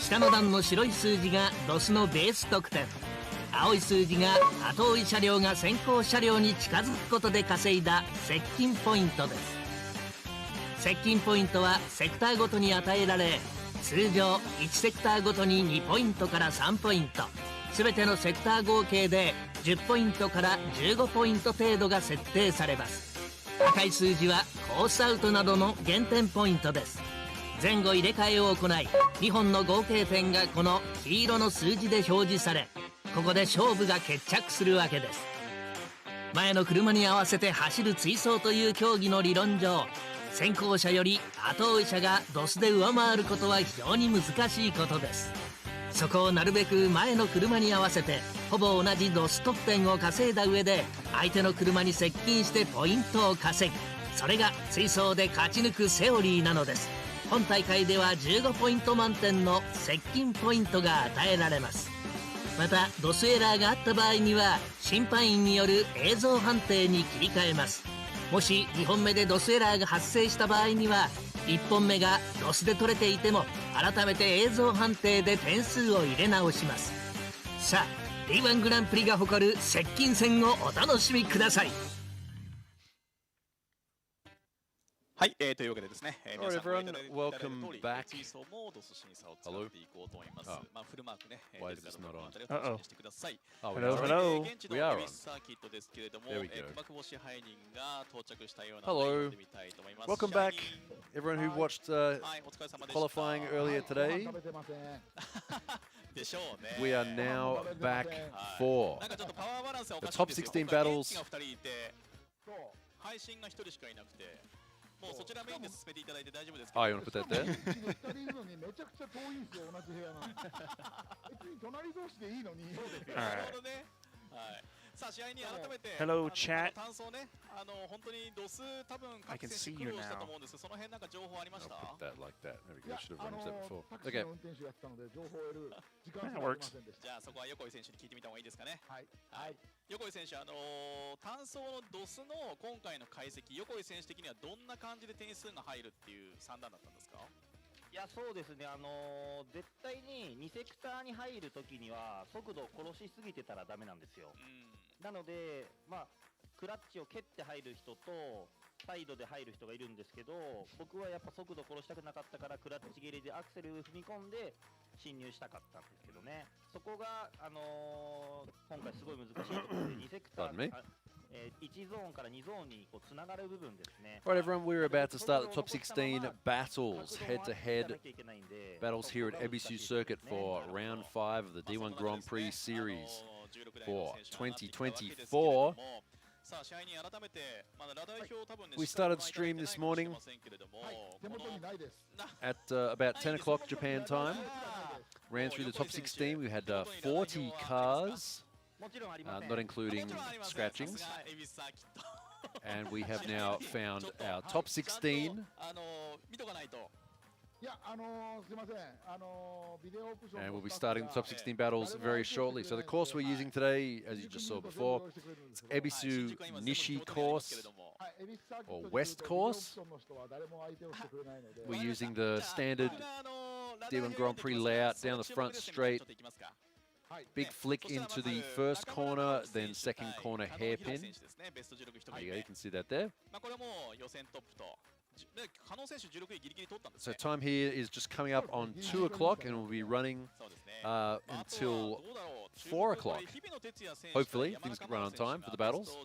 下の段の白い数字がドスのベース得点、青い数字が後追い車両が先行車両に近づくことで稼いだ接近ポイントです。接近ポイントはセクターごとに与えられ、通常1セクターごとに2ポイントから3ポイント、全てのセクター合計で10ポイントから15ポイント程度が設定されます。赤い数字はコースアウトなどの減点ポイントです。前後入れ替えを行い、2本の合計点がこの黄色の数字で表示され、ここで勝負が決着するわけです。前の車に合わせて走る追走という競技の理論上、先行車より後追い車がドスで上回ることは非常に難しいことです。そこをなるべく前の車に合わせてほぼ同じドス得点を稼いだ上で相手の車に接近してポイントを稼ぐ、それが追走で勝ち抜くセオリーなのです。本大会では15ポイント満点の接近ポイントが与えられます。またドスエラーがあった場合には審判員による映像判定に切り替えます。もし2本目でドスエラーが発生した場合には1本目がドスで取れていても改めて映像判定で点数を入れ直します。さあ D1 グランプリが誇る接近戦をお楽しみください。はい、というわけでですね、皆さん Alright, everyone, welcome back. 追走もドスシに差を使っていこうと思います。まあフルマークね、 Why is this not on? お楽しみにしてください。 Oh, Hello, hello. 現地の We are エビ on. スサーキットですけれども、 There we go. 熊久保支配人が到着したような Hello. ので見たいと思います。 Welcome back, everyone who watched はい、お疲れ様でした。 qualifying earlier today. でしょうね。 We are now back for なんかちょっとパワーバランスがお the かしいん top ですよ。 16 今回 battles. 現地が2人いて、配信が1人しかいなくて、もうそちらメインで進めていただいて大丈夫ですか？ Oh, you want to put that there? 2人いるのにめちゃくちゃ遠いんですよ、同じ部屋の。別に隣同士でいいのに。なるほどね。はい。さあ試合に改めて Hello, chat. 単走ね、本当に度数多分 I 各 can 選 see 手 you 苦労したと now. 思うんです。その辺なんか情報ありました？ Put that like that. There we go. Should have run into that before. タクシ Okay. ーの運転手やってたので情報を得る時間がありませんでした。じゃあそこは横井選手に聞いてみた方がいいですかね。はい。はい。横井選手、単走のドスの今回の解析、横井選手的にはどんな感じで点数が入るっていう算段だったんですか？いや、そうですね、絶対に2セクターに入るときには速度を殺しすぎてたらダメなんですよ。なので、まあ、クラッチを蹴って入る人とサイドで入る人がいるんですけど、僕はやっぱ速度殺したくなかったからクラッチ蹴りでアクセル踏み込んで進入したかったんですけどね。そこが、今回すごい難しいところで2セクター、1ゾーンから2ゾーンにこうつながる部分ですね。 Right, everyone, we're about to start the top 16 battles, head-to-head battles here at Ebisu Circuit for Round 5 of the D1 Grand Prix Series for 2024. We started stream this morning at about 10 o'clock Japan time. Ran through the top 16. We had 40 cars, not including scratchings. And we have now found our top 16. And we'll be starting the top 16 battles very shortly. So the course we're using today, as you just saw before, it's Ebisu Nishi course, or West course. We're using the standard D1 Grand Prix layout down the front straight. Big flick into the first corner, then second corner hairpin. There you go, you can see that there. So time here is just coming up on 2 o'clock and we'll be running until 4 o'clock. Hopefully, things can run on time for the battles.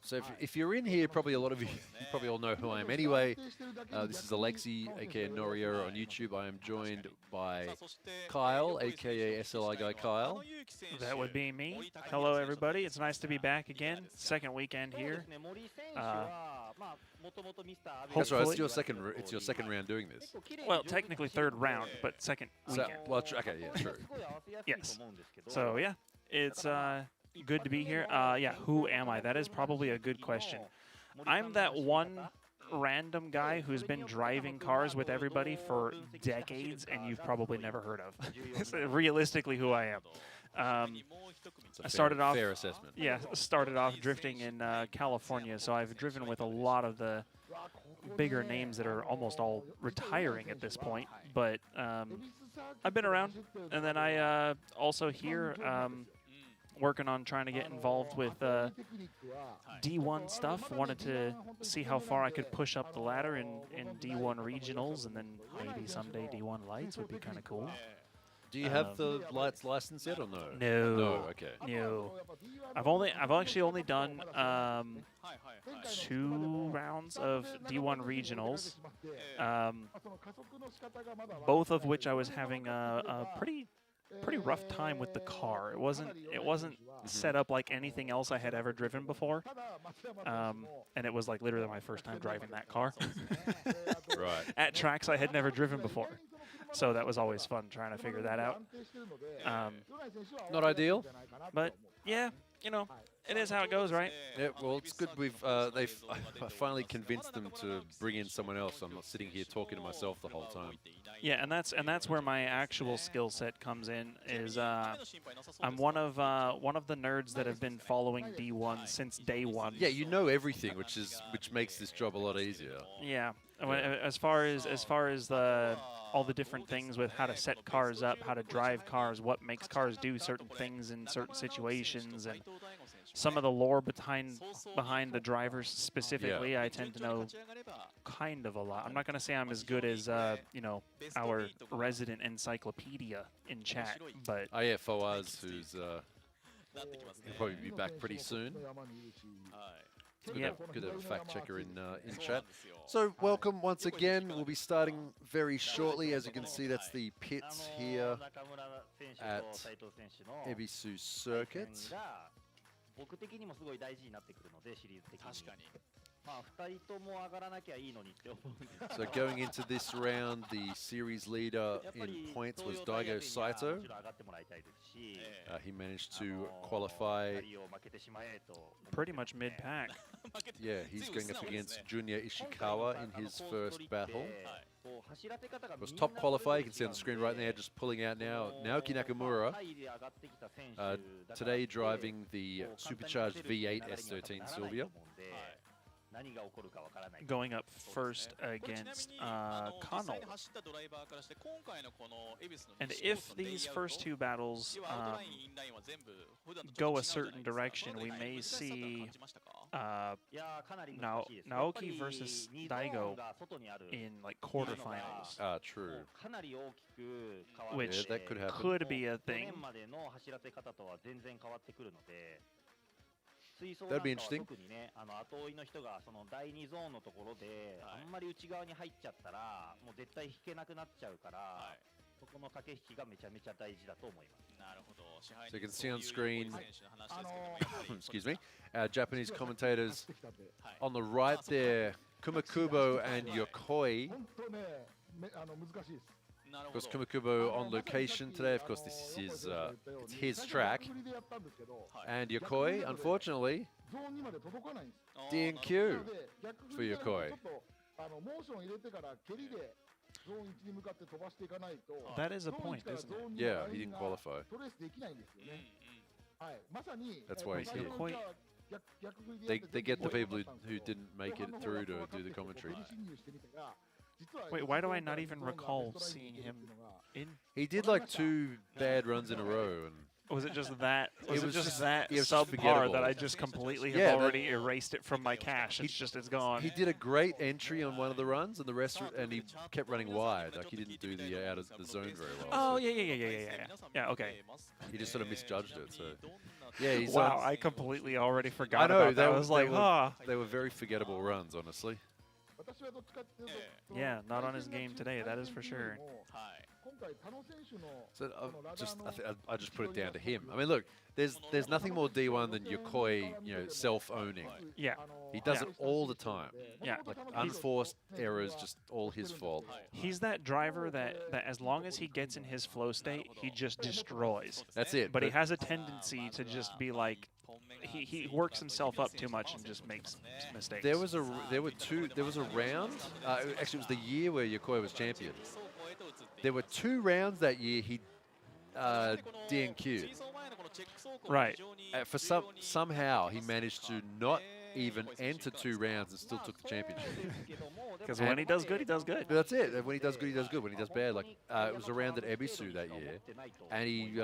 So if you're in here, probably a lot of you probably all know who I am anyway. This is Alexi, aka NORIYARO on YouTube. I am joined by Kyle, aka SLI guy Kyle. That would be me. Hello, everybody. It's nice to be back again. Second weekend here. That's right. It's your second round doing this. Well, technically third round, but second weekend. Well, okay, yeah, true. Yes. So yeah, it's good to be here. Yeah, who am I? That is probably a good question. I'm that one random guy who's been driving cars with everybody for decades and you've probably never heard of. It's realistically who I am. I started off. Fair assessment. Yeah, started off drifting in California, so I've driven with a lot of the bigger names that are almost all retiring at this point. But I've been around, and then I also here working on trying to get involved with D1 stuff. Wanted to see how far I could push up the ladder in D1 regionals, and then maybe someday D1 lights would be kind of cool. Do you have the lights license yet or no? No. No, okay. No. I've actually only done 2 rounds of D1 regionals, both of which I was having a pretty rough time with the car. It wasn't set up like anything else I had ever driven before, and it was like literally my first time driving that car. Right. At tracks I had never driven before, so that was always fun trying to figure that out. Not ideal, but yeah, you know, it is how it goes, right? Yeah, well, it's good they've finally convinced them to bring in someone else. I'm not sitting here talking to myself the whole time. Yeah, and that's where my actual skill set comes in. Is I'm one of the nerds that have been following D1 since day one. Yeah, you know everything, which makes this job a lot easier. Yeah, As far as the all the different things with how to set cars up, how to drive cars, what makes cars do certain things in certain situations, and some of the lore behind the drivers specifically, I tend to know kind of a lot. I'm not going to say I'm as good as you know, our resident encyclopedia in chat, but yeah, Fawaz, who's he'll probably be back pretty soon. Good to have a fact checker in chat. So welcome once again. We'll be starting very shortly. As you can see, that's the pits here at Ebisu Circuit. So going into this round, the series leader in points was Daigo Saito. He managed to qualify pretty much mid-pack. Yeah, he's going up against Junya Ishikawa in his first battle. Was top qualifier, you can see on the screen right now, just pulling out now. Naoki Nakamura, today driving the supercharged V8 S13 Sylvia. Going up first against Kano. And if these first two battles go a certain direction, we may see Naoki versus Daigo in like quarterfinals. True. Which that could happen. Could be a thing. That'd be interesting. So you can see on screen, excuse me, our Japanese commentators on the right there, Kumakubo and Yokoi. Of course, Kumakubo on location today. Of course, this is it's his track. And Yokoi, unfortunately, D&Q for Yokoi. That is a point, isn't it? Yeah, he didn't qualify. That's why he's here. They get the people who didn't make it through to do the commentary. Wait, why do I not even recall seeing him in? He did like 2 bad runs in a row, and was it just that? Was it just that it was subpar that I just completely have already erased it from my cache? It's gone. He did a great entry on one of the runs, and the rest, and he kept running wide. Like he didn't do the out of the zone very well. Oh yeah. Okay. He just sort of misjudged it. So yeah, he's wow. I completely already forgot about that. I was like, they were very forgettable runs, honestly. Yeah, not on his game today, that is for sure. So I just put it down to him. I mean, look, there's nothing more D1 than Yokoi, self-owning. Yeah. He does it all the time. Yeah. Like unforced errors, just all his fault. He's that driver that as long as he gets in his flow state, he just destroys. That's it. But he has a tendency to just be like, he works himself up too much and just makes mistakes. There was a round. Actually, it was the year where Yokoi was champion. There were 2 rounds that year he D&Q'd. Right. For somehow he managed to not even enter 2 rounds and still took the championship. Because when he does good, he does good. But that's it. When he does good, he does good. When he does bad, like it was around at Ebisu that year, and he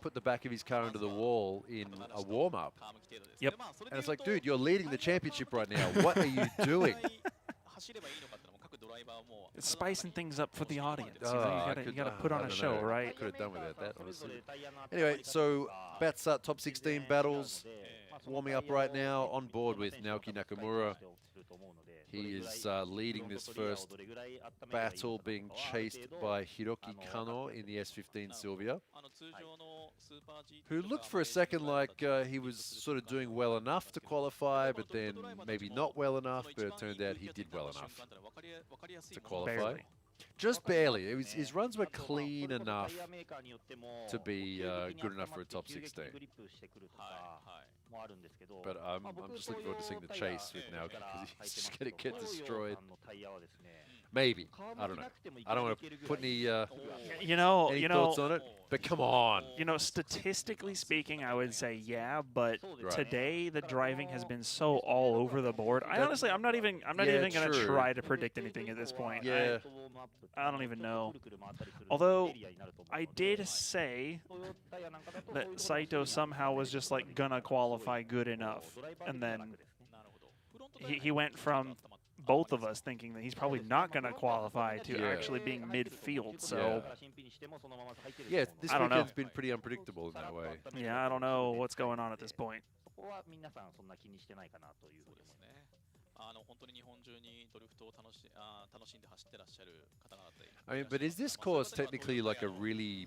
put the back of his car into the wall in a warm-up. Yep. And it's like, dude, you're leading the championship right now. What are you doing? It's spicing things up for the audience. You gotta put on a show, right? Could have done without that, honestly. Anyway, so Batsat top 16 battles warming up right now. On board with Naoki Nakamura. He is leading this first battle, being chased by Hiroki Kano in the S15 Sylvia, who looked for a second like he was sort of doing well enough to qualify, but then maybe not well enough, but it turned out he did well enough to qualify. Barely. Just barely. His runs were clean enough to be good enough for a top 16. But I'm just looking forward to seeing the chase with Naoki, because he's just going to get destroyed. Maybe. I don't know. I don't want to put any you know, thoughts on it. But come on. You know, statistically speaking, I would say yeah, but today the driving has been so all over the board. I'm not even going to try to predict anything at this point. Yeah. I don't even know. Although I did say that Saito somehow was just like gonna qualify good enough, and then he went from both of us thinking that he's probably not going to qualify to actually being midfield. So yeah, this I don't know. weekend's been pretty unpredictable in that way. Yeah, I don't know what's going on at this point. I mean, but is this course technically like a really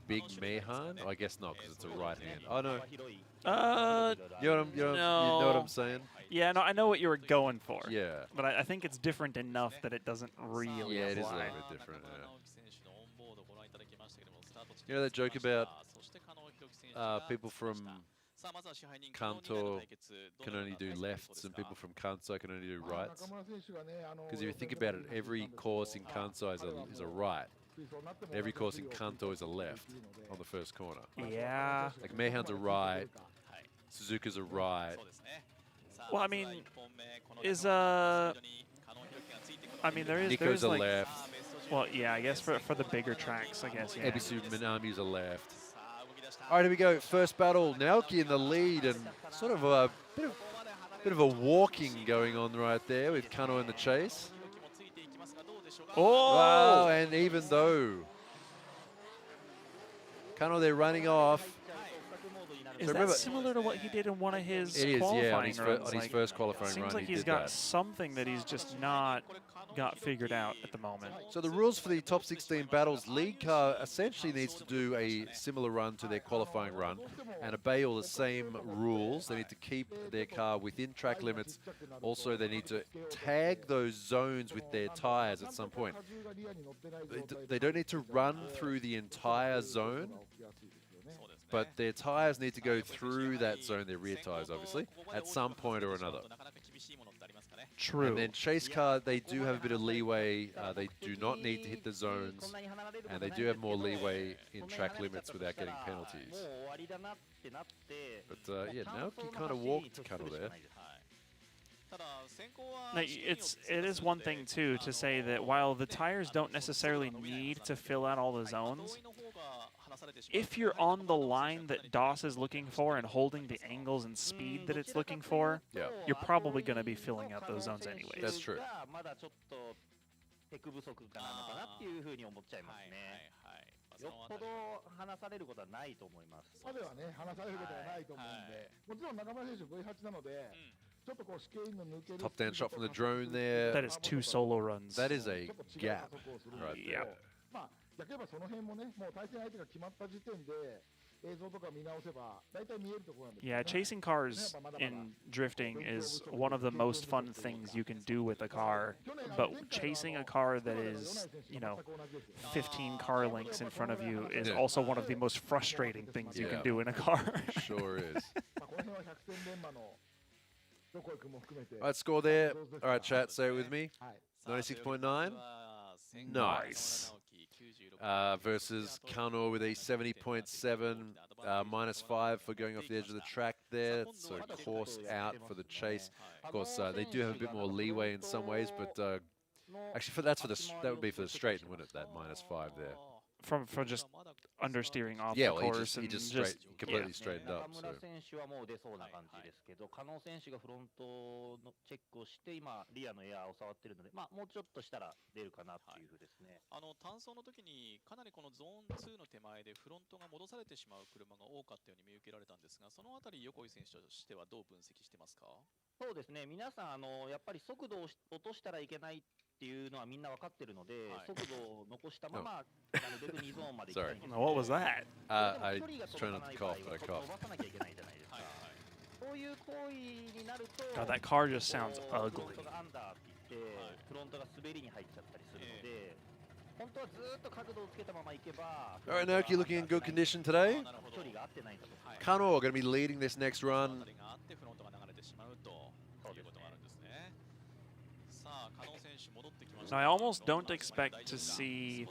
big Meihan? I guess not, because it's a right hand. Oh no. You know what I'm saying? Yeah, no, I know what you were going for. Yeah. But I think it's different enough that it doesn't really Yeah, it is a apply. little bit different. Yeah. You know that joke about people from Kanto can only do lefts and people from Kansai can only do rights? Because if you think about it, every course in Kansai is a right. Every course in Kanto is a left on the first corner. Yeah. Like Meihan's a right, Suzuka's a right. Well, I mean, there's a like, left. Well, yeah, I guess for the bigger tracks, I guess, yeah. Ebisu Minami's a left. All right, here we go. First battle. Naoki in the lead, and sort of a bit of a walking going on right there with Kano in the chase. Oh! Wow, and even though Kano, they're running off. Is that similar to what he did in one of his qualifying runs? On his first qualifying seems run, like he's got something that he's just not got figured out at the moment. So the rules for the top 16 battles, lead car essentially needs to do a similar run to their qualifying run and obey all the same rules. They need to keep their car within track limits. Also, they need to tag those zones with their tires at some point. They don't need to run through the entire zone, but their tires need to go through that zone, their rear tires obviously, at some point or another. True. And then chase car, they do have a bit of leeway. They do not need to hit the zones, and they do have more leeway in track limits without getting penalties. But yeah, Naoki kind of walked Kano there. Now, it is one thing too to say that while the tires don't necessarily need to fill out all the zones, if you're on the line that DOS is looking for and holding the angles and speed that it's looking for, you're probably going to be filling out those zones anyways. That's true. Top down shot from the drone there. That is 2 solo runs. That is a gap right there. Yeah, chasing cars in drifting is one of the most fun things you can do with a car, but chasing a car that is, 15 car lengths in front of you is also one of the most frustrating things you can do in a car. Sure is. All right, score there. All right, chat, say it with me. 96.9. Nice. Versus Kano with a 70.7, -5 for going off the edge of the track there. So coursed out for the chase. Of course, they do have a bit more leeway in some ways, but actually, that would be for the straight, wouldn't it? That -5 there. For just understeering off yeah, the well, course. he just completely straightened up. So. Sorry. What was that? I was trying not to cough, but I coughed. God, that car just sounds ugly. All right, Naoki looking in good condition today. Kano going to be leading this next run. Now, I almost don't expect to see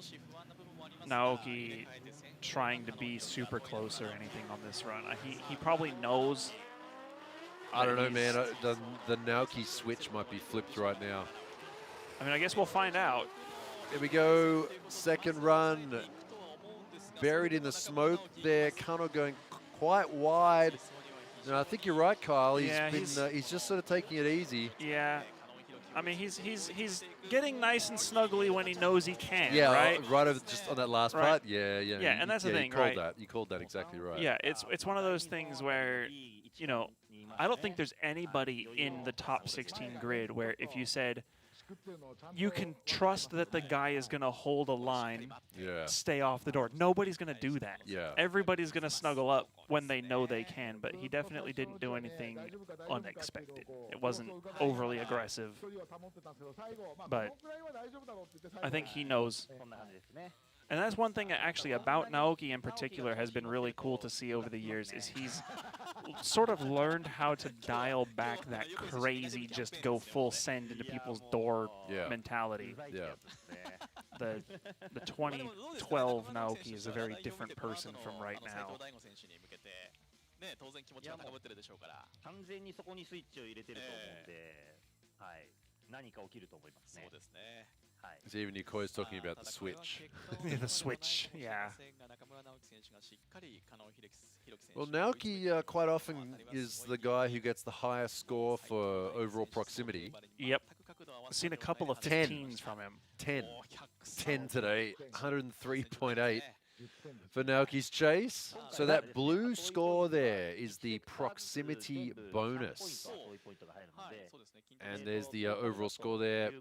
Naoki trying to be super close or anything on this run. He probably knows. I don't know, man. The Naoki switch might be flipped right now. I mean, I guess we'll find out. Here we go. Second run. Buried in the smoke there. Kano going quite wide. No, I think you're right, Kyle. He's just sort of taking it easy. Yeah. I mean, he's getting nice and snuggly when he knows he can. Yeah, right. Over just on that last part. Yeah. Yeah, and that's the thing, right? You called that exactly right. Yeah, it's one of those things where, you know, I don't think there's anybody in the top 16 grid where if you said you can trust that the guy is going to hold a line, stay off the door. Nobody's going to do that. Yeah. Everybody's going to snuggle up when they know they can, but he definitely didn't do anything unexpected. It wasn't overly aggressive, but I think he knows. And that's one thing actually about Naoki in particular has been really cool to see over the years is he's sort of learned how to dial back that crazy just go full send into people's door mentality. Yeah. The 2012 Naoki is a very different person from right now. そうですね。 So even Nico is talking about the switch. The switch, yeah. Well, Naoki quite often is the guy who gets the highest score for overall proximity. Yep. I've seen a couple of 15s from him. 10 today, 103.8 for Naoki's chase. So that blue score there is the proximity bonus. And there's the overall score there,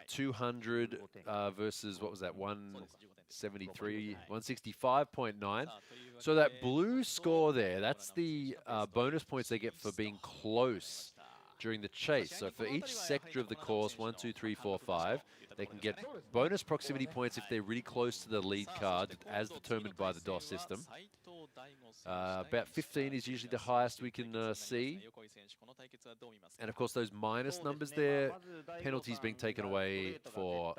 200 versus, what was that, 173, 165.9. So that blue score there, that's the bonus points they get for being close during the chase. So for each sector of the course, 1, 2, 3, 4, 5, they can get bonus proximity points if they're really close to the lead card, as determined by the DOS system. About 15 is usually the highest we can see. And of course, those minus numbers there, penalties being taken away for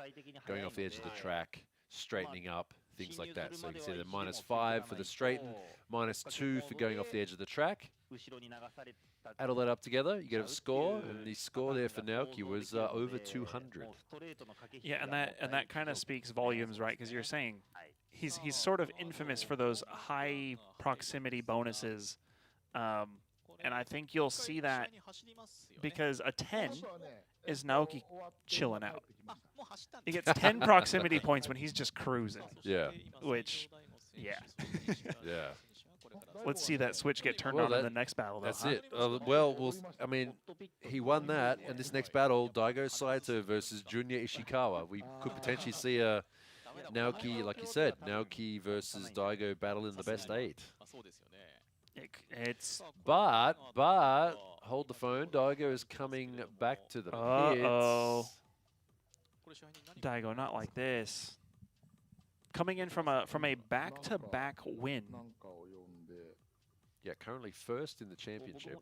going off the edge of the track, straightening up, things like that. So you can see the -5 for the straighten, -2 for going off the edge of the track. Add all that up together, you get a score, and the score there for Naoki was over 200. Yeah, and that kind of speaks volumes, right? Because you're saying he's sort of infamous for those high proximity bonuses, and I think you'll see that because a 10 is Naoki chilling out. He gets 10 proximity points when he's just cruising. Yeah. Which, yeah. Yeah. Let's see that switch get turned on in the next battle, though. That's it. I mean, he won that, and this next battle, Daigo Saito versus Junya Ishikawa. We could potentially see a Naoki, like you said, Naoki versus Daigo battle in the best 8. But hold the phone. Daigo is coming back to the pits. Daigo, not like this. Coming in from a back-to-back win. Yeah, currently first in the championship.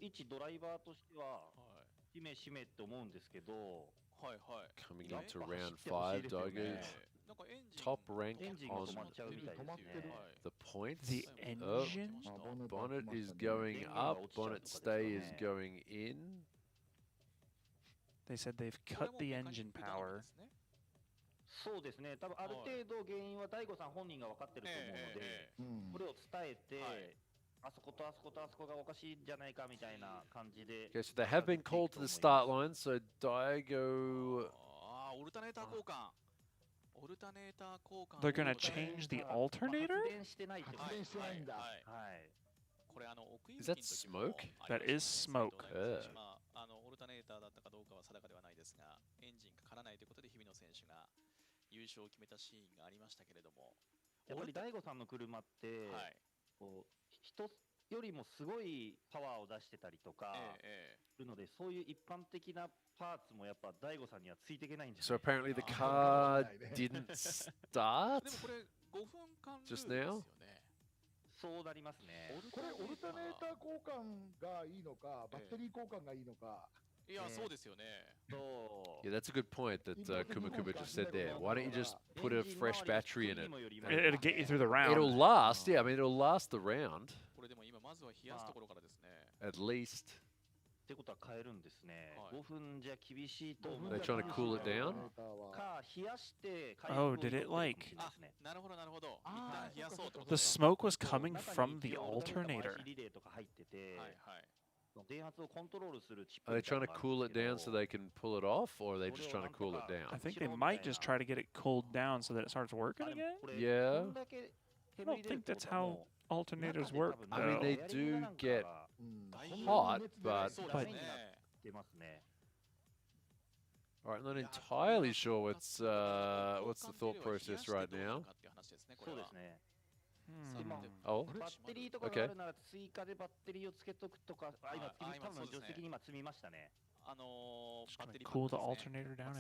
Coming into round 5, Daigo top rank on the points. The engine? Bonnet is going up. Bonnet stay is going in. They said they've cut the engine power. そうですね。多分ある程度原因は大悟さん本人が分かってると思うので、これを伝えて、あそことあそことあそこがおかしいんじゃないかみたいな感じで。Okay, so they have been called to the start line. So Daigo. They're gonna change the alternator? Is that smoke? That is smoke. オルタネーターだったかどうかは定かではないですが、エンジンかからないということで日比野選手が優勝を決めたシーンがありましたけれども、やっぱり大悟さんの車って、こう人よりもすごいパワーを出してたりとかするので、そういう一般的なパーツもやっぱ大悟さんにはついていけないんです。So apparently the car didn't start just now. そうなりますね。これオルタネーター交換がいいのか、バッテリー交換がいいのか。Yeah, that's a good point that Kumakuma just said there. Why don't you just put a fresh battery in it? It'll get you through the round. It'll last, yeah, I mean, it'll last the round. At least. They're trying to cool it down? Oh, did it like... The smoke was coming from the alternator. Are they trying to cool it down so they can pull it off, or are they just trying to cool it down? I think they might just try to get it cooled down so that it starts working again? Yeah. I don't think that's how alternators work, though. I mean, they do get hot, but... All right, I'm not entirely sure what's the thought process right now. Oh, okay. Cool the alternator down.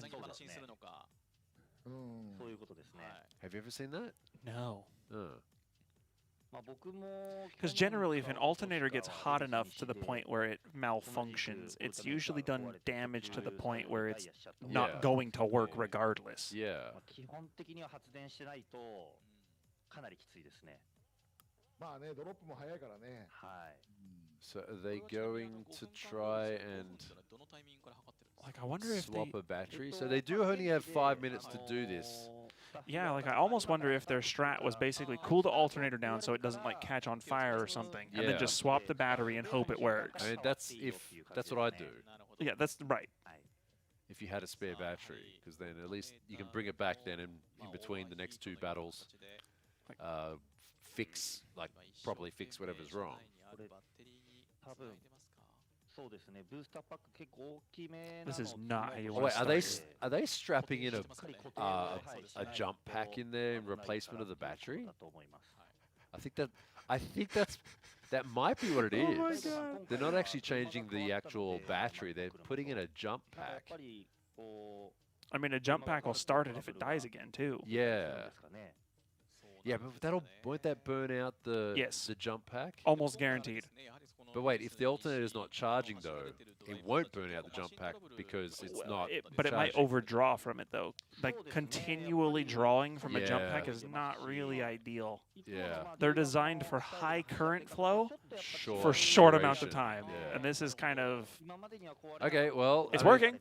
Have you ever seen that? No. Oh. Because generally, if an alternator gets hot enough to the point where it malfunctions, it's usually done damage to the point where it's not going to work regardless. Yeah. So are they going to try and like, I wonder if swap a battery? So they do only have 5 minutes to do this. Yeah, like I almost wonder if their strat was basically cool the alternator down so it doesn't like catch on fire or something, and then just swap the battery and hope it works. I mean, that's what I'd do. Yeah, that's right. If you had a spare battery, because then at least you can bring it back then in between the next two battles. Properly fix whatever's wrong. This is not how you want Wait, to start. are they strapping in a jump pack in there in replacement of the battery? I think that might be what it is. Oh my God. They're not actually changing the actual battery. They're putting in a jump pack. I mean, a jump pack will start it if it dies again too. Yeah. Yeah, but won't that burn out the jump pack? Almost guaranteed. But wait, if the alternator's not charging though, it won't burn out the jump pack because it's not. But it might overdraw from it though. Like continually drawing from a jump pack is not really ideal. Yeah. They're designed for high current flow Short for short amount of duration. time, Yeah. and this is kind of. Okay, well, it's working.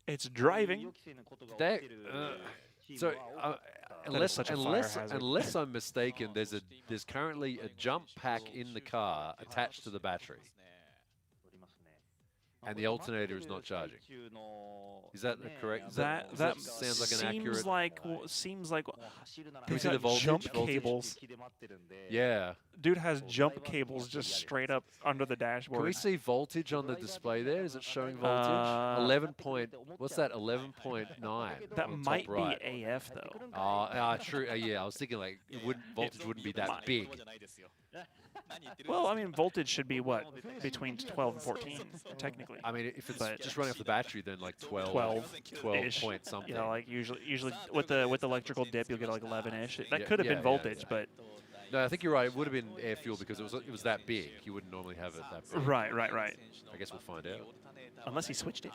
It's driving. So unless I'm mistaken, there's currently a jump pack in the car attached to the battery, and the alternator is not charging. Is that correct? That sounds like an accurate. Seems like. Can we see the voltage? Jump cables. Yeah. Dude has jump cables just straight up under the dashboard. Can we see voltage on the display there? Is it showing voltage? 11 point. What's that? 11.9. That might be AF though. True. Yeah, I was thinking like voltage wouldn't be that big. Well, I mean, voltage should be what, between 12 and 14, technically. I mean, if it's just running off the battery, then like 12 point something. Yeah, like usually with the electrical dip, you'll get like 11-ish. That could have been voltage, but. No, I think you're right. It would have been air fuel because it was that big. You wouldn't normally have it that big. Right. I guess we'll find out. Unless he switched it.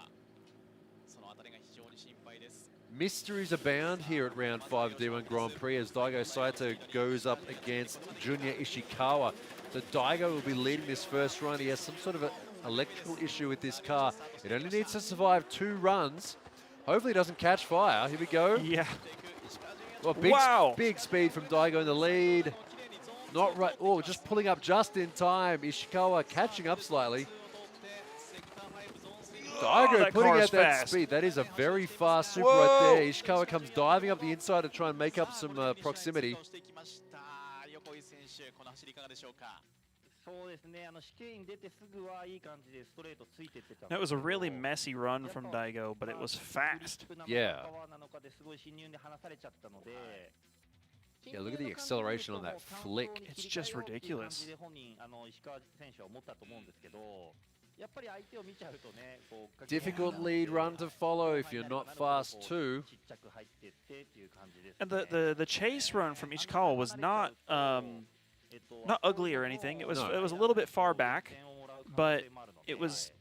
Mysteries abound here at Round 5 D1 Grand Prix as Daigo Saito goes up against Junya Ishikawa. So Daigo will be leading this first run. He has some sort of an electrical issue with this car. It only needs to survive 2 runs. Hopefully it doesn't catch fire. Here we go. Yeah. Well, big speed from Daigo in the lead. Not right. Oh, just pulling up just in time. Ishikawa catching up slightly. Daigo putting out that speed. That is a very fast super right there. Ishikawa comes diving up the inside to try and make up some proximity. That was a really messy run from Daigo, but it was fast. Yeah. Yeah, look at the acceleration on that flick. It's just ridiculous. Difficult lead run to follow if you're not fast too. And the chase run from Ishikawa was not ugly or anything. It was a little bit far back, but it was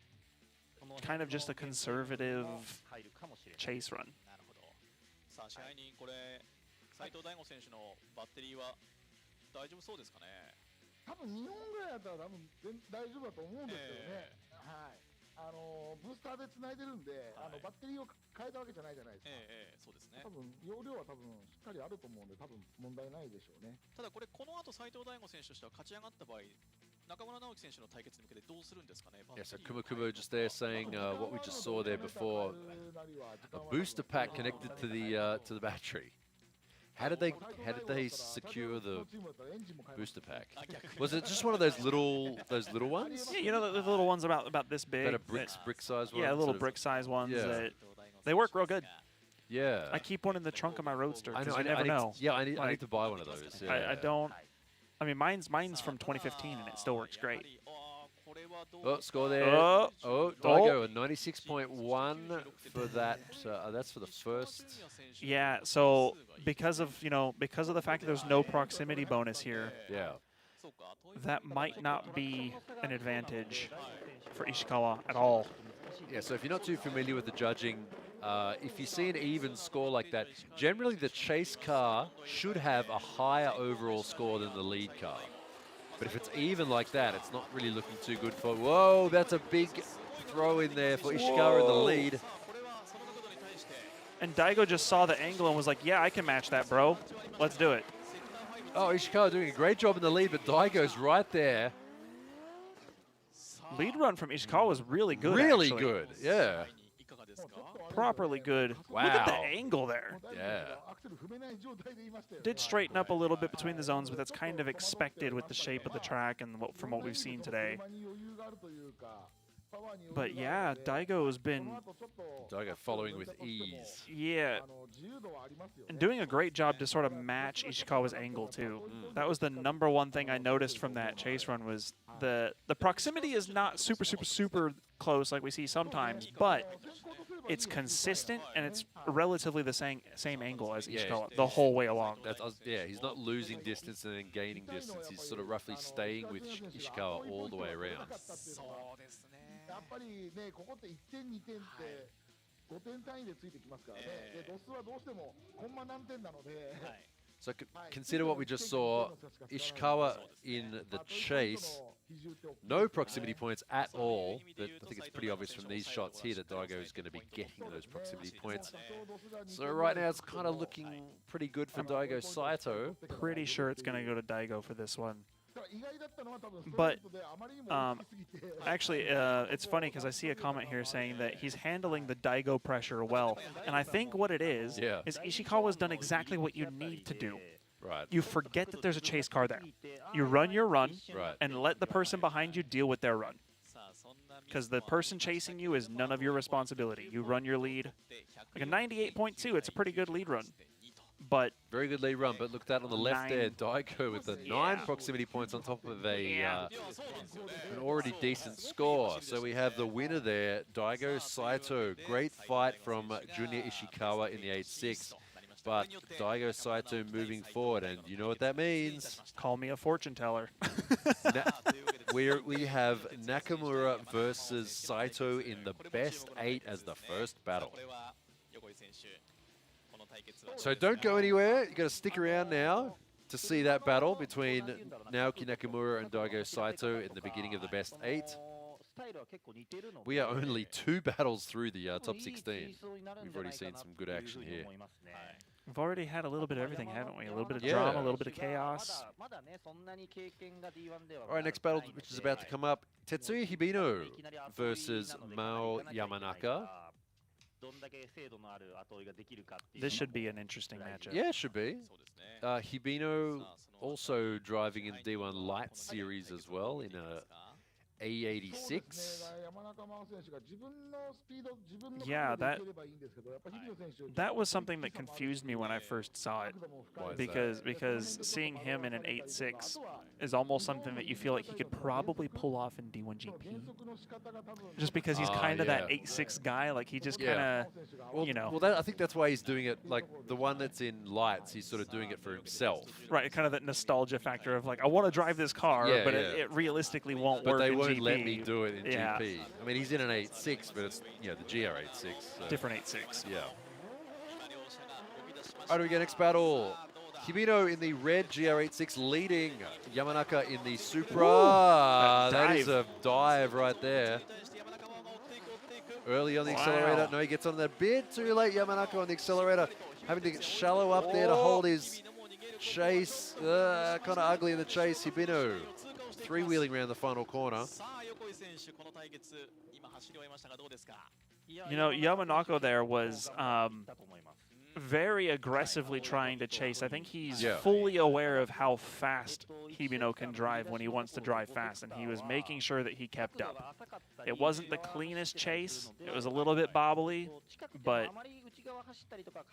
kind of just a conservative chase run. さあ試合にこれ斉藤大吾選手のバッテリーは大丈夫そうですかね。多分2本ぐらいだったら多分大丈夫だと思うんですけどね。はい。ブースターで繋いでるんで、バッテリーを変えたわけじゃないじゃないですか。そうですね。多分容量は多分しっかりあると思うんで、多分問題ないでしょうね。ただこれこの後斉藤大吾選手としては勝ち上がった場合、中村直樹選手の対決に向けてどうするんですかね。Yeah, so Kumakubo just there saying what we just saw there before, a booster pack connected to the battery. How did they secure the booster pack? Was it just one of those little ones? Yeah, you know the little ones about this big. That are brick size ones. Yeah, little brick size ones that they work real good. Yeah. I keep one in the trunk of my Roadster because you I never know. I need to buy one of those. Yeah. I don't. I mean, mine's from 2015 and it still works great. Oh, score there. Oh, Daigo, a 96.1 for that. That's for the first. Yeah, so because of the fact that there's no proximity bonus here, that might not be an advantage for Ishikawa at all. Yeah, so if you're not too familiar with the judging, if you see an even score like that, generally the chase car should have a higher overall score than the lead car. But if it's even like that, it's not really looking too good for... Whoa, that's a big throw in there for Ishikawa in the lead. And Daigo just saw the angle and was like, yeah, I can match that, bro. Let's do it. Oh, Ishikawa doing a great job in the lead, but Daigo's right there. Lead run from Ishikawa was really good, Really actually. good, yeah. Properly good. Wow. Look at the angle there. Yeah. Did straighten up a little bit between the zones, but that's kind of expected with the shape of the track and from what we've seen today. But yeah, Daigo has been... Daigo following with ease. Yeah. And doing a great job to sort of match Ishikawa's angle, too. That was the #1 thing I noticed from that chase run was the proximity is not super close like we see sometimes, but it's consistent and it's relatively the same angle as Ishikawa the whole way along. Yeah, he's not losing distance and then gaining distance. He's sort of roughly staying with Ishikawa all the way around. やっぱりね、ここって1点2点って5点単位でついてきますからね。で、ドスはどうしてもコンマ何点なので。So consider what we just saw. Ishikawa in the chase, no proximity points at all. But I think it's pretty obvious from these shots here that Daigo is going to be getting those proximity points. So right now it's kind of looking pretty good for Daigo Saito. Pretty sure it's going to go to Daigo for this one. But actually, it's funny because I see a comment here saying that he's handling the Daigo pressure well. And I think what it is Ishikawa's done exactly what you need to do. Right. You forget that there's a chase car there. You run your run and let the person behind you deal with their run. Because the person chasing you is none of your responsibility. You run your lead. Like a 98.2, it's a pretty good lead run. But very good lead run, but look that on the left there, Daigo with the 9 proximity points on top of an already decent score. So we have the winner there, Daigo Saito. Great fight from Junior Ishikawa in the 8-6. But Daigo Saito moving forward, and you know what that means? Call me a fortune teller. We have Nakamura versus Saito in the best 8 as the first battle. So don't go anywhere. You've got to stick around now to see that battle between Naoki Nakamura and Daigo Saito in the beginning of the best 8. We are only 2 battles through the top 16. We've already seen some good action here. We've already had a little bit of everything, haven't we? A little bit of drama, a little bit of chaos. All right, next battle, which is about to come up, Tetsuya Hibino versus Mao Yamanaka. This should be an interesting matchup. Yeah, it should be. Hibino also driving in D1 Light Series as well in a A86. Yeah, that was something that confused me when I first saw it. Because seeing him in an 8.6 is almost something that you feel like he could probably pull off in D1GP. Just because he's kind of that 8-6 guy, like he just kind of, well, you know. Well, I think that's why he's doing it, like the one that's in lights, he's sort of doing it for himself. Right, kind of that nostalgia factor of like, I want to drive this car, but it realistically won't work in GP. But they won't let me do it in GP. I mean, he's in an 8.6, but it's, the GR86. So. Different 8.6. Yeah. All right, we get next battle. Hibino in the red GR86 leading Yamanaka in the Supra. That is a dive right there. Early on the accelerator. No, he gets on that bit too late. Yamanaka on the accelerator, having to get shallow up there to hold his chase. Kind of ugly in the chase. Hibino three-wheeling around the final corner. You know, Yamanaka there was very aggressively trying to chase. I think he's fully aware of how fast Hibino can drive when he wants to drive fast, and he was making sure that he kept up. It wasn't the cleanest chase. It was a little bit bobbly, but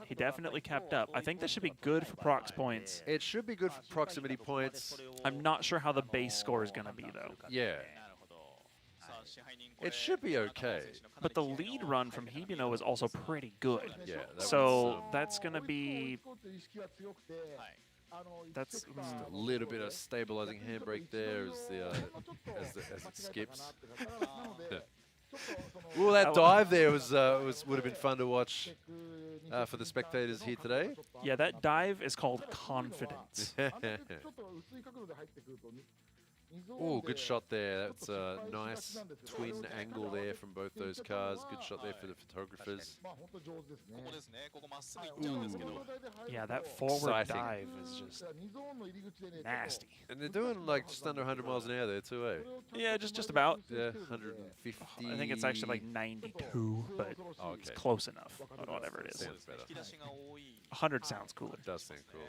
he definitely kept up. I think this should be good for prox points. It should be good for proximity points. I'm not sure how the base score is going to be, though. Yeah. It should be okay. But the lead run from Hibino was also pretty good. Yeah. So that's going to be... That's just a little bit of stabilizing handbrake there as it skips. Well, that dive there would have been fun to watch for the spectators here today. Yeah, that dive is called confidence. Oh, good shot there. That's a nice twin angle there from both those cars. Good shot there for the photographers. Ooh. Yeah, that forward dive is just nasty. And they're doing like just under 100 miles an hour there too, eh? Yeah, just about. Yeah, 150. I think it's actually like 92, but it's close enough. Whatever it is. Sounds better. 100 sounds cooler. It does sound cool.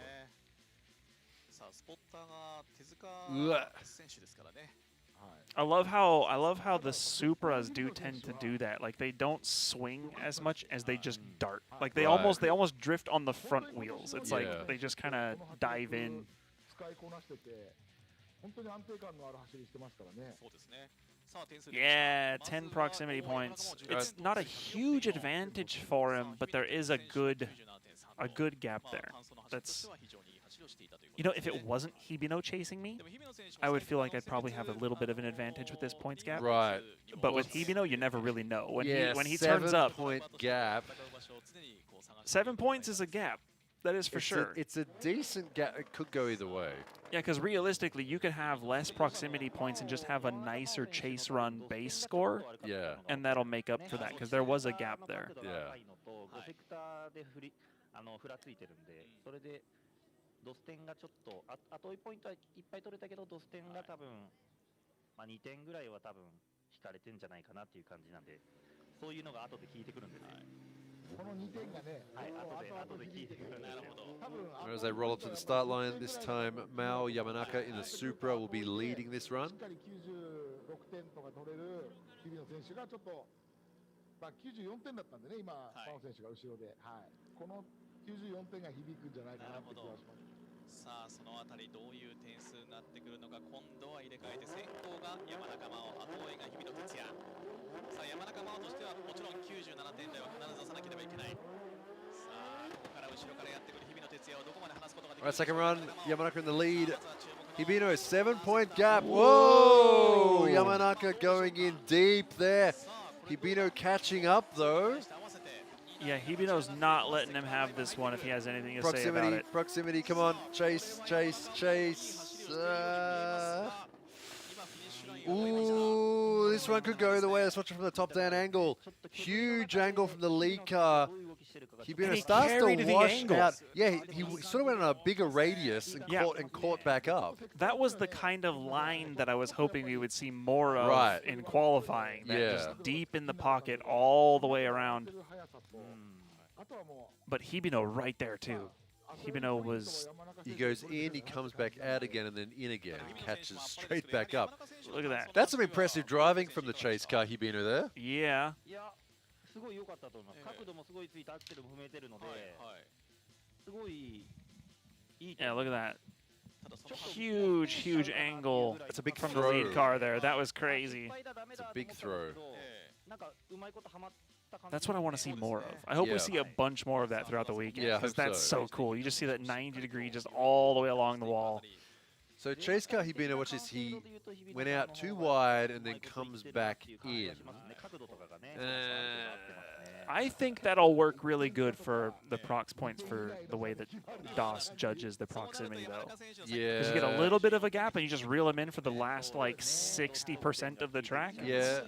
I love how the Supras do tend to do that. Like they don't swing as much as they just dart. Like they almost drift on the front wheels. It's like they just kind of dive in. Yeah, 10 proximity points. It's not a huge advantage for him, but there is a good gap there. That's, you know, if it wasn't Hibino chasing me, I would feel like I'd probably have a little bit of an advantage with this points gap. Right. But with Hibino, you never really know. When he turns 7 up, point gap. 7 points is a gap. That is for sure. It's a decent gap. It could go either way. Yeah, because realistically, you could have less proximity points and just have a nicer chase run base score. Yeah. And that'll make up for that, because there was a gap there. Yeah. ドス点がちょっとあとポイントはいっぱい取れたけどドス点が多分まあ2点ぐらいは多分引かれてんじゃないかなっていう感じなんでそういうのが後で効いてくるんですよ。この2点がね、はい後で効いてくるんですよ。 As they roll up to the start line, this time Mao Yamanaka in the Supra will be leading this run. 96点とか取れる日比野選手がちょっとまあ94点だったんでね今パオ選手が後ろで、はい、この94点が響くんじゃないかなって気がします。さあそのあたりどういう点数になってくるのか今度は入れ替えて先行が山中真央後追いが日比野哲也さあ山中真央としてはもちろん97点台は必ず出さなければいけないさあここから後ろからやってくる日比野哲也をどこまで離すことができる All right, second run, Yamanaka in the lead. Hibino, 7-point gap. Whoa! Yamanaka going in deep there. Hibino catching up though. Yeah, Hibino's not letting him have this one if he has anything to say about it. Proximity, come on. Chase, chase, chase. Ooh, this one could go either way. Let's watch it from the top-down angle. Huge angle from the lead car. Hibino starts to wash out. Yeah, he sort of went on a bigger radius and caught back up. That was the kind of line that I was hoping we would see more of in qualifying. That just deep in the pocket all the way around. But Hibino right there too. Hibino was... He goes in, he comes back out again, and then in again. He catches straight back up. Look at that. That's some impressive driving from the chase car, Hibino there. Yeah. すごい良かったと思います。角度もすごいついてアクセルも踏めてるので、すごいいい。Yeah, look at that. huge angle It's a big from throw. the lead car there. That was crazy. It's a big throw. That's what I want to see more of. I hope we see a bunch more of that throughout the weekend. Yeah, I because hope that's so. so cool. You just see that 90-degree just all the way along the wall. So chase car Hibino, watch this. He went out too wide and then comes back in. I think that'll work really good for the prox points for the way that DOS judges the proximity, though. Yeah. Because you get a little bit of a gap and you just reel them in for the last, like, 60% of the track. Yeah.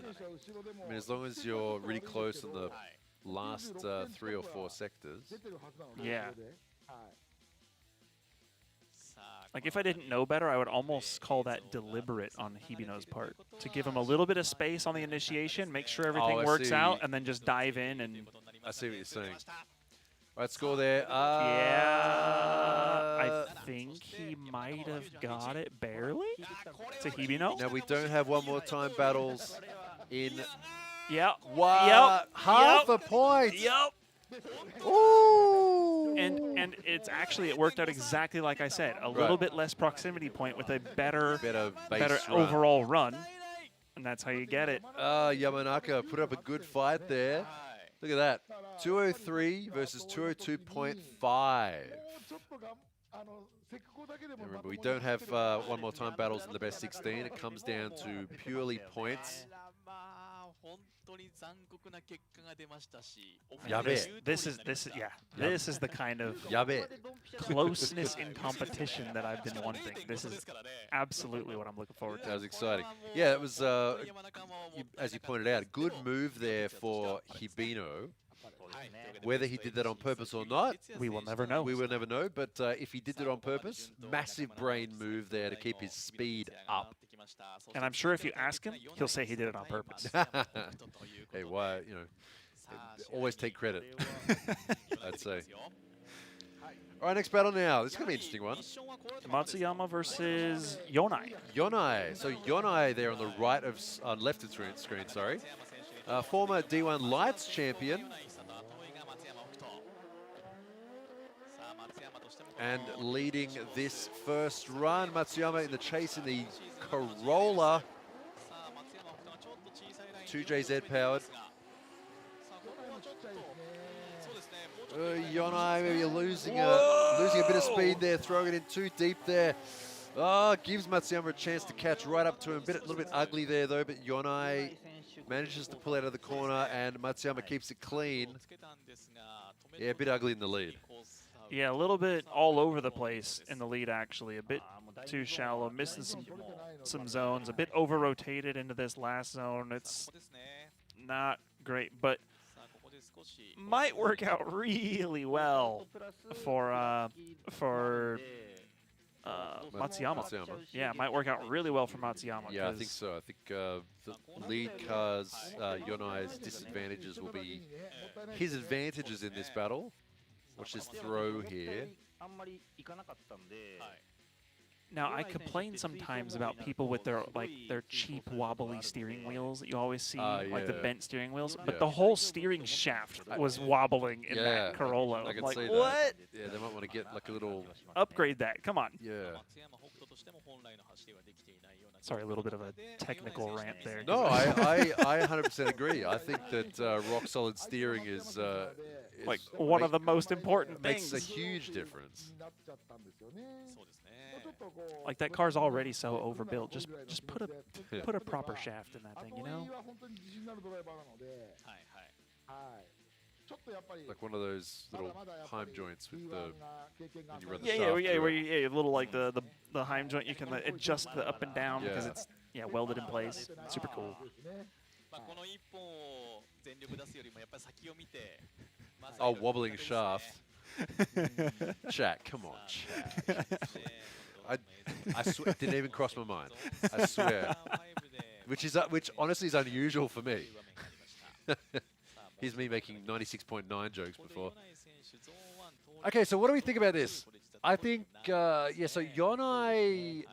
I mean, as long as you're really close in the last 3 or 4 sectors. Yeah. Like, if I didn't know better, I would almost call that deliberate on Hibino's part. To give him a little bit of space on the initiation, make sure everything works out, and then just dive in and... I see what you're saying. All right, score there. I think he might have got it barely to Hibino. Now, we don't have one more time battles in... Yep. What? Half a point. Yep. Ooh. And it's actually, it worked out exactly like I said. A little bit less proximity point with a better overall run. And that's how you get it. Yamanaka put up a good fight there. Look at that. 203 versus 202.5. Remember, we don't have one more time battles in the best 16. It comes down to purely points. This is the kind of closeness in competition that I've been wanting. This is absolutely what I'm looking forward to. That was exciting. Yeah, it was, as you pointed out, a good move there for Hibino. Whether he did that on purpose or not, we will never know. We will never know, but if he did it on purpose, massive brain move there to keep his speed up. And I'm sure if you ask him, he'll say he did it on purpose. Hey, why, you know, always take credit, I'd say. All right, next battle now. This is going to be an interesting one. Matsuyama versus Yonai. Yonai. So Yonai there on the right of, left of screen, sorry. Former D1 Lights champion. And leading this first run, Matsuyama in the chase in the Corolla. 2JZ powered. Yonai maybe losing a bit of speed there, throwing it in too deep there. Gives Matsuyama a chance to catch right up to him. A little bit ugly there though, but Yonai manages to pull out of the corner and Matsuyama keeps it clean. Yeah, a bit ugly in the lead. Yeah, a little bit all over the place in the lead, actually. A bit too shallow, missing some zones, a bit over-rotated into this last zone. It's not great, but might work out really well for Matsuyama. Yeah, might work out really well for Matsuyama. Yeah, I think so. I think the lead car's Yonai's disadvantages will be his advantages in this battle. Watch this throw here. Now, I complain sometimes about people with their cheap wobbly steering wheels that you always see, like the bent steering wheels. But the whole steering shaft was wobbling in that Corolla. I can like, see what? That. Yeah, they might want to get like a little upgrade that. Come on. Yeah. Sorry, a little bit of a technical rant there. No, I 100% agree. I think that rock solid steering is like one of the most important things. things. Makes a huge difference. Like that car's already so overbuilt. Just put a proper shaft in that thing, you know? Like one of those little Heim joints with the when you run the where you little like the Heim joint, you can adjust the up and down because it's welded in place. Super cool. Oh, wobbling shaft. Chat, come on, chat. I swear, didn't even cross my mind. I swear. Which honestly is unusual for me. Here's me making 96.9 jokes before. Okay, so what do we think about this? I think, so Yonai,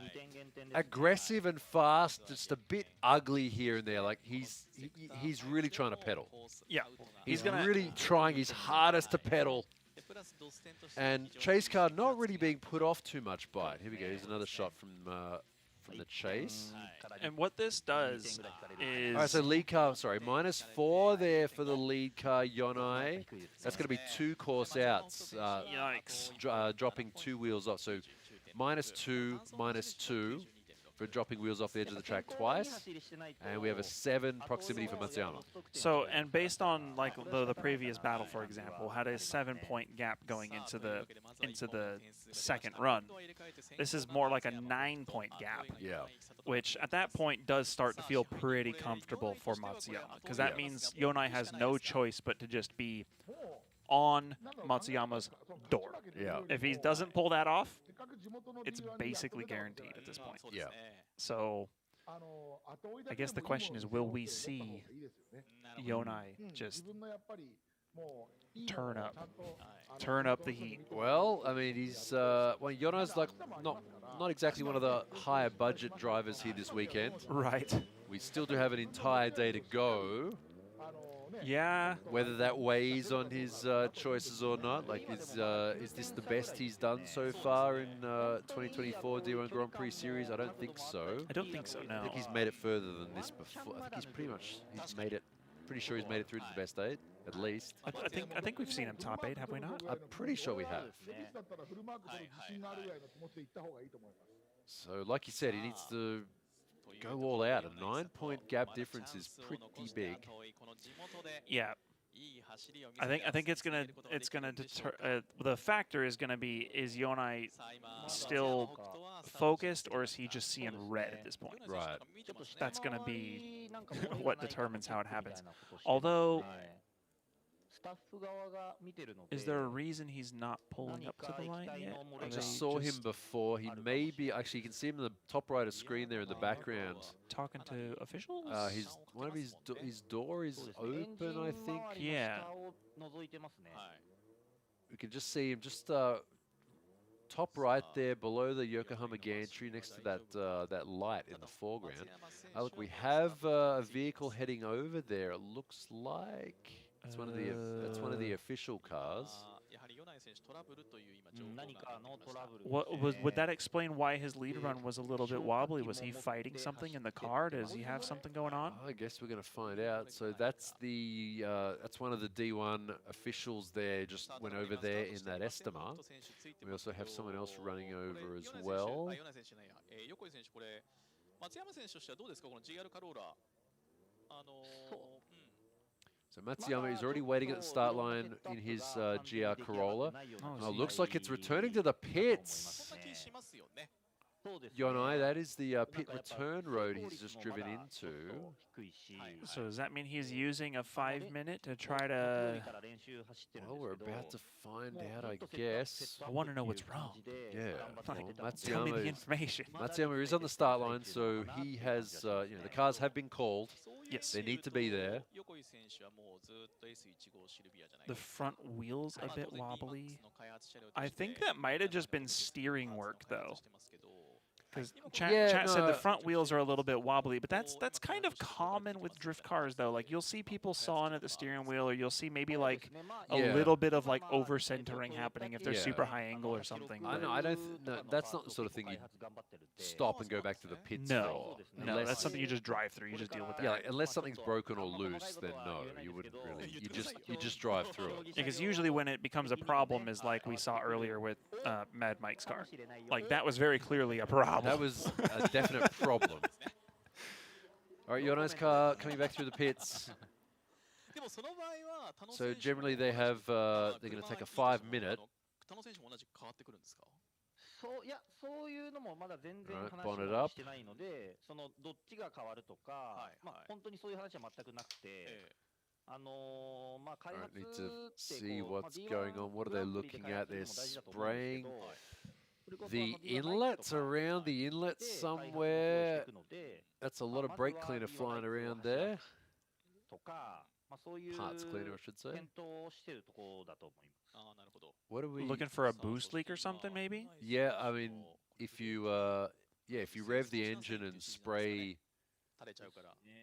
aggressive and fast, just a bit ugly here and there. Like, he's really trying to pedal. Yeah. He's really trying his hardest to pedal. And chase car not really being put off too much by it. Here we go. Here's another shot from the chase. And what this does is... All right, so lead car, sorry, -4 there for the lead car, Yonai. That's going to be 2 course outs. Yikes. Dropping 2 wheels off. So -2, -2 for dropping wheels off the edge of the track twice. And we have a 7 proximity for Matsuyama. So, and based on like the previous battle, for example, had a 7-point gap going into the second run. This is more like a 9-point gap. Yeah. Which at that point does start to feel pretty comfortable for Matsuyama, because that means Yonai has no choice but to just be on Matsuyama's door. Yeah. If he doesn't pull that off, it's basically guaranteed at this point. Yeah. So I guess the question is, will we see Yonai just turn up the heat? Well, I mean, he's Yonai's like not exactly one of the higher budget drivers here this weekend. Right. We still do have an entire day to go. Yeah. Whether that weighs on his choices or not, like is this the best he's done so far in 2024 D1 Grand Prix Series? I don't think so. I don't think so. No. I think he's made it further than this before. I think he's made it. Pretty sure he's made it through to the best 8, at least. I think we've seen him top 8, have we not? I'm pretty sure we have. So, like you said, he needs to go all out. A 9-point gap difference is pretty big. Yeah. I think it's gonna deter. The factor is gonna be, is Yonai still focused, or is he just seeing red at this point? Right. That's gonna be what determines how it happens. Although, is there a reason he's not pulling up to the line yet? I just saw him before. He may be, actually, you can see him in the top right of screen there in the background. Talking to officials? One of his door is open, I think. Yeah. We can just see him just top right there below the Yokohama gantry next to that light in the foreground. Look, we have a vehicle heading over there. It looks like it's one of the official cars. Would that explain why his lead run was a little bit wobbly? Was he fighting something in the car? Does he have something going on? I guess we're going to find out. So that's one of the D1 officials there, just went over there in that Estima. We also have someone else running over as well. So Matsuyama is already waiting at the start line in his GR Corolla. Oh, looks like it's returning to the pits. Yonai, that is the pit return road he's just driven into. So does that mean he's using a 5-minute to try to... Well, we're about to find out, I guess. I want to know what's wrong. Yeah. Well, tell me the information. Matsuyama is on the start line, so he has, the cars have been called. Yes. They need to be there. The front wheel's a bit wobbly. I think that might have just been steering work, though. Because chat said the front wheels are a little bit wobbly, but that's kind of common with drift cars, though. Like, you'll see people sawing at the steering wheel, or you'll see maybe like a little bit of like over centering happening if they're super high angle or something. I know. No, that's not the sort of thing you stop and go back to the pits no, for. No, that's something you just drive through. You just deal with that. Yeah, like, unless something's broken or loose, then no, you wouldn't really. You just drive through it. Because usually when it becomes a problem is like we saw earlier with Mad Mike's car. Like, that was very clearly a problem. That was a definite problem. All right, Yonai's car coming back through the pits. So generally they have, they're going to take a 5-minute. Right, bonnet up. Alright, need to see what's going on. What are they looking at? They're spraying the inlets, around the inlet somewhere. That's a lot of brake cleaner flying around there. Parts cleaner, I should say. What are we looking for? A boost leak or something, maybe? Yeah, I mean, if you rev the engine and spray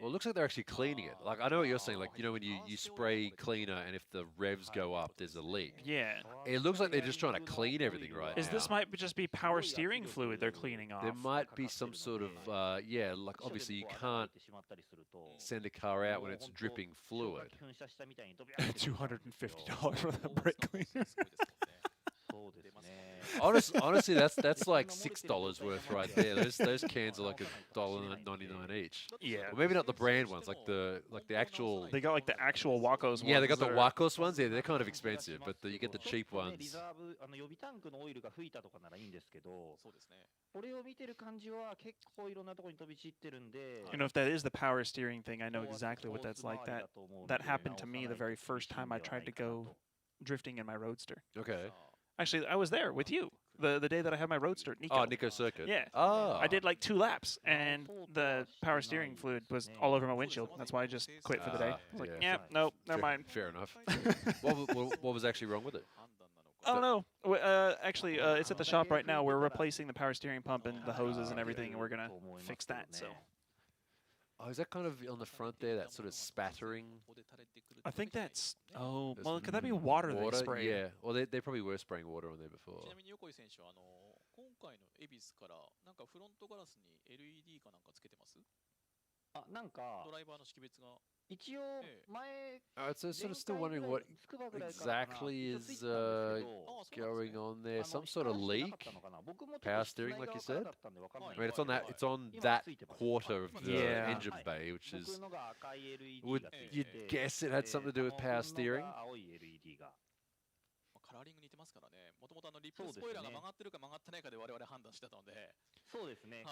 Well, it looks like they're actually cleaning it. Like, I know what you're saying. Like, you know, when you spray cleaner and if the revs go up, there's a leak. Yeah. It looks like they're just trying to clean everything right Is now. this might just be power steering fluid they're cleaning off? There might be some sort of, yeah, like obviously you can't send a car out when it's dripping fluid. $250 for the brake cleaner. Honestly, that's like $6 worth right there. Those cans are like $1.99 each. Yeah. Or maybe not the brand ones, like the actual. They got like the actual Wacos ones. Yeah, they got the Wacos ones. Yeah, they're kind of expensive, but you get the cheap ones. You know, if that is the power steering thing, I know exactly what that's like. That happened to me the very first time I tried to go drifting in my Roadster. Okay. Actually, I was there with you the day that I had my Roadster at Nico. Oh, Nico Circuit. Yeah. Oh. I did like 2 laps, and the power steering fluid was all over my windshield. That's why I just quit for the day. I was like, yeah, nope, never mind. Fair enough. what was actually wrong with it? Oh, no. Actually, it's at the shop right now. We're replacing the power steering pump and the hoses and everything, and we're going to fix that. So. Oh, is that kind of on the front there, that sort of spattering? I think that's... Oh, well, could that be water they spray? Yeah. Well, they probably were spraying water on there before. 一応前 So sort of still wondering what exactly is going on there. Some sort of leak? Power steering, like you said? I mean, it's on that quarter of the engine bay, which is... Would you guess it had something to do with power steering? カラーリング似てますからね。もともとリップスポイラーが曲がってるか曲がってないかで我々判断してたので。そうですね。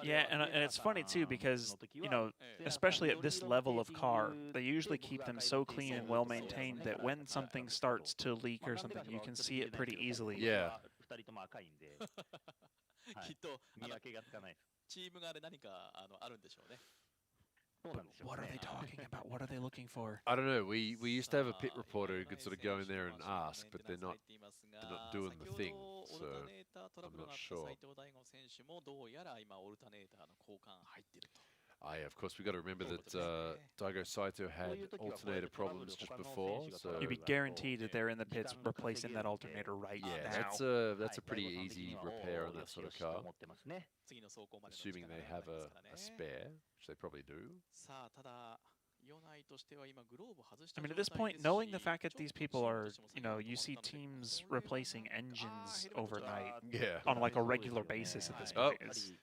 Yeah, and it's funny too because, you know, especially at this level of car, they usually keep them so clean and well maintained that when something starts to leak or something, you can see it pretty easily. Yeah. きっとチーム側で何かあるんでしょうね。 What are they talking about? What are they looking for? I don't know. We used to have a pit reporter who could sort of go in there and ask, but they're not doing the thing, so I'm not sure. Yeah, of course, we've got to remember that Daigo Saito had alternator problems just before, so... You'd be guaranteed that they're in the pits replacing that alternator right now. That's a pretty easy repair on that sort of car. Assuming they have a spare, which they probably do. I mean, at this point, knowing the fact that these people are, you know, you see teams replacing engines overnight on like a regular basis at this point.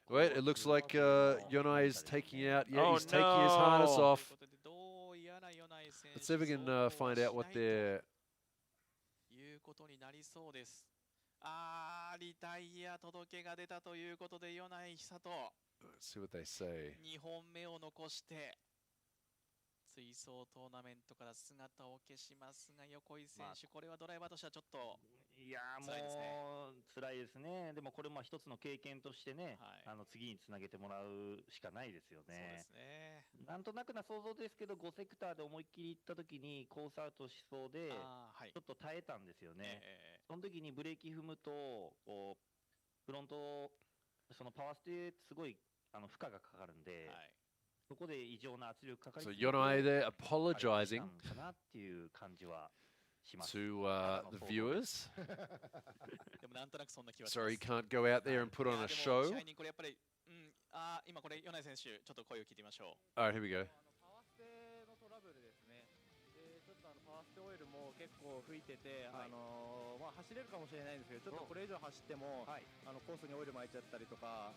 Wait, it looks like Yonai is taking out, he's taking his harness off. Let's see if we can find out what they're... リタイア届けが出たということで、米内久人。 Let's see what they say. 2本目を残して。 追走トーナメントから姿を消しますが、横井選手、これはドライバーとしてはちょっと辛いですね。辛いですね。でもこれも一つの経験としてね、次につなげてもらうしかないですよね。そうですね。なんとなくな想像ですけど、5セクターで思いっきり行った時にコースアウトしそうで、ちょっと耐えたんですよね。その時にブレーキ踏むと、こうフロントそのパワーステすごい負荷がかかるんで。So Yonai there apologizing to the viewers. Sorry, he can't go out there and put on a show. Alright, here we go. パワーステオイルも結構吹いてて、まあ走れるかもしれないんですけど、ちょっとこれ以上走っても、コースにオイル巻いちゃったりとか、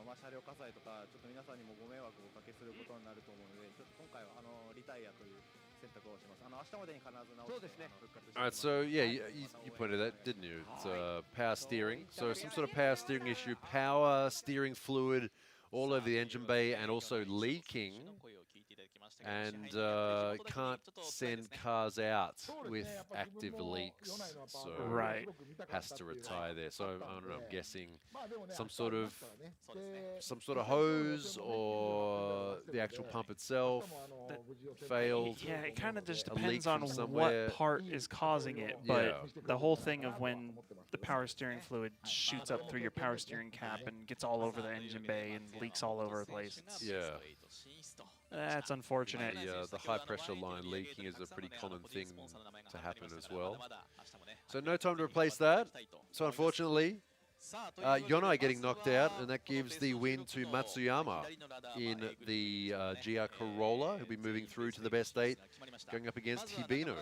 まあ車両火災とか、ちょっと皆さんにもご迷惑をおかけすることになると思うので、ちょっと今回はリタイアという選択をします。明日までに必ず直して復活して。Alright, so yeah, you pointed that, didn't you? It's power steering. So some sort of power steering issue, power steering fluid all over the engine bay, and also leaking and can't send cars out with active leaks, so has to retire there. So I don't know, I'm guessing some sort of hose or the actual pump itself failed. Yeah, it kind of just depends on what part is causing it, but the whole thing of when the power steering fluid shoots up through your power steering cap and gets all over the engine bay and leaks all over the place. That's unfortunate. The high pressure line leaking is a pretty common thing to happen as well. So no time to replace that. So unfortunately, Yonai getting knocked out, and that gives the win to Matsuyama in the GR Corolla, who'll be moving through to the best 8, going up against Hibino.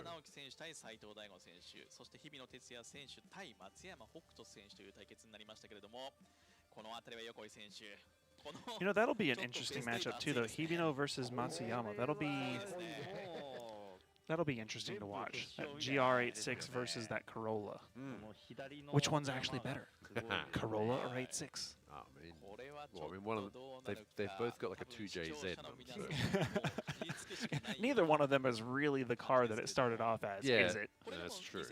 You know, that'll be an interesting matchup too, though. Hibino versus Matsuyama. That'll be interesting to watch. That GR86 versus that Corolla. Which one's actually better? Corolla or 86? Oh, I mean, one of them, they've both got like a 2JZ in them. So. Neither one of them is really the car that it started off as, is it? That's true.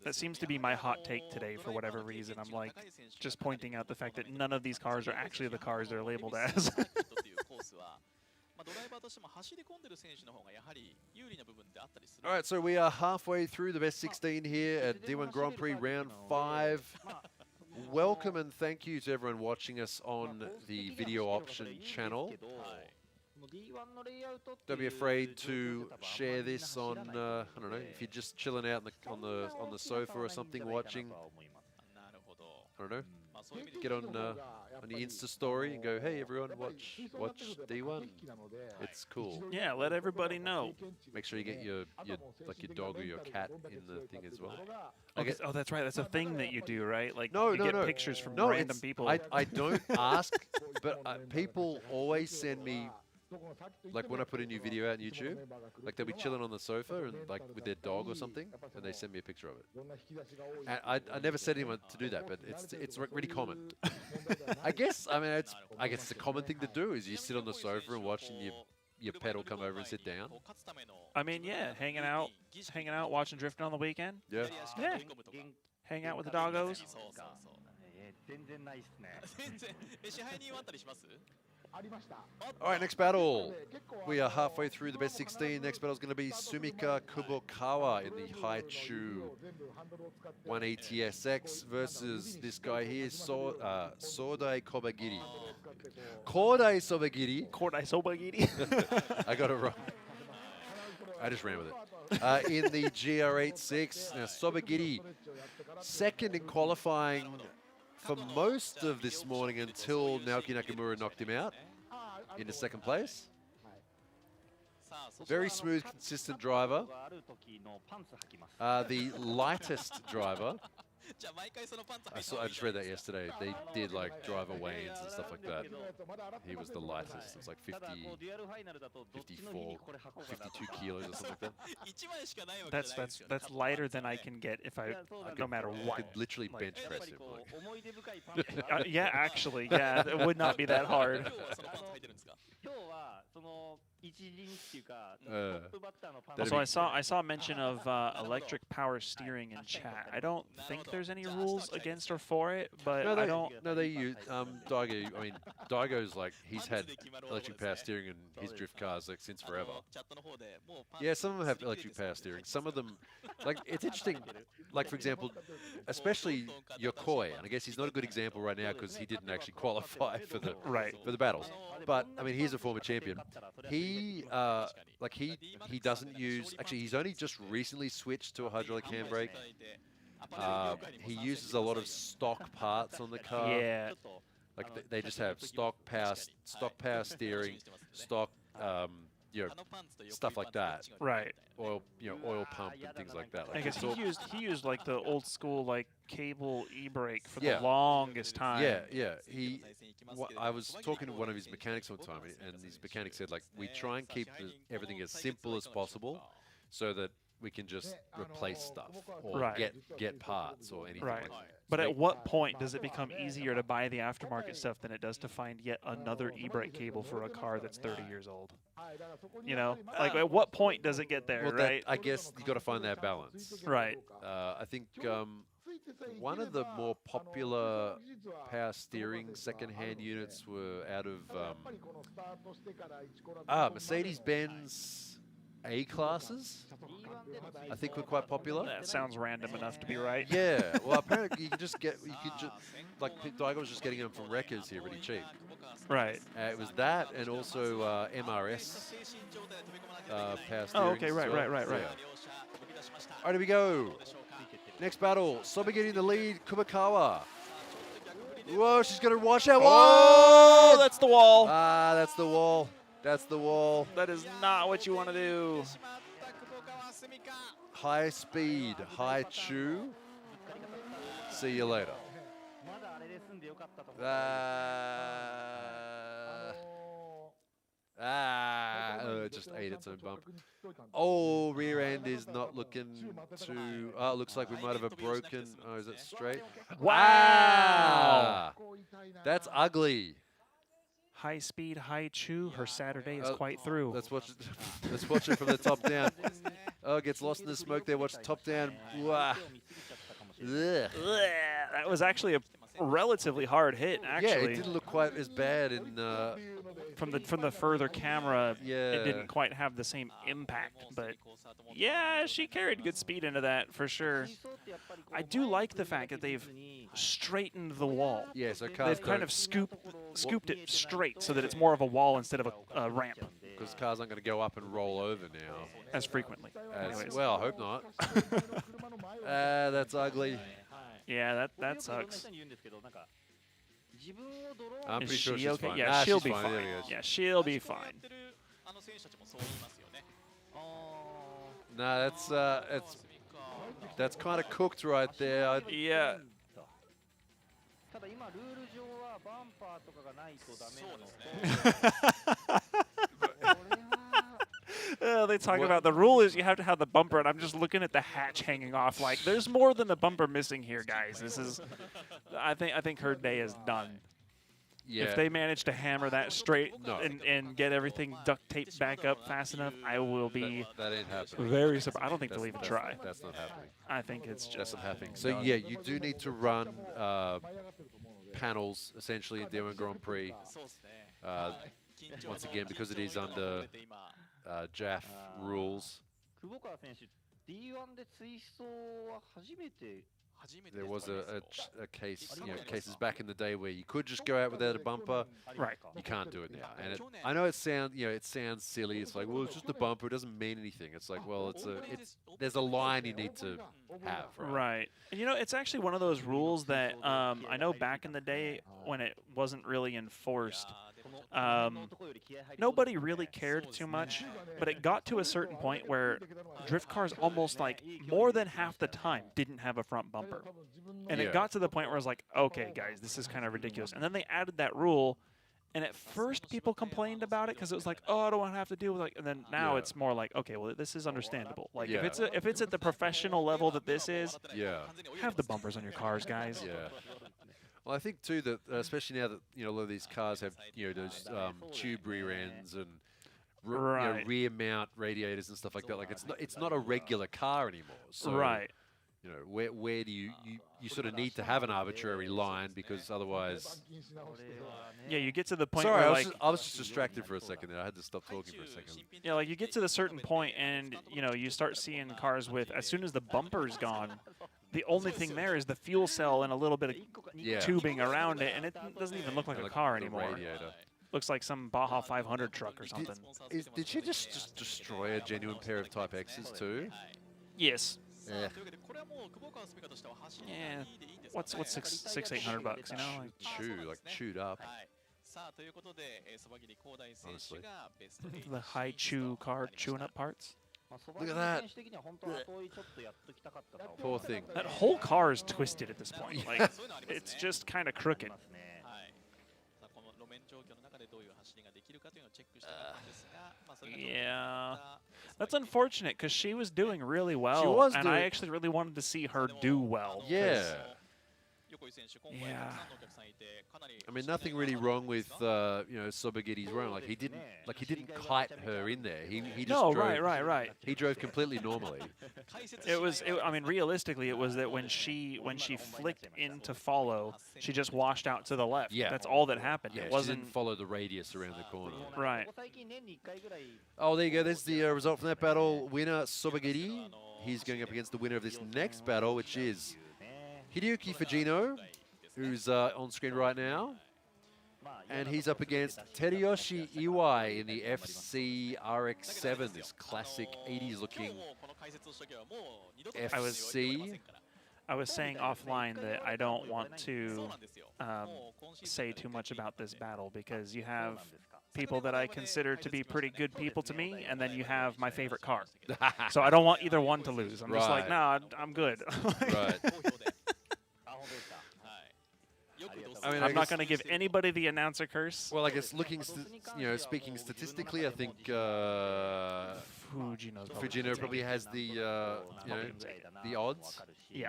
That seems to be my hot take today for whatever reason. I'm like, just pointing out the fact that none of these cars are actually the cars they're labeled as. All right, so we are halfway through the best 16 here at D1 Grand Prix Round 5. Welcome and thank you to everyone watching us on the video option channel. Don't be afraid to share this on, I don't know, if you're just chilling out on the sofa or something watching. I don't know. Get on your Insta story and go, hey everyone, watch D1. It's cool. Yeah, let everybody know. Make sure you get your dog or your cat in the thing as well. Oh, that's right. That's a thing that you do, right? Like you get pictures from random people. I don't ask, but people always send me. Like when I put a new video out on YouTube, like they'll be chilling on the sofa and like with their dog or something, and they send me a picture of it. And I never said anyone to do that, but it's really common. I guess it's a common thing to do is you sit on the sofa and watching your pedal come over and sit down. I mean, yeah, hanging out, watching drifting on the weekend. Yeah. Hang out with the doggos. All right, next battle. We are halfway through the best 16. Next battle is going to be Sumika Kubokawa in the Haichu 180SX versus this guy here, Sodai Kobagiri. Kodai Sobagiri. Kodai Sobagiri. I got it wrong. I just ran with it. In the GR86, now Sobagiri, second in qualifying for most of this morning until Naoki Nakamura knocked him out into second place. Very smooth, consistent driver. The lightest driver. I just read that yesterday. They did like driver weigh-ins and stuff like that. He was the lightest. It was like 54, 52 kilos or something like that. That's lighter than I can get if no matter what. I could literally bench press him. Like. Yeah, actually, yeah, it would not be that hard. Also, I saw mention of electric power steering in chat. I don't think there's any rules against or for it, but I don't. No, they use Daigo. I mean, Daigo's like he's had electric power steering in his drift cars like since forever. Yeah, some of them have electric power steering. Some of them, like it's interesting. Like for example, especially Yokoi, and I guess he's not a good example right now because he didn't actually qualify for the battles. But I mean, he's a former champion. He doesn't use. Actually, he's only just recently switched to a hydraulic handbrake. He uses a lot of stock parts on the car. Yeah. Like they just have stock power steering, stock, stuff like that. Right. Oil pump and things like that. Like I guess he used like the old school like cable e-brake for the longest time. Yeah. I was talking to one of his mechanics one time, and his mechanic said like we try and keep everything as simple as possible, so that we can just replace stuff or get parts or anything like that. But at what point does it become easier to buy the aftermarket stuff than it does to find yet another e-brake cable for a car that's 30 years old? You know, like at what point does it get there, Well, right? I guess you got to find that balance. Right. I think one of the more popular power steering second-hand units were out of Mercedes-Benz A-classes, I think were quite popular. That sounds random enough to be right. Yeah, well, apparently you can just get, like Daigo was just getting them from wreckers here really cheap. Right. It was that and also MRS power steering. Oh, okay, right. All right, here we go. Next battle, Sobi getting the lead, Kubakawa. Whoa, she's going to wash out. Oh, that's the wall. Ah, that's the wall. That's the wall. That is not what you want to do. High speed, high chew. See you later. It just ate its own bump. Oh, rear end is not looking too. Oh, it looks like we might have a broken. Oh, is it straight? Wow. That's ugly. High speed, high chew. Her Saturday is quite through. Let's watch it. Let's watch it from the top down. Oh, it gets lost in the smoke there. Watch the top down. Wow. That was actually a relatively hard hit. Actually, yeah, it didn't look quite as bad in. From the further camera, yeah, it didn't quite have the same impact. But yeah, she carried good speed into that for sure. I do like the fact that they've straightened the wall. Yeah, so they've kind of scooped it straight so that it's more of a wall instead of a ramp. Because cars aren't going to go up and roll over now. As frequently. Well, I hope not. That's ugly. Yeah, that sucks. I'm pretty sure she's okay? fine. Yeah, she'll be fine. fine. Yeah, she'll be fine. No, that's kind of cooked right there. Yeah. They talk about the rule is you have to have the bumper, and I'm just looking at the hatch hanging off. Like, there's more than the bumper missing here, guys. This is, I think her day is done. Yeah. If they manage to hammer that straight and get everything duct taped back up fast enough, I will be that ain't happening. Very surprised. I don't think they'll even try. That's not happening. I think it's just that's not happening. So yeah, you do need to run panels essentially in D1 Grand Prix. Once again, because it is under JAF rules. There was a case, cases back in the day where you could just go out without a bumper. Right. You can't do it now. And I know it sounds silly. It's like, well, it's just a bumper. It doesn't mean anything. It's like, well, there's a line you need to have. Right. And it's actually one of those rules that I know back in the day when it wasn't really enforced. Nobody really cared too much, but it got to a certain point where drift cars almost like more than half the time didn't have a front bumper. And it got to the point where I was like, okay, guys, this is kind of ridiculous. And then they added that rule, and at first people complained about it because it was like, oh, I don't want to have to deal with it. And then now it's more like, okay, well, this is understandable. Like if it's at the professional level that this is, have the bumpers on your cars, guys. Yeah. Well, I think too that especially now that a lot of these cars have those tube rear ends and rear mount radiators and stuff like that. Like it's not a regular car anymore. So, where do you sort of need to have an arbitrary line because otherwise. Yeah, you get to the point Sorry, where I was just distracted for a second there. I had to stop talking for a second. Yeah, like you get to the certain point and you start seeing cars with as soon as the bumper's gone. The only thing there is the fuel cell and a little bit of tubing around it, and it doesn't even look like a car anymore. Radiator. Looks like some Baja 500 truck or something. Did she just destroy a genuine pair of Type X's too? Yes. Yeah. Yeah. What's $600-800 bucks? Like chewed up. Honestly. The high chew car chewing up parts. Look at that. Poor thing. That whole car is twisted at this point. Like, it's just kind of crooked. Yeah, that's unfortunate because she was doing really well, She was and doing- I actually really wanted to see her do well. Yeah. Yeah. I mean, nothing really wrong with Sobagiti's run. Like he didn't kite her in there. He just No, drove, right. He drove completely normally. I mean, realistically, it was that when she flicked in to follow, she just washed out to the left. Yeah, That's all that happened. Yeah, It she wasn't didn't follow the radius around the corner. right. Oh, there you go. There's the result from that battle. Winner Sobagiti. He's going up against the winner of this next battle, which is Hideyuki Fujino, who's on screen right now. And he's up against Teruyoshi Iwai in the FC RX-7, this classic 80s-looking FC. I was saying offline that I don't want to say too much about this battle because you have people that I consider to be pretty good people to me, and then you have my favorite car. So I don't want either one to lose. I'm just like, nah, I'm good. Right. I mean, I'm not going to give anybody the announcer curse. Well, I guess speaking statistically, I think Fujino probably has the the odds. Yeah.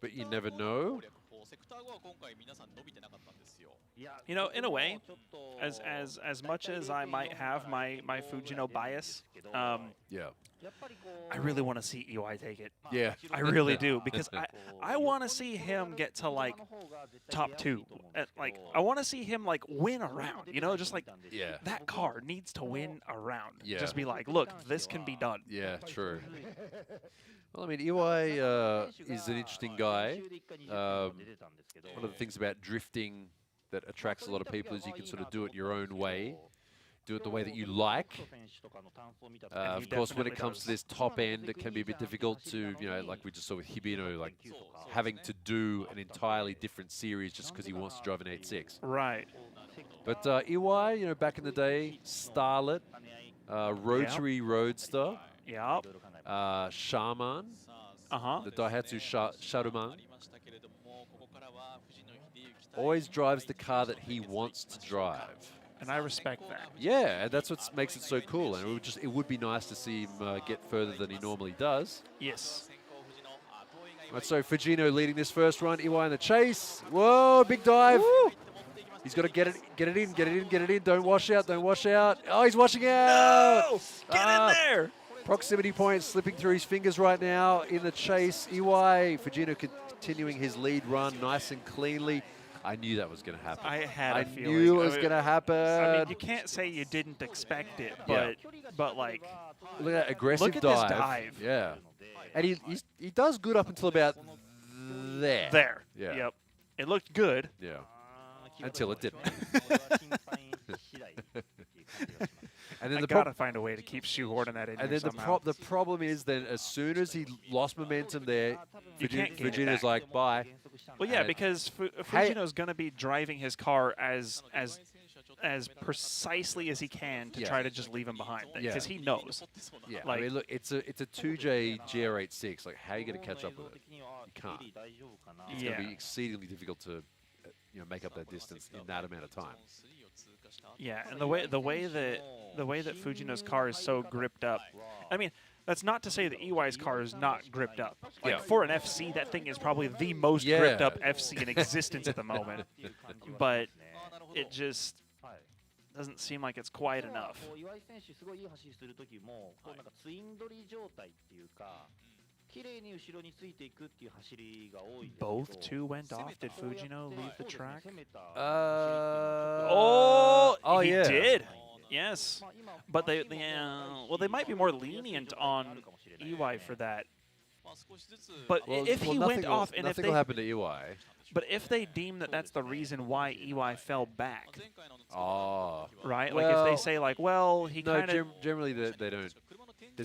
But you never know. You know, in a way, as much as I might have my Fujino bias, yeah, I really want to see EY take it. Yeah. I really do, because I want to see him get to like top 2. Like I want to see him like win a round. You know, just like that car needs to win a round. Yeah. Just be like, look, this can be done. Yeah, true. Well, I mean, Iwai is an interesting guy. One of the things about drifting that attracts a lot of people is you can sort of do it your own way. Do it the way that you like. Of course, when it comes to this top end, it can be a bit difficult to, like we just saw with Hibino, like having to do an entirely different series just because he wants to drive an 8.6. Right. But Iwai, back in the day, Starlet, Rotary Roadster. Yep. Shaman. The Daihatsu Sharuman. Always drives the car that he wants to drive. And I respect that. Yeah, and that's what makes it so cool. And it would be nice to see him get further than he normally does. Yes. Right, so Fujino leading this first run. Iwai in the chase. Whoa, big dive. Woo! He's got to get it in. Don't wash out. Oh, he's washing out. No! Get in there. Proximity points slipping through his fingers right now in the chase. Iwai, Fujino continuing his lead run nice and cleanly. I knew that was going to happen. I had a feeling. I knew it was going to happen. I mean, you can't say you didn't expect it, but like, look at that aggressive look at dive. this dive. Yeah, and he does good up until about there. There. Yeah. Yep. It looked good. Yeah. Until it didn't. And then I gotta find a way to keep shoehorning that in. And then the problem is that as soon as he lost momentum there, Fujino's like, bye. Well, yeah, because Fujino's going to be driving his car as precisely as he can to try to just leave him behind, because he knows. Yeah, like, I mean, look, it's a 2J GR86. Like, how are you going to catch up with it? You can't. It's going to be exceedingly difficult to make up that distance in that amount of time. Yeah, and the way that Fujino's car is so gripped up. I mean, that's not to say that EY's car is not gripped up. Like for an FC, that thing is probably the most gripped up FC in existence at the moment. But it just doesn't seem like it's quite enough. Both two went off. Did Fujino leave the track? He did. Yes, but they might be more lenient on EY for that. But if he went off, and if nothing will happen to EY. But if they deem that that's the reason why EY fell back, right? Well, like if they say like, well, he kind of generally they don't.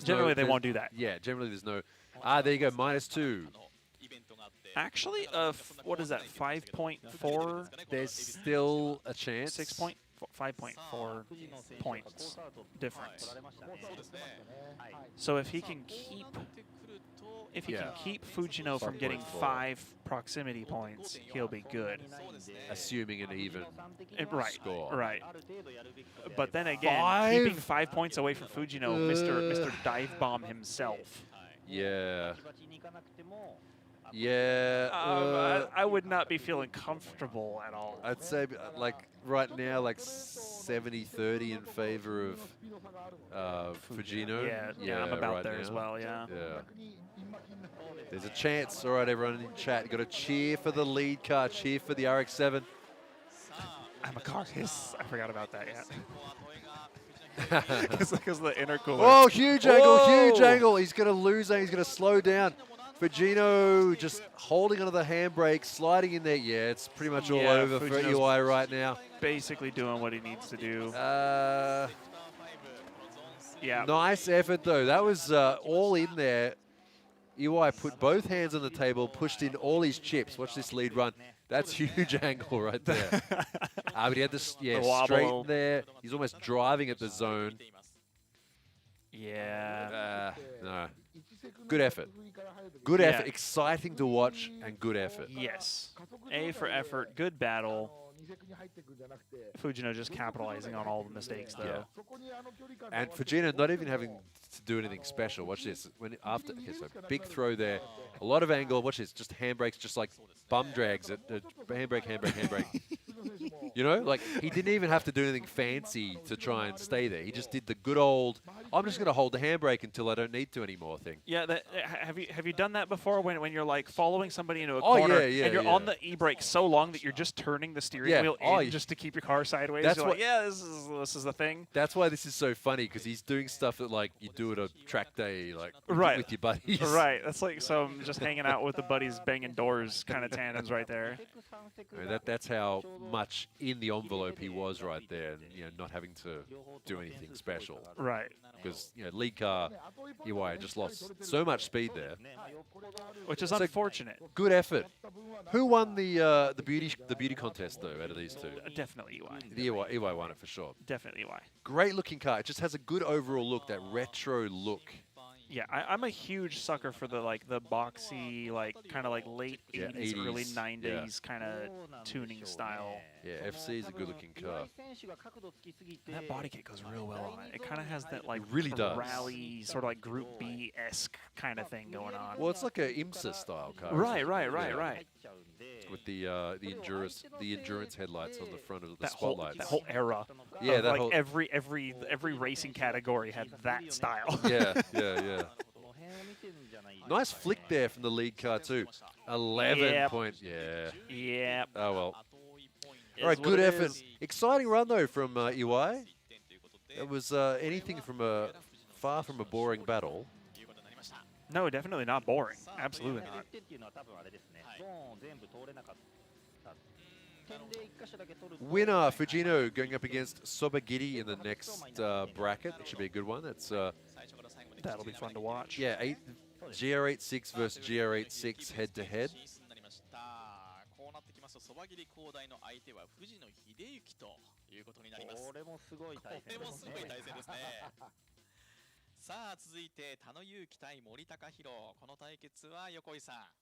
Generally, they won't do that. Yeah, generally there's no. There you go, -2. Actually, what is that? 5.4. There's still a chance. 6 point. 5.4 points difference. So if he can keep Fujino from getting 5 proximity points, he'll be good. Assuming an even score. Right. But then again, keeping 5 points away from Fujino, Mr. Dive Bomb himself. Yeah. Yeah. I would not be feeling comfortable at all. I'd say, like, right now, like 70-30 in favor of Fujino. Yeah, I'm about right there now. as well, yeah. There's a chance. All right, everyone in chat, you got to cheer for the lead car, cheer for the RX-7. I'm a car hiss. I forgot about that yet. Because the intercooler. Oh, huge angle, huge angle. He's going to lose and he's going to slow down. Fujino just holding onto the handbrake, sliding in there. Yeah, it's pretty much all over for EY right now. Basically doing what he needs to do. Yeah. Nice effort, though. That was all in there. EY put both hands on the table, pushed in all his chips. Watch this lead run. That's huge angle right there. But he had this, straight in there. He's almost driving at the zone. Yeah. No. Good effort. Good effort. Exciting to watch and good effort. Yes. A for effort. Good battle. Fujino just capitalizing on all the mistakes, though. Yeah. And Fujino not even having to do anything special. Watch this. So big throw there. A lot of angle. Watch this. Just handbrakes, just like bum drags it. Handbrake, handbrake, handbrake. You know, like he didn't even have to do anything fancy to try and stay there. He just did the good old, I'm just going to hold the handbrake until I don't need to anymore thing. Yeah, have you done that before when you're like following somebody into a corner and you're on the e-brake so long that you're just turning the steering wheel in just to keep your car sideways? That's you're like, this is the thing. That's why this is so funny, because he's doing stuff that like you do at a track day, like with your buddies. Right, that's like some just hanging out with the buddies banging doors kind of tandems right there. I mean, that's how much in the envelope he was right there, and not having to do anything special. Right. Because lead car, EY just lost so much speed there, which is unfortunate. Good effort. Who won the beauty contest though out of these two? Definitely EY. The EY won it for sure. Definitely EY. Great looking car. It just has a good overall look, that retro look. Yeah, I'm a huge sucker for the boxy, kind of late 80s, early 90s kind of tuning style. Yeah, FC is a good-looking car. That body kit goes real well on it. It kind of has that really does. rally, sort of like Group B-esque kind of thing going on. Well, it's like a IMSA style car. Right. With the endurance headlights on the front of the spotlights. That whole era. Yeah, that whole every racing category had that style. Yeah. Nice flick there from the lead car too. 11 points. Yeah. Oh well. All right, good effort. Exciting run though from EY. It was anything from far from a boring battle. No, definitely not boring. Absolutely not. Winner Fujino going up against Sobagiri in the next bracket. It should be a good one. That'll be fun to watch. Yeah, GR86 versus GR86 head to head.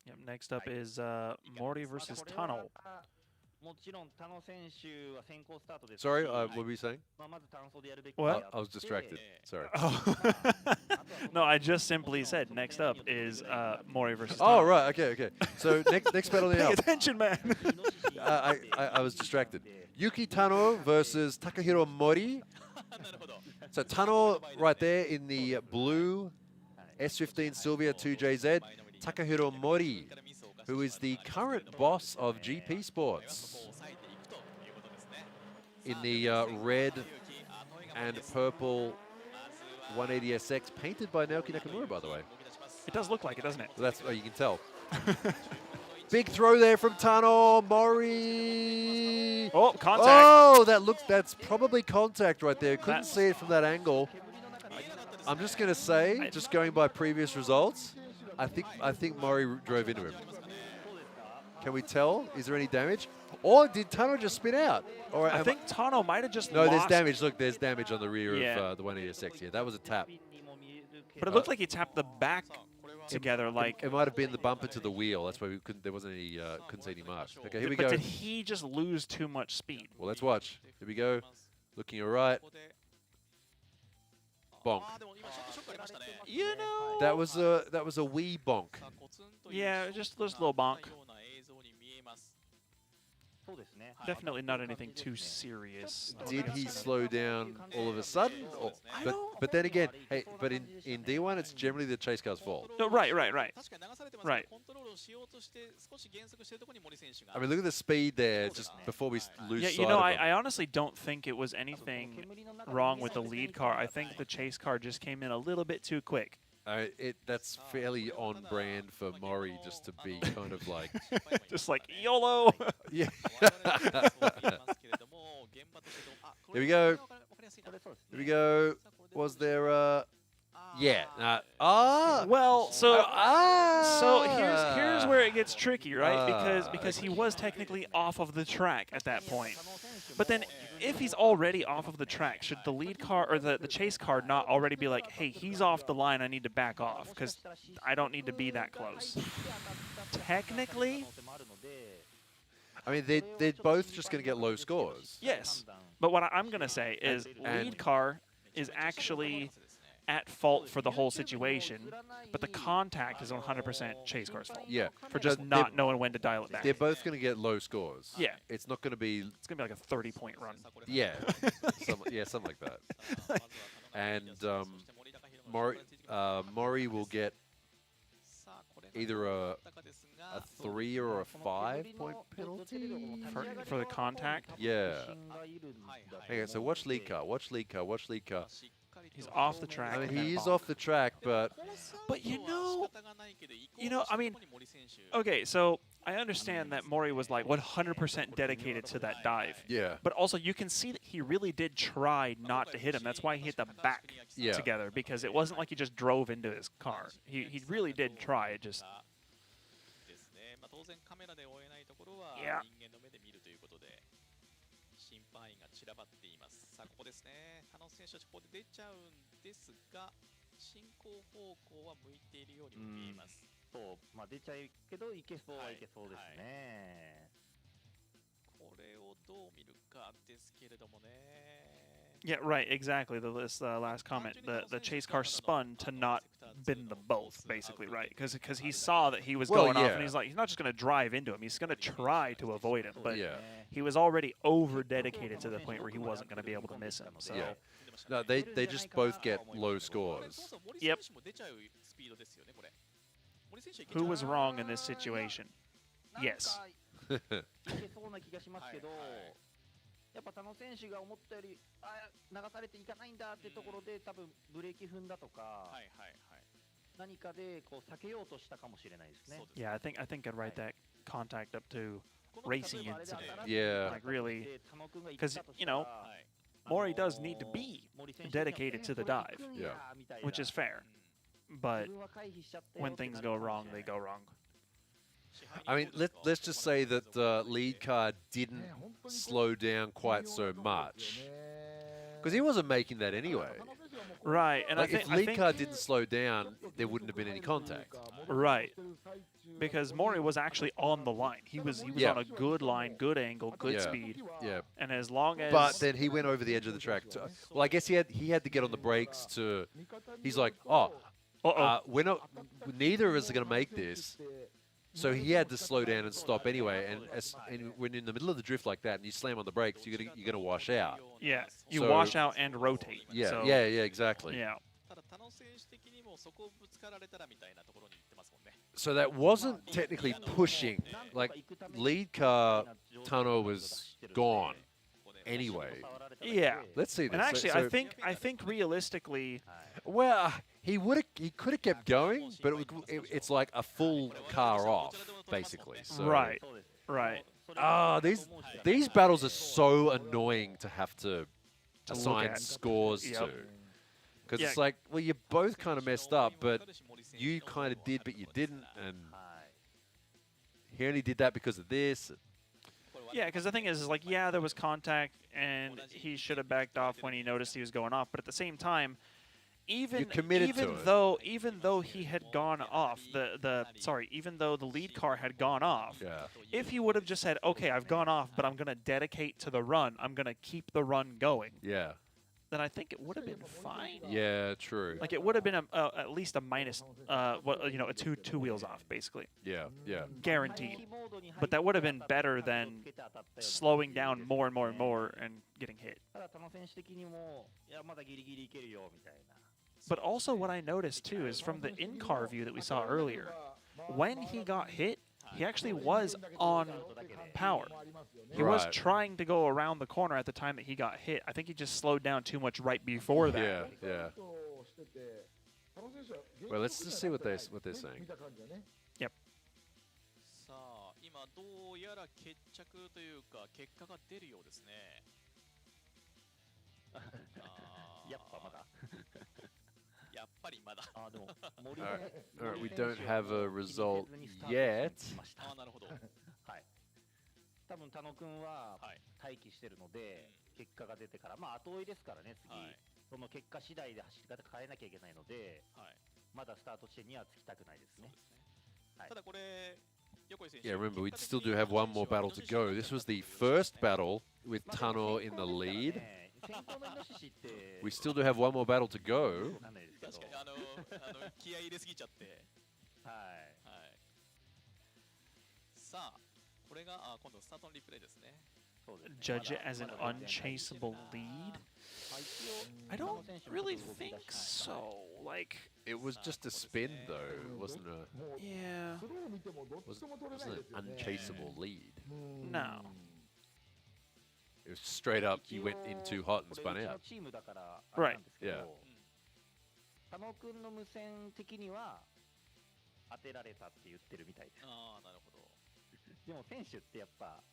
Yep, next up is Mori versus Tano. Sorry, what were you saying? What? I was distracted. Sorry. Oh. No, I just simply said next up is Mori versus Tano. Oh, right. Okay. So next battle now. Pay attention, man. I was distracted. Yuki Tano versus Takahiro Mori. So Tano right there in the blue S15 Sylvia 2JZ. Takahiro Mori, who is the current boss of GP Sports, in the red and purple 180SX, painted by Naoki Nakamura, by the way. It does look like it, doesn't it? Well, that's you can tell. Big throw there from Tano Mori. Oh, contact. Oh, that's probably contact right there. Couldn't see it from that angle. I'm just going to say, just going by previous results, I think Mori drove into him. Can we tell? Is there any damage? Or did Tano just spin out? Or I think Tano might have just No, lost. there's damage. Look, there's damage on the rear Yeah. of the 186. Yeah, that was a tap. But it looked like he tapped the back together. Like it might have been the bumper to the wheel. That's why we couldn't. There wasn't any. Couldn't see any marks. Okay, here we but go. did he just lose too much speed? Well, let's watch. Here we go. Looking all right. Bonk. You know. That was a wee bonk. Yeah, just a little bonk. Definitely not anything too serious. Did he slow down all of a sudden? Or, but then again, hey, but in D1, it's generally the chase car's fault. No, right. Right. I mean, look at the speed there just before we lose Yeah, sight you know, of I honestly don't think it was anything wrong with the lead car. I think the chase car just came in a little bit too quick. That's fairly on brand for Mori just to be kind of like... just like, YOLO! Yeah. Here we go. Here we go. Was there yeah. Well, so here's where it gets tricky, right? Because he was technically off of the track at that point. But then if he's already off of the track, should the lead car or the chase car not already be like, hey, he's off the line, I need to back off because I don't need to be that close? Technically, I mean, they're both just going to get low scores. yes. But what I'm going to say is lead car is actually at fault for the whole situation, but the contact is 100% chase car's fault. Yeah. For just not knowing when to dial it back. They're both going to get low scores. Yeah. It's not going to be... It's going to be like a 30-point run. Yeah. Something like that. And Mori will get either a 3 or a 5-point penalty for the contact. Yeah. Okay, so watch lead car. Watch lead car. Watch lead car. He's off the track. I mean, he is off the track, but you know, I mean, okay, so I understand that Mori was like 100% dedicated to that dive. Yeah. But also, you can see that he really did try not to hit him. That's why he hit the back together, because it wasn't like he just drove into his car. He really did try. It just. Yeah. さあここですね。他の選手たちここで出ちゃうんですが、進行方向は向いているようにも見えます。そう、まあ出ちゃうけどいけそうはいけそうですね。これをどう見るかですけれどもね。Yeah, right, exactly. This last comment, the chase car spun to not bend them both, basically, right? Because he saw that he was going off, and he's like, he's not just going to drive into him. He's going to try to avoid him, but he was already over dedicated to the point where he wasn't going to be able to miss him. So. Yeah. No, they just both get low scores. Yep. Who was wrong in this situation? Yes. やっぱ他の選手が思ったより流されていかないんだってところで多分ブレーキ踏んだとか何かでこう避けようとしたかもしれないですね。Yeah, I think I'd write that contact up to racing incident. Yeah. Like really, because you know, Mori does need to be dedicated to the dive, which is fair. But when things go wrong, they go wrong. I mean, let's just say that the lead car didn't slow down quite so much, because he wasn't making that anyway. Right, and like if lead car didn't slow down, there wouldn't have been any contact. Right, because Mori was actually on the line. He was on a good line, good angle, good speed. Yeah. And as long as. But then he went over the edge of the track. Well, I guess he had to get on the brakes to. He's like, we're not. Neither of us are going to make this. So he had to slow down and stop anyway, and when in the middle of the drift like that and you slam on the brakes, you're gonna wash out. Yeah, you wash out and rotate. Yeah, so, yeah, exactly. Yeah. So that wasn't technically pushing. Like lead car Tano was gone anyway. Yeah. Let's see this. And actually, I think realistically, well, he could have kept going, but it's like a full car off, basically. So. Right. Right. These battles are so annoying to have to assign at. scores to. Because it's like, well, you both kind of messed up, but you kind of did, but you didn't, and he only did that because of this. Yeah, because the thing is like, yeah, there was contact, and he should have backed off when he noticed he was going off. But at the same time, even though he had gone off, even though the lead car had gone off, if he would have just said, okay, I've gone off, but I'm going to dedicate to the run, I'm going to keep the run going. Yeah. Then I think it would have been fine. Yeah, true. Like it would have been at least a minus, a two wheels off, basically. Yeah, yeah. Guaranteed. But that would have been better than slowing down more and more and more and getting hit. But also what I noticed too is from the in-car view that we saw earlier, when he got hit, he actually was on power. He was trying to go around the corner at the time that he got hit. I think he just slowed down too much right before that. Yeah, yeah. Well, let's just see what they're saying. Yep. さあ、今どうやら決着というか結果が出るようですね。やっぱまだ。やっぱりまだ。All right, we don't have a result yet. あ、なるほど。はい。多分田野くんは待機してるので、結果が出てから、まあ後追いですからね、次、その結果次第で走り方変えなきゃいけないので、まだスタート地点にはつきたくないですね。ただこれ。Yeah, remember, we still do have one more battle to go. This was the first battle with Tano in the lead. We still do have one more battle to go. 確かに気合い入れすぎちゃって。はい。さあ、これが今度スタートのリプレイですね。Judge it as an unchaseable lead? I don't really think so. Like, it was just a spin, though. It wasn't a. Yeah. Wasn't an unchaseable lead. No. It was straight up. He went in too hot and spun out. Right. Yeah. 田野くんの無線的には当てられたって言ってるみたいです。ああ、なるほど。でも選手ってやっぱ。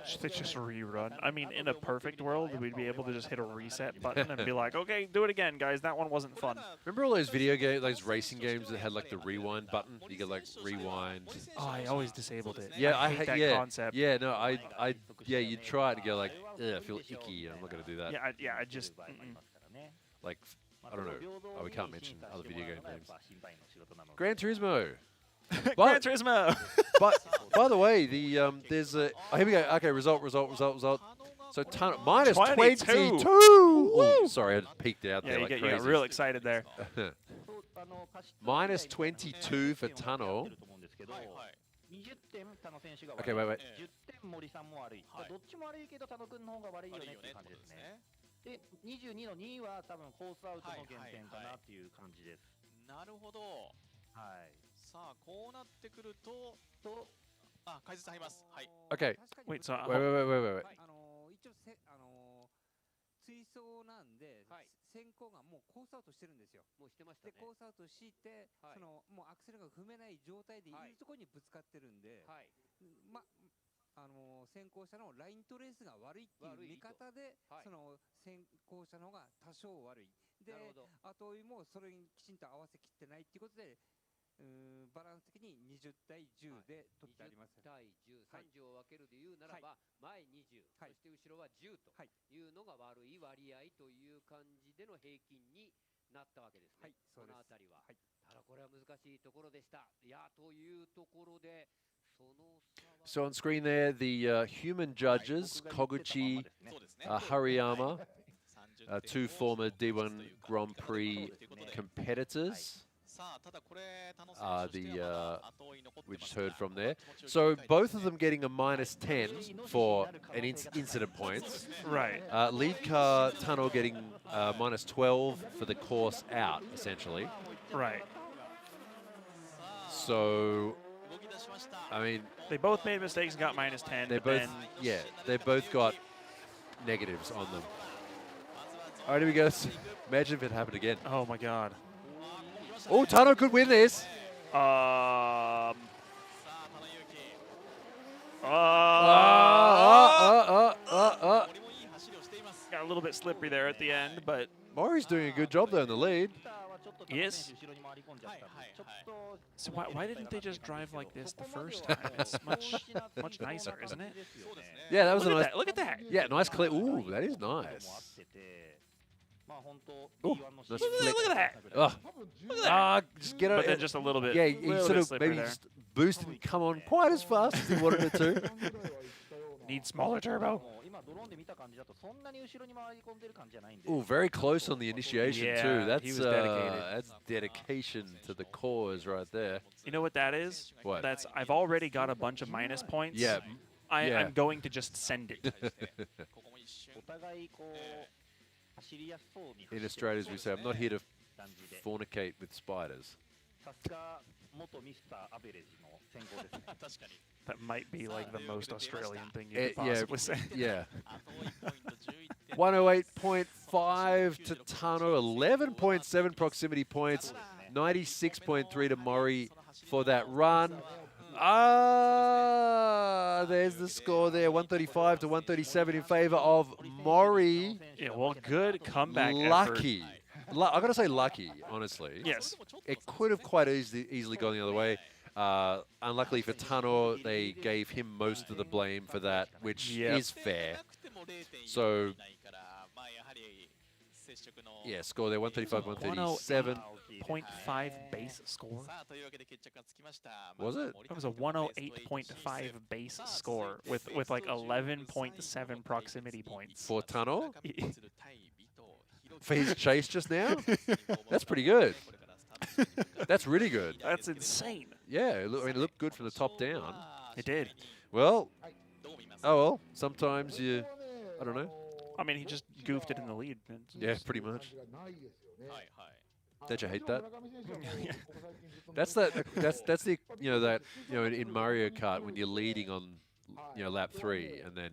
Should they just rerun? I mean, in a perfect world, we'd be able to just hit a reset button and be like, okay, do it again, guys. That one wasn't fun. Remember all those video games, those racing games that had like the rewind button? You could like rewind. Oh, I always disabled it. Yeah, I hate that concept. Yeah, no, yeah, you try it and go like, I feel icky. I'm not gonna do that. Yeah, I just. Like, I don't know. Oh, we can't mention other video game names. Gran Turismo. Gran Turismo. But by the way, there's a here we go. Okay, result. So minus 22. Oh, sorry, I peeked out there like crazy. You got real excited there. Minus 22 for Tano. Okay, wait. で、22の2は多分コースアウトの減点かなっていう感じです。なるほど。はい。さあこうなってくると解説入ります。はい。Okay. Wait, so wait. 一応追走なんで、先行がもうコースアウトしてるんですよ。もうしてましたね。でコースアウトして、もうアクセルが踏めない状態でいるところにぶつかってるんで、先行車のライントレースが悪いっていう見方で、その先行車の方が多少悪い。で、後追いもそれにきちんと合わせきってないっていうことで。バランス的に20対10で取ってあります。20対10、30を分けるでいうならば、前20、そして後ろは10というのが悪い割合という感じでの平均になったわけですね。そのあたりは。ただこれは難しいところでした。いやというところで。So on screen there, the human judges, Koguchi, Hariyama, two former D1 Grand Prix competitors. We just heard from there. So both of them getting a minus 10 for an incident points. Right. Lead car Tano getting minus 12 for the course out, essentially. Right. So, I mean, they both made mistakes and got minus 10. They both, they both got negatives on them. All right, here we go. Imagine if it happened again. Oh my God. Oh, Tano could win this. Got a little bit slippery there at the end, but Mori's doing a good job there in the lead. Yes. So why didn't they just drive like this the first time? It's much nicer, isn't it? Yeah, that was look a nice. at that. Look at that. Yeah, nice clear. Ooh, that is nice. Ooh, nice Look at that. Oh. Just get it. But then just a little bit. Yeah, he sort of maybe just boosted and come on quite as fast as he wanted it to. Need smaller turbo. Oh, very close on the initiation Yeah, too. That's he was dedicated. That's dedication to the cause right there. You know what that is? What? That's I've already got a bunch of minus points. Yeah. I'm going to just send it. In Australia, as we say, I'm not here to fornicate with spiders. That might be like the most Australian thing you could possibly say. Yeah. 108.5 to Tano, 11.7 proximity points, 96.3 to Mori for that run. There's the score there, 135 to 137 in favor of Mori. Yeah, well, good comeback Lucky. I got to say lucky, honestly. Yes. It could have quite easily gone the other way. Unluckily for Tano, they gave him most of the blame for that, which is fair. So, yeah, score there, 135, 137. 108.5 base score. Was it? That was a 108.5 base score with like 11.7 proximity points. For Tano? For his chase just now? That's pretty good. That's really good. That's insane. Yeah, I mean, it looked good from the top down. It did. Well, oh well, sometimes you, I don't know. I mean, he just goofed it in the lead. Yeah, pretty much. Don't you hate that? That's the in Mario Kart when you're leading on lap 3 and then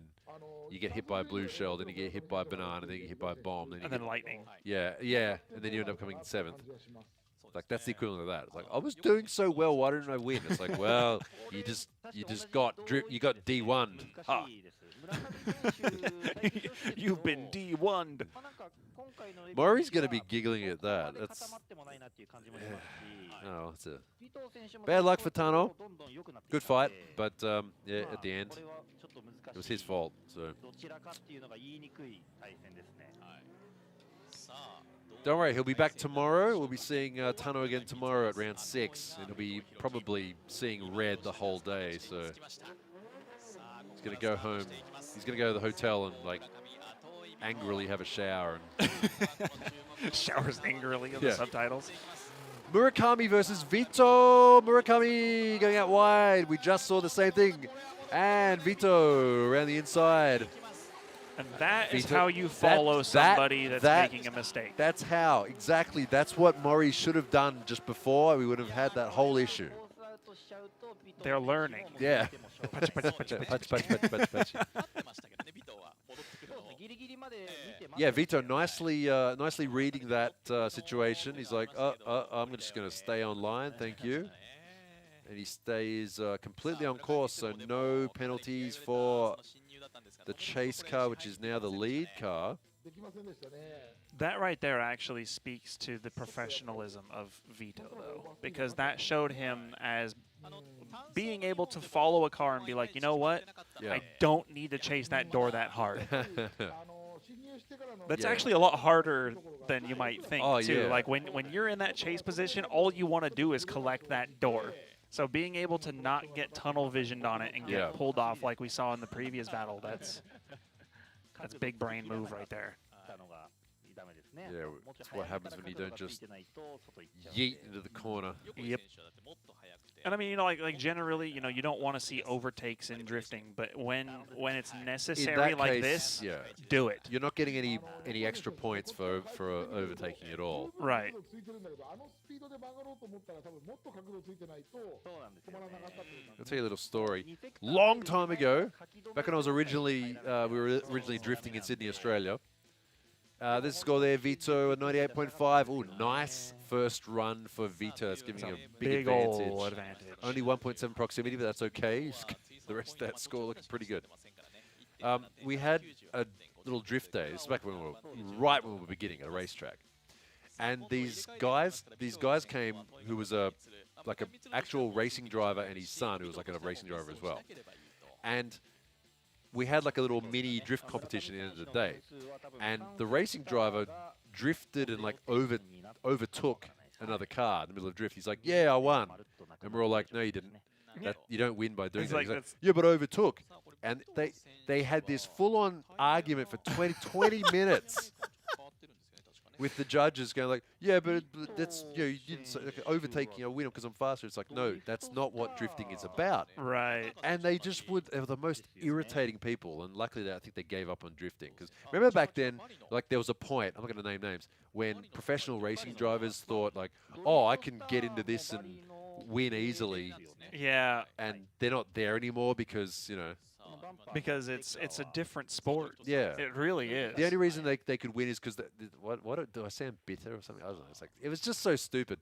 you get hit by a blue shell, then you get hit by a banana, then you get hit by a bomb, then lightning. Yeah, and then you end up coming 7th. Like that's the equivalent of that. It's like I was doing so well, why didn't I win? It's like, well, you just got D1'd. Ah. You've been D1'd. Murray's going to be giggling at that. That's oh, it's a bad luck for Tano. Good fight, but yeah, at the end, it was his fault. So don't worry, he'll be back tomorrow. We'll be seeing Tano again tomorrow at round 6, and he'll be probably seeing red the whole day. So he's going to go home. He's going to go to the hotel and like angrily have a shower. And showers angrily in the subtitles. Murakami versus Vito. Murakami going out wide. We just saw the same thing. And Vito around the inside. And that is Vito, how you follow somebody that's making a mistake. That's how, exactly. That's what Mori should have done just before. We would have had that whole issue. They're learning. Yeah. Yeah, Vito nicely reading that situation. He's like, I'm just going to stay online, thank you. And he stays completely on course, so no penalties for the chase car, which is now the lead car. That right there actually speaks to the professionalism of Vito, though, because that showed him as being able to follow a car and be like, you know what? Yeah. I don't need to chase that door that hard. That's actually a lot harder than you might think, too. Like, when you're in that chase position, all you want to do is collect that door. So being able to not get tunnel visioned on it and get pulled off like we saw in the previous battle, that's big brain move right there. Yeah, that's what happens when you don't just yeet into the corner. Yep. And I mean, like generally, you don't want to see overtakes in drifting, but when it's necessary like this, do it. You're not getting any extra points for overtaking at all. Right. I'll tell you a little story. Long time ago, back when I was we were originally drifting in Sydney, Australia. This score there, Vito, a 98.5. Oh, nice first run for Vito. That's giving him a big advantage. Only 1.7 proximity, but that's okay. The rest of that score looks pretty good. We had a little drift day. This is back when right when we were beginning at a racetrack. And these guys came who was like a actual racing driver and his son who was like a racing driver as well. And we had like a little mini drift competition at the end of the day. And the racing driver drifted and like overtook another car in the middle of drift. He's like, yeah, I won. And we're all like, no, you didn't. You don't win by doing that. He's like, yeah, but overtook. And they had this full-on argument for 20 minutes with the judges going like, yeah, but that's, you didn't overtaking a winner because I'm faster. It's like, no, that's not what drifting is about. Right. And they were the most irritating people. And luckily, I think they gave up on drifting. Because remember back then, like there was a point, I'm not going to name names, when professional racing drivers thought like, oh, I can get into this and win easily. Yeah. And they're not there anymore because, because it's a different sport. Yeah, it really is. The only reason they could win is because what do I sound bitter or something? I don't know. It's like it was just so stupid.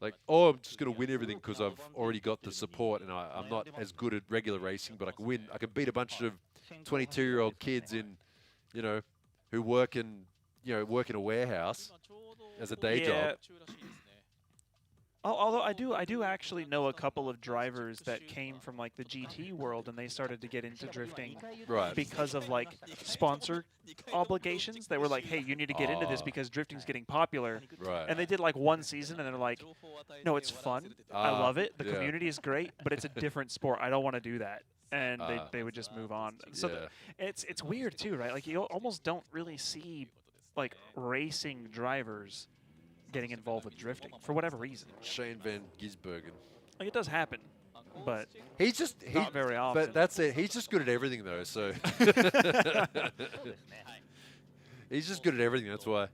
Like, oh, I'm just gonna win everything because I've already got the support and I'm not as good at regular racing, but I can win. I can beat a bunch of 22-year-old kids in, who work in a warehouse as a day job. Although I do actually know a couple of drivers that came from like the GT world and they started to get into drifting because of like sponsor obligations. They were like, hey, you need to get into this because drifting's getting popular. And they did like one season and they're like, no, it's fun. I love it. The community is great, but it's a different sport. I don't want to do that. And they would just move on. So it's weird too, right? Like you almost don't really see like racing drivers getting involved with drifting for whatever reason. Shane Van Gisbergen. Like it does happen, but he's not very often. But that's it. He's just good at everything though. So he's just good at everything. That's why.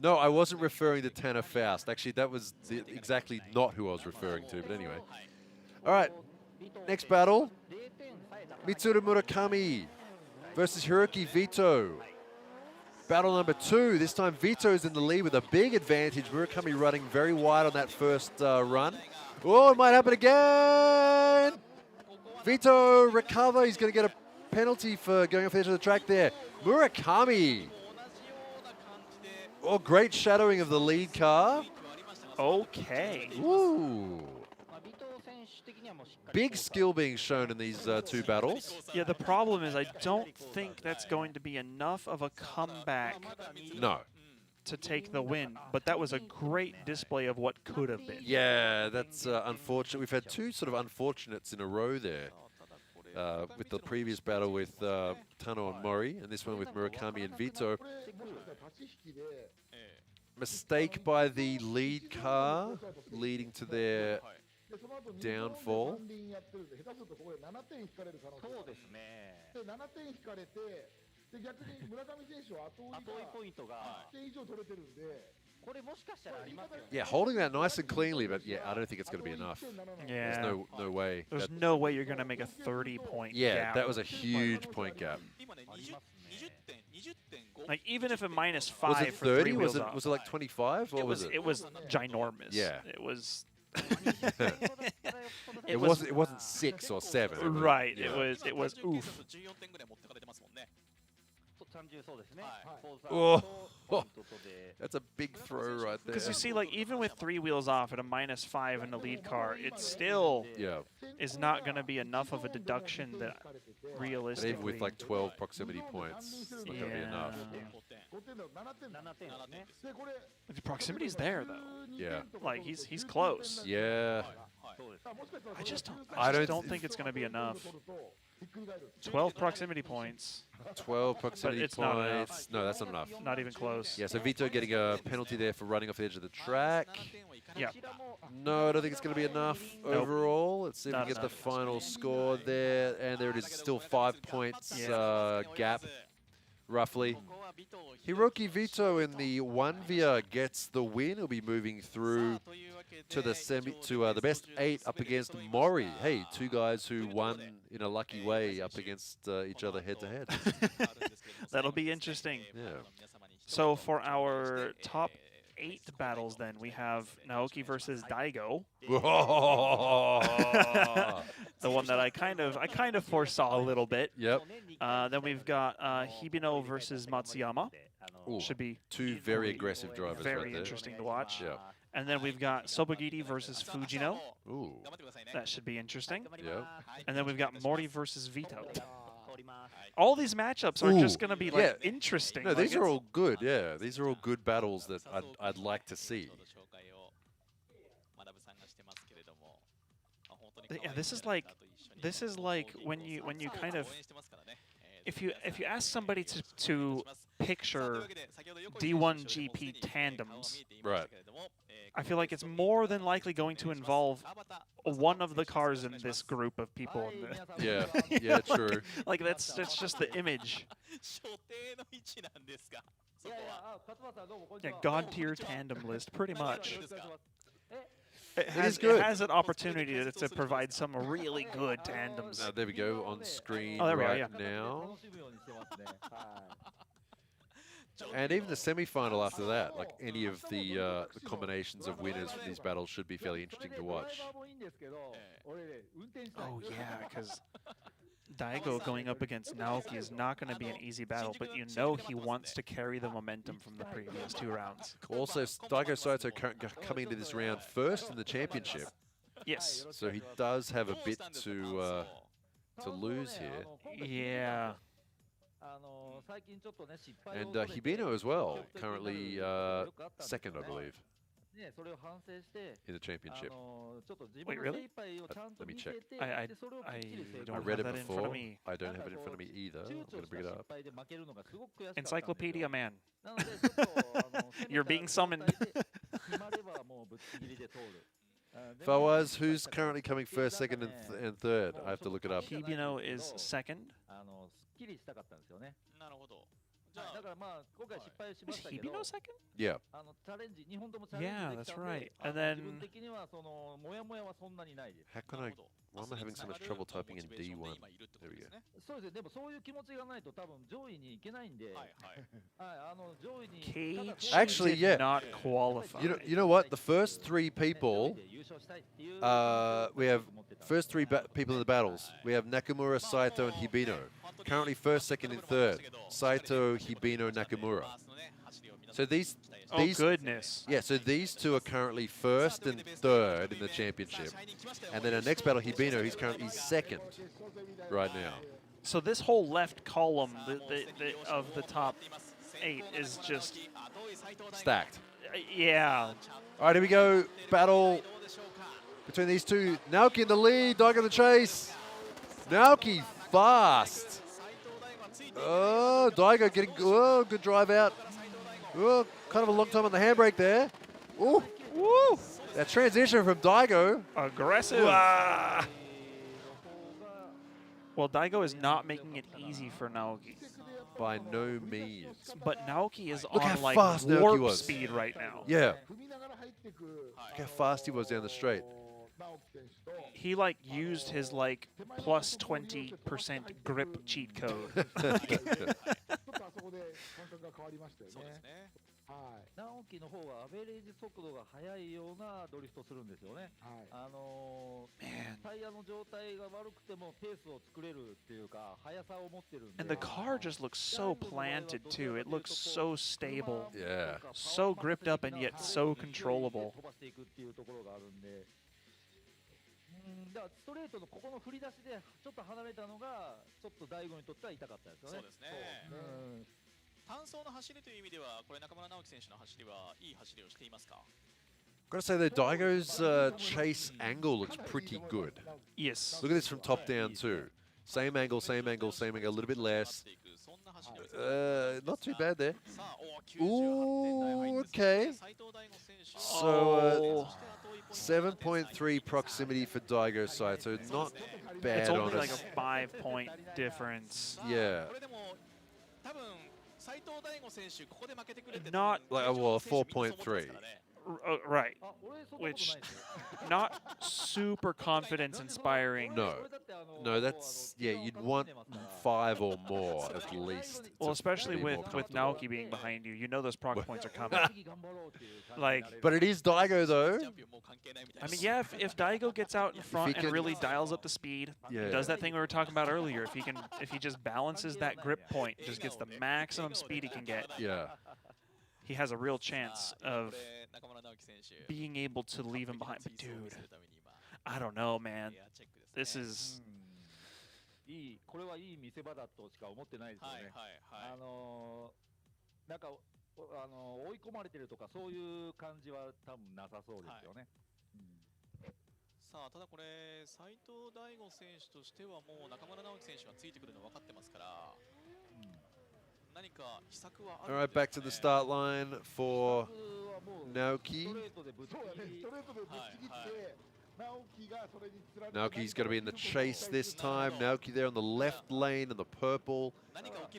No, I wasn't referring to Tanner Faust. Actually, that was exactly not who I was referring to. But anyway, all right. Next battle, Mitsuru Murakami versus Hiroki Vito. Battle number 2. This time Vito is in the lead with a big advantage. Murakami running very wide on that first run. Oh, it might happen again. Vito recover. He's going to get a penalty for going off the edge of the track there. Murakami. Oh, great shadowing of the lead car. Okay. Ooh. Big skill being shown in these two battles. Yeah, the problem is I don't think that's going to be enough of a comeback to take the win, but that was a great display of what could have been. Yeah, that's unfortunate. We've had two sort of unfortunates in a row there. With the previous battle with Tano and Mori, and this one with Murakami and Vito. Mistake by the lead car, leading to their downfall. Yeah, holding that nice and cleanly, but yeah, I don't think it's going to be enough. Yeah. There's no way. There's no way you're going to make a 30-point gap. That was a huge point gap. Like, even if a -5 was it for 30? 3 wheels Was it like 25? What was it? It was ginormous. Yeah. It was... it wasn't 6 or 7. Right. Yeah. It was oof. Oh, that's a big throw right there. Because you see, like, even with 3 wheels off at a -5 in the lead car, it still is not going to be enough of a deduction that realistically... Even with like 12 proximity points, it's not going to be enough. The proximity's there, though. Yeah. Like, he's close. Yeah. I just don't think it's going to be enough. 12 proximity points. 12 proximity points. Not enough. No, that's not enough. Not even close. Yeah, so Vito getting a penalty there for running off the edge of the track. Yeah. No, I don't think it's going to be enough overall. Let's see if we get the final score there. And there it is, still 5 points gap, roughly. Hiroki Vito in the 1-via gets the win. He'll be moving through to the best 8 up against Mori. Hey, 2 guys who won in a lucky way up against each other head-to-head. That'll be interesting. Yeah. So for our top 8 battles, then we have Naoki versus Daigo. the one that I kind of foresaw a little bit. Yep. Then we've got Hibino versus Matsuyama. Ooh, should be two very aggressive drivers. Very right there. interesting to watch. Yeah. And then we've got Sobagiri versus Fujino. Ooh. That should be interesting. Yeah. And then we've got Mori versus Vito. All these matchups are just going to be like interesting. No, like these are all good. Yeah, these are all good battles that I'd like to see. Yeah, this is like when you kind of if you ask somebody to picture D1GP tandems, right? I feel like it's more than likely going to involve one of the cars in this group of people. Yeah, yeah, true. Like that's just the image. Yeah, God tier tandem list, pretty much. It has an opportunity to provide some really good tandems. There we go on screen there we right are, now. And even the semi-final after that, like any of the combinations of winners from these battles should be fairly interesting to watch. Oh yeah, because Daigo going up against Naoki is not going to be an easy battle, but you know he wants to carry the momentum from the previous 2 rounds. Also, Daigo Saito coming into this round first in the championship. Yes. So he does have a bit to lose here. Yeah. And Hibino as well, currently second, I believe, in the championship. Wait, really? Let me check. I don't read have it that in before. front of me. I don't have it in front of me either. I'm going to bring it up. Encyclopedia man. You're being summoned. Fawaz, who's currently coming first, second, and third? I have to look it up. Hibino is second. Is Hibino second? Yeah. Yeah, that's right. And then how can I? Why am I having so much trouble typing in D1? There we go. Actually, yeah. Not qualify. You know what? The first 3 people, we have first 3 people in the battles. We have Nakamura, Saito, and Hibino. Currently first, second, and third. Saito, Hibino, Nakamura. So these goodness. Yeah, so these 2 are currently first and third in the championship. And then our next battle, Hibino, he's second right now. So this whole left column of the top 8 is just stacked. Yeah. All right, here we go. Battle between these 2. Naoki in the lead, Daigo in the chase. Naoki fast. Oh, Daigo getting good drive out. Oh, kind of a long time on the handbrake there. Ooh, woo! That transition from Daigo. Aggressive. Well, Daigo is not making it easy for Naoki. By no means. But Naoki is Look on how like fast Naoki warp was. speed right now. Yeah. Look how fast he was down the straight. He like used his like plus 20% grip cheat code. And the car just looks so planted too. It looks so stable. Yeah. So gripped up and yet so controllable. Gotta say though, Daigo's chase angle looks pretty good. Yes. Look at this from top down too. Same angle, same angle, same angle, a little bit less. Not too bad there. Ooh, okay. So 7.3 proximity for Daigo Saito, not bad. It's only like a 5-point difference. Yeah. Not like a 4.3. Right. Which not super confidence inspiring. No. No, that's you'd want 5 or more at least. Well, especially be with more Naoki being behind you, you know those proc points are coming. Like, but it is Daigo though. I mean, yeah, if Daigo gets out in front and really dials up the speed, does that thing we were talking about earlier, if he just balances that grip point, just gets the maximum speed he can get, he has a real chance of being able to leave him behind. But dude, I don't know, man. This is. これはいい見せ場だとしか思ってないですよね。なんか追い込まれてるとかそういう感じは多分なさそうですよね。さあただこれ斉藤大吾選手としてはもう中村直樹選手がついてくるの分かってますから。何か秘策はある。All right, back to the start line for Naoki. Naoki's going to be in the chase this time. Naoki there on the left lane in the purple.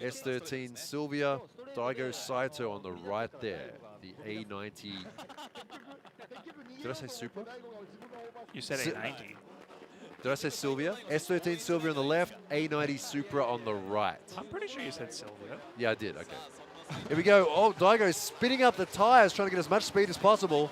S13 Sylvia. Daigo Saito on the right there. The A90. Did I say Super? You said A90. Did I say Sylvia? S13 Sylvia on the left. A90 Supra on the right. I'm pretty sure you said Sylvia. Yeah, I did. Okay. Here we go. Oh, Daigo's spinning up the tires, trying to get as much speed as possible.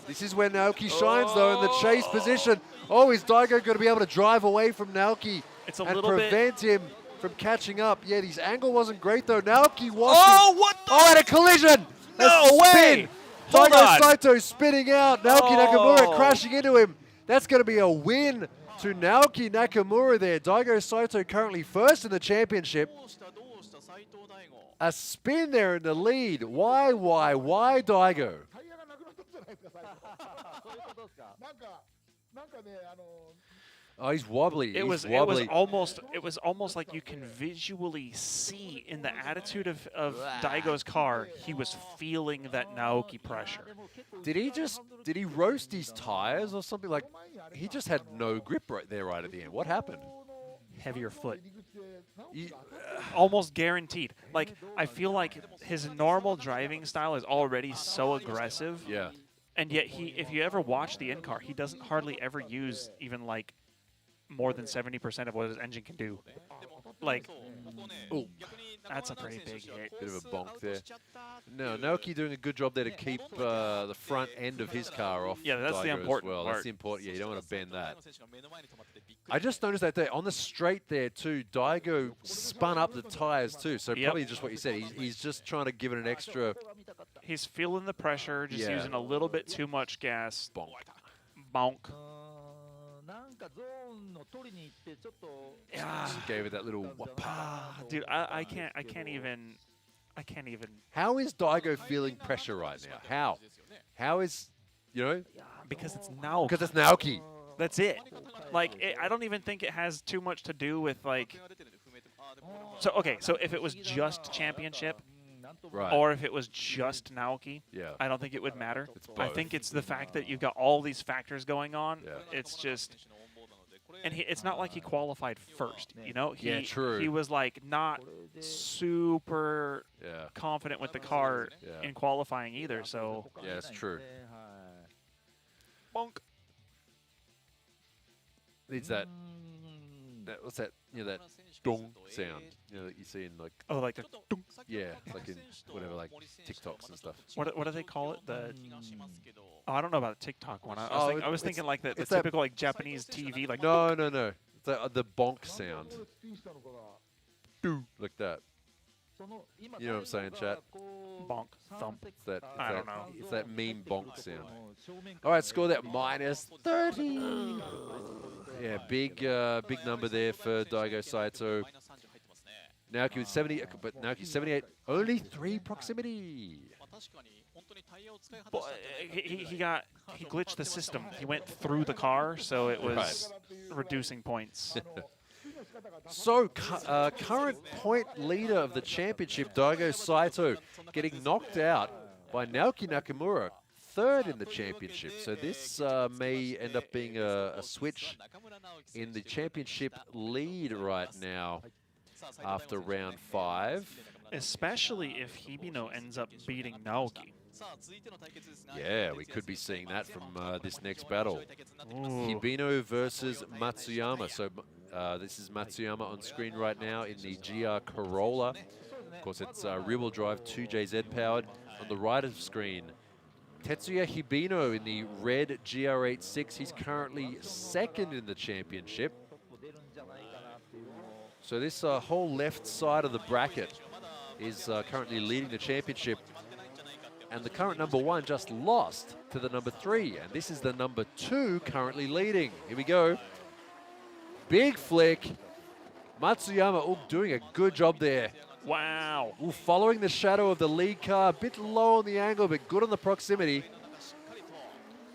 This is where Naoki shines, though, in the chase position. Oh, is Daigo going to be able to drive away from Naoki and prevent him from catching up? Yeah, his angle wasn't great, though. Naoki was. Oh, what the? Oh, and a collision! No way! Daigo Saito spinning out. Naoki Nakamura crashing into him. That's going to be a win to Naoki Nakamura there. Daigo Saito currently first in the championship. A spin there in the lead. Why, Daigo? Oh, he's wobbly. It was wobbly. almost like you can visually see in the attitude of Daigo's car, he was feeling that Naoki pressure. Did he roast his tires or something? Like, he just had no grip right at the end. What happened? Heavier foot. Almost guaranteed. Like, I feel like his normal driving style is already so aggressive. Yeah. And yet if you ever watch the in-car, he doesn't hardly ever use even like more than 70% of what his engine can do. Like, ooh, that's a pretty big hit. Bit of a bonk there. No, Naoki doing a good job there to keep the front end of his car off. Yeah, that's the important part. That's the important. Yeah, you don't want to bend that. I just noticed that there on the straight there too. Daigo spun up the tires too. So probably just what you said. He's just trying to give it an extra. He's feeling the pressure, just using a little bit too much gas. Bonk. Bonk. Yeah. Gave it that little. Dude, I can't even. How is Daigo feeling pressure right now? How is, Because it's Naoki. Because it's Naoki. That's it. Like, I don't even think it has too much to do with, like... So, okay, so if it was just championship, or if it was just Naoki, I don't think it would matter. I think it's the fact that you've got all these factors going on. It's just... And it's not like he qualified first, true. He was, like, not super confident with the car in qualifying either, so... Yeah, it's true. Bonk. Needs that what's that? That dong sound. That you see in like. Oh, like the. Dong. Yeah, like in whatever, like TikToks and stuff. What do they call it? The. Oh, I don't know about the TikTok one. I was thinking like the typical like Japanese TV like. No. It's the bonk sound. Like that. You know what I'm saying, chat? Bonk, thump. I don't know. It's that mean bonk sound. All right, score that -30. Yeah, big number there for Daigo Saito. Naoki with 70, but Naoki 78. Only 3 proximity. But he glitched the system. He went through the car, so it was reducing points. So, current point leader of the championship, Daigo Saito, getting knocked out by Naoki Nakamura, 3rd in the championship. So this may end up being a switch in the championship lead right now after round 5. Especially if Hibino ends up beating Naoki. Yeah, we could be seeing that from this next battle. Hibino versus Matsuyama. So this is Matsuyama on screen right now in the GR Corolla. Of course, it's rear-wheel drive, 2JZ powered. On the right of screen, Tetsuya Hibino in the red GR86. He's currently second in the championship. So this whole left side of the bracket is currently leading the championship. And the current number 1 just lost to the number 3. And this is the number 2 currently leading. Here we go. Big flick. Matsuyama doing a good job there. Wow. Following the shadow of the lead car. A bit low on the angle, but good on the proximity.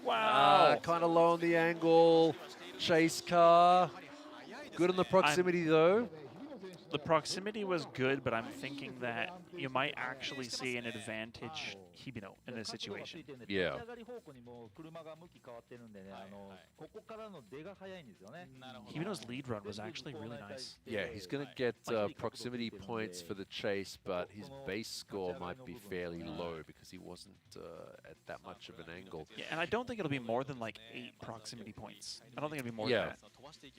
Wow. Kind of low on the angle. Chase car. Good on the proximity, though. The proximity was good, but I'm thinking that you might actually see an advantage Hibino in this situation. Yeah. Hibino's lead run was actually really nice. Yeah, he's going to get proximity points for the chase, but his base score might be fairly low because he wasn't at that much of an angle. Yeah, and I don't think it'll be more than like 8 proximity points. I don't think it'll be more than that.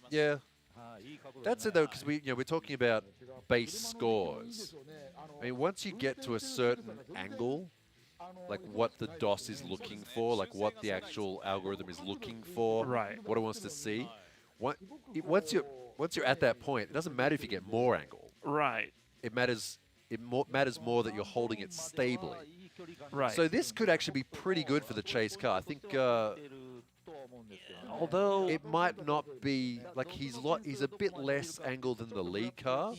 Yeah. That's it though, because we're talking about base scores. I mean, once you get to a certain angle, like what the DOS is looking for, like what the actual algorithm is looking for, right? What it wants to see. Once you're at that point, it doesn't matter if you get more angle. Right. It matters. It matters more that you're holding it stably. Right. So this could actually be pretty good for the chase car. I think. Although it might not be like he's a bit less angled than the lead car,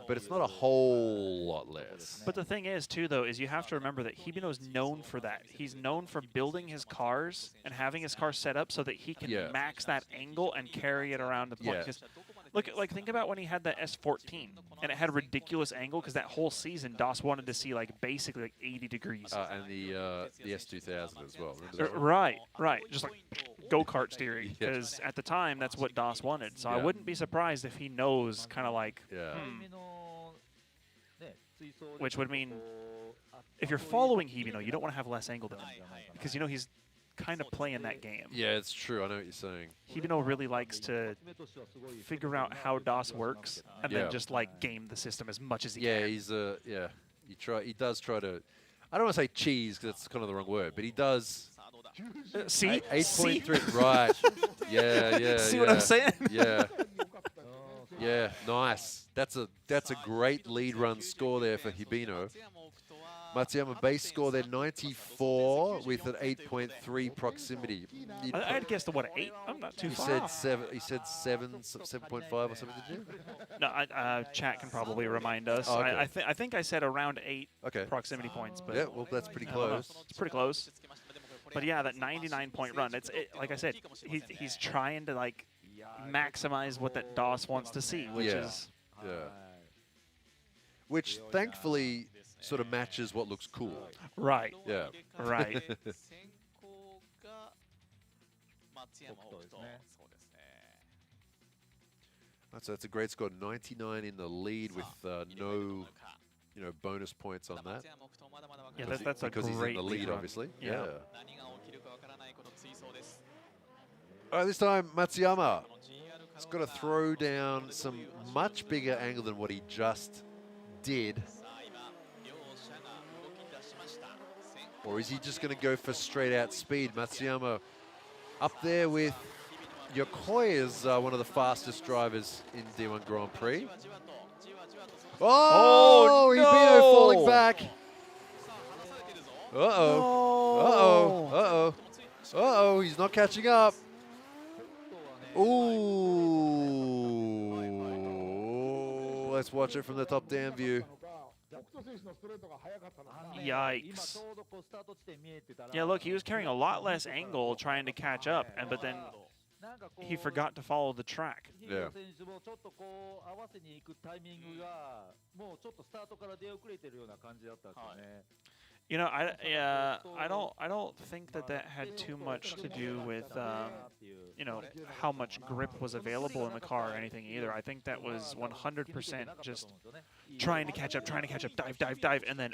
but it's not a whole lot less. But the thing is, too, though, is you have to remember that Hibino is known for that. He's known for building his cars and having his car set up so that he can max that angle and carry it around the point. Look, think about when he had the S14 and it had a ridiculous angle because that whole season DOS wanted to see like basically like 80 degrees. And the S2000 as well. Right, just like go-kart steering because at the time that's what DOS wanted. So I wouldn't be surprised if he knows kind of like, which would mean if you're following Hibino, you don't want to have less angle than him because he's kind of playing that game. Yeah, it's true. I know what you're saying. Hibino really likes to figure out how DOS works and then just like game the system as much as he can. He does try to. I don't want to say cheese because that's kind of the wrong word, but he does. See? 8.3. Right. Yeah. See what I'm saying? Yeah. Yeah. Nice. That's a great lead run score there for Hibino. Matsuyama base score there 94 with an 8.3 proximity. I'd guessed what, 8? I'm not too far. He said 7.5 or something, did you? No, chat can probably remind us. Oh, okay. I think I said around 8 proximity points. But yeah, well, that's pretty close. It's pretty close. But yeah, that 99-point run. Like I said, he's trying to like maximize what that DOS wants to see, which is which thankfully sort of matches what looks cool. Right. Yeah. Right. So that's a great score. 99 in the lead with no, bonus points on that. Yeah, that's a great because he's in the lead, run. obviously. Yeah. All right, this time Matsuyama has got to throw down some much bigger angle than what he just did. Or is he just going to go for straight out speed? Matsuyama up there with Yokoi is one of the fastest drivers in D1 Grand Prix. Oh, no! Hibino falling back. Uh-oh, he's not catching up. Ooh, let's watch it from the top-down view. Yikes. Yeah, look, he was carrying a lot less angle trying to catch up, but then he forgot to follow the track. Yeah. I don't think that had too much to do with you know, how much grip was available in the car or anything either. I think that was 100% just trying to catch up, dive, and then,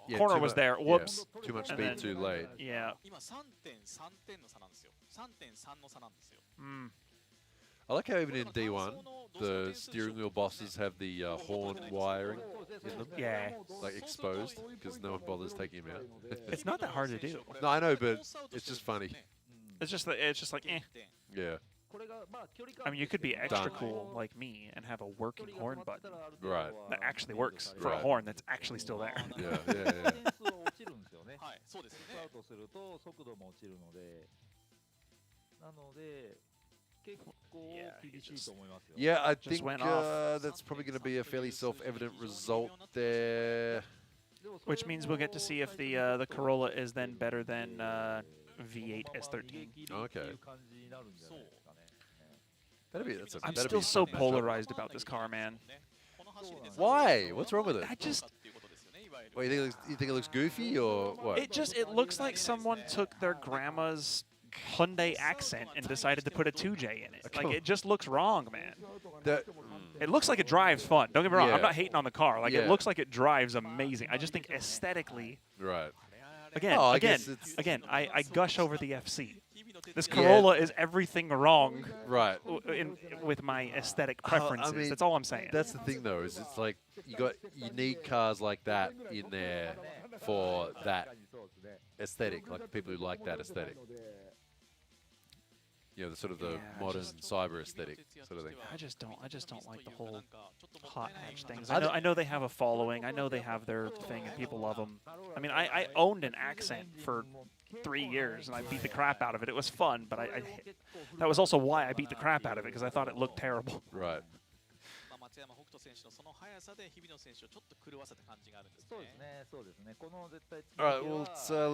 Yeah, corner too was mu- there. yeah, Whoops. too much And speed then- too late. Yeah. 3.3の差なんですよ。3.3の差なんですよ。 I like how even in D1, the steering wheel bosses have the horn wiring in them. Yeah. Like exposed, because no one bothers taking them out. It's not that hard to do. No, I know, but it's just funny. It's just like, eh. Yeah. I mean, you could be extra Done. cool like me and have a working horn button. Right. That actually works for a Right. horn that's actually still there. Yeah, yeah, yeah. はい、そうですね。スタートすると速度も落ちるので、なので結構厳しいと思いますよ。 Yeah, I Just think went off. that's probably going to be a fairly self-evident result there. Which means we'll get to see if the Corolla is then better than V8 S13. Okay. That's a, I'm that'd still be so fun. polarized about this car, man. Why? What's wrong with it? I just What, you think it looks goofy or what? it looks like someone took their grandma's Hyundai Accent and decided to put a 2J in it. Like, it just looks wrong, man. It looks like it drives fun. Don't get me wrong. Yeah. I'm not hating on the car. Like, Yeah. it looks like it drives amazing. I just think aesthetically. Right. Again, Oh, I guess it's- I gush over the FC. This Yeah. Corolla is everything wrong. Right. With my aesthetic I preferences. mean, That's all I'm saying. That's the thing, though, is it's like you need cars like that in there for that aesthetic, like the people who like that aesthetic. You know, the sort of the modern cyber aesthetic sort of thing. I just don't like the whole hot hatch things. I I know they have a following. I know they have their thing and people love them. I mean, I owned an Accent for 3 years and I beat the crap out of it. It was fun, but that was also why I beat the crap out of it, because I thought it looked terrible. Right. 松山北斗選手のその速さで日比野選手をちょっと狂わせた感じがあるんですね。そうですね、そうですね。この絶対 All right, well,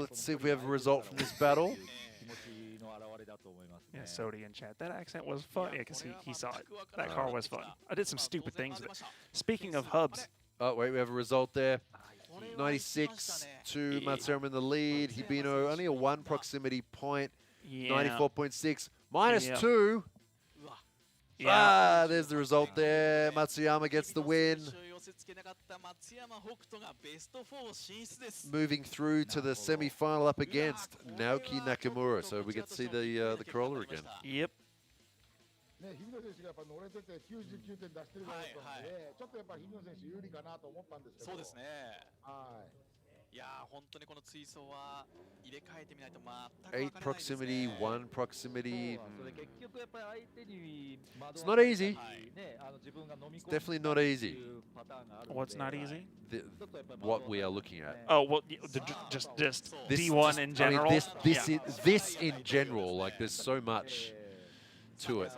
let's see if we have a result from this battle. 気持ちの表れだと思いますね。 Yeah, Sodi in chat. That Accent was fun. Yeah, because he saw it. That car was fun. I did some stupid things with it. Speaking of hubs. Oh, wait, we have a result there. 96 to Matsuyama in the lead. Hibino only a 1 proximity point. Yeah. 94.6 minus Yeah. 2. Yeah. Ah, there's the result there. Matsuyama gets the win. Moving through to the semi-final up against Naoki Nakamura. So we get to see the Corolla again. Yep. ね、日比野選手がやっぱ乗れてて99点出してるからだったので、ちょっとやっぱ日比野選手有利かなと思ったんですけど。そうですね。はい。いやー、本当にこの追走は入れ替えてみないと全く分8からないですね。 proximity, 1 proximity. それ結局やっぱり相手に It's not easy. ね、自分が飲み It's 込む definitely not easy. What's not easy? What we are looking at. Oh, well, just This- D1 in general. I mean, Yeah. this in general, like there's so much to it.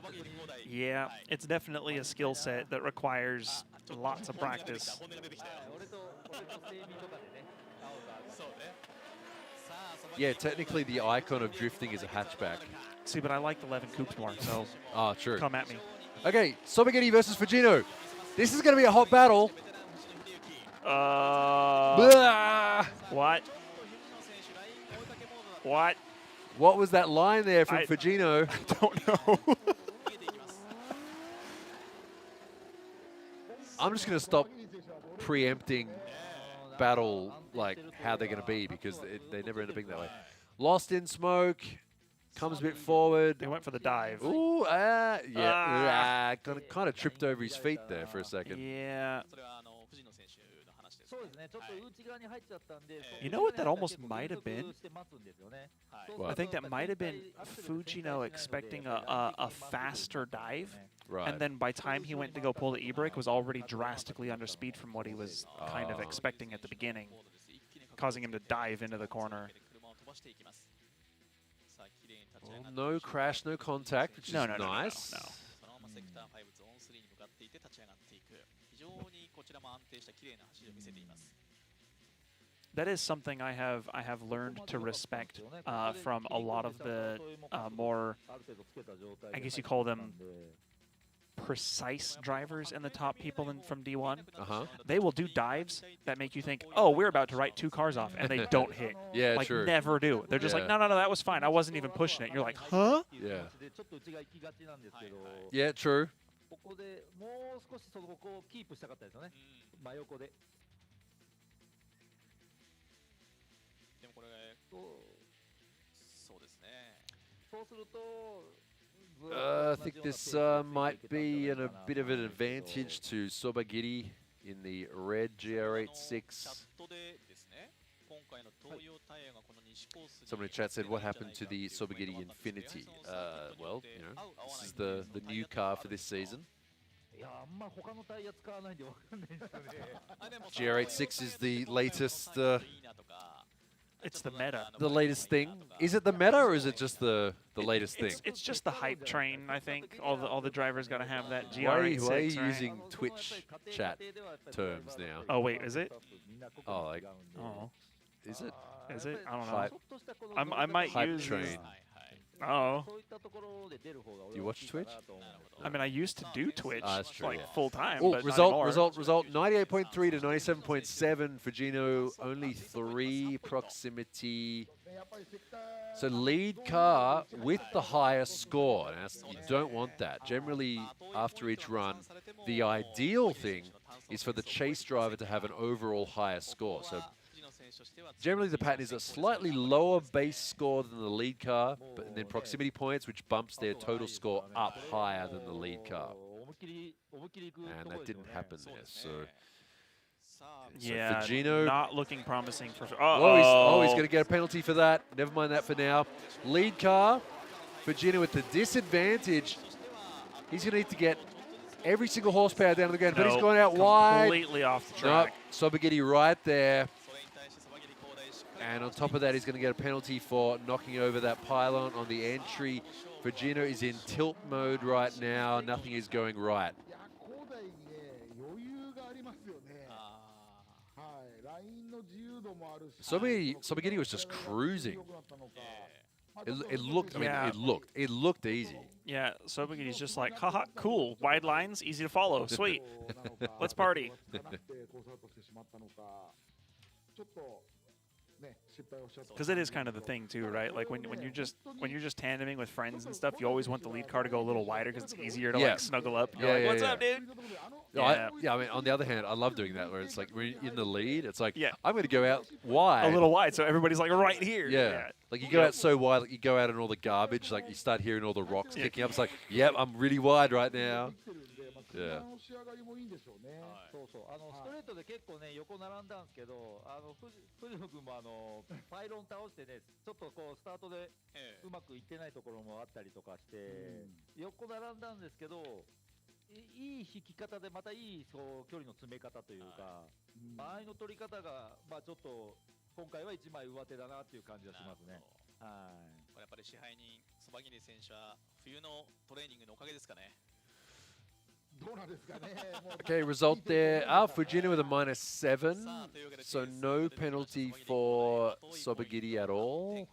Yeah, it's definitely a skill set that requires lots of practice. Yeah, technically the icon of drifting is a hatchback. See, but I like the 11 coupes more, so True. come at me. Okay, Sobaghetti versus Fujino. This is going to be a hot battle. Blah. What? What? What was that line there from I Fujino? I don't know. I'm just going to stop preempting battle, like how they're going to be, because they never end up being that way. Lost in smoke, comes a bit forward. They went for the dive. Ooh, kind of tripped over his feet there for a second. Yeah. そうですね、ちょっと内側に入っちゃったんで、 You know what that almost might have been? して待つんですよね。 I think that might have been Fujino expecting a faster dive. Right. And then by time he went to go pull the e-brake was already drastically under speed from what he was kind of expecting at the beginning, causing him to dive into the corner. Well, no crash, no contact, which is No. nice. That is something I have learned to respect from a lot of the more, I guess you call them precise drivers in the top people from D1. They will do dives that make you think, oh, we're about to write 2 cars off, and they don't hit. Yeah, like, true. never do. They're just like, no, that was fine. I wasn't even pushing it. You're like, huh? Yeah. Yeah, true. ここでもう少しそこをキープしたかったですよね。真横で。でもこれそうですね。そうすると。 I think this might be a bit of an advantage to Sobagiri in the red GR86. Someone in chat said, what happened to the Sobagiri Infinity? Well, you know, this is the new car for this season. GR86 is the latest... it's the meta. The latest thing. Is it the meta or is it just the latest thing? It's just the hype train, I think. All the drivers got to have that GR86. Why are you right? using Twitch chat terms now? Oh, wait, is it? Oh, like... Oh. Is it? Is it? I don't know. Hype. I might Hype use... train. Oh. Do you watch Twitch? I mean, I used to do Twitch like full time. Oh, but result. 98.3 to 97.7. Fujino only 3 proximity. So lead car with the higher score. Now, you don't want that. Generally, after each run, the ideal thing is for the chase driver to have an overall higher score. So generally, the pattern is a slightly lower base score than the lead car, but then proximity points, which bumps their total score up higher than the lead car. And that didn't happen there, so... Yeah, Fujino, not looking promising for... he's going to get a penalty for that. Never mind that for now. Lead car, Fujino with the disadvantage. He's going to need to get every single horsepower down to the ground, but he's going out wide. Completely off the track. Nope, Sobagiri right there. And on top of that, he's going to get a penalty for knocking over that pylon on the entry. Fujino is in tilt mode right now. Nothing is going right. Sobagiri was just cruising. It looked, I mean, it looked easy. Yeah, Sobagiri's just like, haha, cool. Wide lines, easy to follow. Sweet. Let's party. Because it is kind of the thing too, right? Like when you're just tandeming with friends and stuff, you always want the lead car to go a little wider because it's easier to like snuggle up. You're like, what's up, dude? I mean, on the other hand, I love doing that where it's like we're in the lead. It's like, I'm going to go out wide. A little wide, so everybody's like right here. Yeah. Like you go out so wide, like you go out in all the garbage, like you start hearing all the rocks kicking up. It's like, yep, I'm really wide right now. Yeah. そうそうストレートで結構ね横並んだんですけど藤野君もパイロン倒してねちょっとこうスタートでうまくいってないところもあったりとかして、横並んだんですけどいい引き方でまたいいそう距離の詰め方というか、間合いの取り方がまあちょっと今回は一枚上手だなっていう感じがしますね。はい。これやっぱり支配人そばぎり選手は冬のトレーニングのおかげですかね。 Okay, result there. Fujino with a -7, so no penalty for Sobagiri at all.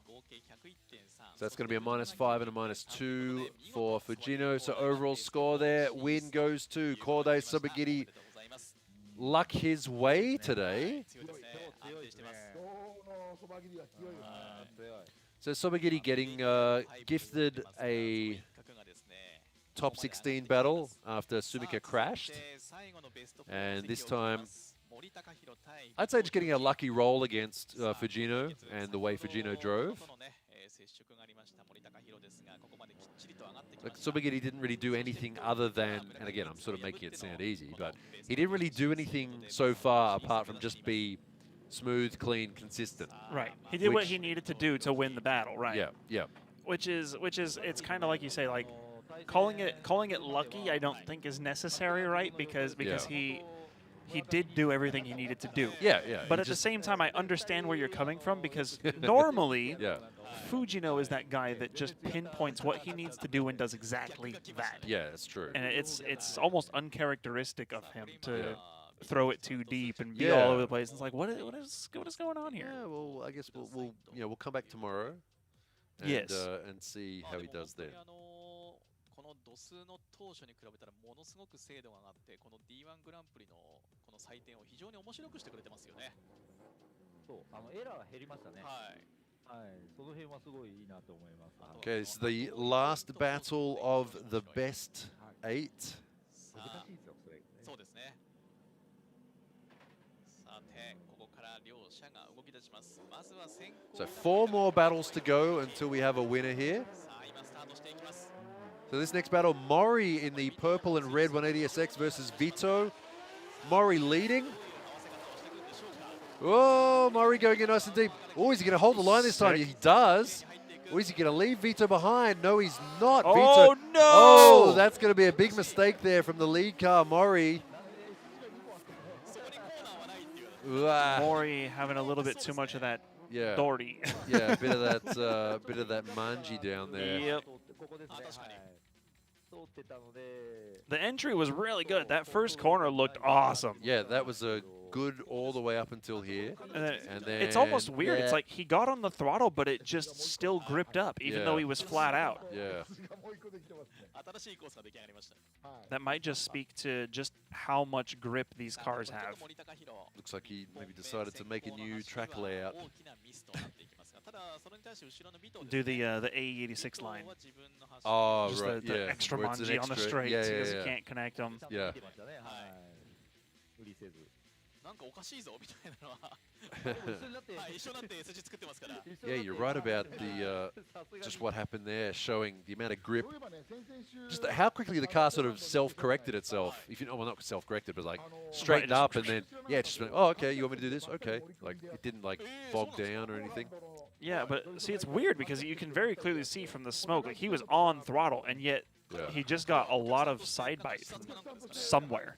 So that's going to be a -5 and a -2 for Fujino. So overall score there, win goes to Kodai Sobagiri. Luck his way today. So Sobagiri getting gifted a top 16 battle after Sumika crashed, and this time I'd say just getting a lucky roll against Fujino and the way Fujino drove. Like Sobagiri didn't really do anything other than, and again I'm sort of making it sound easy, but he didn't really do anything so far apart from just be smooth, clean, consistent. Right. He did what he needed to do to win the battle, right? Yeah, yeah. Which is it's kind of like you say, like calling it lucky, I don't think is necessary, right? Because he did do everything he needed to do. Yeah, yeah. But at the same time, I understand where you're coming from because normally, Fujino is that guy that just pinpoints what he needs to do and does exactly that. Yeah, that's true. And it's almost uncharacteristic of him to throw it too deep and be all over the place. It's like, what is going on here? Yeah, well, I guess we'll come back tomorrow. And, yes. And see how he does there. 数の当初に比べたらものすごく精度が上がって、この D1 グランプリのこの採点を非常に面白くしてくれてますよね。そう、エラーが減りましたね。はい。はい、その辺はすごいいいなと思います。Okay, it's the last battle of the best 8. そうですね。さて、ここから両者が動き出します。まずは先行。So 4 more battles to go until we have a winner here. さあ、今スタートしていきます。So this next battle, Mori in the purple and red 180SX versus Vito. Mori leading. Oh, Mori going in nice and deep. Oh, is he going to hold the line this time? He does. Or is he going to leave Vito behind? No, he's not. Oh, Vito. no! Oh, that's going to be a big mistake there from the lead car, Mori. Mori having a little bit too much of that Doherty. Yeah, a bit of that manji down there. Yep. The entry was really good. That first corner looked awesome. Yeah, that was a good all the way up until here. And then it's almost weird. It's like he got on the throttle, but it just still gripped up, even though he was flat out. Yeah. That might just speak to just how much grip these cars have. Looks like he maybe decided to make a new track layout. Do the AE86 line. Oh, just right, the extra manji on the straights because you can't connect them. Yeah. なんかおかしいぞみたいなのは一緒になって SG 作ってますから。 Yeah, you're right about the just what happened there, showing the amount of grip, just how quickly the car sort of self-corrected itself. If you know, well, not self-corrected, but like straightened up and then just went, oh, okay, you want me to do this? Okay, like it didn't like bog down or anything. Yeah, but see, it's weird because you can very clearly see from the smoke, like he was on throttle, and yet he just got a lot of side bite from somewhere.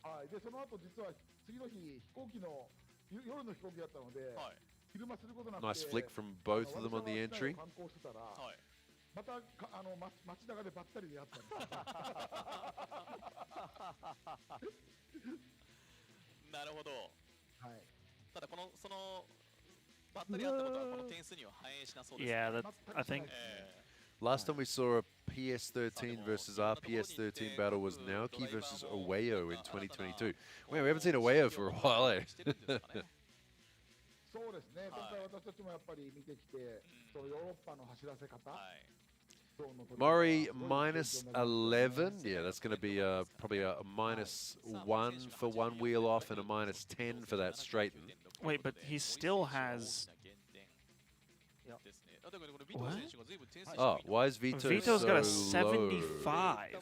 はい、でその後実は次の日飛行機の夜の飛行機だったので、昼間することなくて Nice flick from both of them on the entry. 観光してたら、また街中でばったりで会ったんです。なるほど。はい。ただこのそのばったり会ったことはこの点数には反映しなそうです。Yeah, that I think. Last time we saw a PS13 versus RPS13 battle was Naoki versus Oweyo in 2022. Wait, we haven't seen Oweyo for a while, eh? そうですね。今回私たちもやっぱり見てきて、そうヨーロッパの走らせ方。Mori minus 11. Yeah, that's going to be probably a minus 1 for one wheel off and a minus 10 for that straighten. Wait, but he still has. What? Oh, why is Vito Vito's so got a 75.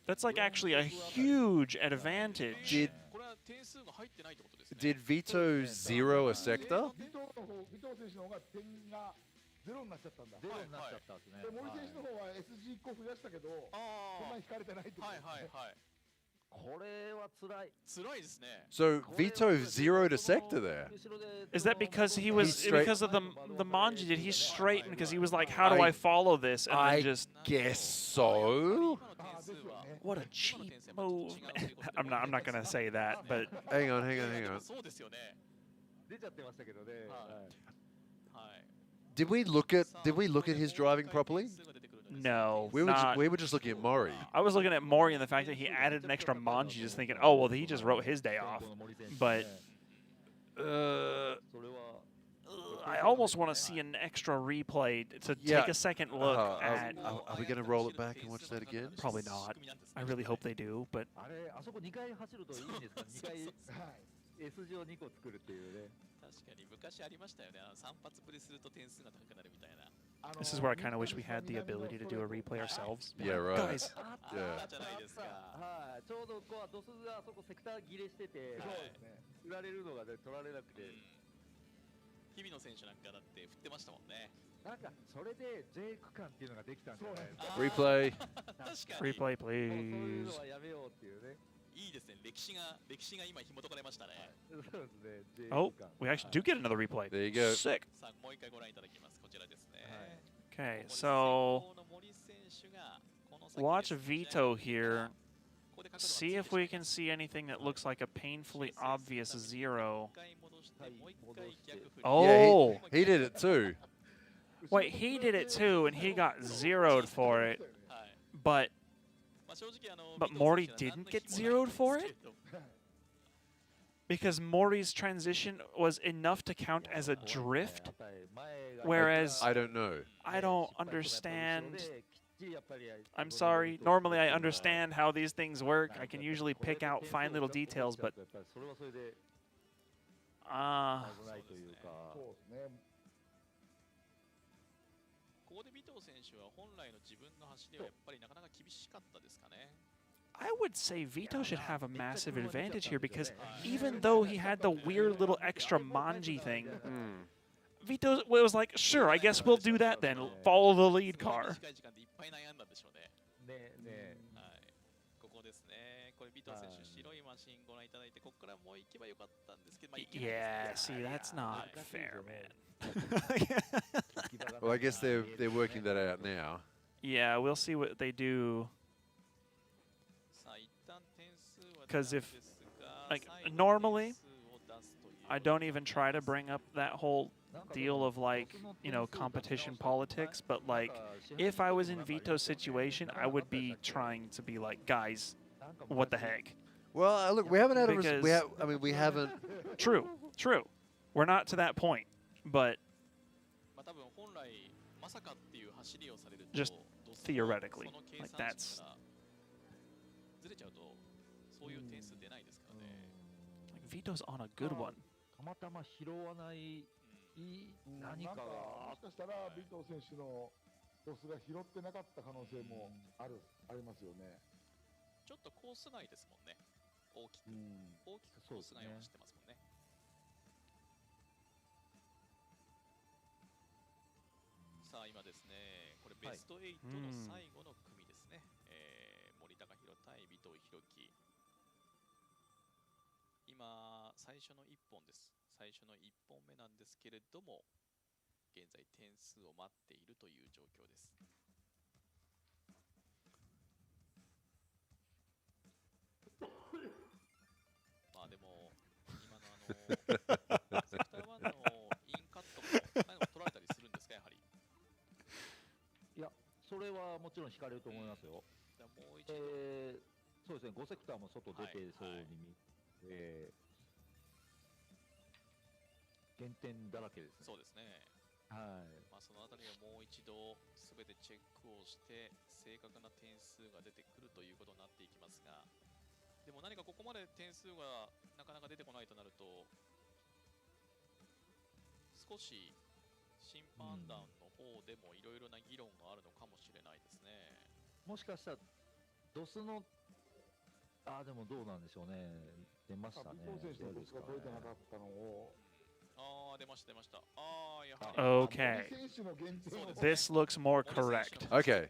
That's like actually a huge advantage. Did Vito zero a sector? ゼロになっちゃったんだ。ゼロになっちゃったんですね。森選手の方は SG 1個増やしたけど、そんなに引かれてないってことですね。はいはいはい。 So Vito zeroed a sector there. Is that because he was because of the manji? Did he straighten because he was like, how do I follow this? And I then just guess so. What a cheap move. I'm not gonna say that, but hang on. Did we look at his driving properly? No, we were just looking at Mori. I was looking at Mori and the fact that he added an extra manji, just thinking, oh well, he just wrote his day off. But I almost want to see an extra replay to take a second look at. Are we going to roll it back and watch that again? Probably not. I really hope they do, but. 確かに昔ありましたよね。3発プレすると点数が高くなるみたいな。 This is where I kind of wish we had the ability to do a replay ourselves. Yeah, right. Guys. Yeah. ちょうどこうドスがそこセクター切れしてて、振られるのが取られなくて。日比野選手なんかだって振ってましたもんね。なんかそれで J 区間っていうのができたんじゃないですか。Replay. Replay, please. やめようっていうね。 いいですね。歴史が今紐解かれましたね。 Oh, we actually do get another replay. There you go. Sick. さあもう一回ご覧いただきます。こちらですね。 Okay, so watch Vito here see if we can see anything that looks like a painfully obvious 0. Oh! Yeah, he did it too. Wait, he did it too, and he got 0'd for it. But Mori didn't get 0'd for it? Because Mori's transition was enough to count as a drift, whereas I don't know. I don't understand. I'm sorry. Normally I understand how these things work. I can usually pick out fine little details, but I would say Vito should have a massive advantage here because even though he had the weird little extra manji thing, Vito was like, sure, I guess we'll do that then. Follow the lead car. Yeah, see, that's not fair, man. Well, I guess they're working that out now. Yeah, we'll see what they do. Because if, like, normally, I don't even try to bring up that whole deal of, like, you know, competition politics. But, like, if I was in Vito's situation, I would be trying to be like, guys, what the heck? Well, look, we haven't had I mean, we haven't. True, true. We're not to that point, but just theoretically, like that's. Like Vito's on a good one. もしかしたら尾藤選手のトスが拾ってなかった可能性もありますよね。ちょっとコース外ですもんね。大きくコース外を走ってますもんね。さあ今ですね、これベスト8の最後の組ですね。森高弘対尾藤弘樹。今最初の1本です。最初の1本目なんですけれども、現在点数を待っているという状況です。まあでも今のセクター1のインカットも何か取られたりするんですか、やはり。いや、それはもちろん引かれると思いますよ。もう一度、そうですね、5セクターも外出てそうに見え減点だらけですね。そうですね。はい。まあそのあたりをもう一度すべてチェックをして正確な点数が出てくるということになっていきますが、でも何かここまで点数がなかなか出てこないとなると、少し審判団の方でもいろいろな議論があるのかもしれないですね。もしかしたらドスのでもどうなんでしょうね。出ましたね。尾藤選手のトスが取れてなかったのを。出ました出ました。やはり。Okay. This looks more correct. Okay.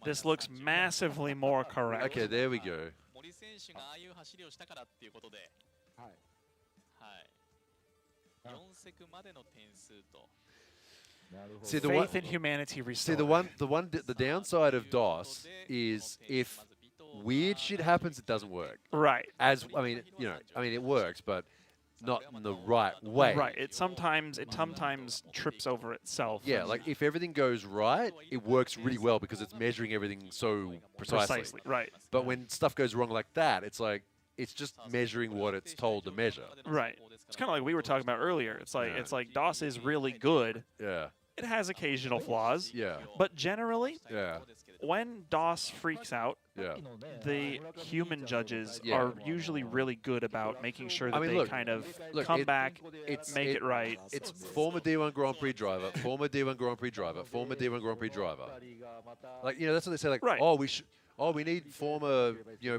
This looks massively more correct. Okay, there we go. 森選手がああいう走りをしたからっていうことで、はい。4セクまでの点数と。See Faith in humanity restored. See the downside of DOS is if weird shit happens, it doesn't work. Right. As I mean, it works, but not in the right way. Right. It sometimes trips over itself. Yeah, like if everything goes right, it works really well because it's measuring everything so precisely. Precisely, right. But when stuff goes wrong like that, it's like it's just measuring what it's told to measure. Right. It's kind of like we were talking about earlier. It's like DOS is really good. Yeah. It has occasional flaws. Yeah. But generally, yeah. When DOS freaks out, yeah. the human judges are usually really good about making sure that they look, kind of come back, make it right. It's former D1 Grand Prix driver, former D1 Grand Prix driver, former D1 Grand Prix driver. Like, that's what they say, like, right. We need former,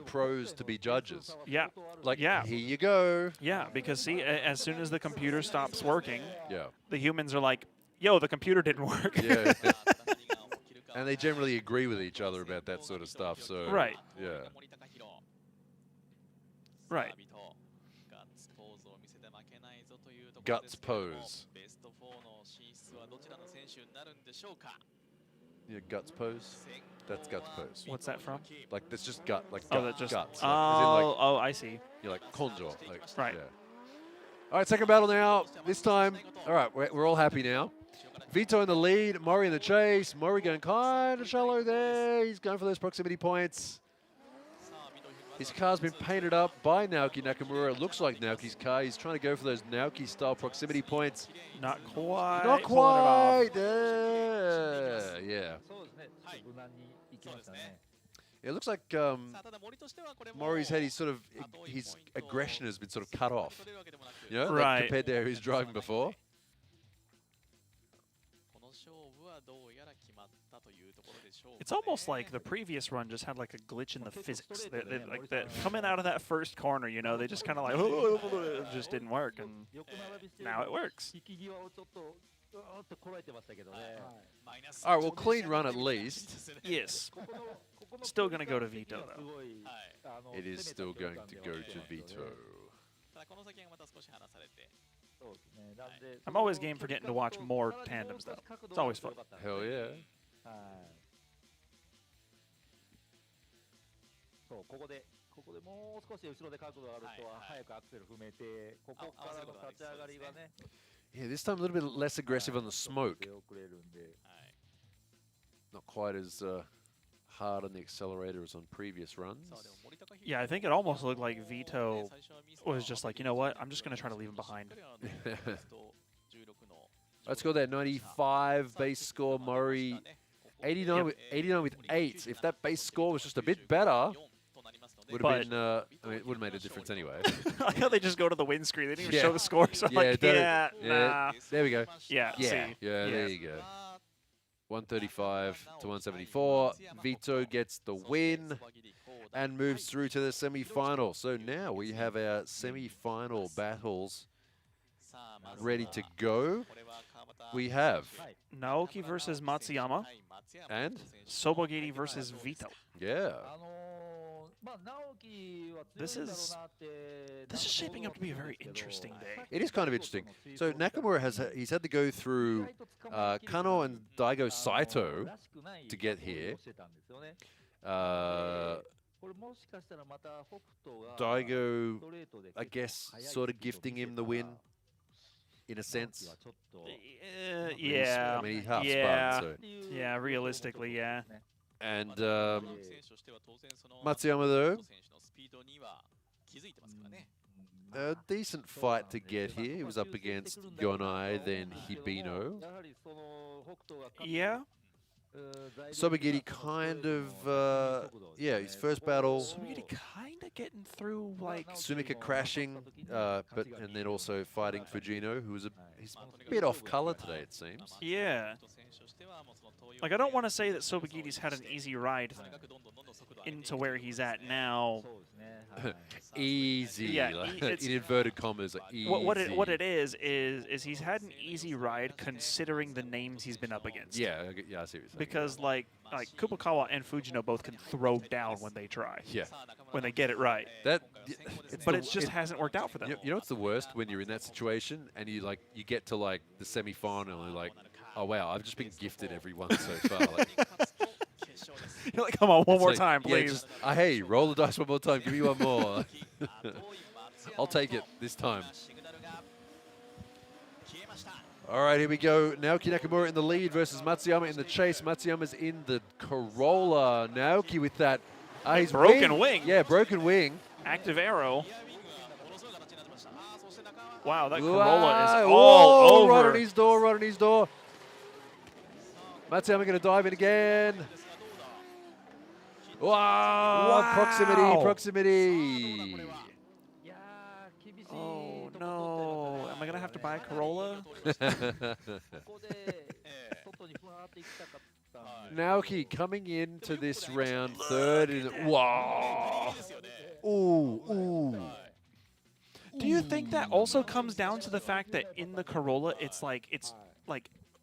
pros to be judges. Yeah. Like, yeah. Here you go. Yeah, because see, as soon as the computer stops working, yeah. the humans are like, yo, the computer didn't work. Yeah. And they generally agree with each other about that sort of stuff. So right. Yeah. Right. Guts pose. Yeah, guts pose. That's guts pose. What's that from? Like that's just gut, like Oh, gut, that just. guts. Oh, like, oh, I see. You're like konjo. Like, Right. Yeah. All right, second battle now. This time, all right, we're all happy now. Vito in the lead, Mori in the chase. Mori going kind of shallow there. He's going for those proximity points. His car's been painted up by Naoki Nakamura. It looks like Naoki's car. He's trying to go for those Naoki-style proximity points. Not quite. Not quite. There. Yeah. It looks like Mori's had his aggression has been sort of cut off. You know, right. like compared to how he was driving before. It's almost like the previous run just had like a glitch in the physics. Like that coming out of that first corner, you know, they just kind of like it just didn't work, and now it works. All right, well, clean run at least. Yes. Still going to go to Vito, though. It is still going to go to Vito. I'm always game for getting to watch more tandems, though. It's always fun. Hell yeah. ここでもう少し後ろで角度がある人は早くアクセル踏めて、ここからの立ち上がりがね。Yeah, this time a little bit less aggressive on the smoke. Not quite as hard on the accelerator as on previous runs. Yeah, I think it almost looked like Vito was just like, you know what, I'm just going to try to leave him behind. Let's go there. 95 base score, Murray. 89 with 8. If that base score was just a bit better, would have been. I mean, it would have made a difference anyway. I like how they just go to the windscreen. They didn't even show the score. So I'm like, nah. There we go. Yeah. See. Yeah, there you go. 135 to 174. Vito gets the win and moves through to the semi-final. So now we have our semi-final battles ready to go. We have Naoki versus Matsuyama and Sobogiri versus Vito. Yeah. This is shaping up to be a very interesting day. It is kind of interesting. So Nakamura he's had to go through Kano and Daigo Saito to get here. Daigo, I guess, sort of gifting him the win, in a sense. Yeah. I mean, he's half yeah. Spartan, so. Yeah, realistically, yeah. And Matsuyama, though, a decent fight to get here. He was up against Gonai, then Hibino. Yeah. Sobogiri kind of, yeah, his first battle. Sobogiri kind of getting through, like... Sumika crashing, and then also fighting Fujino, who was he's a bit off color today, it seems. Yeah. Like, I don't want to say that Sobogiri's had an easy ride into where he's at now. Easy, yeah, like, in inverted commas, easy. What it is he's had an easy ride considering the names he's been up against. Yeah, I see what you're saying. Because like Kubokawa and Fujino both can throw down when they try. Yeah. When they get it right. But it just hasn't worked out for them. You know what's the worst when you're in that situation and you get to like the semi-final and you're like, oh wow, I've just been gifted every one so far. Like, you're like, come on, one more like, time, yeah, please. just, hey, roll the dice one more time. Give me one more. I'll take it this time. All right, here we go. Naoki Nakamura in the lead versus Matsuyama in the chase. Matsuyama's in the Corolla. Naoki with that. He's broken wing. Yeah, broken wing. Active arrow. Wow, that Corolla is all over. Right on his door, right on his door. Matsuyama going to dive in again. Wow. Proximity. Oh, no. Am I going to have to buy a Corolla? Naoki coming into this round third. Wow. Ooh. Do you think that also comes down to the fact that in the Corolla, it's like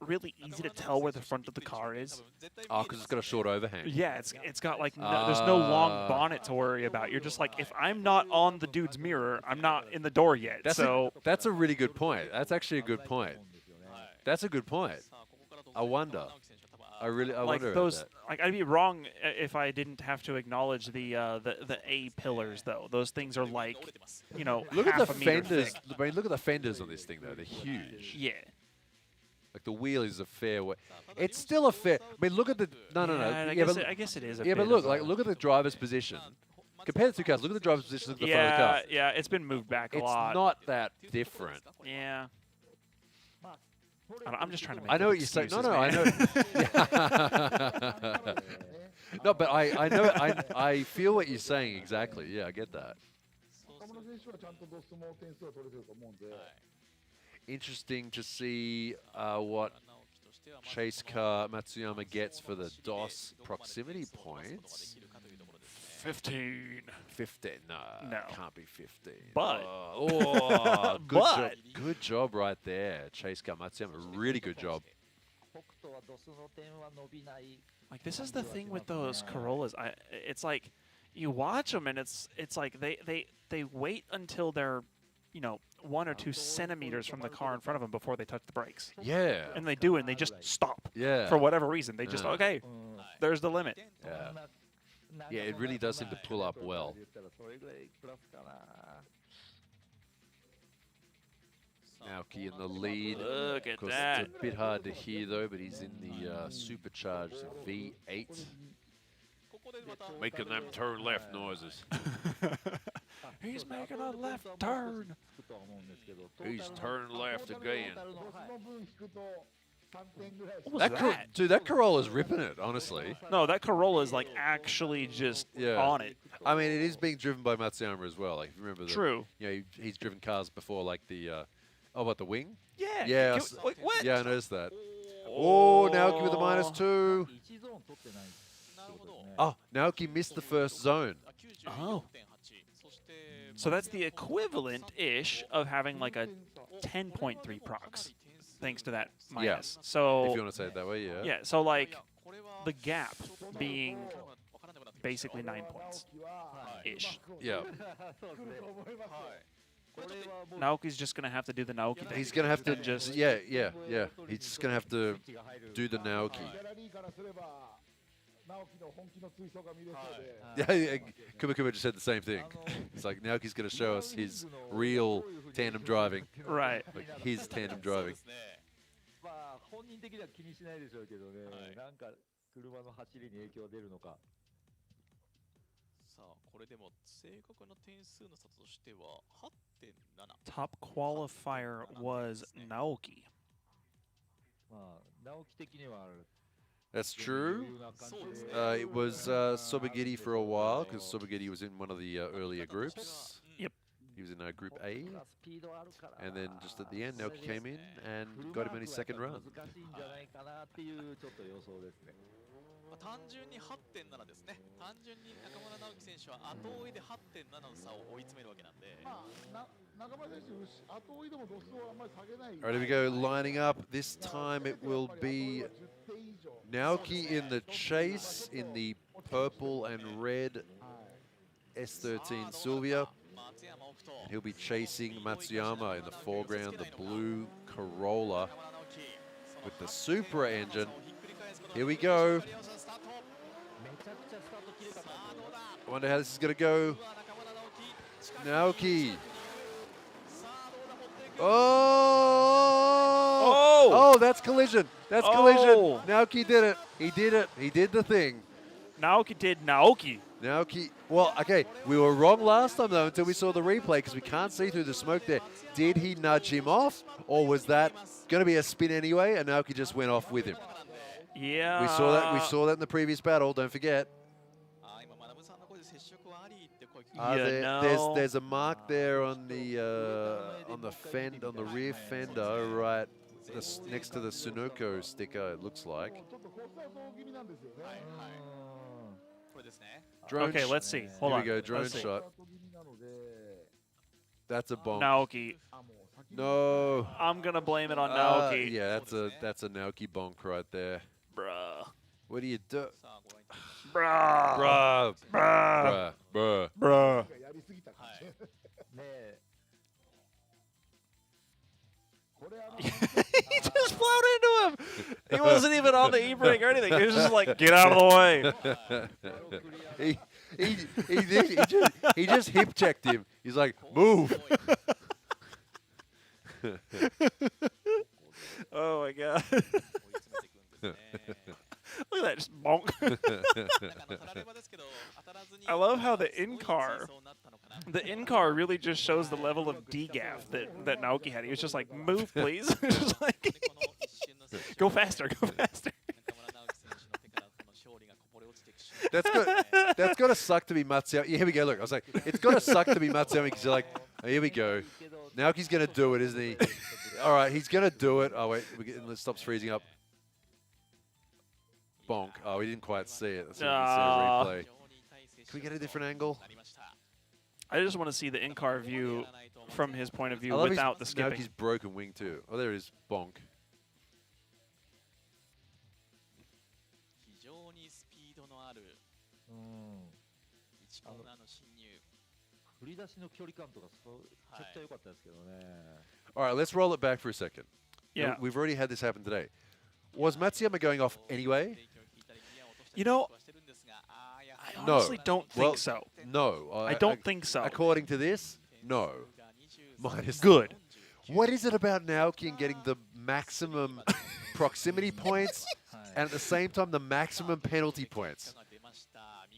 really easy to tell where the front of the car is? Oh, because it's got a short overhang. Yeah, it's got like there's no long bonnet to worry about. You're just like, if I'm not on the dude's mirror, I'm not in the door yet. That's a really good point. That's actually a good point. That's a good point. I wonder. I like wonder those. about that. Like I'd be wrong if I didn't have to acknowledge the A pillars though. Those things are like, you know, Look at half the a meter fenders. thick. I mean, look at the fenders on this thing though. They're huge. Yeah. Like the wheel is a fair way. It's still a fair. I mean, look at the no. Yeah, I guess it is. Yeah, but look, look at the driver's position. Compare the two cars. Look at the driver's position. Look at the front of the car. Yeah, it's been moved back a lot. It's not that different. Yeah. I'm just trying to make. I know what you're saying. No, I know. No, but I know. I feel what you're saying exactly. Yeah, I get that. Interesting to see what chase car Matsuyama gets for the DOS proximity points. 15. 15. No, can't be 15. But good job right there, chase car Matsuyama. Really good job. Like this is the thing with those Corollas. It's like you watch them and it's like they wait until they're, you know, 1 or 2 centimeters from the car in front of them before they touch the brakes. Yeah. And they do, and they just stop. Yeah. For whatever reason, they just okay. There's the limit. Yeah. Yeah, it really does seem to pull up well. Naoki in the lead. Look at of course, that. It's a bit hard to hear though, but he's in the supercharged V8. Making them turn left noises. He's making a left turn. He's turning left again. What was that? Dude, that Corolla's ripping it, honestly. No, that Corolla is like actually just on it. I mean, it is being driven by Matsuyama as well. Like, if you remember the, True. You know, he's driven cars before, like the, what, the wing? Yeah. Yeah. What? Yeah, I noticed that. Oh, Naoki with a -2. Oh, Naoki missed the first zone. Oh. So that's the equivalent-ish of having like a 10.3 procs, thanks to that minus. Yeah. So if you want to say it that way, yeah. Yeah, so like the gap being basically 9 points-ish. Yeah. Naoki's just going to have to do the Naoki thing. He's going to have to just... Yeah. He's just going to have to do the Naoki. Yeah, Kuma just said the same thing. It's like Naoki's going to show us his real tandem driving. Right. Like his tandem driving. Top qualifier was Naoki. That's true. It was Sobagiri for a while, because Sobagiri was in one of the earlier groups. Yep. He was in Group A. And then just at the end, Naoki came in and got him in his second run. 単純に 8.7 ですね。単純に中村直樹選手は後追いで 8.7 の差を追い詰めるわけなんで。 All right, here we go, lining up. This time it will be Naoki in the chase in the purple and red S13 Sylvia. And he'll be chasing Matsuyama in the foreground, the blue Corolla with the Supra engine. Here we go. I wonder how this is going to go. Naoki. Oh, that's collision. That's collision. Naoki did it. He did it. He did the thing. Naoki did Naoki. Naoki. Well, okay, we were wrong last time, though, until we saw the replay, because we can't see through the smoke there. Did he nudge him off, or was that going to be a spin anyway, and Naoki just went off with him? Yeah. We saw that. We saw that in the previous battle. Don't forget. There's a mark there on the rear fender, right next to the Sunoco sticker. It looks like. Okay, let's see. Hold on. Here we go. Drone shot. That's a bonk. Naoki. No. I'm gonna blame it on Naoki. Yeah, that's a Naoki bonk right there. Bruh. What do you do? Bruh. Bruh. Bruh. Bruh. Bruh. He just plowed into him. He wasn't even on the e-brake or anything. He was just like, get out of the way. he just hip checked him. He's like, move. Oh my god. Look at that, just bonk. I love how the in-car really just shows the level of degaff that Naoki had. He was just like, move please. Just like, go faster, go faster. That's got to suck to be Matsuyama. Yeah, here we go. Look, I was like, it's got to suck to be Matsuyama because you're like, oh, here we go. Naoki's going to do it, isn't he? All right, he's going to do it. Oh, wait, it stops freezing up. Bonk. Oh, we didn't quite see it. Let's see if we can see a replay. Can we get a different angle? I just want to see the in-car view from his point of view without the skipping. Naoki's broken wing too. Oh, there it is. Bonk. All right, let's roll it back for a second. Yeah. We've already had this happen today. Was Matsuyama going off anyway? You know, I honestly don't think so. No. I don't think so. According to this, no. Minus. Good. What is it about Naoki and getting the maximum proximity points and at the same time the maximum penalty points?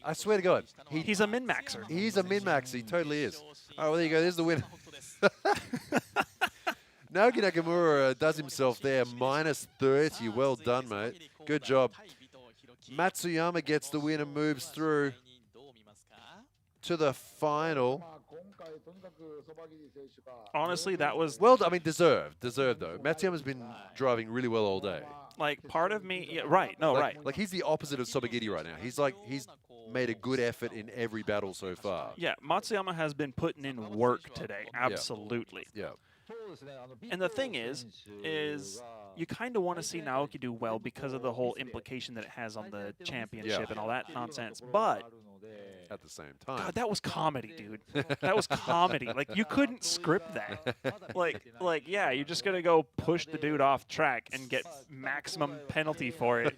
I swear to God. He's a min-maxer. He's a min-maxer. He totally is. All right, well, there you go. There's the winner. Naoki Nakamura does himself there, minus 30. Well done, mate. Good job. Matsuyama gets the win and moves through to the final. Honestly, that was... Well, I mean, deserved. Deserved, though. Matsuyama's been driving really well all day. Like, part of me... Yeah, right. No, right. Like, he's the opposite of Sobagiri right now. He's made a good effort in every battle so far. Yeah, Matsuyama has been putting in work today. Absolutely. Yeah. And the thing is you kind of want to see Naoki do well because of the whole implication that it has on the championship and all that nonsense. But at the same time, God, that was comedy, dude. That was comedy. Like, you couldn't script that. Like, yeah, you're just gonna go push the dude off track and get maximum penalty for it,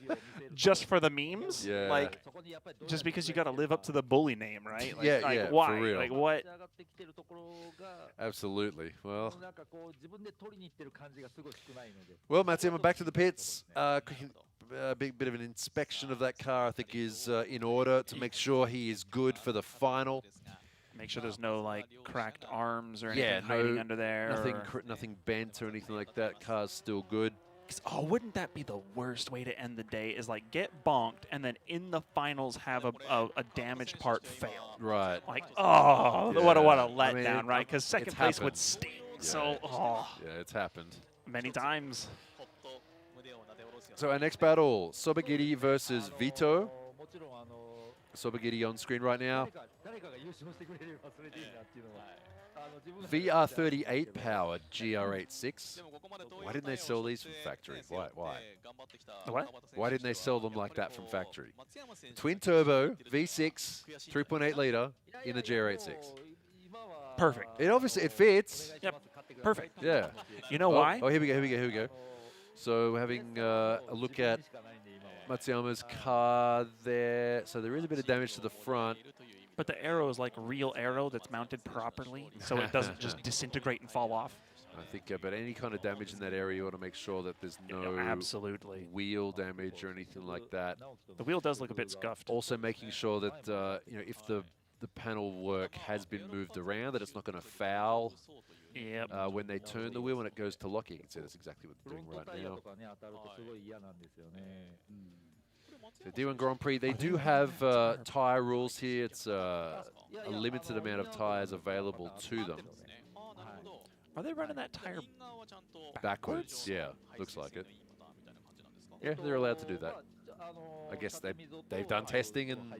just for the memes. Yeah. Like, just because you got to live up to the bully name, right? Like, yeah. Why? For real. Like, what? Absolutely. Well, Matsuyama back to the pits. A big bit of an inspection of that car, I think, is in order to make sure he is good for the final. Make sure there's no, like, cracked arms or anything hiding under there. Nothing bent or anything like that. Car's still good. Oh, wouldn't that be the worst way to end the day? Is like get bonked and then in the finals have a damaged part fail. Right. Like, oh, what a letdown, right? Because second place would sting. Yeah. So, yeah, it's happened many times. So our next battle, Sobagiri versus Vito. Sobagiri on screen right now. VR38 powered GR86. Why didn't they sell these from factory? Why? What? Why didn't they sell them like that from factory? Twin turbo, V6, 3.8 liter in the GR86. Perfect. It obviously fits. Yep. Perfect. Yeah. You know why? Oh, here we go. So we're having a look at Matsuyama's car there. So there is a bit of damage to the front. But the arrow is like real arrow that's mounted properly, so it doesn't just disintegrate and fall off. I think, but any kind of damage in that area, you want to make sure that there's no absolutely wheel damage or anything like that. The wheel does look a bit scuffed. Also making sure that if the panel work has been moved around, that it's not going to foul. Yep. When they turn the wheel and it goes to lock, you can see that's exactly what they're doing right now. So D1 Grand Prix, they do have tyre rules here. It's a limited amount of tyres available to them. Are they running that tyre backwards? Yeah, looks like it. Yeah, they're allowed to do that. I guess they've done testing and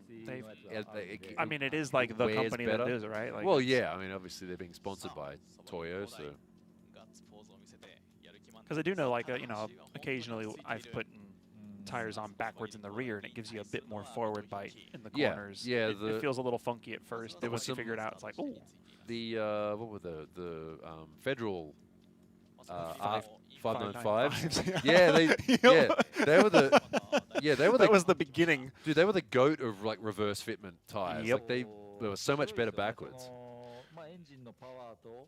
I mean, it is like the company that does it, right? Like, well, yeah. I mean, obviously they're being sponsored by Toyo, so. Because I do know, like, occasionally I've put tires on backwards in the rear, and it gives you a bit more forward bite in the corners. Yeah. It feels a little funky at first. Then once you figure it out, it's like, ooh. The what were the federal 595s. Yeah, they were the that was the beginning. Dude, they were the goat of like reverse fitment tires. Yep. Like they were so much better backwards. エンジンのパワーと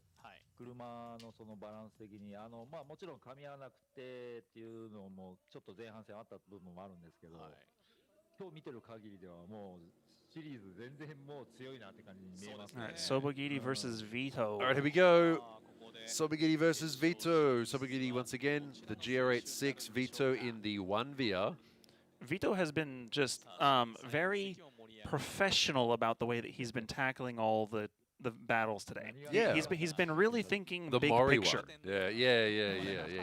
車のそのバランス的にもちろん噛み合わなくてっていうのもちょっと前半戦あった部分もあるんですけど、今日見てる限りではもうシリーズ全然もう強いなって感じに見えますね。All right, Sobagiti versus Vito. All right, here we go. Sobagiti versus Vito. Sobagiti once again, the GR86, Vito in the 1VR. Vito has been just very professional about the way that he's been tackling all the battles today. Yeah, he's been really thinking the big Mori picture. One. Yeah.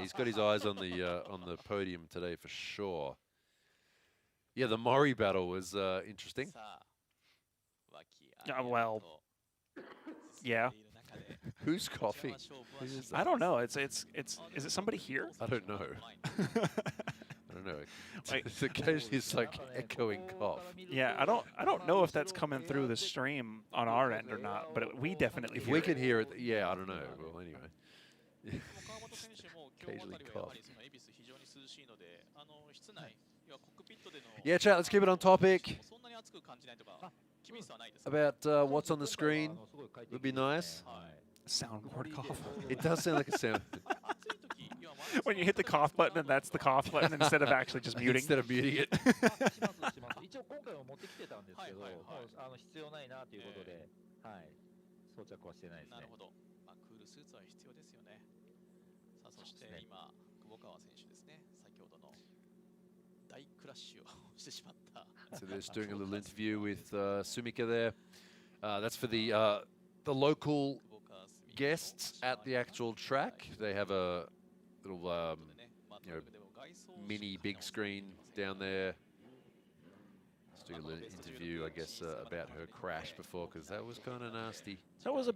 He's got his eyes on the podium today for sure. Yeah, the Mori battle was interesting. Well, yeah. Who's coughing? I don't know. Is it somebody here? I don't know. I don't know. It's occasionally it's like echoing cough. Yeah, I don't know if that's coming through the stream on our end or not, but we definitely If hear we it. can hear it, yeah, I don't know. Well, anyway. Occasionally cough. Yeah, chat, let's keep it on topic. About what's on the screen would be nice. Soundboard cough. It does sound like a sound. When you hit the cough button, and that's the cough button instead of actually just muting. Instead of muting it. 一応今回は持ってきてたんですけど、もう必要ないなということで、装着はしてないですね。なるほど。クールスーツは必要ですよね。さあそして今久保川選手ですね。先ほどの大クラッシュをしてしまった。So they're just doing a little interview with Sumika there. That's for the local guests at the actual track. They have a little mini big screen down there. Just doing a little interview, I guess, about her crash before, because that was kind of nasty. That was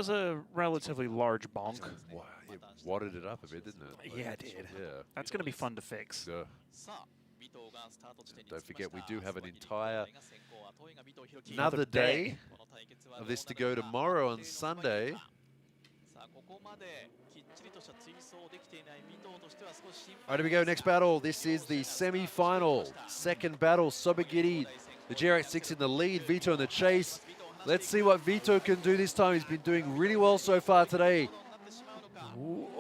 a relatively large bonk. Wow, it wadded it up a bit, didn't it? Yeah, it did. Yeah. That's going to be fun to fix. Don't forget, we do have another day of this to go tomorrow on Sunday. All right, here we go. Next battle. This is the semi-final. Second battle. Sobagiti, the GR86 in the lead. Vito in the chase. Let's see what Vito can do this time. He's been doing really well so far today.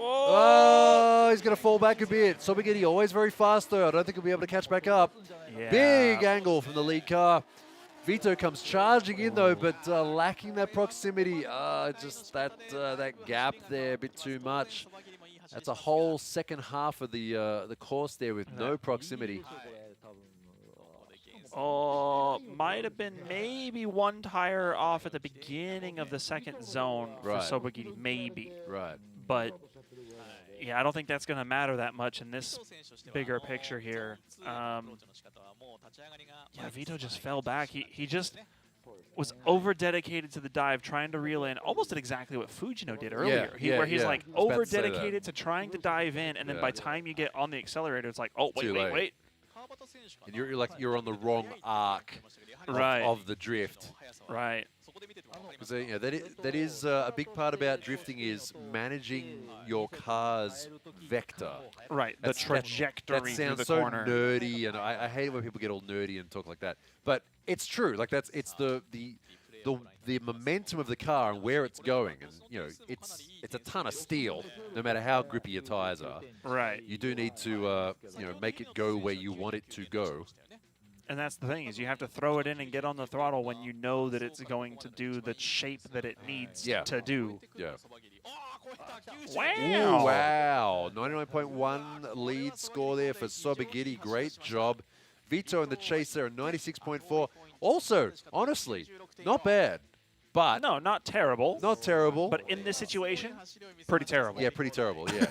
Oh, he's going to fall back a bit. Sobagiti always very fast, though. I don't think he'll be able to catch back up. Yeah. Big angle from the lead car. Vito comes charging in, though, but lacking that proximity. Just that gap there, a bit too much. That's a whole second half of the course there with no proximity. Oh, might have been maybe one tire off at the beginning of the second zone for Sobagiti, maybe. Right. But yeah, I don't think that's going to matter that much in this bigger picture here. Yeah, Vito just fell back. He just was over-dedicated to the dive, trying to reel in. Almost did exactly what Fujino did earlier. Where he's like over-dedicated to trying to dive in, and then by the time you get on the accelerator, it's like, oh, wait. And you're on the wrong arc of the drift. Right. Because that is a big part about drifting is managing your car's vector. Right, the trajectory that sounds through the so corner. nerdy, and I hate when people get all nerdy and talk like that. But it's true. Like it's the momentum of the car and where it's going, and it's a ton of steel. No matter how grippy your tires are, right? You do need to make it go where you want it to go. And that's the thing, is you have to throw it in and get on the throttle when you know that it's going to do the shape that it needs to do. Yeah. Wow. Ooh, wow. 99.1 lead score there for Sobagiti. Great job. Vito in the chase there at 96.4. Also, honestly, not bad. But no, not terrible. Not terrible. But in this situation, pretty terrible. Yeah, pretty terrible. Yeah.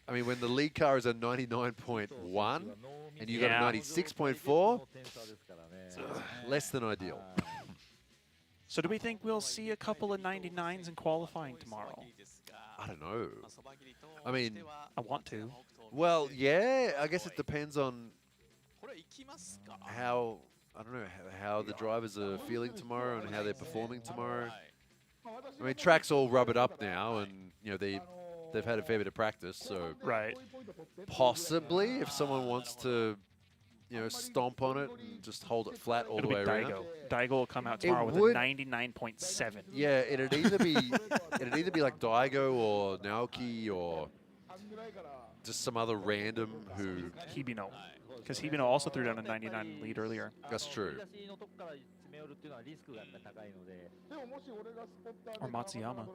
I mean, when the lead car is a 99.1 and you got a 96.4, less than ideal. So do we think we'll see a couple of 99s in qualifying tomorrow? I don't know. I mean, I want to. Well, yeah, I guess it depends on how, I don't know, how the drivers are feeling tomorrow and how they're performing tomorrow. I mean, tracks all rub it up now, and they've had a fair bit of practice, so right. Possibly, if someone wants to, stomp on it and just hold it flat all the way around. Daigo will come out tomorrow with a 99.7. Yeah, it'd either be like Daigo or Naoki or just some other random who Hibino, because Hibino also threw down a 99 lead earlier. That's true. Or Matsuyama.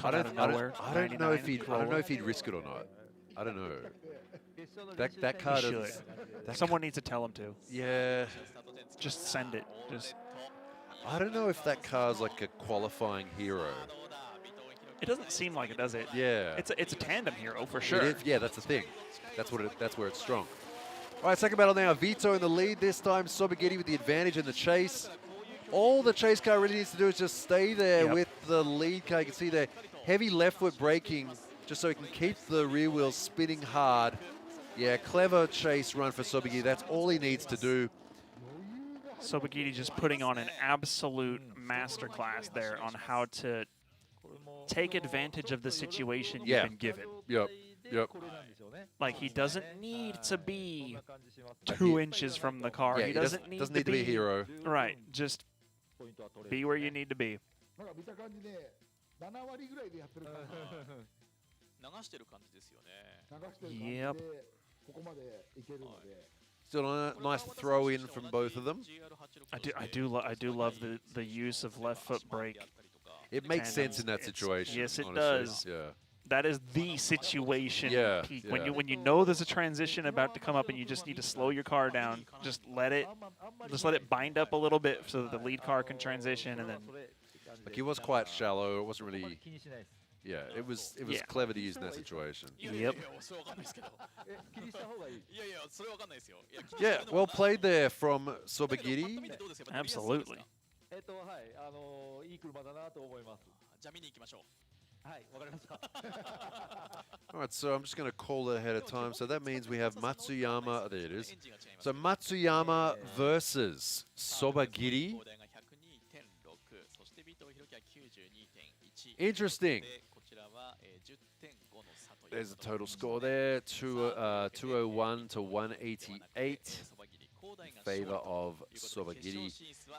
I don't know if he'd risk it or not. I don't know. That card is. Someone needs to tell him to. Yeah. Just send it. Just. I don't know if that card's like a qualifying hero. It doesn't seem like it, does it? Yeah. It's a tandem hero for sure. Yeah, that's the thing. That's where it's strong. All right, second battle now. Vito in the lead this time. Sobagiti with the advantage in the chase. All the chase car really needs to do is just stay there with the lead car. You can see the heavy left foot braking just so he can keep the rear wheels spinning hard. Yeah, clever chase run for Sobagiti. That's all he needs to do. Sobagiti just putting on an absolute masterclass there on how to take advantage of the situation you've been given. Yep. Like, he doesn't need to be 2 inches from the car. Yeah, he doesn't need to be a hero. Right. Just be where you need to be. Yep. Still a nice throw in from both of them. I do love the use of left foot brake. It makes sense in that situation. Yes, it honestly. does. Yeah. That is the situation peak. Yeah. When you know there's a transition about to come up and you just need to slow your car down, just let it bind up a little bit so that the lead car can transition, and then. Like, he was quite shallow. It wasn't really. Yeah, it was clever to use in that situation. Yep. Yeah, well played there from Sobagiti. Absolutely. All right, so I'm just going to call it ahead of time. So that means we have Matsuyama. There it is. So Matsuyama versus Sobagiti. Interesting. There's the total score there, 201 to 188 in favor of Sobagiti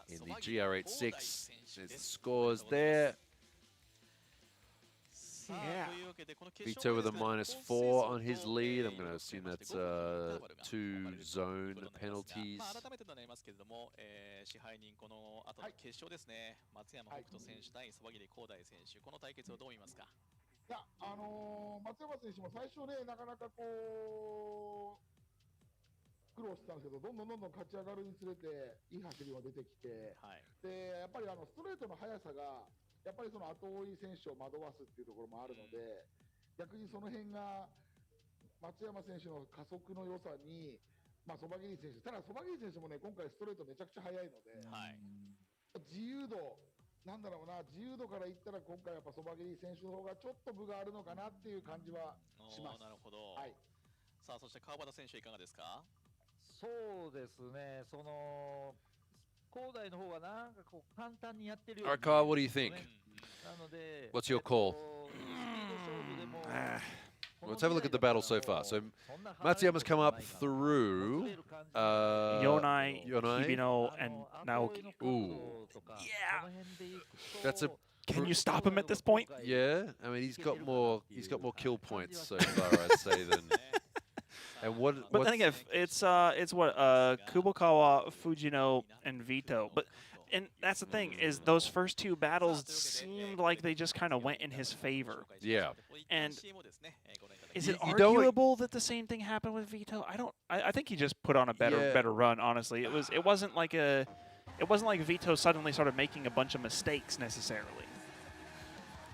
in the GR86. There's the scores there. Yeah. Vito with a -4 on his lead. I'm going to assume that's 2 zone penalties. 支配人この後の決勝ですね、松山北斗選手対曽我光大選手、この対決をどう見ますか？いや、松山選手も最初ね、なかなかこう苦労してたんですけど、どんどん勝ち上がるにつれていい走りも出てきて、でやっぱりストレートの速さがやっぱりその後追い選手を惑わすっていうところもあるので、逆にその辺が松山選手の加速の良さに。曽我選手、ただ曽我選手もね、今回ストレートめちゃくちゃ速いので、自由度、なんだろうな、自由度から言ったら今回やっぱ曽我選手の方がちょっと分があるのかなっていう感じはします。なるほど。さあ、そして川端選手いかがですか？そうですね、その高大の方がなんかこう簡単にやってるよう Arcar, what do you think? What's your call? Let's have a look at the battle so far. So Matsuyama's come up through Yonai, Hibino, and Naoki. Ooh. Yeah. That's a. Can you stop him at this point? Yeah. I mean, he's got more kill points so far, I'd say, than. And what? But then again, it's what Kubokawa, Fujino, and Vito. And that's the thing, is those first 2 battles seemed like they just kind of went in his favor. Yeah. And is it arguable that the same thing happened with Vito? I think he just put on a better run, honestly. It wasn't like Vito suddenly started making a bunch of mistakes necessarily.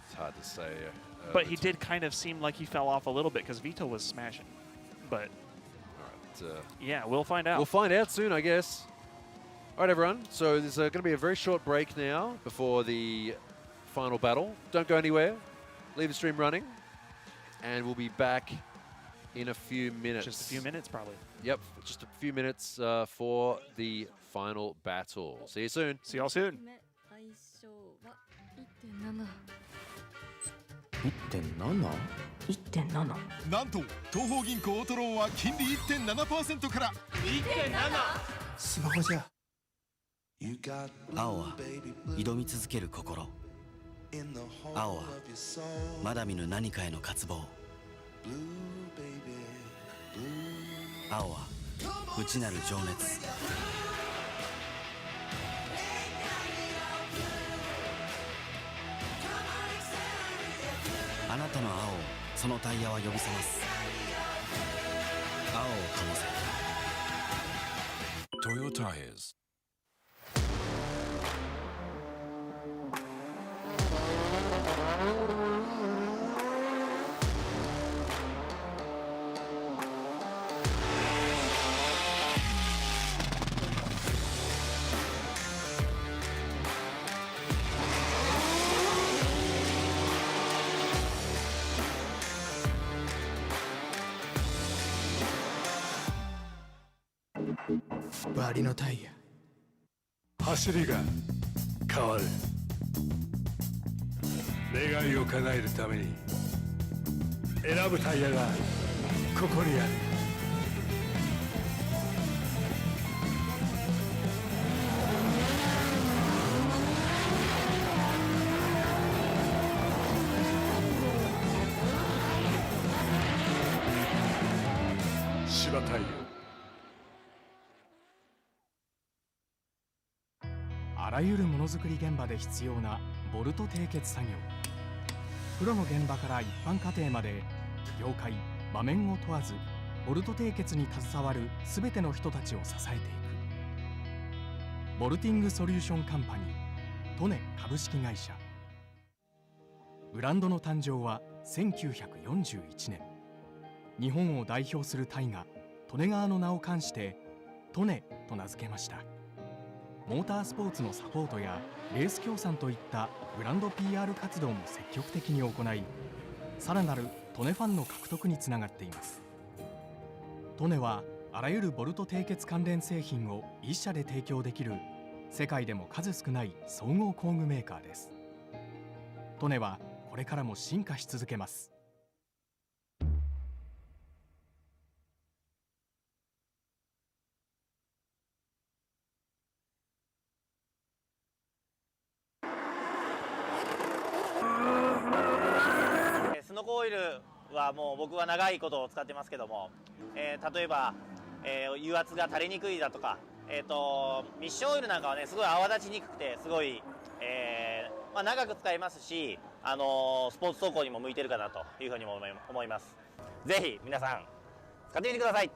It's hard to say. But he did kind of seem like he fell off a little bit because Vito was smashing. But all right, yeah, we'll find out. We'll find out soon, I guess. All right, everyone. So there's going to be a very short break now before the final battle. Don't go anywhere. Leave the stream running. And we'll be back in a few minutes. Just a few minutes, probably. Yep, just a few minutes for the final battle. See you soon. See y'all soon. 1.7？ なんと東方銀行オートローンは金利 1.7% から 1.7！ スマホじゃ。青は挑み続ける心、青はまだ見ぬ何かへの渇望、青は内なる情熱。あなたの青をそのタイヤは呼び覚ます。青を灯せ。 Toyota Tires。バリのタイヤ。走りが変わる。願いを叶えるために選ぶタイヤがここにある。芝タイヤ。あらゆるものづくり現場で必要なボルト締結作業。プロの現場から一般家庭まで、業界場面を問わずボルト締結に携わる全ての人たちを支えていく。ボルティングソリューションカンパニー利根株式会社。ブランドの誕生は1941年。日本を代表する大河利根川の名を冠して利根と名付けました。モータースポーツのサポートやレース協賛といったブランド PR 活動も積極的に行い、さらなる利根ファンの獲得につながっています。利根はあらゆるボルト締結関連製品を一社で提供できる世界でも数少ない総合工具メーカーです。利根はこれからも進化し続けます。スノコオイルはもう僕は長いことを使ってますけども、例えば、油圧が垂れにくいだとか、ミッションオイルなんかはねすごい泡立ちにくくてすごい、長く使えますし、スポーツ走行にも向いてるかなというふうにも思います。ぜひ皆さん使ってみてください。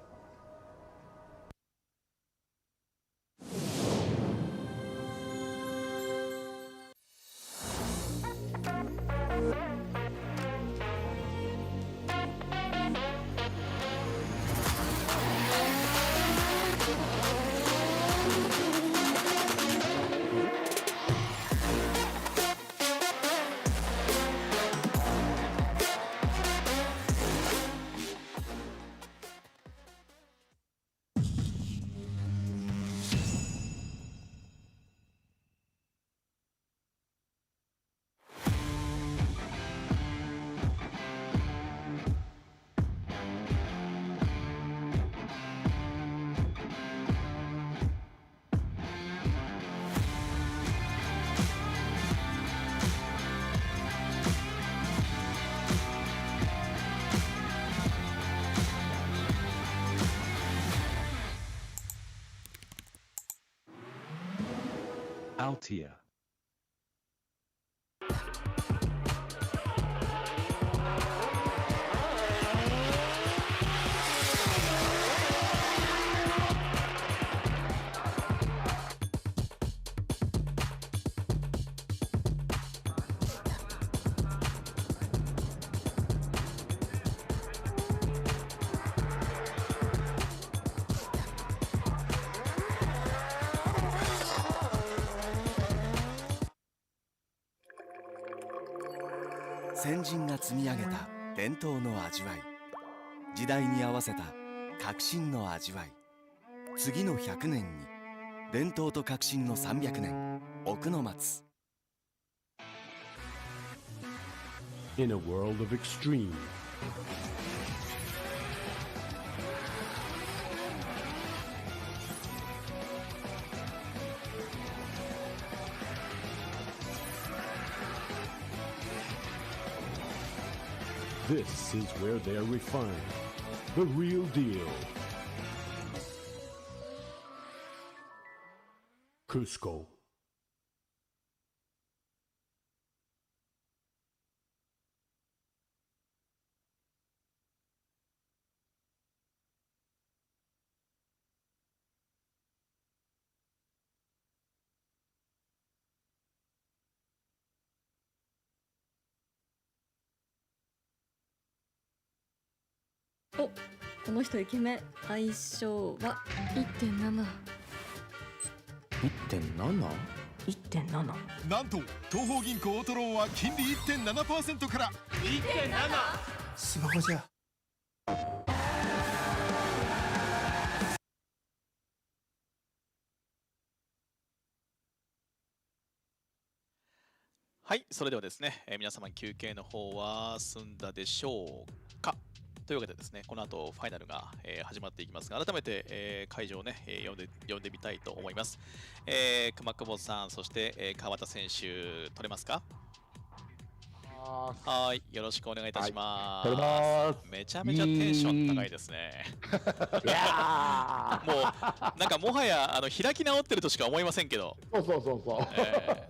Altia.「先人が積み上げた伝統の味わい、時代に合わせた革新の味わい、次の100年に伝統と革新の300年奥の松」。in a world of extreme. This is where they're refined. The real deal. Cusco.お、この人イケメン。相性は 1.7。 1.7? 1.7。なんと東方銀行オートローンは金利 1.7% から 1.7? スマホじゃ。はい、それではですね、皆様休憩の方は済んだでしょうか。というわけでですね、この後ファイナルが、始まっていきますが、改めて、会場をね、呼んでみたいと思います。熊久保さん、そして、川端選手、取れますか？はい、よろしくお願いいたします。取れます。めちゃめちゃテンション高いですね。いやもうなんかもはや開き直ってるとしか思いませんけど。そうそうそうそう。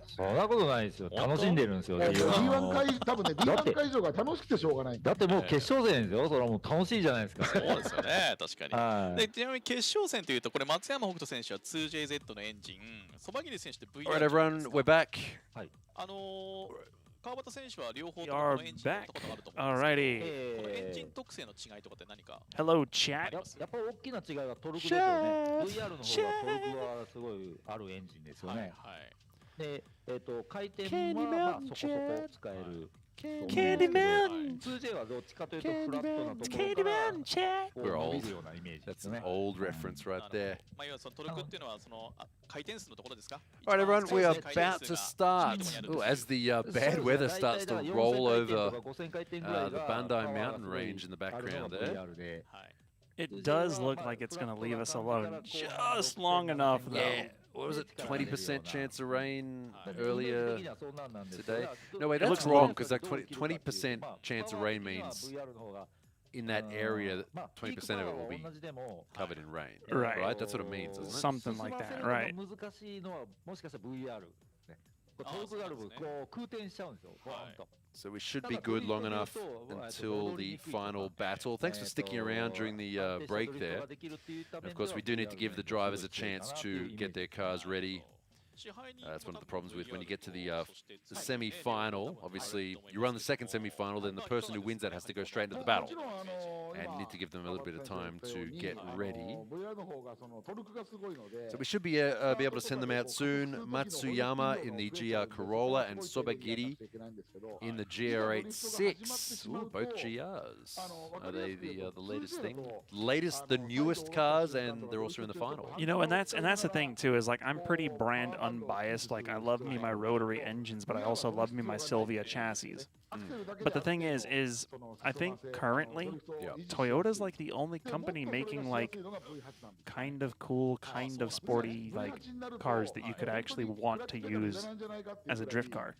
そんなことないですよ。楽しんでるんですよ。D1 会多分ね D1 会場が楽しくてしょうがない。だってもう決勝戦ですよ。それはもう楽しいじゃないですか。そうですよね。確かに。でちなみに決勝戦というとこれ松山北斗選手は 2JZ のエンジン、そばぎり選手って VR。Alright, everyone, we're back. はい。川端選手は両方ともエンジン乗ったことがあると思うんですけど、このエンジン特性の違いとかって何か Hello, chat. やっぱり大きな違いはトルクですよね。VR の方がトルクはすごいあるエンジンですよね。で、回転はそこそこ使える。Candyman! 2J はどっちかというとフラットなところから伸びるようなイメージですね。That's an old reference right there. まあ要はそのトルクっていうのはその回転数のところですか？ Alright, everyone, we are about to start. Ooh, as the bad weather starts to roll over the Bandai Mountain Range in the background there. It does look like it's going to leave us alone just long enough, though. Yeah. What was it? 20% chance of rain earlier today? No, wait, that's wrong because like 20% chance of rain means in that area, 20% of it will be covered in rain. Right? That's what it means, isn't it? Something like that, right? So we should be good long enough until the final battle. Thanks for sticking around during the break there. And of course, we do need to give the drivers a chance to get their cars ready. That's one of the problems with when you get to the semi-final. Obviously, you run the second semi-final, then the person who wins that has to go straight into the battle. And you need to give them a little bit of time to get ready. So we should be able to send them out soon. Matsuyama in the GR Corolla and Sobagiri in the GR86. Ooh, both GRs. Are they the latest thing? The newest cars, and they're also in the final. You know, and that's the thing too, is like I'm pretty brand unbiased. Like I love me my rotary engines, but I also love me my Sylvia chassis. But the thing is I think currently Toyota's like the only company making like kind of cool, kind of sporty like cars that you could actually want to use as a drift car.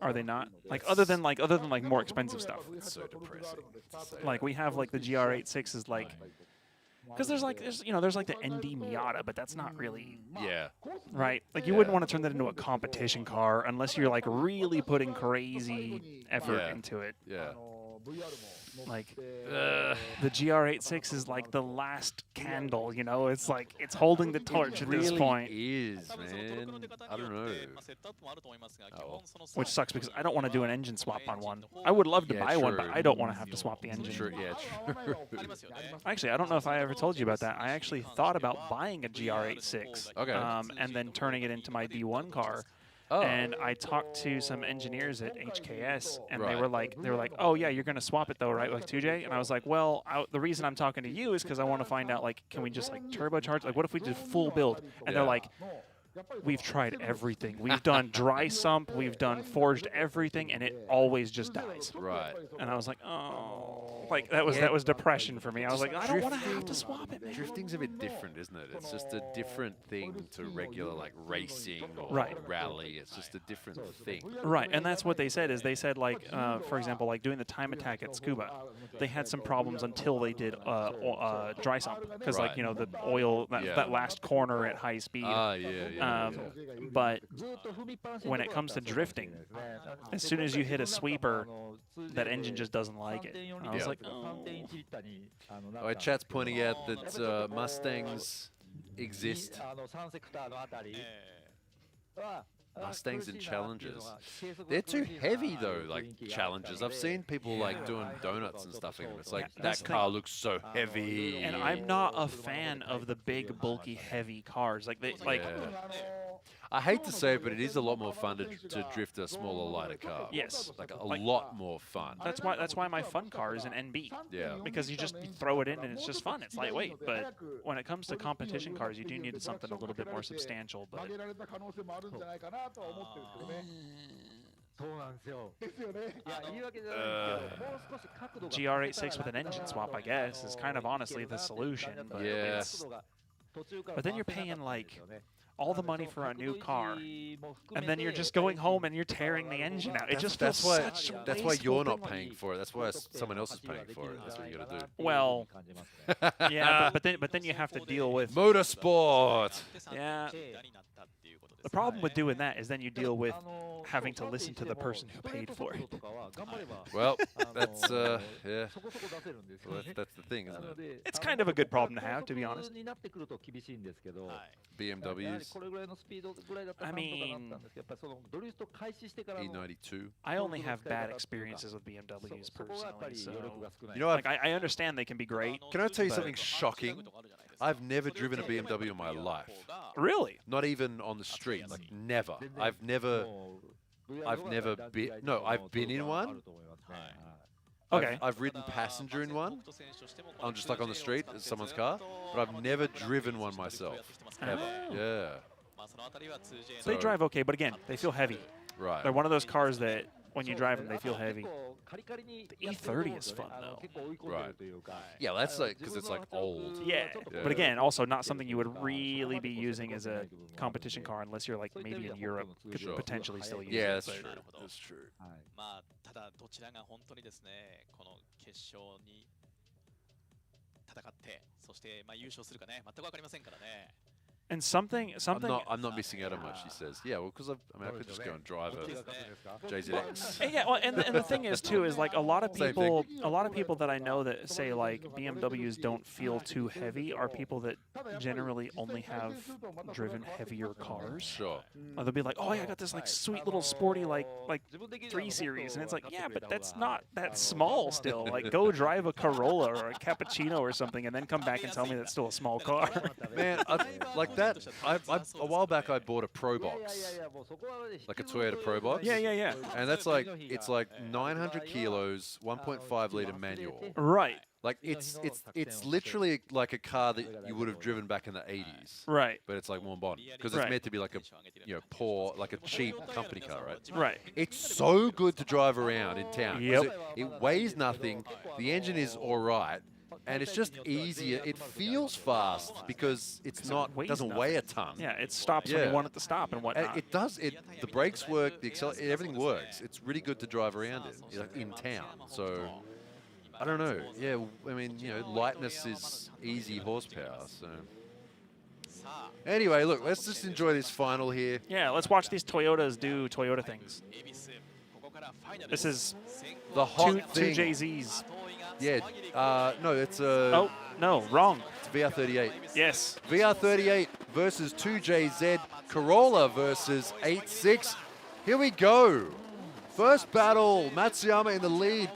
Are they not? Like other than more expensive stuff. It's so depressing. Like we have like the GR86 is like, because there's like the ND Miata, but that's not really right. Like you wouldn't want to turn that into a competition car unless you're like really putting crazy effort into it. Yeah. Like the GR86 is like the last candle, you know. It's like it's holding the torch at this point. Is, man. I don't know. Oh. Which sucks because I don't want to do an engine swap on one. I would love to buy one, but I don't want to have to swap the engine. True. Actually, I don't know if I ever told you about that. I actually thought about buying a GR86 and then turning it into my D1 car. And I talked to some engineers at HKS, and they were like, "Oh yeah, you're gonna swap it though, right, like 2J?" And I was like, "Well, the reason I'm talking to you is because I want to find out, like, can we just like turbocharge? Like, what if we did full build?" And they're like, we've tried everything. We've done dry sump, we've done forged everything, and it always just dies. Right. And I was like, oh, like that was depression for me. I was like, I don't want to have to swap it, man. Drifting's a bit different, isn't it? It's just a different thing to regular like racing or Right. rally. It's just a different thing. Right, and that's what they said. Is they said like, for example, like doing the time attack at Scuba, they had some problems until they did dry sump because like the oil that last corner at high speed. But when it comes to drifting, as soon as you hit a sweeper, that engine just doesn't like it. And I was like, oh. All right, chat's pointing out that Mustangs exist. Mustangs and Challengers. They're too heavy though, like Challengers. I've seen people like doing donuts and stuff in them. It's like, that car looks so heavy. And I'm not a fan of the big, bulky, heavy cars. Like I hate to say it, but it is a lot more fun to drift a smaller, lighter car. Yes. Like a lot more fun. That's why my fun car is an NB. Yeah. Because you throw it in and it's just fun. It's lightweight. But when it comes to competition cars, you do need something a little bit more substantial. But GR86 with an engine swap, I guess, is kind of honestly the solution. But but then you're paying like all the money for a new car, and then you're just going home and you're tearing the engine out. It just feels such a That's why you're not paying for it. That's why someone else is paying for it. That's what you got to do. Well, yeah, but then you have to deal with motorsport. Yeah. The problem with doing that is then you deal with having to listen to the person who paid for it. Well, that's yeah. Well, that's the thing, isn't it? It's kind of a good problem to have, to be honest. BMWs. I mean, E92. I only have bad experiences with BMWs personally, so you know, like, I understand they can be great. Can I tell you something shocking? I've never driven a BMW in my life. Really? Not even on the street. Like never. I've never been. No, I've been in one. Okay. I've ridden passenger in one. I'm just like on the street in someone's car, but I've never driven one myself. Ever. Yeah. So they drive okay, but again, they feel heavy. Right. They're one of those cars that when you drive them, they feel heavy. The E30 is fun though. Right. Yeah, well, that's like because it's like old. Yeah. But again, also not something you would really be using as a competition car unless you're like maybe in Europe, could potentially still use it. Yeah, that's true. That's true. まあただどちらが本当にですねこの決勝に戦ってそしてまあ優勝するかね全くわかりませんからね。And something. I'm not missing out on much. He says, yeah, well, because I could just go and drive a JZX. Yeah, well, and the thing is too is like a lot of people that I know that say like BMWs don't feel too heavy are people that generally only have driven heavier cars. Sure. They'll be like, oh yeah, I got this like sweet little sporty like 3 Series, and it's like, yeah, but that's not that small still. Like go drive a Corolla or a Cappuccino or something, and then come back and tell me that's still a small car. Man, like that. A while back, I bought a Pro Box, like a Toyota Pro Box. Yeah. And that's like it's like 900 kilos, 1.5 liter manual. Right. Like it's literally like a car that you would have driven back in the 80s. Right. But it's like more modern because it's meant to be like a poor, like a cheap company car, right? Right. It's so good to drive around in town. Yep. It weighs nothing. The engine is all right. And it's just easier. It feels fast because doesn't weigh a ton. Yeah, it stops when you want it to stop and whatnot. It does. The brakes work. The everything works. It's really good to drive around in town. So I don't know. Yeah, I mean, lightness is easy horsepower. So anyway, look, let's just enjoy this final here. Yeah, let's watch these Toyotas do Toyota things. This is the hot two JZs. Yeah, no, it's oh, no, wrong. It's VR38. Yes. VR38 versus 2JZ. Corolla versus 86. Here we go. First battle, Matsuyama in the lead.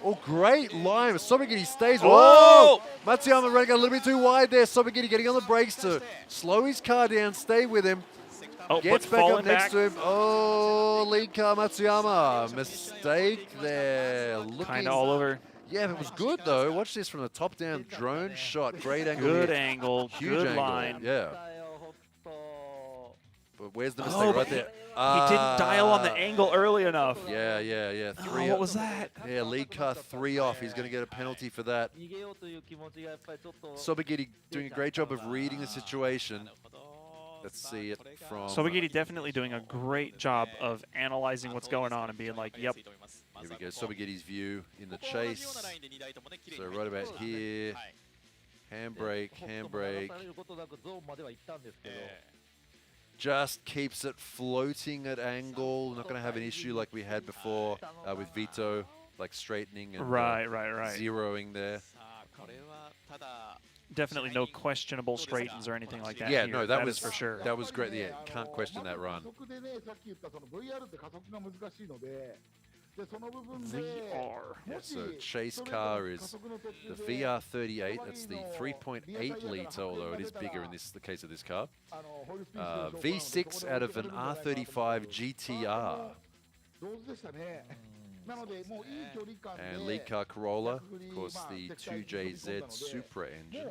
Oh, great line. Sobagiri stays. Whoa! Matsuyama running a little bit too wide there. Sobagiri getting on the brakes to slow his car down, stay with him. Oh, gets back up next to him. Oh, lead car Matsuyama. Mistake there. Kind of all over. Yeah, it was good though. Watch this from the top down drone shot. Great angle. Good here. angle. Huge good angle. line. Yeah. But where's the mistake right there? He didn't dial on the angle early enough. Yeah. What was that? Yeah, lead car 3 off. He's going to get a penalty for that. Sobagiti doing a great job of reading the situation. Let's see it from... Sobagiti definitely doing a great job of analyzing what's going on and being like, yep. Here we go, Sobagiti's view in the chase. So right about here. Handbrake. Just keeps it floating at angle. Not going to have an issue like we had before with Vito, like straightening and right. zeroing there. Definitely no questionable straightens or anything like that. Yeah, here. no, that was for sure. That was great. Yeah, can't question that run. VR. Yeah, so chase car is the VR38. That's the 3.8 litre, although it is bigger in the case of this car. V6 out of an R35 GTR. And lead car Corolla, of course, the 2JZ Supra engine.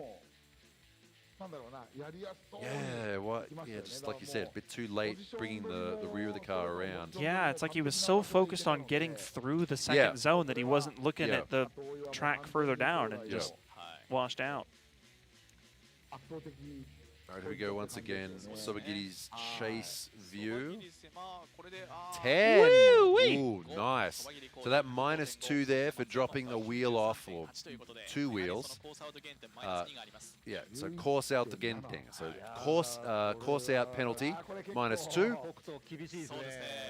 Yeah, just like you said, a bit too late bringing the rear of the car around. Yeah, it's like he was so focused on getting through the second zone that he wasn't looking at the track further down and just washed out. All right, here we go once again. Sobagiti's chase view. 10! Ooh, nice. So that -2 there for dropping the wheel off, or 2 wheels. Yeah, so course out again. So course out penalty, -2.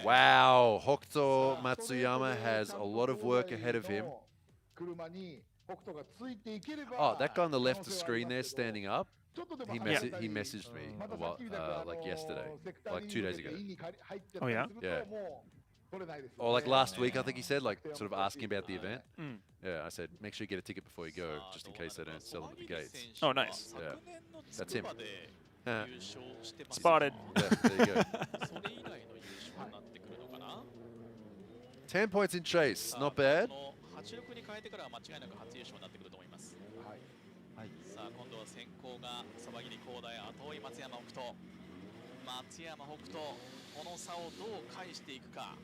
Wow, Hokuto Matsuyama has a lot of work ahead of him. Oh, that guy on the left of the screen there standing up. He messaged me like yesterday, like 2 days ago. Oh yeah? Yeah. Or like last week, I think he said, like sort of asking about the event. Yeah, I said, make sure you get a ticket before you go, just in case they don't sell them at the gates. Oh, nice. Yeah, that's him. Spotted. Yeah, there you go. 10 points in chase, not bad. さあ今度は先行がそば切り広大後追い松山北斗松山北斗この差をどう返していくか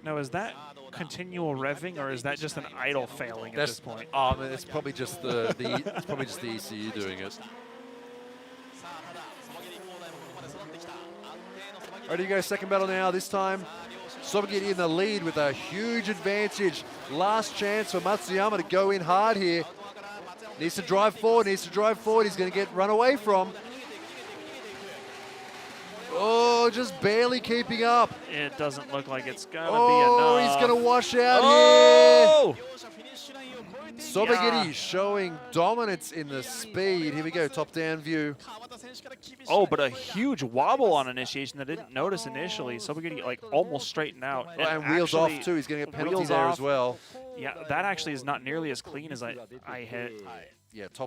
Now, is that continual revving, or is that just an idle failing at this point? Oh, man, it's probably just the it's probably just the ECU doing it. Ready to go, second battle now. This time, Sobagiti in the lead with a huge advantage. Last chance for Matsuyama to go in hard here. Needs to drive forward, He's going to get run away from. Oh, just barely keeping up. It doesn't look like it's going to be enough. He's going to wash out here. Sobagiti showing dominance in the speed. Here we go, top-down view. Oh, but a huge wobble on initiation that I didn't notice initially. Sobagiti like almost straightened out. And wheels off too. He's going to get penalty there as well. Yeah, that actually is not nearly as clean as I had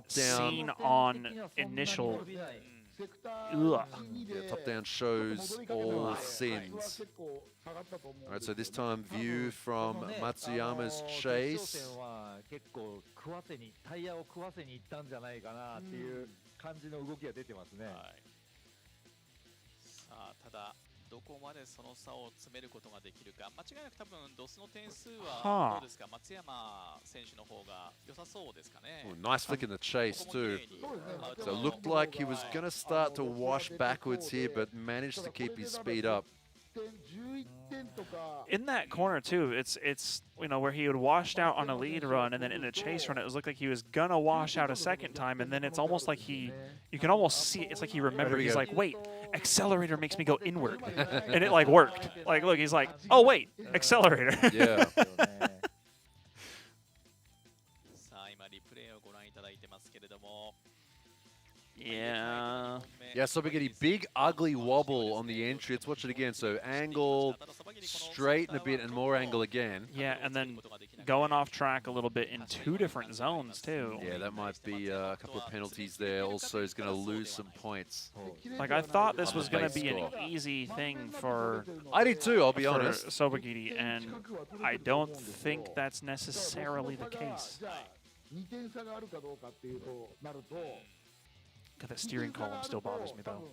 seen on initial. Yeah, top-down shows all sins. All right, so this time view from Matsuyama's chase. どこまでその差を詰めることができるか間違いなく多分ドスの点数はどうですか松山選手の方が良さそうですかね Nice flick in the chase too. So it looked like he was going to start to wash backwards here, but managed to keep his speed up. In that corner too, it's where he had washed out on a lead run, and then in a chase run, it was looked like he was gonna wash out a second time, and then it's almost like you can almost see it's like he remembered. He's like, wait, accelerator makes me go inward, and it like worked. Like, look, he's like, oh wait, accelerator. Yeah. Yeah. Yeah, Sobagiti, big ugly wobble on the entry. Let's watch it again. So angle, straighten a bit, and more angle again. Yeah, and then going off track a little bit in 2 different zones too. Yeah, that might be a couple of penalties there. Also, he's going to lose some points. Like, I thought this was going to be an easy thing for... I did too, I'll be honest. Sobagiti, and I don't think that's necessarily the case. God, that steering column still bothers me though.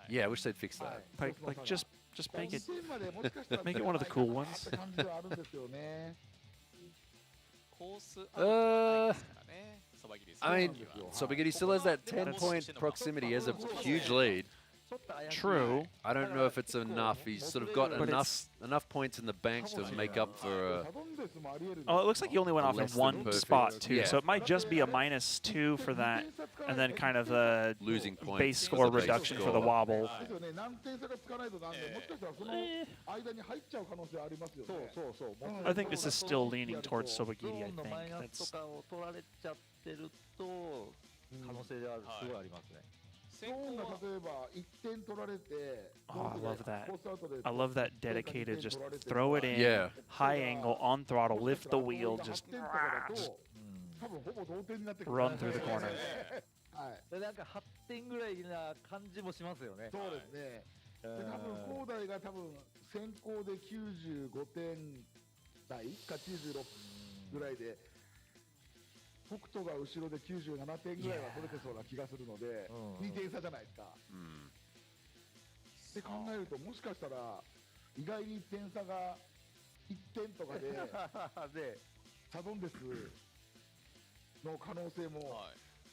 Yeah, I wish they'd fix that. Like just make it one of the cool ones. I mean, Sobagiri still has that 10-point proximity. He has a huge lead. True. I don't know if it's enough. He's sort of got enough points in the bank to make up for. Oh, it looks like he only went off in one spot too, yeah. so it might just be a -2 for that, and then kind of a losing points base score reduction for the wobble. I think this is still leaning towards Sobagiri. I think that's. Oh, I love that. I love that dedicated, just throw it in, yeah. High angle, on throttle, lift the wheel, just run through the corner. なんか8点ぐらいな感じもしますよね。そうですね。多分高台が多分先行で95点台か96ぐらいで、北斗が後ろで97点ぐらいは取れてそうな気がするので、2点差じゃないですか。って考えるともしかしたら意外に点差が1点とかでサドンデスの可能性も。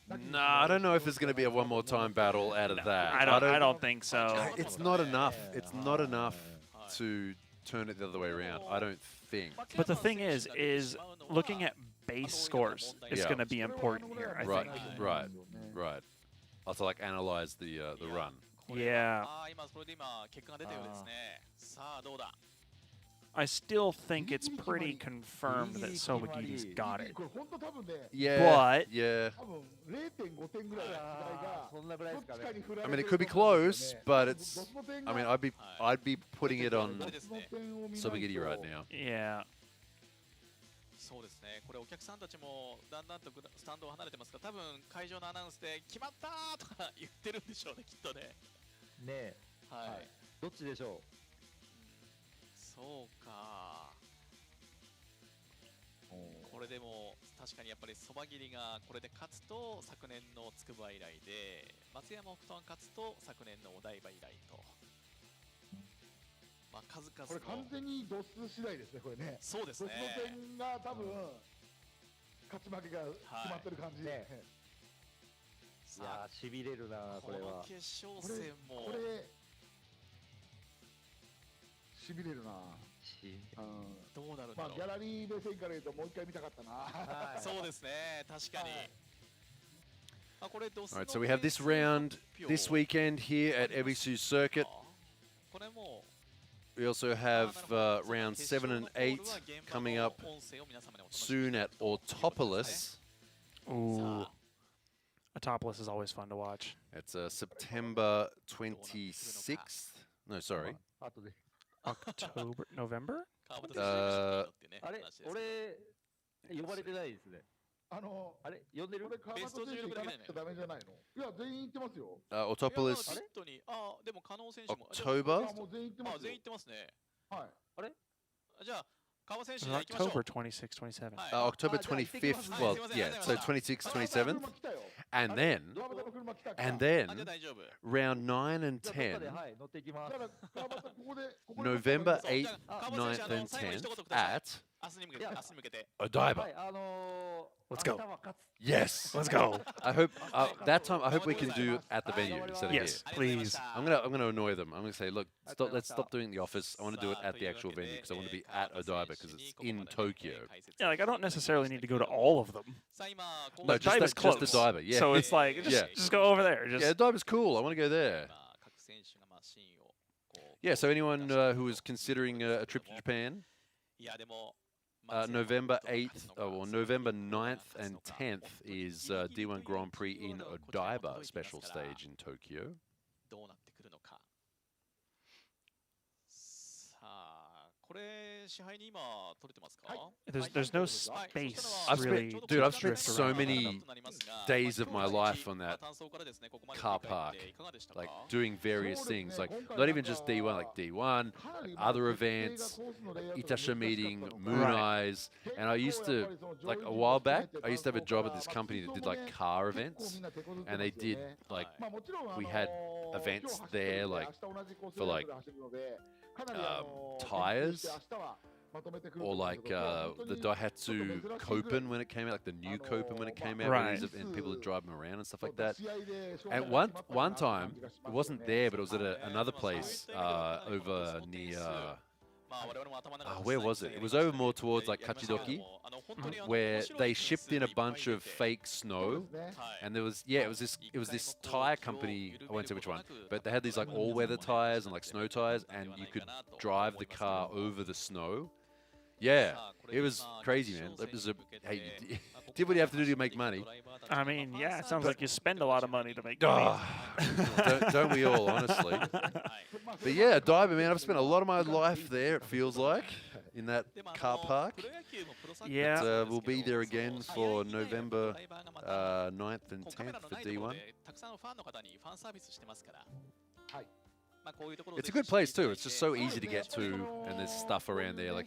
Nah, I don't know if there's going to be a one more time battle out of that. I don't think so. It's not enough. It's not enough to turn it the other way around. I don't think. But the thing is looking at base scores is going to be important here. I think. Right. Also, like analyze the run. Yeah. I still think it's pretty confirmed that Sobagiri's got it. Yeah. But I mean, it could be close, but it's. I mean, I'd be putting it on Sobagiri right now. Yeah. そうですね。これお客さんたちもだんだんとスタンドを離れてますが、多分会場のアナウンスで決まったーとか言ってるんでしょうね、きっとね。ねえ。はい。どっちでしょう。そうか。これでも確かにやっぱりそば切りがこれで勝つと昨年の筑波以来で、松山北斗が勝つと昨年のお台場以来と。まあ数々の。これ完全に度数次第ですね、これね。そうですね。度数の点が多分勝ち負けが決まってる感じで。いやー、しびれるな、これは。この決勝戦も。これしびれるな。どうなるんだろう。まあギャラリー目線から言うともう一回見たかったな。そうですね、確かに。All right, so we have this round this weekend here at Ebisu Circuit. We also have round 7 and 8 coming up soon at Autopolis. Ooh. Autopolis is always fun to watch. It's September 26th. No, sorry. October, November? あれ、俺呼ばれてないですね。あれ呼んでる？これ川端選手行かなきゃダメじゃないの？いや全員行ってますよ。Autopolis. でも加納選手も October? もう全員行ってますよ。全員行ってますね。はい。あれ？じゃあ川選手 October 26th, 27th. October 25th. Well, yeah. So 26th, 27th, and then round 9 and 10. November 8th, 9th, and 10th at Odaiba. Let's go. Yes. Let's go. I hope that time. I hope we can do it at the venue instead of yes, here. Please. I'm gonna annoy them. I'm gonna say, look, let's stop doing the office. I want to do it at the actual venue because I want to be at Odaiba because it's in Tokyo. Yeah, like I don't necessarily need to go to all of them. No, Odaiba's close. Just Odaiba. Yeah. So it's like just go over there. Yeah, Odaiba's cool. I want to go there. Yeah. So anyone who is considering a trip to Japan. November 8th, or November 9th and 10th is D1 Grand Prix in Odaiba special stage in Tokyo. There's no space really. I've spent so many days of my life on that car park, like doing various things, like not even just D1, like D1, other events, Itasha meeting, Moon Eyes, and I used to, like a while back, I used to have a job at this company that did like car events, and they did like, we had events there like for like tires, or like the Daihatsu Copen when it came out, like the new Copen when it came out, right. And people would drive them around and stuff like that. And one time, it wasn't there, but it was at another place over near, where was it? It was over more towards like Kachidoki, where they shipped in a bunch of fake snow, and there was, it was this tire company, I won't say which one, but they had these like all-weather tires and like snow tires, and you could drive the car over the snow. Yeah, it was crazy, man. It was hey, you did what you have to do to make money. I mean, yeah, it sounds like you spend a lot of money to make money. Don't we all, honestly? But yeah, diving, man, I've spent a lot of my life there, it feels like, in that car park. Yeah. But, we'll be there again for November 9th and 10th for D1. It's a good place too. It's just so easy to get to, and there's stuff around there. Like,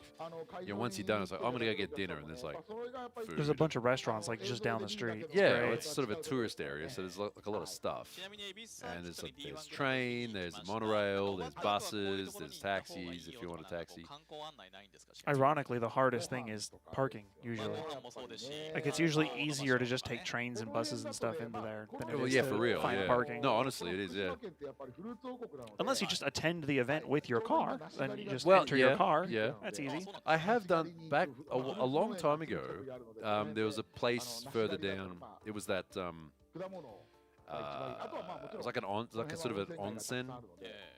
once you're done, it's like, I'm gonna go get dinner, and there's like food. There's a bunch of restaurants like just down the street. Yeah, it's sort of a tourist area, so there's like a lot of stuff. And there's like, there's train, there's monorail, there's buses, there's taxis if you want a taxi. Ironically, the hardest thing is parking usually. Like, it's usually easier to just take trains and buses and stuff into there than it is for real. find parking. No, honestly, it is. Yeah. Unless you just attend the event with your car, then you just enter your car. Yeah, that's easy. I have done back a long time ago. There was a place further down. It was that. It was like a sort of an onsen.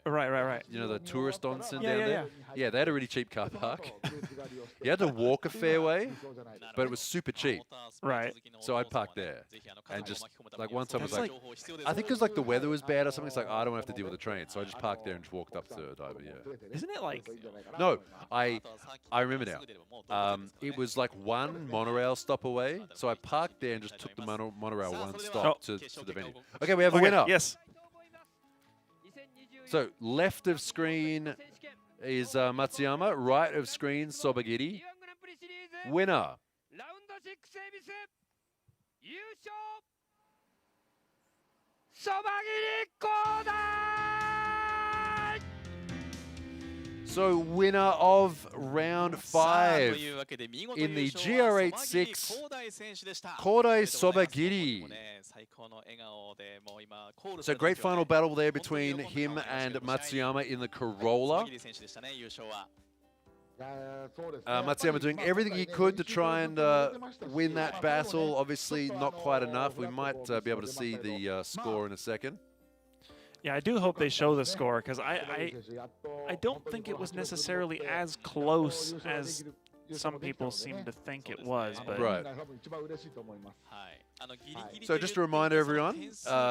Right. You know, the tourist onsen Yeah, down yeah, there? Yeah, they had a really cheap car park. You had to walk a fair way, but it was super cheap. Right. So I parked there. And just, like, one time I was like, I think because, like, the weather was bad or something, it's like, I don't have to deal with the train. So I just parked there and just walked up to Odaiba, yeah. Isn't it like... No, I remember now. It was like one monorail stop away. So I parked there and just took the monorail one stop to the venue. Okay, we have a winner. Yes. So left of screen is Matsuyama, right of screen Sobagiri. Winner. So winner of round 5 in the GR86, Kodai Sobagiri. So great final battle there between him and Matsuyama in the Corolla. Matsuyama doing everything he could to try and win that battle. Obviously not quite enough. We might be able to see the score in a second. Yeah, I do hope they show the score, because I don't think it was necessarily as close as some people seem to think it was. But right. So just a reminder, everyone,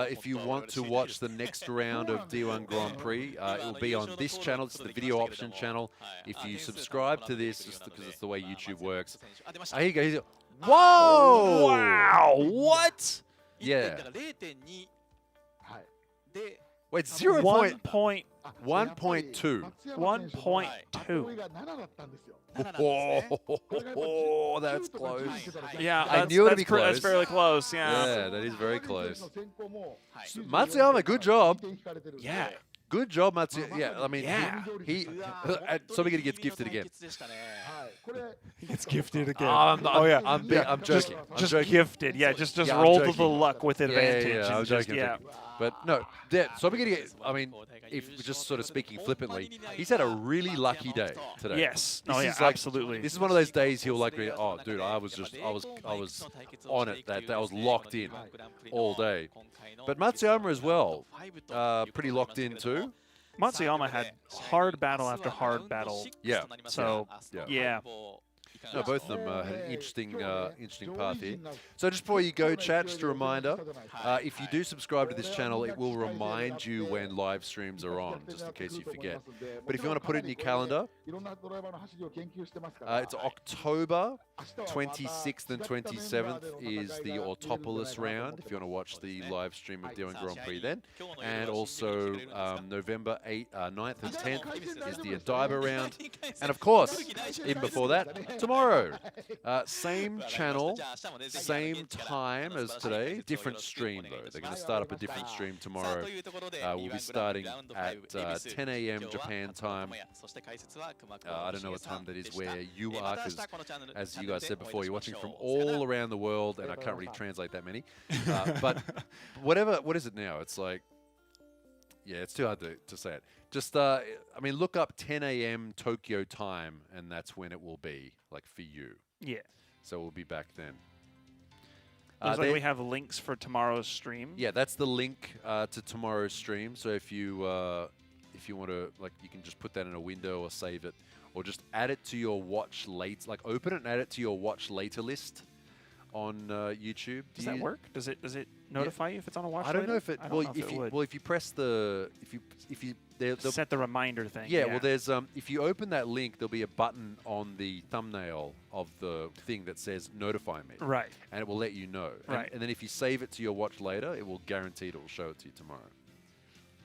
if you want to watch the next round of D1 Grand Prix, it will be on this channel. It's the video option channel. If you subscribe to this, just because it's the way YouTube works. Here you go. Here you go. Whoa! Wow! What? Yeah. Wait, 1.2. 1.2. Oh, that's close. Yeah, I knew it would be close. That's fairly close, yeah. Yeah, that is very close. Matsuyama, good job. Yeah. Good job, Matsuyama. Yeah, I mean, he Sobagiri gets gifted again. He gets gifted again. I'm joking. Just gifted. Yeah, just roll to the luck with advantage. Yeah, I'm joking. But no, Sobagiri, I mean, if just sort of speaking flippantly, he's had a really lucky day today. Yes. Absolutely. This is one of those days he'll like, oh, dude, I was on it that day. I was locked in all day. But Matsuyama as well, pretty locked in too. Matsuyama had hard battle after hard battle. Yeah. So, yeah. No, both of them had an interesting path here. So just before you go, chat, just a reminder, if you do subscribe to this channel, it will remind you when live streams are on, just in case you forget. But if you want to put it in your calendar, it's October 26th and 27th is the Autopolis round, if you want to watch the live stream of D1 Grand Prix then. And also November 9th and 10th is the Odaiba round. And of course, even before that, tomorrow, same channel, same time as today, different stream though. They're going to start up a different stream tomorrow. We'll be starting at 10 a.m. Japan time. I don't know what time that is where you are, because as you guys said before, you're watching from all around the world, and I can't really translate that many. But whatever, what is it now? It's like, yeah, it's too hard to say it. Just, I mean, look up 10 a.m. Tokyo time, and that's when it will be, like, for you. Yeah. So we'll be back then. Looks like we have links for tomorrow's stream. Yeah, that's the link to tomorrow's stream. So if you want to, like, you can just put that in a window or save it, or just add it to your watch late, like open it and add it to your watch later list on YouTube. Does that work? Does it notify you if it's on a watch? I don't know if it. Well, if you press the if you set the reminder thing. Yeah, well, there's if you open that link, there'll be a button on the thumbnail of the thing that says "Notify me." Right. And it will let you know. Right. And then if you save it to your watch later, it will guarantee it will show it to you tomorrow.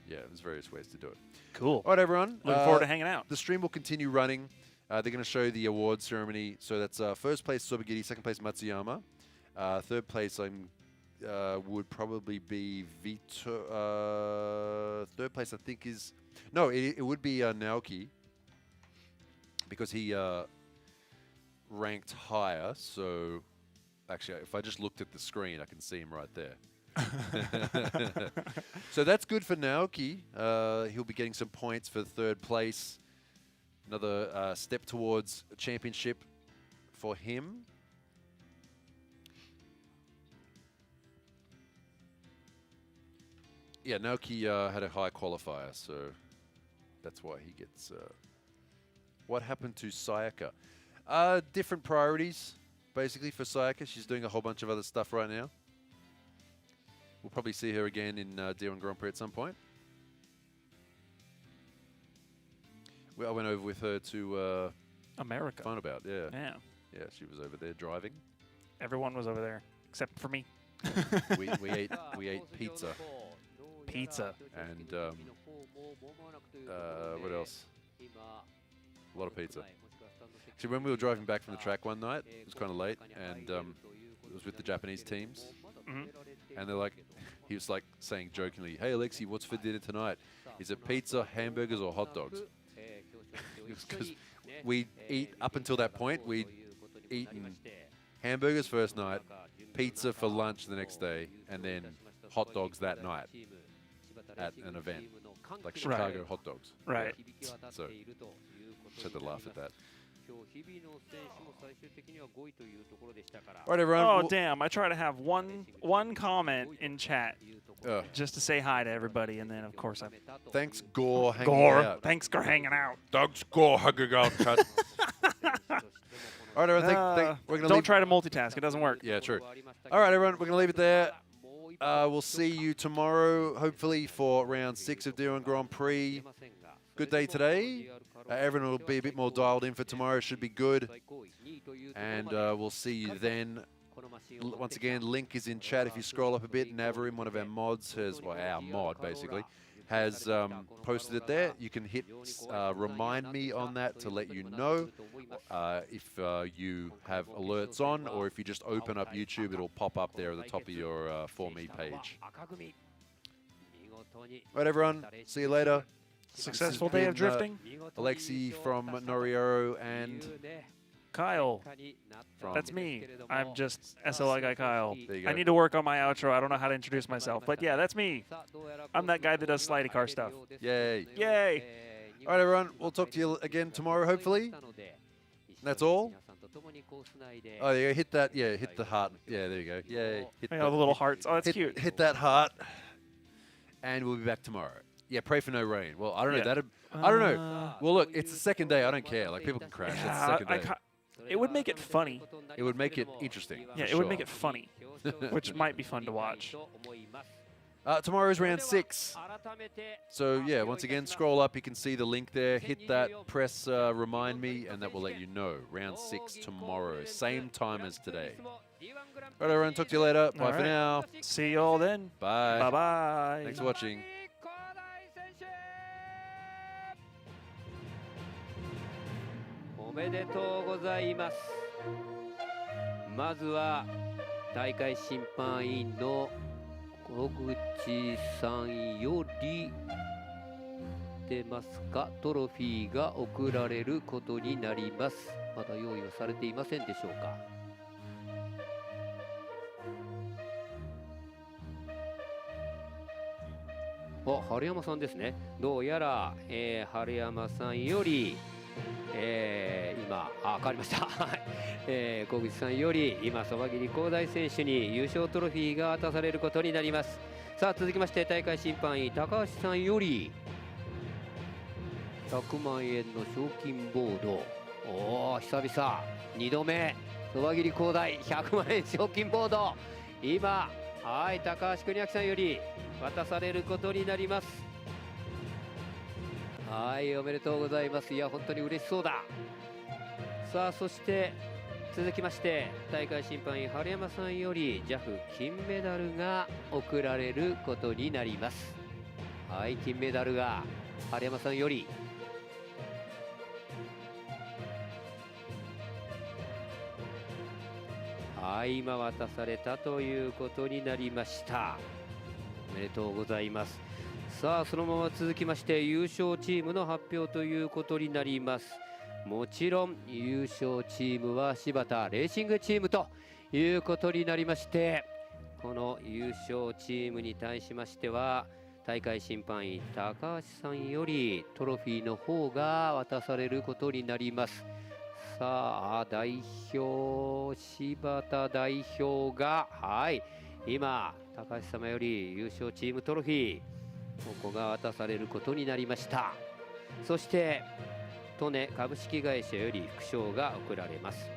Yeah, there's various ways to do it. Cool. All right, everyone. Looking forward to hanging out. The stream will continue running. They're going to show the award ceremony. So that's first place Sobagiri, second place Matsuyama. Third place would probably be Vito. Third place I think is... No, it would be Naoki, because he ranked higher. So actually, if I just looked at the screen, I can see him right there. So that's good for Naoki. He'll be getting some points for third place. Another step towards a championship for him. Yeah, Naoki had a high qualifier, so that's why he gets... What happened to Sayaka? Different priorities, basically, for Sayaka. She's doing a whole bunch of other stuff right now. We'll probably see her again in D1 Grand Prix at some point. I went over with her to... America. Phone about, yeah. Yeah. Yeah, she was over there driving. Everyone was over there, except for me. we ate pizza. Pizza. And what else? A lot of pizza. Actually, when we were driving back from the track one night, it was kind of late, and it was with the Japanese teams. And they're like, he was like saying jokingly, "Hey Alexi, what's for dinner tonight? Is it pizza, hamburgers, or hot dogs?" Because we eat, up until that point, we'd eaten hamburgers first night, pizza for lunch the next day, and then hot dogs that night at an event, like Chicago hot dogs. Right. Yeah. So, just had to laugh at that. All right, everyone. Oh, damn. I try to have one comment in chat just to say hi to everybody, and then, of course, I'm... Thanks, Gore, hanging out. Thanks for hanging out. Thanks, Gore, hanging out. All right, everyone. We're gonna Don't try to multitask. It doesn't work. Yeah, true. All right, everyone. We're going to leave it there. We'll see you tomorrow, hopefully, for round 6 of D1 Grand Prix. Good day today. Everyone will be a bit more dialed in for tomorrow. Should be good. And we'll see you then. Once again, link is in chat. If you scroll up a bit, Navarim, one of our mods, has, well, our mod, basically, has posted it there. You can hit remind me on that to let you know if you have alerts on, or if you just open up YouTube, it'll pop up there at the top of your For Me page. Right, everyone. See you later. Successful day of drifting. Alexi from NORIYARO and Kyle. That's me. I'm just SLI guy Kyle. There you go. I need to work on my outro. I don't know how to introduce myself, but yeah, that's me. I'm that guy that does slidey car stuff. Yay. Yay. All right, everyone. We'll talk to you again tomorrow, hopefully. That's all. Oh, there you go. Hit that. Yeah, hit the heart. Yeah, there you go. Yay. Hit the little hearts. Oh, that's cute. Hit that heart. And we'll be back tomorrow. Yeah, pray for no rain. Well, I don't know. I don't know. Well, look, it's the second day. I don't care. Like, people can crash. It's the second day. It would make it funny. It would make it interesting. Yeah, it would make it funny, which might be fun to watch. Tomorrow is round 6. So yeah, once again, scroll up. You can see the link there. Hit that, press remind me, and that will let you know. Round 6 tomorrow, same time as today. Right, everyone. Talk to you later. Bye for now. See you all then. Bye. Bye bye. Thanks for watching. おめでとうございます。まずは大会審判員の小口さんより出ますか、トロフィーが贈られることになります。まだ用意はされていませんでしょうか。春山さんですね。どうやら、春山さんより、今変わりました、小口さんより今沢桐光大選手に優勝トロフィーが渡されることになります。さあ続きまして大会審判員高橋さんより100万円の賞金ボード、久々2度目沢桐光大100万円賞金ボード、今高橋邦明さんより渡されることになります。おめでとうございます。いや本当に嬉しそうだ。さあそして続きまして大会審判員春山さんより JAF 金メダルが贈られることになります。金メダルが春山さんより今渡されたということになりました。おめでとうございます。さあそのまま続きまして優勝チームの発表ということになります。もちろん優勝チームは柴田レーシングチームということになりまして、この優勝チームに対しましては大会審判員高橋さんよりトロフィーの方が渡されることになります。さあ代表柴田代表が今高橋様より優勝チームトロフィーここが渡されることになりました。そして利根株式会社より副賞が贈られます。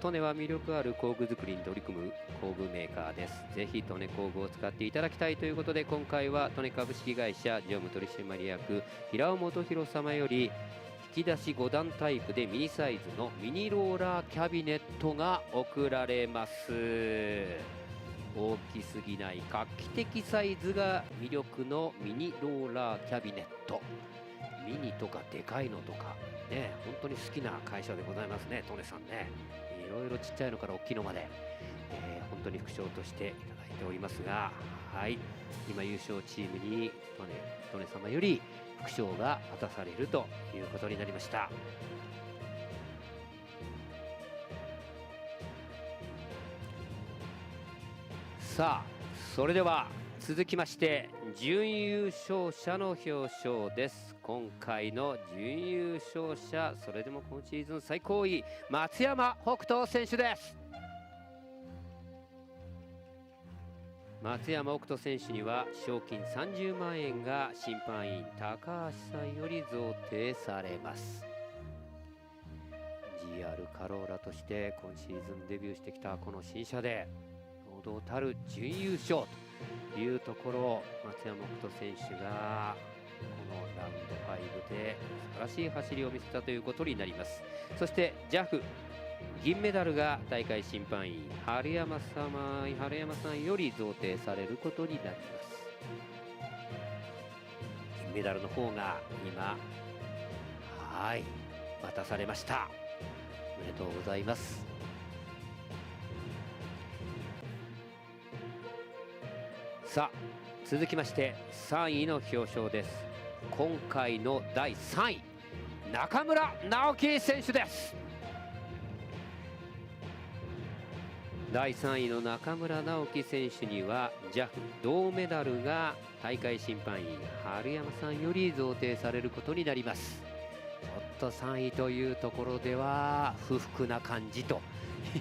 利根は魅力ある工具作りに取り組む工具メーカーです。ぜひ利根工具を使っていただきたいということで、今回は利根株式会社常務取締役平尾元弘様より引き出し5段タイプでミニサイズのミニローラーキャビネットが贈られます。大きすぎない画期的サイズが魅力のミニローラーキャビネット。ミニとかでかいのとかね、本当に好きな会社でございますね、利根さんね。いろいろちっちゃいのから大きいのまで、本当に副賞としていただいておりますが、今優勝チームに利根様より副賞が渡されるということになりました。さあそれでは続きまして準優勝者の表彰です。今回の準優勝者、それでも今シーズン最高位松山北斗選手です。松山北斗選手には賞金30万円が審判員高橋さんより贈呈されます。 GR カローラとして今シーズンデビューしてきたこの新車で堂々たる準優勝というところを松山北斗選手がこのラウンド5で素晴らしい走りを見せたということになります。そして JAF 銀メダルが大会審判員春山さんより贈呈されることになります。銀メダルの方が今渡されました。おめでとうございます。さあ続きまして3位の表彰です。今回の第3位中村直樹選手です。第3位の中村直樹選手には JAF 銅メダルが大会審判員春山さんより贈呈されることになります。ちょっと3位というところでは不服な感じと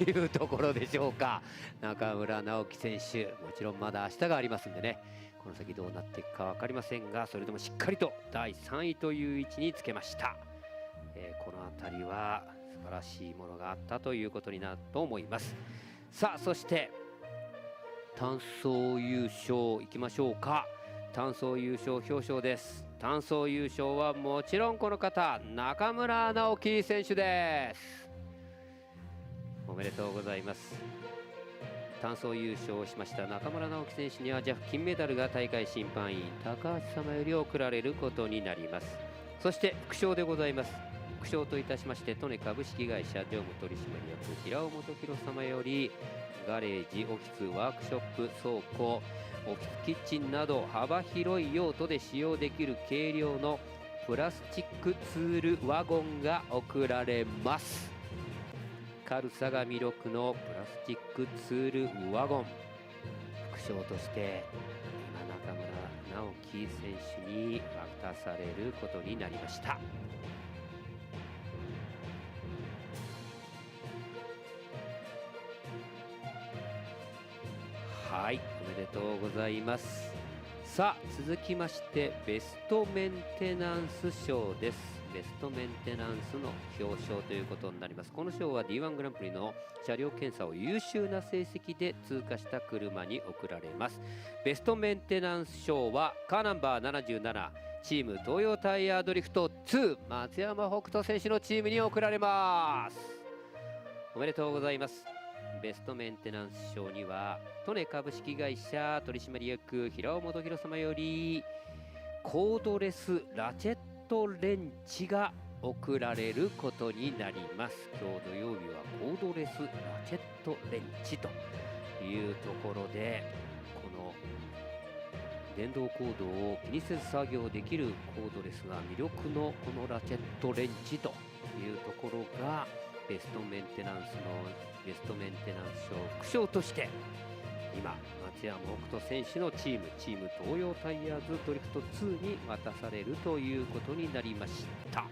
いうところでしょうか。中村直樹選手、もちろんまだ明日がありますんでね、この先どうなっていくか分かりませんが、それでもしっかりと第3位という位置につけました。この辺りは素晴晴らしいものがあったということになると思います。さあそして単走優勝いきましょうか。単走優勝表彰です。単走優勝はもちろんこの方、中村直樹選手です。おめでとうございます。単走優勝をしました中村直樹選手にはJAF金メダルが大会審判員高橋様より贈られることになります。そして副賞でございます。副賞といたしまして、利根株式会社常務取締役平尾元弘様よりガレージ、オフィス、ワークショップ、倉庫、オフィスキッチンなど幅広い用途で使用できる軽量のプラスチックツールワゴンが贈られます。軽さが魅力のプラスチックツールワゴン、副賞として今中村直樹選手に渡されることになりました。はい、おめでとうございます。さあ続きましてベストメンテナンス賞です。ベストメンテナンスの表彰ということになります。この賞は D1 グランプリの車両検査を優秀な成績で通過した車に贈られます。ベストメンテナンス賞はカーナンバー77チーム東洋タイヤドリフト2松山北斗選手のチームに贈られます。おめでとうございます。ベストメンテナンス賞には利根株式会社取締役平尾元弘様よりコードレスラチェットレンチが贈られることになります。今日土曜日はコードレスラチェットレンチというところで、この電動コードを気にせず作業できるコードレスが魅力のこのラチェットレンチというところがベストメンテナンスのベストメンテナンス賞副賞として今松山北斗選手のチーム東洋タイヤーズドリフト2に渡されるということになりました。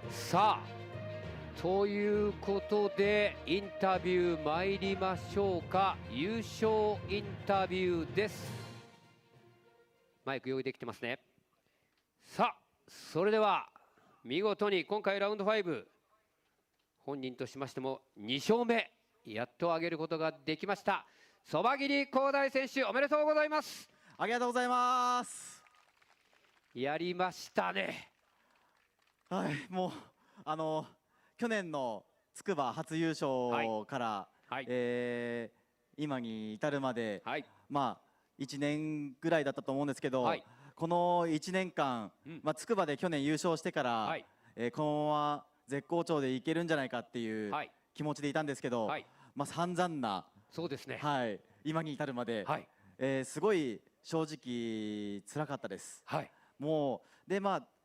さあということでインタビュー参りましょうか。優勝インタビューです。マイク用意できてますね。さあそれでは見事に今回ラウンド5本人としましても2勝目やっと上げることができましたそば切り広大選手、おめでとうございます。ありがとうございます。やりましたね。はい、もう去年の筑波初優勝から、今に至るまで、まあ1年ぐらいだったと思うんですけど、この1年間、筑波で去年優勝してから、このまま絶好調でいけるんじゃないかっていう気持ちでいたんですけど、散々な、そうですね、今に至るまで、すごい正直辛かったです。もうで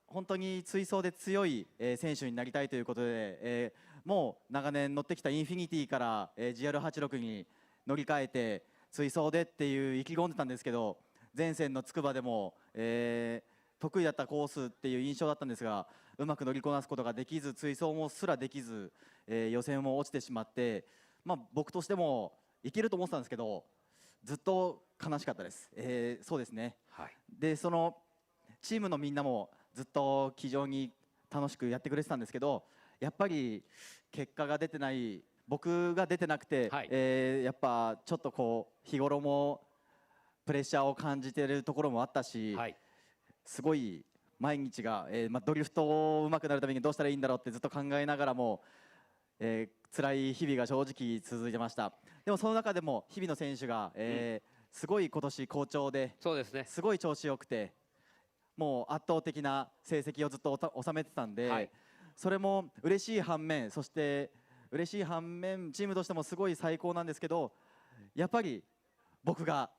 本当に追走で強い選手になりたいということで、もう長年乗ってきたインフィニティから GR86 に乗り換えて追走でっていう意気込んでたんですけど、前線の筑波でも、得意だったコースっていう印象だったんですが、うまく乗りこなすことができず、追走もすらできず、予選も落ちてしまって、僕としてもいけると思ってたんですけど、ずっと悲しかったです。そうですね、でそのチームのみんなもずっと気丈に楽しくやってくれてたんですけど、やっぱり結果が出てない、僕が出てなくて、やっぱちょっとこう日頃もプレッシャーを感じているところもあったし、すごい毎日が、ドリフト上手くなるためにどうしたらいいんだろうってずっと考えながらも、辛い日々が正直続いてました。でもその中でも日比野選手が、すごい今年好調で、すごい調子よくて、もう圧倒的な成績をずっと収めてたんで、それも嬉しい反面、そして嬉しい反面チームとしてもすごい最高なんですけど、やっぱり僕が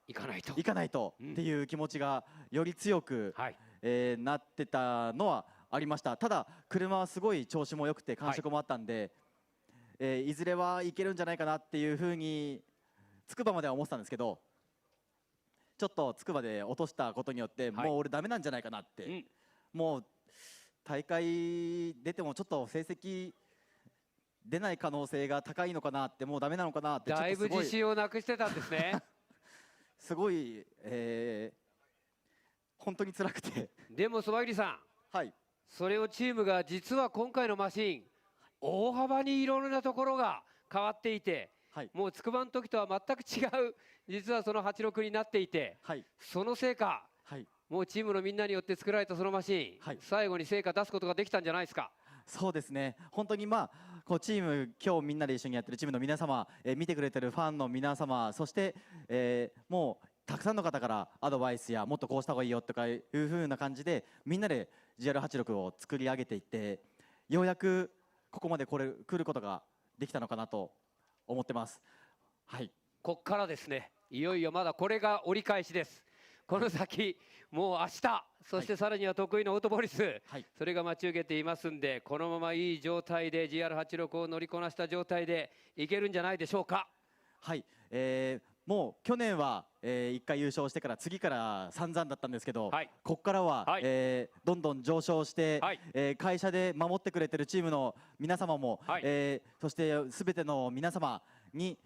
行かないとっていう気持ちがより強く、なってたのはありました。ただ車はすごい調子も良くて感触もあったんで、いずれはいけるんじゃないかなっていうふうに筑波までは思ってたんですけど、ちょっと筑波で落としたことによって、もう俺ダメなんじゃないかなって、もう大会出てもちょっと成績出ない可能性が高いのかなって、もうダメなのかなって、だいぶ自信をなくしてたんですね。すごい、本当に辛くて。でもそばぎりさん、はい、それをチームが実は今回のマシン大幅にいろいろなところが変わっていて、もう筑波の時とは全く違う実はその86になっていて、その成果、もうチームのみんなによって作られたそのマシン、最後に成果出すことができたんじゃないですか。そうですね、本当にこうチーム、今日みんなで一緒にやってるチームの皆様、見てくれてるファンの皆様、そして、もうたくさんの方からアドバイスやもっとこうした方がいいよとかいう風な感じでみんなで GR86 を作り上げていって、ようやくここまで来ることができたのかなと思ってます。はい、こっからですね、いよいよまだこれが折り返しです。この先もう明日、そしてさらには得意のオートポリス、それが待ち受けていますんで、このままいい状態で GR86 を乗りこなした状態でいけるんじゃないでしょうか。はい、もう去年は、1回優勝してから次から散々だったんですけど、ここからは、どんどん上昇して、会社で守ってくれてるチームの皆様も、そして全ての皆様に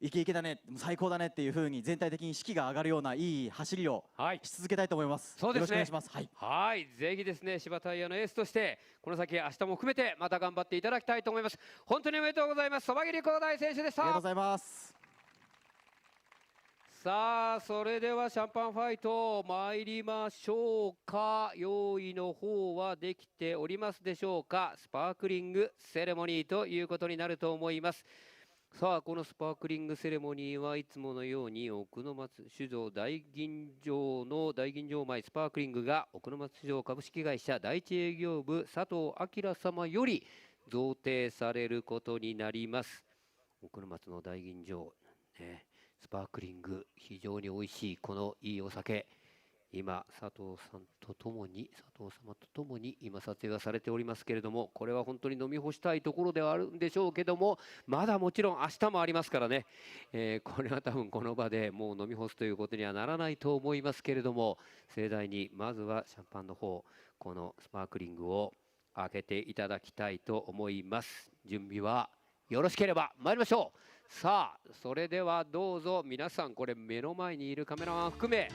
イケイケだね、最高だねっていう風に全体的に士気が上がるようないい走りをし続けたいと思います。そうですね。よろしくお願いします。はい、ぜひですね、芝タイヤのエースとしてこの先明日も含めてまた頑張っていただきたいと思います。本当におめでとうございます。そばぎりこうだい選手でした。ありがとうございます。さあ、それではシャンパンファイト参りましょうか。用意の方はできておりますでしょうか。スパークリングセレモニーということになると思います。さあ、このスパークリングセレモニーはいつものように奥の松酒造大吟醸の大吟醸米スパークリングが奥の松酒造株式会社第一営業部佐藤明様より贈呈されることになります。奥の松の大吟醸、スパークリング、非常に美味しいこのいいお酒、今佐藤様とともに今撮影がされておりますけれども、これは本当に飲み干したいところではあるんでしょうけども、まだもちろん明日もありますからね、これは多分この場でもう飲み干すということにはならないと思いますけれども、盛大にまずはシャンパンの方、このスパークリングを開けていただきたいと思います。準備はよろしければ参りましょう。さあ、それではどうぞ皆さん、これ目の前にいるカメラマン含め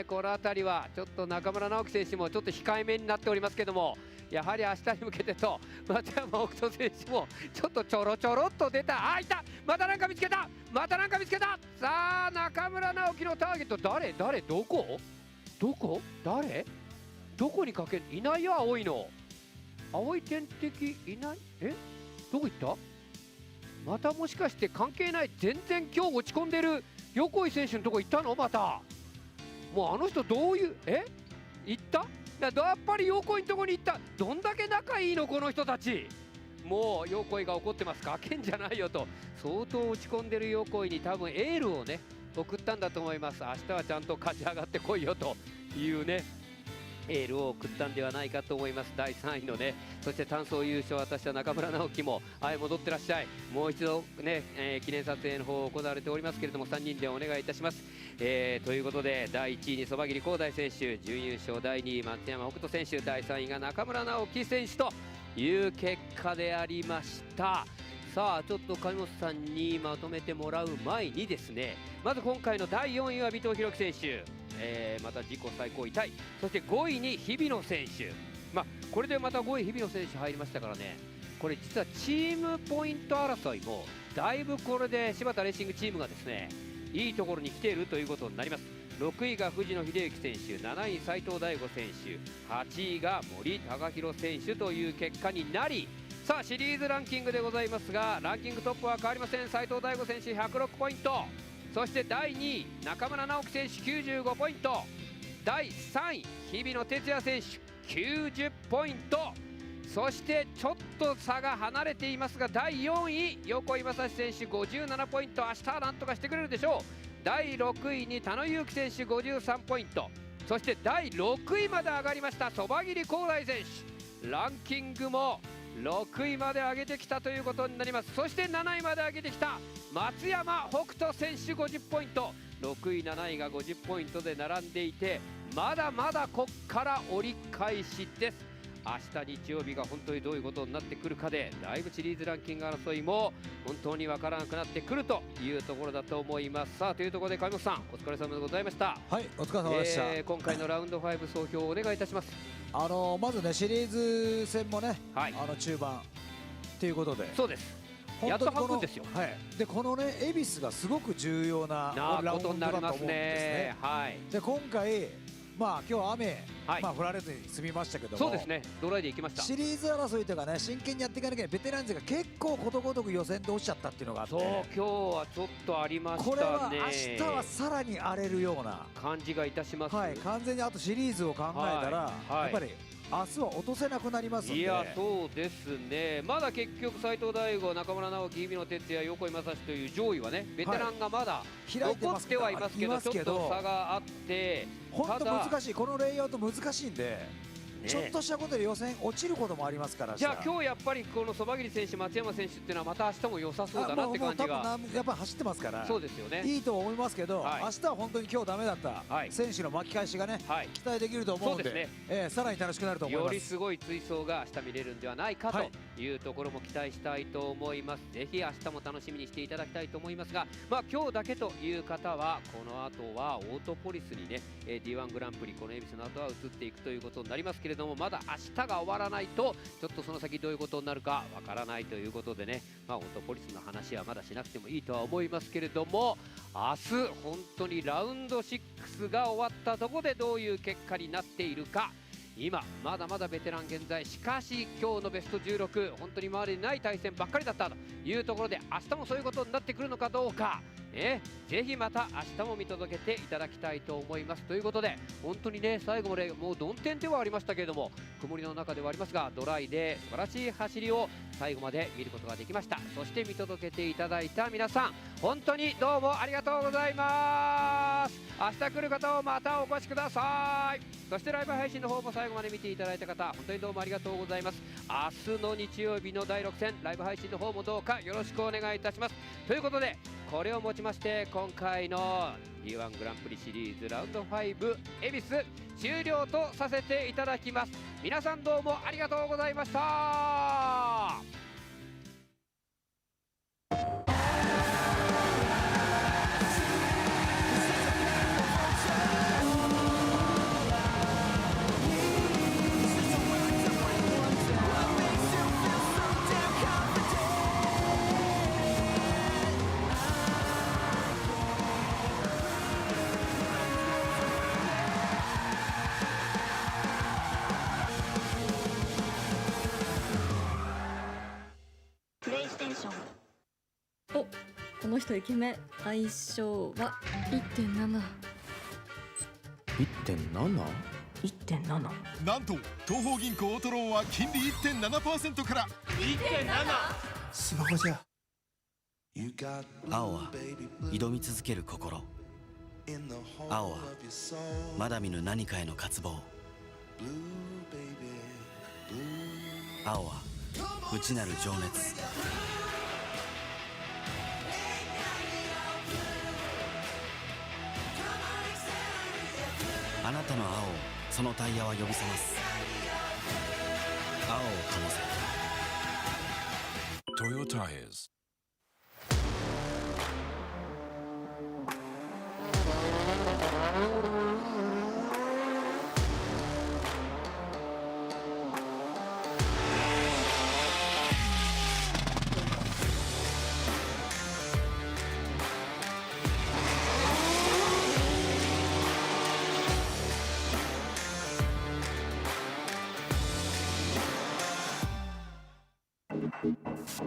この辺りはちょっと中村直樹選手もちょっと控えめになっておりますけども、やはり明日に向けてと松山北斗選手もちょっとちょろちょろっと出た。いた、またなんか見つけた、さあ、中村直樹のターゲット誰どこ誰どこにかける、いないよ。青い点滴いない。どこ行った。またもしかして関係ない、全然今日落ち込んでる横井選手のとこ行ったの。またもうあの人どういう行った。やっぱり横井のとこに行った。どんだけ仲いいのこの人たち。もう横井が怒ってます。かけんじゃないよと相当落ち込んでる横井に多分エールをね送ったんだと思います。明日はちゃんと勝ち上がってこいよというねエールを送ったんではないかと思います。第3位のね、そして単走優勝を果たした中村直樹も戻ってらっしゃい。もう一度ね、記念撮影の方行われておりますけれども、3人でお願いいたします。ということで第1位にそばぎりこうだい選手、準優勝第2位松山北斗選手、第3位が中村直樹選手という結果でありました。さあ、ちょっと上本さんにまとめてもらう前にですね、まず今回の第4位は尾藤弘樹選手、また自己最高位タイ、そして5位に日比野選手、これでまた5位日比野選手入りましたからね、これ実はチームポイント争いもだいぶこれで柴田レーシングチームがですねいいところに来ているということになります。6位が藤野秀幸選手、7位斉藤大吾選手、8位が森高弘選手という結果になり、さあシリーズランキングでございますが、ランキングトップは変わりません。斉藤大吾選手106ポイント、そして第2位中村直樹選手95ポイント、第3位日比野哲也選手90ポイント、そしてちょっと差が離れていますが第4位横井正史選手57ポイント、明日はなんとかしてくれるでしょう。第6位に田野裕樹選手53ポイント、そして第6位まで上がりましたそばぎり光大選手、ランキングも6位まで上げてきたということになります。そして7位まで上げてきた松山北斗選手50ポイント、6位7位が50ポイントで並んでいて、まだまだこっから折り返しです。明日日曜日が本当にどういうことになってくるかで、だいぶシリーズランキング争いも本当にわからなくなってくるというところだと思います。さあというところで上本さん、お疲れ様でございました。はい、お疲れ様でした。今回のラウンド5総評をお願いいたします。まずね、シリーズ戦もね、中盤ということで、そうです。やっと半分ですよ。はい。でこのね、恵比寿がすごく重要なラウンドだと思うんですね。はい。で今回、今日は雨、降られずに済みましたけども、そうですね、ドライで行きました。シリーズ争いというかね、真剣にやっていかなきゃいけないベテラン勢が結構ことごとく予選で落ちちゃったっていうのがあって、そう、今日はちょっとありましたね。これは明日はさらに荒れるような感じがいたします。はい、完全にあとシリーズを考えたら、やっぱり明日は落とせなくなりますので。いや、そうですね。まだ結局斉藤大吾、中村直樹、日比野哲也、横井正史という上位はね、ベテランがまだ残ってはいますけど、ちょっと差があって、本当難しい、このレイアウト難しいんで。ちょっとしたことで予選落ちることもありますから。じゃあ今日やっぱりこのそば切選手、松山選手っていうのはまた明日も良さそうだなって感じが。やっぱり走ってますから。そうですよね。いいと思いますけど、明日は本当に今日ダメだった選手の巻き返しがね、期待できると思うんで、さらに楽しくなると思います。よりすごい追走が明日見れるんではないかというところも期待したいと思います。ぜひ明日も楽しみにしていただきたいと思いますが、今日だけという方はこの後はオートポリスにね、D1 グランプリこの恵比寿の後は移っていくということになりますけれども、まだ明日が終わらないとちょっとその先どういうことになるかわからないということでね、オートポリスの話はまだしなくてもいいとは思いますけれども、明日本当にラウンド6が終わったところでどういう結果になっているか。今まだまだベテラン現在、しかし今日のベスト16、本当に今までにない対戦ばっかりだったというところで、明日もそういうことになってくるのかどうか、ぜひまた明日も見届けていただきたいと思います。ということで本当にね、最後までもう曇天ではありましたけれども、曇りの中ではありますがドライで素晴らしい走りを最後まで見ることができました。そして見届けていただいた皆さん、本当にどうもありがとうございます。明日来る方をまたお越しください。そしてライブ配信の方も最後まで見ていただいた方、本当にどうもありがとうございます。明日の日曜日の第6戦ライブ配信の方もどうかよろしくお願いいたします。ということでこれをもちまして今回の D1 グランプリシリーズラウンド5恵比寿終了とさせていただきます。皆さんどうもありがとうございました。お、この人イケメン。相性は 1.7。 1.7？ 1.7。なんと東方銀行オートローンは金利 1.7% から 1.7！ スマホじゃ。青は挑み続ける心、青はまだ見ぬ何かへの渇望、青は内なる情熱、あなたの青をそのタイヤは呼び覚ます。青を灯せ。 Toyo Tires。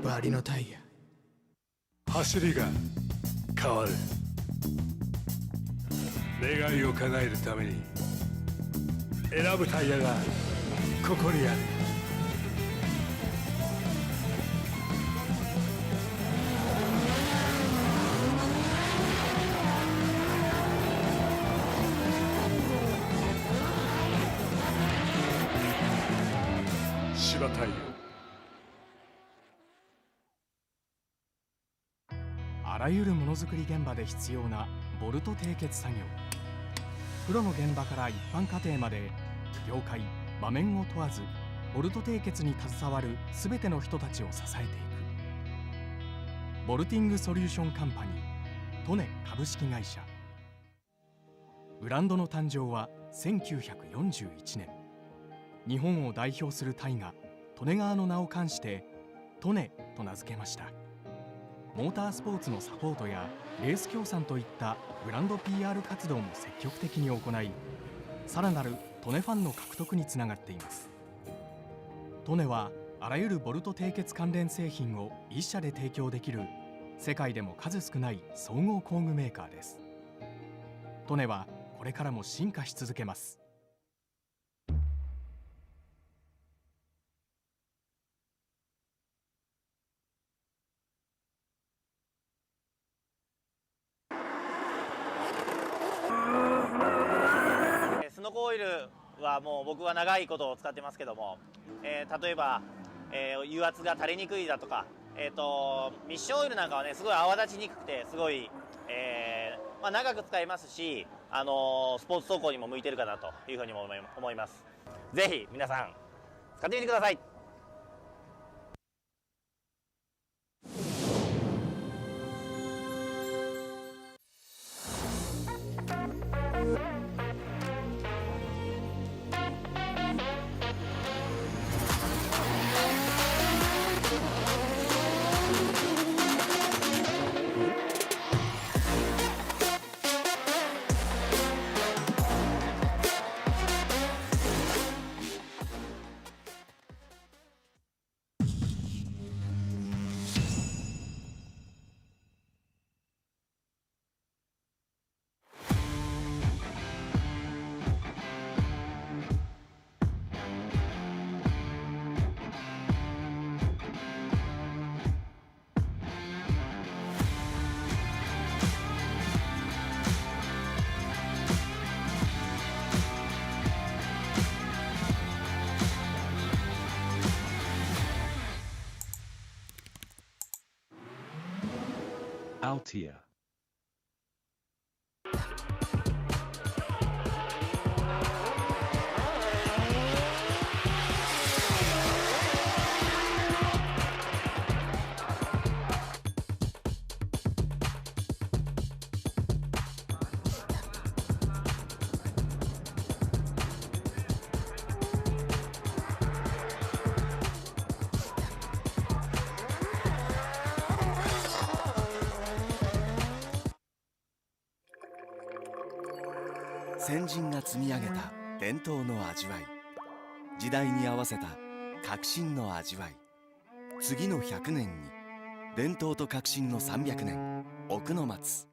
バリのタイヤ。走りが変わる。願いを叶えるために選ぶタイヤがここにある。芝タイヤ。あらゆるものづくり現場で必要なボルト締結作業。プロの現場から一般家庭まで業界場面を問わずボルト締結に携わる全ての人たちを支えていくボルティングソリューションカンパニー利根株式会社。ブランドの誕生は1941年、日本を代表する大河利根川の名を冠して利根と名付けました。モータースポーツのサポートやレース協賛といったブランド PR 活動も積極的に行い、さらなる利根ファンの獲得につながっています。利根はあらゆるボルト締結関連製品を一社で提供できる世界でも数少ない総合工具メーカーです。利根はこれからも進化し続けます。スノコオイルはもう僕は長いことを使ってますけども、例えば、油圧が垂れにくいだとか、ミッションオイルなんかはねすごい泡立ちにくくてすごい、長く使えますし、スポーツ走行にも向いてるかなというふうにも思います。ぜひ皆さん使ってみてください。Altia.「先人が積み上げた伝統の味わい」「時代に合わせた革新の味わい」「次の100年に伝統と革新の300年奥の松」。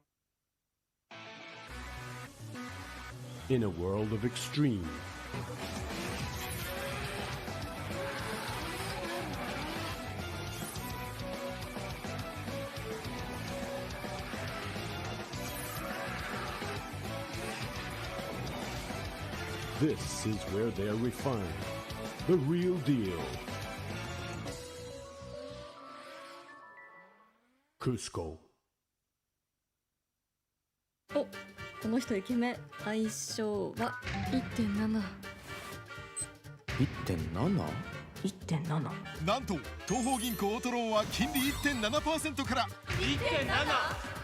In a world of extreme, this is where they are refined, the real deal. Cusco. お、この人イケメン。相性は 1.7。 1.7？ 1.7。なんと東方銀行オートローンは金利 1.7% から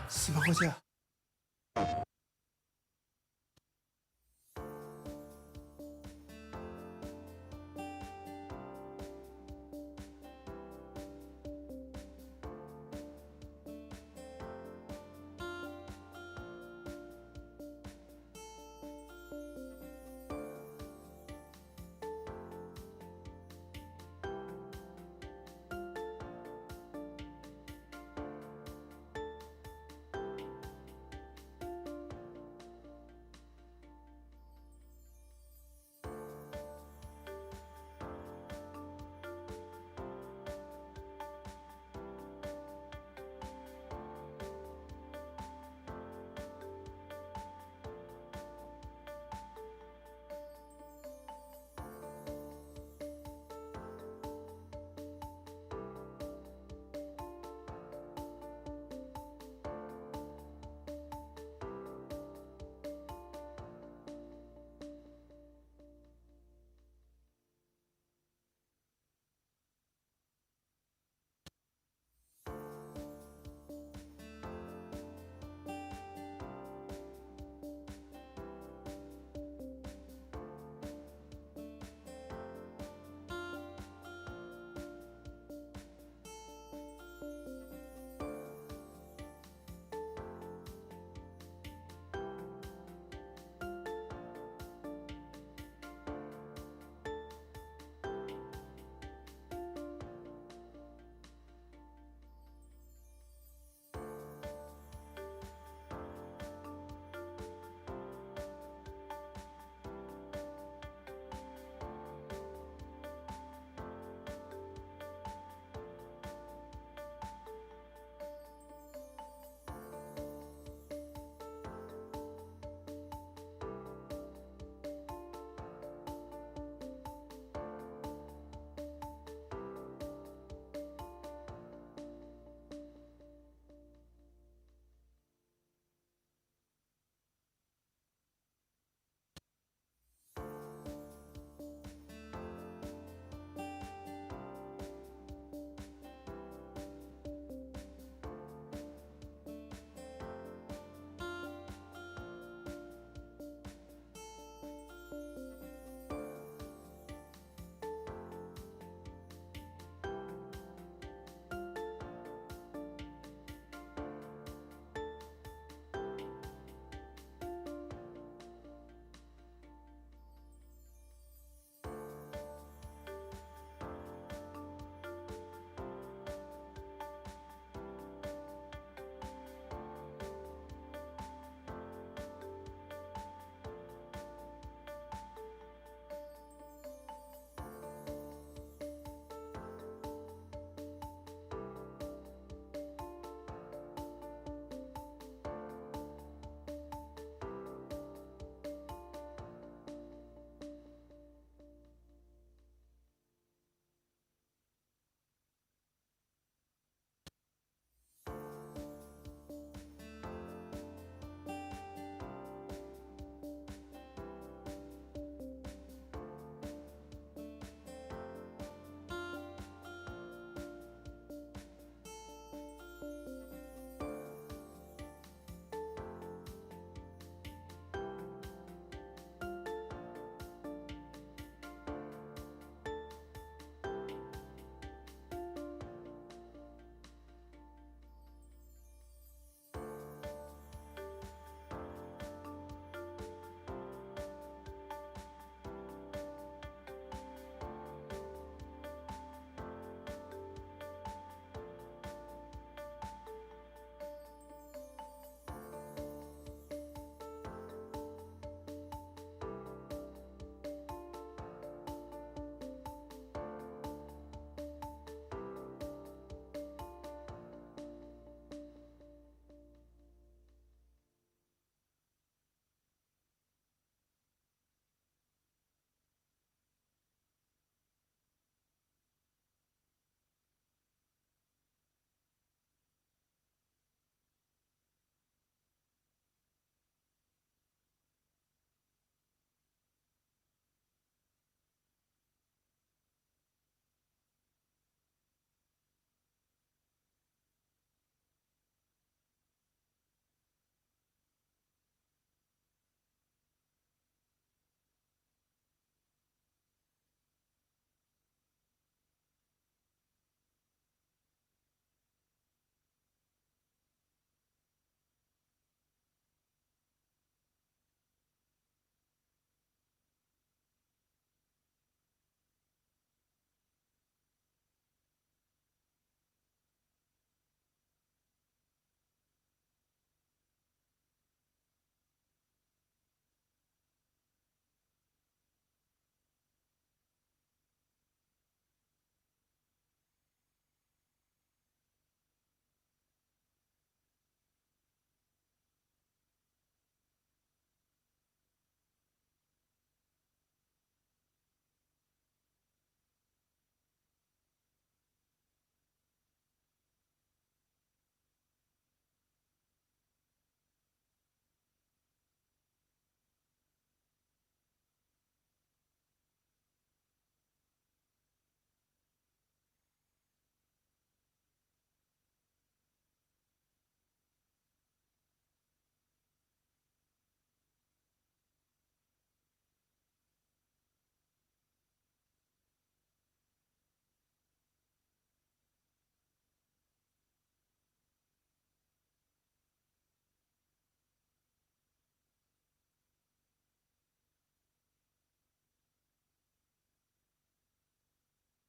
スマホじゃ。